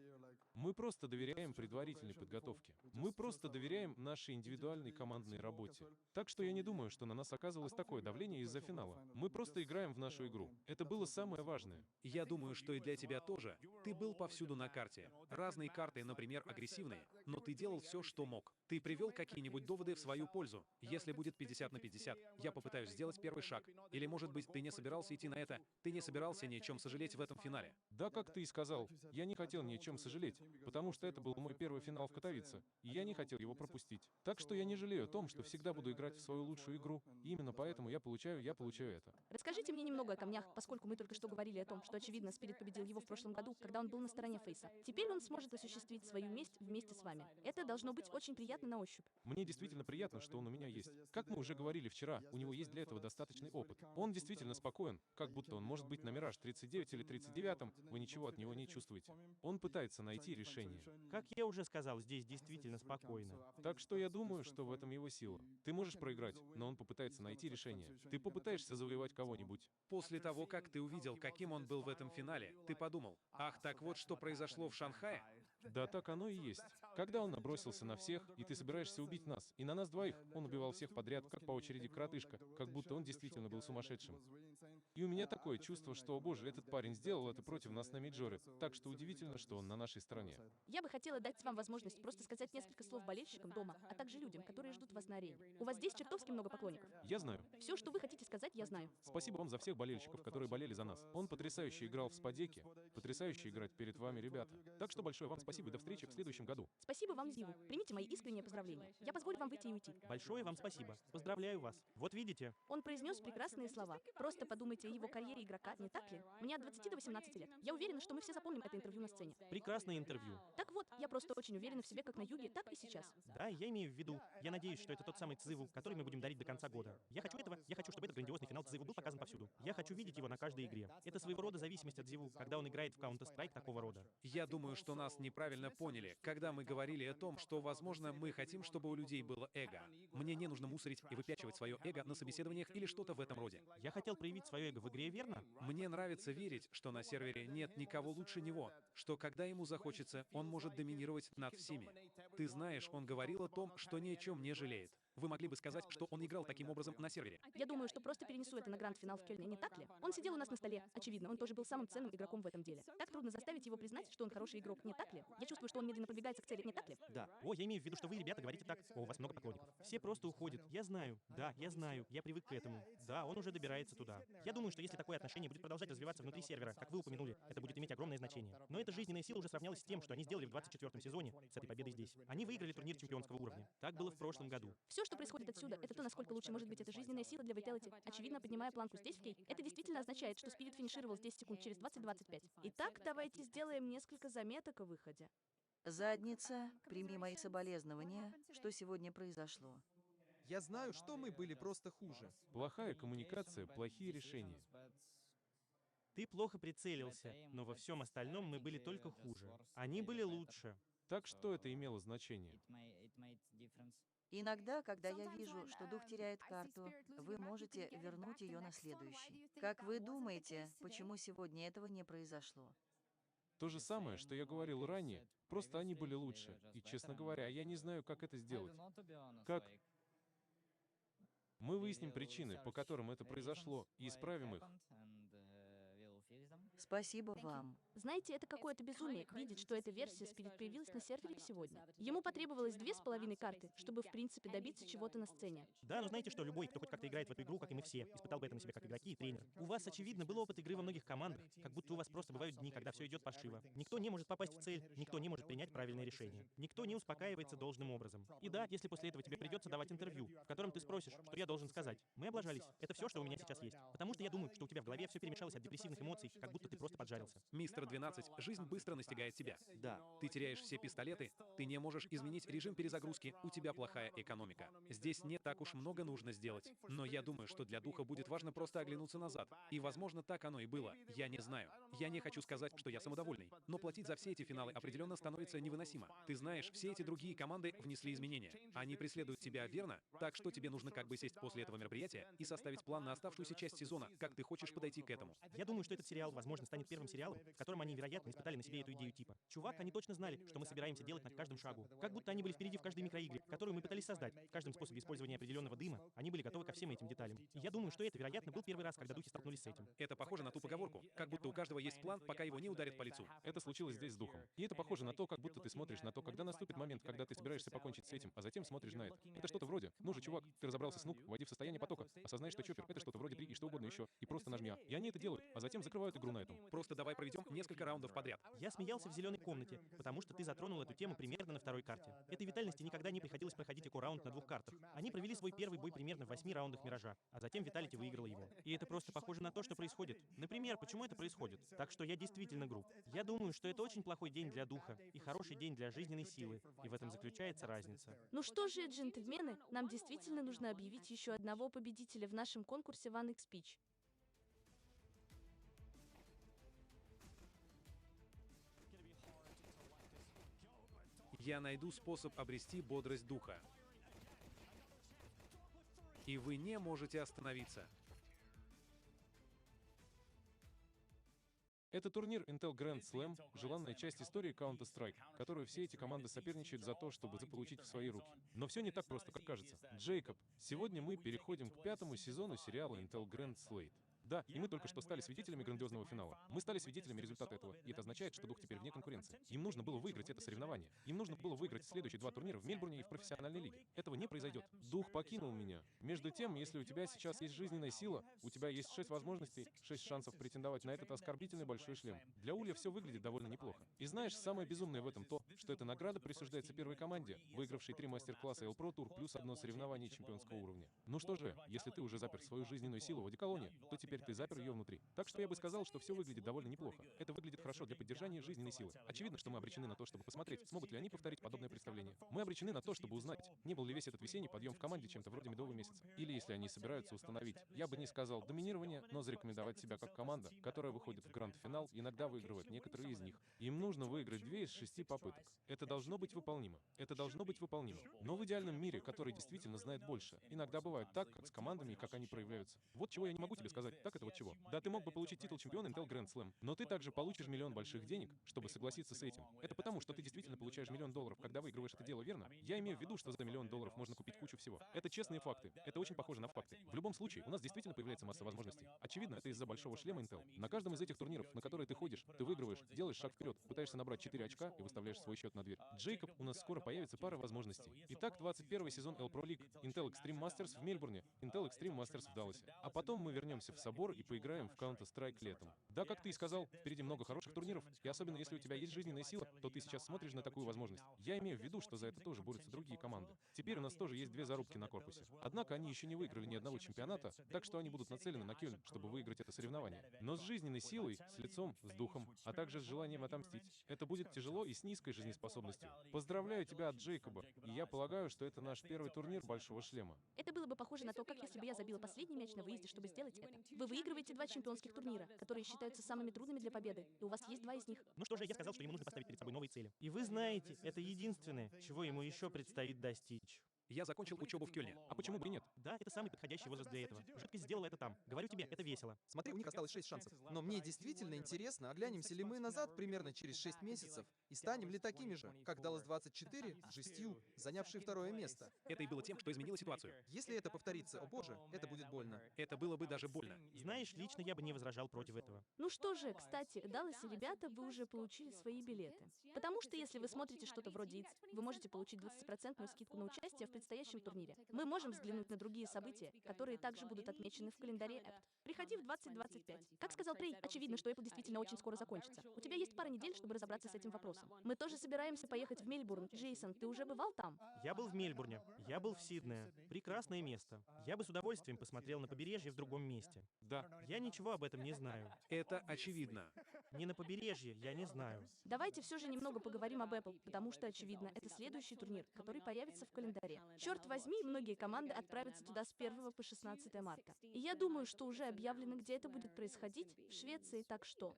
S11: Мы просто доверяем предварительной подготовке. Мы просто доверяем нашей индивидуальной командной работе. Так что я не думаю, что на нас оказывалось такое давление из-за финала. Мы просто играем в нашу игру. Это было самое важное.
S24: Я думаю, что и для тебя тоже. Ты был повсюду на карте. Разные карты, например, агрессивные, но ты делал все, что мог. Ты привел какие-нибудь доводы в свою пользу. Если будет 50 на 50, я попытаюсь сделать первый шаг. Или, может быть, ты не собирался идти на это, ты не собирался ни о чем сожалеть в этом финале.
S11: Да, как ты и сказал, я не хотел ни о чем сожалеть, потому что это был мой первый финал в Катовице, и я не хотел его пропустить. Так что я не жалею о том, что всегда буду играть в свою лучшую игру, и именно поэтому я получаю это.
S17: Расскажите мне немного о камнях, поскольку мы только что говорили о том, что, очевидно, Спирит победил его в прошлом году, когда он был на стороне Фейса. Теперь он сможет осуществить свою месть вместе с вами. Это должно быть очень приятно на ощупь.
S11: Мне действительно приятно, что он у меня есть. Как мы уже говорили вчера, у него есть для этого достаточный опыт. Он действительно спокоен, как будто он может быть на Мираж 39 или 39, вы ничего от него не чувствуете. Он пытается найти решение.
S23: Как я уже сказал, здесь действительно спокойно.
S11: Так что я думаю, что в этом его сила. Ты можешь проиграть, но он попытается найти решение. Ты попытаешься завоевать кого-нибудь.
S24: После того, как ты увидел, каким он был в этом финале, ты подумал: ах, так вот что произошло в Шанхае?
S11: Да, так оно и есть. Когда он набросился на всех, и ты собираешься убить нас, и на нас двоих, он убивал всех подряд, как по очереди коротышка, как будто он действительно был сумасшедшим. И у меня такое чувство, что, о боже, этот парень сделал это против нас на мейджоре, так что удивительно, что он на нашей стороне.
S17: Я бы хотела дать вам возможность просто сказать несколько слов болельщикам дома, а также людям, которые ждут вас на арене. У вас здесь чертовски много поклонников.
S11: Я знаю.
S17: Все, что вы хотите сказать, я знаю.
S11: Спасибо вам за всех болельщиков, которые болели за нас. Он потрясающе играл в спадеке, потрясающе играть перед вами, ребята. Так что большое вам спасибо и до встречи в следующем году.
S17: Спасибо вам, Зиву. Примите мои искренние поздравления. Я позволю вам выйти и уйти.
S23: Большое вам спасибо. Поздравляю вас. Вот видите.
S17: Он произнес прекрасные слова. Просто подумайте о его карьере игрока, не так ли? Мне от 20 до 18 лет. Я уверена, что мы все запомним это интервью на сцене.
S23: Прекрасное интервью.
S17: Так вот, я просто очень уверена в себе как на юге, так и сейчас.
S23: Да, я имею в виду. Я надеюсь, что это тот самый Цзыву, который мы будем дарить до конца года. Я хочу этого. Я хочу, чтобы этот грандиозный финал Цзыву был показан повсюду. Я хочу видеть его на каждой игре. Это своего рода зависимость от Зиву, когда он играет в Counter-Strike такого рода.
S24: Я думаю, что нас неправильно поняли, когда мы говорили о том, что, возможно, мы хотим, чтобы у людей было эго. Мне не нужно мусорить и выпячивать свое эго на собеседованиях или что-то в этом роде.
S23: Я хотел проявить свое эго в игре, верно?
S24: Мне нравится верить, что на сервере нет никого лучше него, что когда ему захочется, он может доминировать над всеми. Ты знаешь, он говорил о том, что ни о чем не жалеет.
S18: Вы могли бы сказать, что он играл таким образом на сервере.
S17: Я думаю, что просто перенесу это на гранд-финал в Кёльне, не так ли? Он сидел у нас на столе. Очевидно, он тоже был самым ценным игроком в этом деле. Так трудно заставить его признать, что он хороший игрок, не так ли? Я чувствую, что он медленно продвигается к цели, не так ли?
S22: Да.
S23: О, я имею в виду, что вы, ребята, говорите так. О, у вас много поклонников. Все просто уходят. Я знаю. Да, я знаю. Я привык к этому. Да, он уже добирается туда. Я думаю, что если такое отношение будет продолжать развиваться внутри сервера, как вы упомянули, это будет иметь огромное значение. Но эта жизненная сила уже сравнялась с тем, что они сделали в 24-м сезоне с этой победой здесь. Они выиграли турнир чемпионского уровня. Так было в прошлом году.
S17: Все, что происходит отсюда, это то, насколько лучше может быть эта жизненная сила для Vitality. Очевидно, поднимая планку здесь, в Кей, это действительно означает, что Спирит финишировал здесь секунд через 20-25. Итак, давайте сделаем несколько заметок о выходе.
S5: Задница, прими мои соболезнования, что сегодня произошло.
S25: Я знаю, что мы были просто хуже.
S11: Плохая коммуникация, плохие решения.
S23: Ты плохо прицелился, но во всем остальном мы были только хуже. Они были лучше.
S11: Так что это имело значение?
S5: Иногда, когда я вижу, что дух теряет карту, вы можете вернуть ее на следующий. Как вы думаете, почему сегодня этого не произошло?
S11: То же самое, что я говорил ранее, просто они были лучше. И, честно говоря, я не знаю, как это сделать. Как? Мы выясним причины, по которым это произошло, и исправим их.
S5: Спасибо вам.
S17: Знаете, это какое-то безумие видеть, что эта версия Spirit появилась на сервере сегодня. Ему потребовалось 2,5 карты, чтобы в принципе добиться чего-то на сцене.
S23: Да, но знаете что, любой, кто хоть как-то играет в эту игру, как и мы все, испытал бы это на себе как игроки и тренер. У вас, очевидно, был опыт игры во многих командах, как будто у вас просто бывают дни, когда все идет паршиво. Никто не может попасть в цель, никто не может принять правильное решение. Никто не успокаивается должным образом. И да, если после этого тебе придется давать интервью, в котором ты спросишь, что я должен сказать. Мы облажались. Это все, что у меня сейчас есть. Потому что я думаю, что у тебя в голове все перемешалось от депрессивных эмоций, как будто ты просто поджарился.
S18: Мистер 12, жизнь быстро настигает тебя.
S22: Да.
S18: Ты теряешь все пистолеты, ты не можешь изменить режим перезагрузки, у тебя плохая экономика. Здесь не так уж много нужно сделать. Но я думаю, что для духа будет важно просто оглянуться назад. И, возможно, так оно и было. Я не знаю. Я не хочу сказать, что я самодовольный. Но платить за все эти финалы определенно становится невыносимо. Ты знаешь, все эти другие команды внесли изменения. Они преследуют тебя, верно? Так что тебе нужно как бы сесть после этого мероприятия и составить план на оставшуюся часть сезона, как ты хочешь подойти к этому.
S23: Я думаю, что этот сериал, возможно, станет первым сериалом, в котором они, вероятно, испытали на себе эту идею типа. Чувак, они точно знали, что мы собираемся делать на каждом шагу. Как будто они были впереди в каждой микроигре, которую мы пытались создать. В каждом способе использования определенного дыма они были готовы ко всем этим деталям. И я думаю, что это, вероятно, был первый раз, когда духи столкнулись с этим.
S18: Это похоже на ту поговорку, как будто у каждого есть план, пока его не ударят по лицу.
S11: Это случилось здесь с духом. И это похоже на то, как будто ты смотришь на то, когда наступит момент, когда ты собираешься покончить с этим, а затем смотришь на это. Это что-то вроде: ну же, чувак, ты разобрался с нук, войди в состояние потока, осознай, что чоппер — это что-то вроде 3 и что угодно еще, и просто нажми А. И они это делают, а затем закрывают игру на этом.
S18: Просто давай проведем несколько раундов подряд.
S23: Я смеялся в зеленой комнате, потому что ты затронул эту тему примерно на второй карте. Этой витальности никогда не приходилось проходить эко-раунд на 2 картах. Они провели свой первый бой примерно в 8 раундах Миража, а затем Виталити выиграла его. И это просто похоже на то, что происходит. Например, почему это происходит? Так что я действительно груб. Я думаю, что это очень плохой день для духа и хороший день для жизненной силы, и в этом заключается разница.
S17: Ну что же, джентльмены, нам действительно нужно объявить еще одного победителя в нашем конкурсе One X Speech.
S18: Я найду способ обрести бодрость духа. И вы не можете остановиться.
S11: Это турнир Intel Grand Slam, желанная часть истории Counter-Strike, которую все эти команды соперничают за то, чтобы заполучить в свои руки. Но все не так просто, как кажется. Джейкоб, сегодня мы переходим к 5-му сезону сериала Intel Grand Slate. Да, и мы только что стали свидетелями грандиозного финала. Мы стали свидетелями результата этого, и это означает, что дух теперь вне конкуренции. Им нужно было выиграть это соревнование. Им нужно было выиграть следующие 2 турнира в Мельбурне и в профессиональной лиге. Этого не произойдет. Дух покинул меня. Между тем, если у тебя сейчас есть жизненная сила, у тебя есть 6 возможностей, 6 шансов претендовать на этот оскорбительный большой шлем. Для Улья все выглядит довольно неплохо. И знаешь, самое безумное в этом то, что эта награда присуждается первой команде, выигравшей 3 мастер-класса L Pro Tour плюс 1 соревнование чемпионского уровня. Ну что же, если ты уже запер свою жизненную силу в одеколоне, то теперь ты запер ее внутри. Так что я бы сказал, что все выглядит довольно неплохо. Это выглядит хорошо для поддержания жизненной силы. Очевидно, что мы обречены на то, чтобы посмотреть, смогут ли они повторить подобное представление. Мы обречены на то, чтобы узнать, не был ли весь этот весенний подъем в команде чем-то вроде медового месяца. Или если они собираются установить, я бы не сказал доминирование, но зарекомендовать себя как команда, которая выходит в гранд-финал, иногда выигрывает некоторые из них. Им нужно выиграть 2 из 6 попыток. Это должно быть выполнимо. Это должно быть выполнимо. Но в идеальном мире, который действительно знает больше, иногда бывает так, как с командами и как они проявляются. Вот чего я не могу тебе сказать. Так это вот чего? Да, ты мог бы получить титул чемпиона Intel Grand Slam, но ты также получишь миллион больших денег, чтобы согласиться с этим. Это потому, что ты действительно получаешь $1 000 000, когда выигрываешь это дело, верно? Я имею в виду, что за $1 000 000 можно купить кучу всего. Это честные факты. Это очень похоже на факты. В любом случае, у нас действительно появляется масса возможностей. Очевидно, это из-за большого шлема Intel. На каждом из этих турниров, на которые ты ходишь, ты выигрываешь, делаешь шаг вперед, пытаешься набрать 4 очка и выставляешь свой счет на дверь. Джейкоб, у нас скоро появится пара возможностей. Итак, 21 сезон L Pro League, Intel Extreme Masters в Мельбурне, Intel Extreme Masters в Далласе. А потом мы вернемся в собор и поиграем в Counter-Strike летом. Да, как ты и сказал, впереди много хороших турниров, и особенно если у тебя есть жизненная сила, то ты сейчас смотришь на такую возможность. Я имею в виду, что за это тоже борются другие команды. Теперь у нас тоже есть 2 зарубки на корпусе. Однако они еще не выиграли ни одного чемпионата, так что они будут нацелены на Кёльн, чтобы выиграть это соревнование. Но с жизненной силой, с лицом, с духом, а также с желанием отомстить. Это будет тяжело и с низкой жизнеспособностью. Поздравляю тебя от Джейкоба, и я полагаю, что это наш первый турнир Большого Шлема.
S17: Это было бы похоже на то, как если бы я забила последний мяч на выезде, чтобы сделать это. Вы выигрываете 2 чемпионских турнира, которые считаются самыми трудными для победы, и у вас есть 2 из них.
S23: Ну что же, я сказал, что ему нужно поставить перед собой новые цели. И вы знаете, это единственное, чего ему еще предстоит достичь.
S18: Я закончил учебу в Кёльне. А почему бы и нет?
S23: Да, это самый подходящий возраст для этого. Жидкость сделала это там. Говорю тебе, это весело.
S25: Смотри, у них осталось 6 шансов. Но мне действительно интересно, оглянемся ли мы назад примерно через 6 месяцев и станем ли такими же, как Dallas 24 с 6, занявшие 2-е место.
S18: Это и было тем, что изменило ситуацию.
S25: Если это повторится, о боже, это будет больно.
S18: Это было бы даже больно.
S23: Знаешь, лично я бы не возражал против этого.
S17: Ну что же, кстати, Далласе, ребята, вы уже получили свои билеты. Потому что если вы смотрите что-то вроде ИЦ, вы можете получить 20% скидку на участие в предстоящем турнире. Мы можем взглянуть на другие события, которые также будут отмечены в календаре Apple. Приходи в 2025. Как сказал Трей, очевидно, что Apple действительно очень скоро закончится. У тебя есть пара недель, чтобы разобраться с этим вопросом. Мы тоже собираемся поехать в Мельбурн. Джейсон, ты уже бывал там?
S23: Я был в Мельбурне, я был в Сиднее. Прекрасное место. Я бы с удовольствием посмотрел на побережье в другом месте.
S11: Да.
S23: Я ничего об этом не знаю.
S18: Это очевидно.
S23: Не на побережье, я не знаю.
S17: Давайте все же немного поговорим об Apple, потому что, очевидно, это следующий турнир, который появится в календаре. Черт возьми, многие команды отправятся туда с 1 по 16 марта. И я думаю, что уже объявлено, где это будет происходить, в Швеции, так что...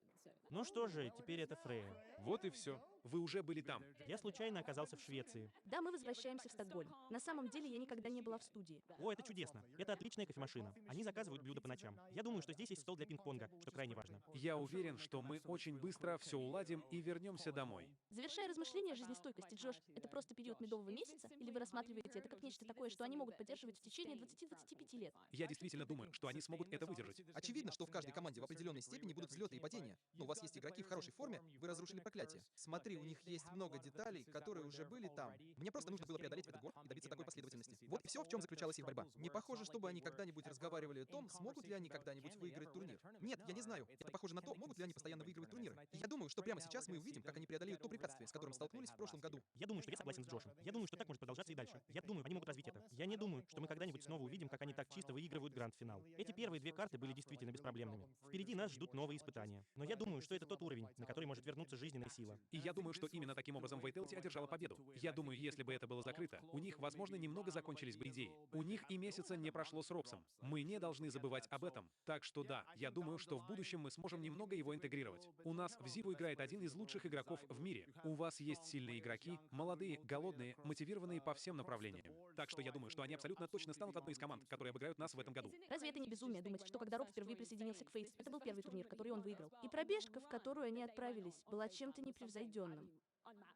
S23: Ну что же, теперь это Фрея.
S11: Вот и все.
S18: Вы уже были там.
S23: Я случайно оказался в Швеции.
S17: Да, мы возвращаемся в Стокгольм. На самом деле, я никогда не была в студии.
S23: О, это чудесно. Это отличная кофемашина. Они заказывают блюда по ночам. Я думаю, что здесь есть стол для пинг-понга, что крайне важно.
S18: Я уверен, что мы очень быстро все уладим и вернемся домой.
S17: Завершая размышления о жизнестойкости, Джош, это просто период медового месяца? Или вы рассматриваете это как нечто такое, что они могут поддерживать в течение 20-25 лет?
S18: Я действительно думаю, что они смогут это выдержать.
S25: Очевидно, что в каждой команде в определенной степени будут взлеты и падения. Но у вас есть игроки в хорошей форме, вы разрушили проклятие. Смотри, у них есть много деталей, которые уже были там. Мне просто нужно было преодолеть этот горб и добиться такой последовательности. Вот и все, в чем заключалась их борьба. Не похоже, чтобы они когда-нибудь разговаривали о том, смогут ли они когда-нибудь выиграть турнир. Нет, я не знаю. Это похоже на то, могут ли они постоянно выигрывать турниры. И я думаю, что прямо сейчас мы увидим, как они преодолеют то препятствие, с которым столкнулись в прошлом году.
S23: Я думаю, что я согласен с Джошем. Я думаю, что так может продолжаться и дальше. Я думаю, они могут развить это. Я не думаю, что мы когда-нибудь снова увидим, как они так чисто выигрывают гранд-финал. Эти первые 2 карты были действительно беспроблемными. Впереди нас ждут новые испытания. Но я думаю, что это тот уровень, на который может вернуться жизненная сила.
S18: И я думаю, что именно таким образом Vitality одержала победу. Я думаю, если бы это было закрыто, у них, возможно, немного закончились бы идеи. У них и месяца не прошло с Роксом. Мы не должны забывать об этом. Так что да, я думаю, что в будущем мы сможем немного его интегрировать. У нас в Зиву играет один из лучших игроков в мире. У вас есть сильные игроки, молодые, голодные, мотивированные по всем направлениям. Так что я думаю, что они абсолютно точно станут одной из команд, которые обыграют нас в этом году.
S17: Разве это не безумие думать, что когда Роб впервые присоединился к Фейс, это был первый турнир, который он выиграл, и пробежка, в которую они отправились, была чем-то непревзойденным.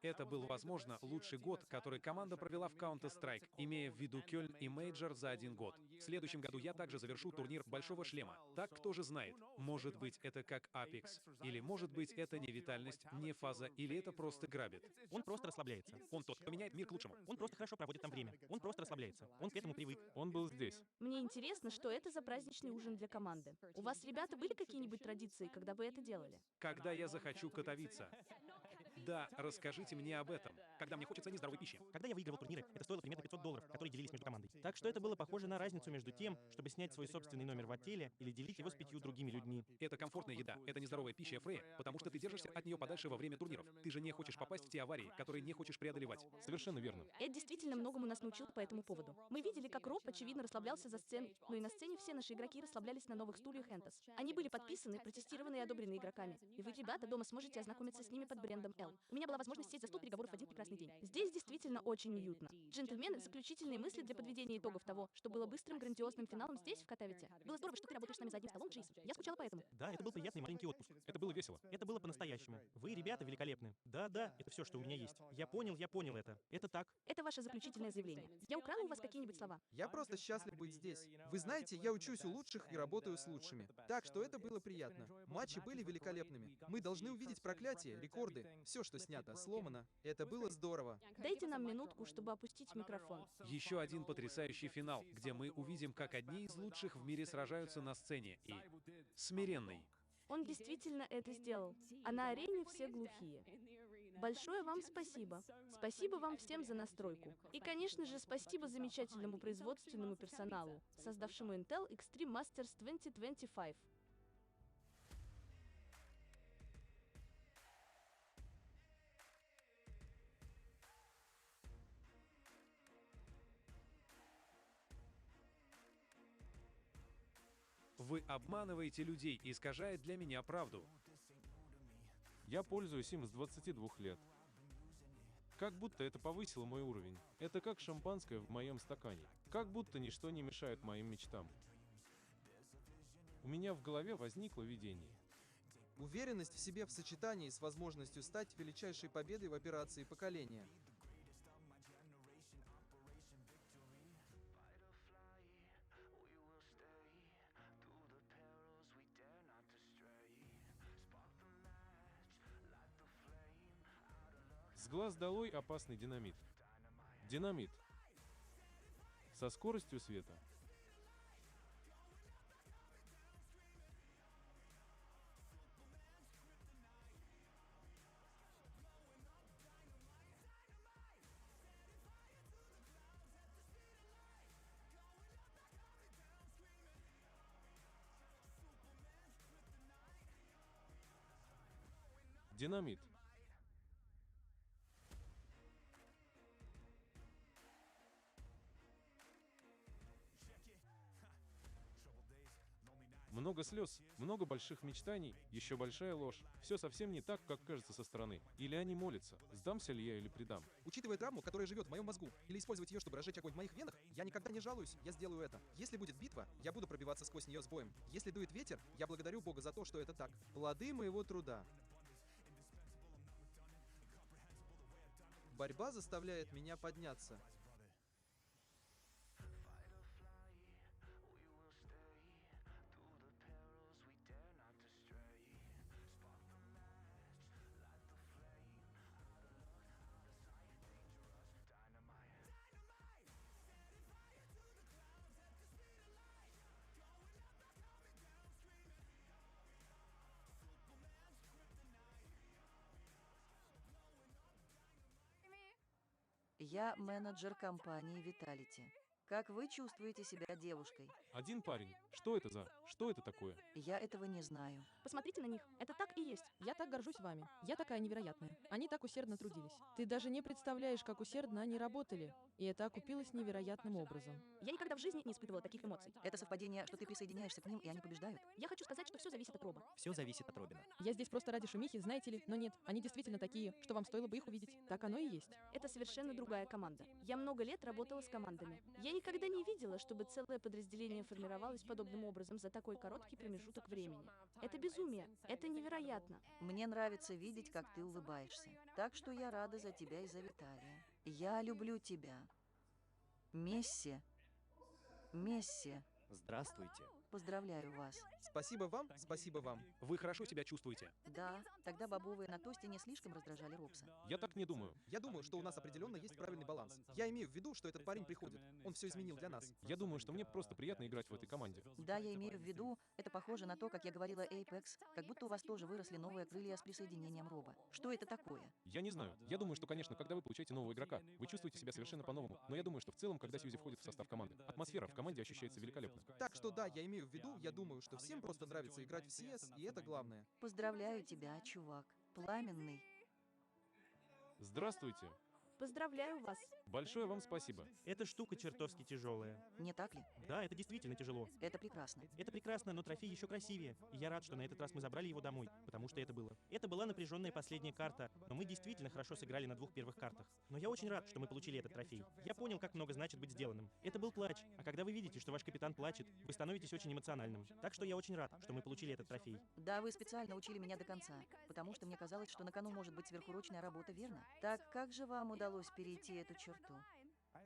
S18: Это был, возможно, лучший год, который команда провела в Counter-Strike, имея в виду Кёльн и Мейджор за 1 год. В следующем году я также завершу турнир Большого Шлема. Так, кто же знает? Может быть, это как Apex. Или, может быть, это не витальность, не фаза, или это просто грабит.
S23: Он просто расслабляется.
S18: Он тот, кто меняет мир к лучшему.
S23: Он просто хорошо проводит там время. Он просто расслабляется. Он к этому привык.
S11: Он был здесь.
S17: Мне интересно, что это за праздничный ужин для команды. У вас, ребята, были какие-нибудь традиции, когда вы это делали?
S18: Когда я захочу Катовица. Да, расскажите мне об этом, когда мне хочется нездоровой пищи.
S23: Когда я выигрывал турниры, это стоило примерно $500, которые делились между командой. Так что это было похоже на разницу между тем, чтобы снять свой собственный номер в отеле или делить его с 5 другими людьми.
S18: Это комфортная еда, это нездоровая пища Фрея, потому что ты держишься от нее подальше во время турниров. Ты же не хочешь попасть в те аварии, которые не хочешь преодолевать.
S11: Совершенно верно.
S17: Эд действительно многому нас научил по этому поводу. Мы видели, как Роб, очевидно, расслаблялся за сценой, но и на сцене все наши игроки расслаблялись на новых стульях Энтос. Они были подписаны, протестированы и одобрены игроками. И вы, ребята, дома сможете ознакомиться с ними под брендом L. У меня была возможность сесть за стол переговоров в один прекрасный день. Здесь действительно очень уютно. Джентльмены, заключительные мысли для подведения итогов того, что было быстрым, грандиозным финалом здесь, в Катовице. Было здорово, что ты работаешь с нами за одним столом, Джейсон. Я скучала по этому.
S23: Да, это был приятный маленький отпуск. Это было весело. Это было по-настоящему. Вы, ребята, великолепны. Да, это все, что у меня есть. Я понял это. Это так.
S17: Это ваше заключительное заявление. Я украла у вас какие-нибудь слова?
S25: Я просто счастлив быть здесь. Вы знаете, я учусь у лучших и работаю с лучшими. Так что это было приятно. Матчи были великолепными. Мы должны увидеть проклятие, рекорды, все, что снято, сломано. Это было здорово.
S17: Дайте нам минутку, чтобы опустить микрофон.
S24: Еще один потрясающий финал, где мы увидим, как одни из лучших в мире сражаются на сцене. И смиренный.
S17: Он действительно это сделал. А на арене все глухие. Большое вам спасибо. Спасибо вам всем за настройку. И, конечно же, спасибо замечательному производственному персоналу, создавшему Intel Extreme Masters 2025.
S24: Вы обманываете людей, искажая для меня правду.
S11: Я пользуюсь им с 22 лет. Как будто это повысило мой уровень. Это как шампанское в моем стакане. Как будто ничто не мешает моим мечтам. У меня в голове возникло видение.
S25: Уверенность в себе в сочетании с возможностью стать величайшей победой в операции поколения.
S11: С глаз долой опасный динамит. Динамит. Со скоростью света. Динамит. Много слез, много больших мечтаний, еще большая ложь. Все совсем не так, как кажется со стороны. Или они молятся, сдамся ли я или предам.
S25: Учитывая травму, которая живет в моем мозгу, или использовать ее, чтобы разжечь огонь в моих венах, я никогда не жалуюсь, я сделаю это. Если будет битва, я буду пробиваться сквозь нее с боем. Если дует ветер, я благодарю Бога за то, что это так. Плоды моего труда. Борьба заставляет меня подняться.
S5: Я менеджер компании Vitality. Как вы чувствуете себя девушкой?
S11: Один парень. Что это за? Что это такое?
S5: Я этого не знаю.
S17: Посмотрите на них. Это так и есть.
S1: Я так горжусь вами. Я такая невероятная. Они так усердно трудились. Ты даже не представляешь, как усердно они работали. И это окупилось невероятным образом.
S17: Я никогда в жизни не испытывала таких эмоций.
S5: Это совпадение, что ты присоединяешься к ним, и они побеждают?
S17: Я хочу сказать, что все зависит от Роба.
S22: Все зависит от Робина.
S1: Я здесь просто ради шумихи, знаете ли, но нет, они действительно такие, что вам стоило бы их увидеть. Так оно и есть.
S17: Это совершенно другая команда. Я много лет работала с командами. Я никогда не видела, чтобы целое подразделение формировалось подобным образом за такой короткий промежуток времени. Это безумие. Это невероятно.
S5: Мне нравится видеть, как ты улыбаешься. Так что я рада за тебя и за Виталия. Я люблю тебя. Месси. Месси.
S22: Здравствуйте.
S5: Поздравляю вас.
S25: Спасибо вам, спасибо вам.
S24: Вы хорошо себя чувствуете?
S5: Да, тогда бобовые на тосте не слишком раздражали Робса.
S11: Я так не думаю.
S25: Я думаю, что у нас определенно есть правильный баланс. Я имею в виду, что этот парень приходит. Он все изменил для нас.
S11: Я думаю, что мне просто приятно играть в этой команде.
S5: Да, я имею в виду, это похоже на то, как я говорила Apex, как будто у вас тоже выросли новые крылья с присоединением Роба. Что это такое?
S11: Я не знаю. Я думаю, что, конечно, когда вы получаете нового игрока, вы чувствуете себя совершенно по-новому. Но я думаю, что в целом, когда Сьюзи входит в состав команды, атмосфера в команде ощущается великолепно.
S25: Так что да, я имею в виду, я думаю, что всем просто нравится играть в CS, и это главное.
S5: Поздравляю тебя, чувак. Пламенный.
S11: Здравствуйте.
S17: Поздравляю вас.
S11: Большое вам спасибо.
S23: Эта штука чертовски тяжелая.
S5: Не так ли?
S23: Да, это действительно тяжело.
S5: Это прекрасно.
S23: Это прекрасно, но трофей еще красивее. И я рад, что на этот раз мы забрали его домой, потому что это было. Это была напряженная последняя карта, но мы действительно хорошо сыграли на двух первых картах. Но я очень рад, что мы получили этот трофей. Я понял, как много значит быть сделанным. Это был плач, а когда вы видите, что ваш капитан плачет, вы становитесь очень эмоциональным. Так что я очень рад, что мы получили этот трофей.
S5: Да, вы специально учили меня до конца, потому что мне казалось, что на кону может быть сверхурочная работа, верно? Так как же вам удалось перейти эту черту?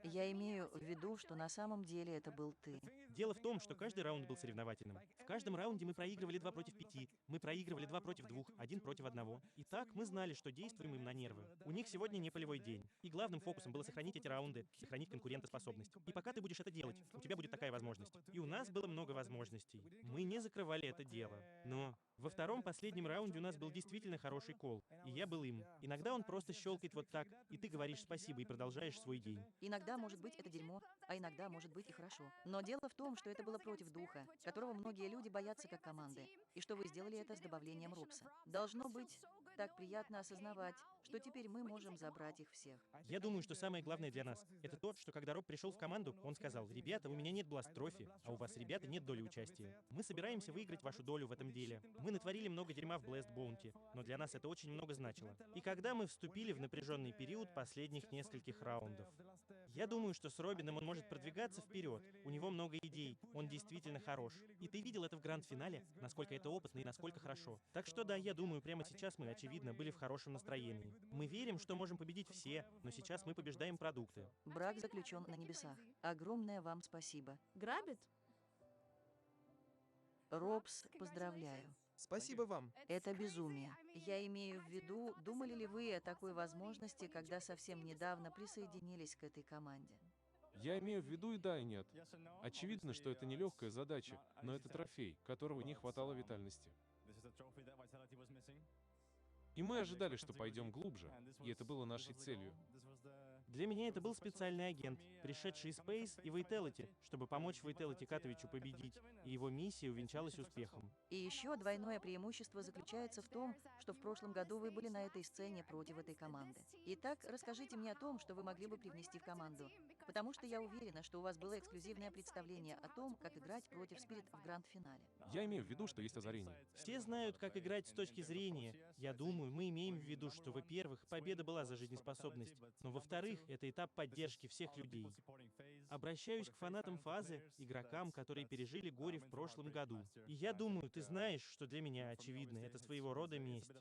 S5: Я имею в виду, что на самом деле это был ты.
S23: Дело в том, что каждый раунд был соревновательным. В каждом раунде мы проигрывали 2 против 5, мы проигрывали 2 против 2, 1 против 1. И так мы знали, что действуем им на нервы. У них сегодня не полевой день. И главным фокусом было сохранить эти раунды, сохранить конкурентоспособность. И пока ты будешь это делать, у тебя будет такая возможность. И у нас было много возможностей. Мы не закрывали это дело. Но во втором последнем раунде у нас был действительно хороший кол, и я был им. Иногда он просто щелкает вот так, и ты говоришь спасибо и продолжаешь свой день.
S5: Иногда может быть это дерьмо, а иногда может быть и хорошо. Но дело в том, что это было против духа, которого многие люди боятся как команды, и что вы сделали это с добавлением Робса. Должно быть так приятно осознавать, что теперь мы можем забрать их всех.
S23: Я думаю, что самое главное для нас — это то, что когда Роб пришел в команду, он сказал: «Ребята, у меня нет бласт-трофи, а у вас, ребята, нет доли участия. Мы собираемся выиграть вашу долю в этом деле. Мы натворили много дерьма в Blast Bounty, но для нас это очень много значило». И когда мы вступили в напряженный период последних нескольких раундов, я думаю, что с Робином он может продвигаться вперед. У него много идей, он действительно хорош. И ты видел это в гранд-финале, насколько это опытно и насколько хорошо. Так что да, я думаю, прямо сейчас мы, очевидно, были в хорошем настроении. Мы верим, что можем победить все, но сейчас мы побеждаем продукты.
S5: Брак заключен на небесах. Огромное вам спасибо.
S17: Грабит?
S5: Робс, поздравляю.
S25: Спасибо вам.
S5: Это безумие. Я имею в виду, думали ли вы о такой возможности, когда совсем недавно присоединились к этой команде?
S11: Я имею в виду и да, и нет. Очевидно, что это нелегкая задача, но это трофей, которого не хватало витальности. И мы ожидали, что пойдем глубже, и это было нашей целью.
S23: Для меня это был специальный агент, пришедший из Space и Vitality, чтобы помочь Vitality Катовичу победить, и его миссия увенчалась успехом.
S5: И еще двойное преимущество заключается в том, что в прошлом году вы были на этой сцене против этой команды. Итак, расскажите мне о том, что вы могли бы привнести в команду. Потому что я уверена, что у вас было эксклюзивное представление о том, как играть против Spirit в гранд-финале.
S11: Я имею в виду, что есть озарение.
S23: Все знают, как играть с точки зрения. Я думаю, мы имеем в виду, что, во-первых, победа была за жизнеспособность, но, во-вторых, это этап поддержки всех людей. Обращаюсь к фанатам фазы, игрокам, которые пережили горе в прошлом году. И я думаю, ты знаешь, что для меня очевидно, это своего рода месть.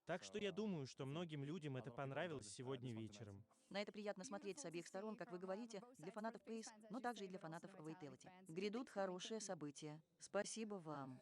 S23: Так что я думаю, что многим людям это понравилось сегодня вечером.
S5: На это приятно смотреть с обеих сторон, как вы говорите, для фанатов Pace, но также и для фанатов Vitality. Грядут хорошие события. Спасибо вам.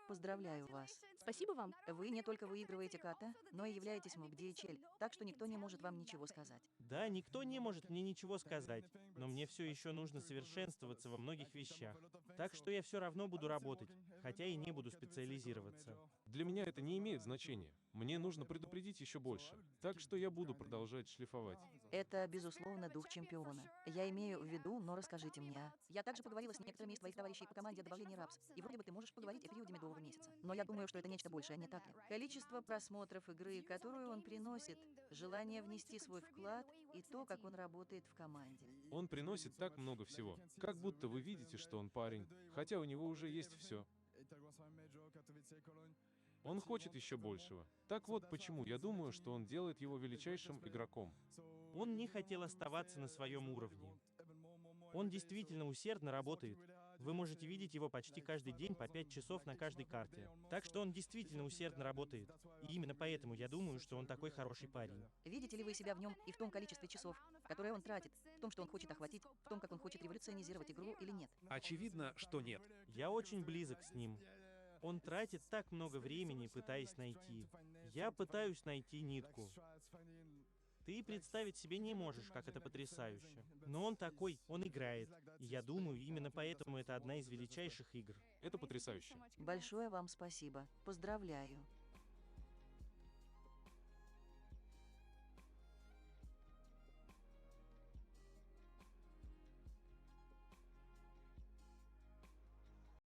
S5: Поздравляю вас.
S17: Спасибо вам.
S5: Вы не только выигрываете ката, но и являетесь МВП DHL, так что никто не может вам ничего сказать.
S23: Да, никто не может мне ничего сказать, но мне все еще нужно совершенствоваться во многих вещах. Так что я все равно буду работать, хотя и не буду специализироваться.
S11: Для меня это не имеет значения. Мне нужно предупредить еще больше. Так что я буду продолжать шлифовать.
S5: Это, безусловно, дух чемпиона. Я имею в виду, но расскажите мне. Я также поговорила с некоторыми из твоих товарищей по команде о добавлении рапс, и вроде бы ты можешь поговорить о периоде медового месяца. Но я думаю, что это нечто большее, не так ли? Количество просмотров игры, которую он приносит, желание внести свой вклад и то, как он работает в команде.
S11: Он приносит так много всего. Как будто вы видите, что он парень, хотя у него уже есть все. Он хочет еще большего. Так вот почему я думаю, что он делает его величайшим игроком.
S23: Он не хотел оставаться на своем уровне. Он действительно усердно работает. Вы можете видеть его почти каждый день по 5 часов на каждой карте. Так что он действительно усердно работает. И именно поэтому я думаю, что он такой хороший парень.
S5: Видите ли вы себя в нем и в том количестве часов, которые он тратит, в том, что он хочет охватить, в том, как он хочет революционизировать игру или нет?
S24: Очевидно, что нет.
S23: Я очень близок с ним. Он тратит так много времени, пытаясь найти. Я пытаюсь найти нитку. Ты представить себе не можешь, как это потрясающе. Но он такой, он играет. И я думаю, именно поэтому это одна из величайших игр.
S11: Это потрясающе.
S5: Большое вам спасибо. Поздравляю.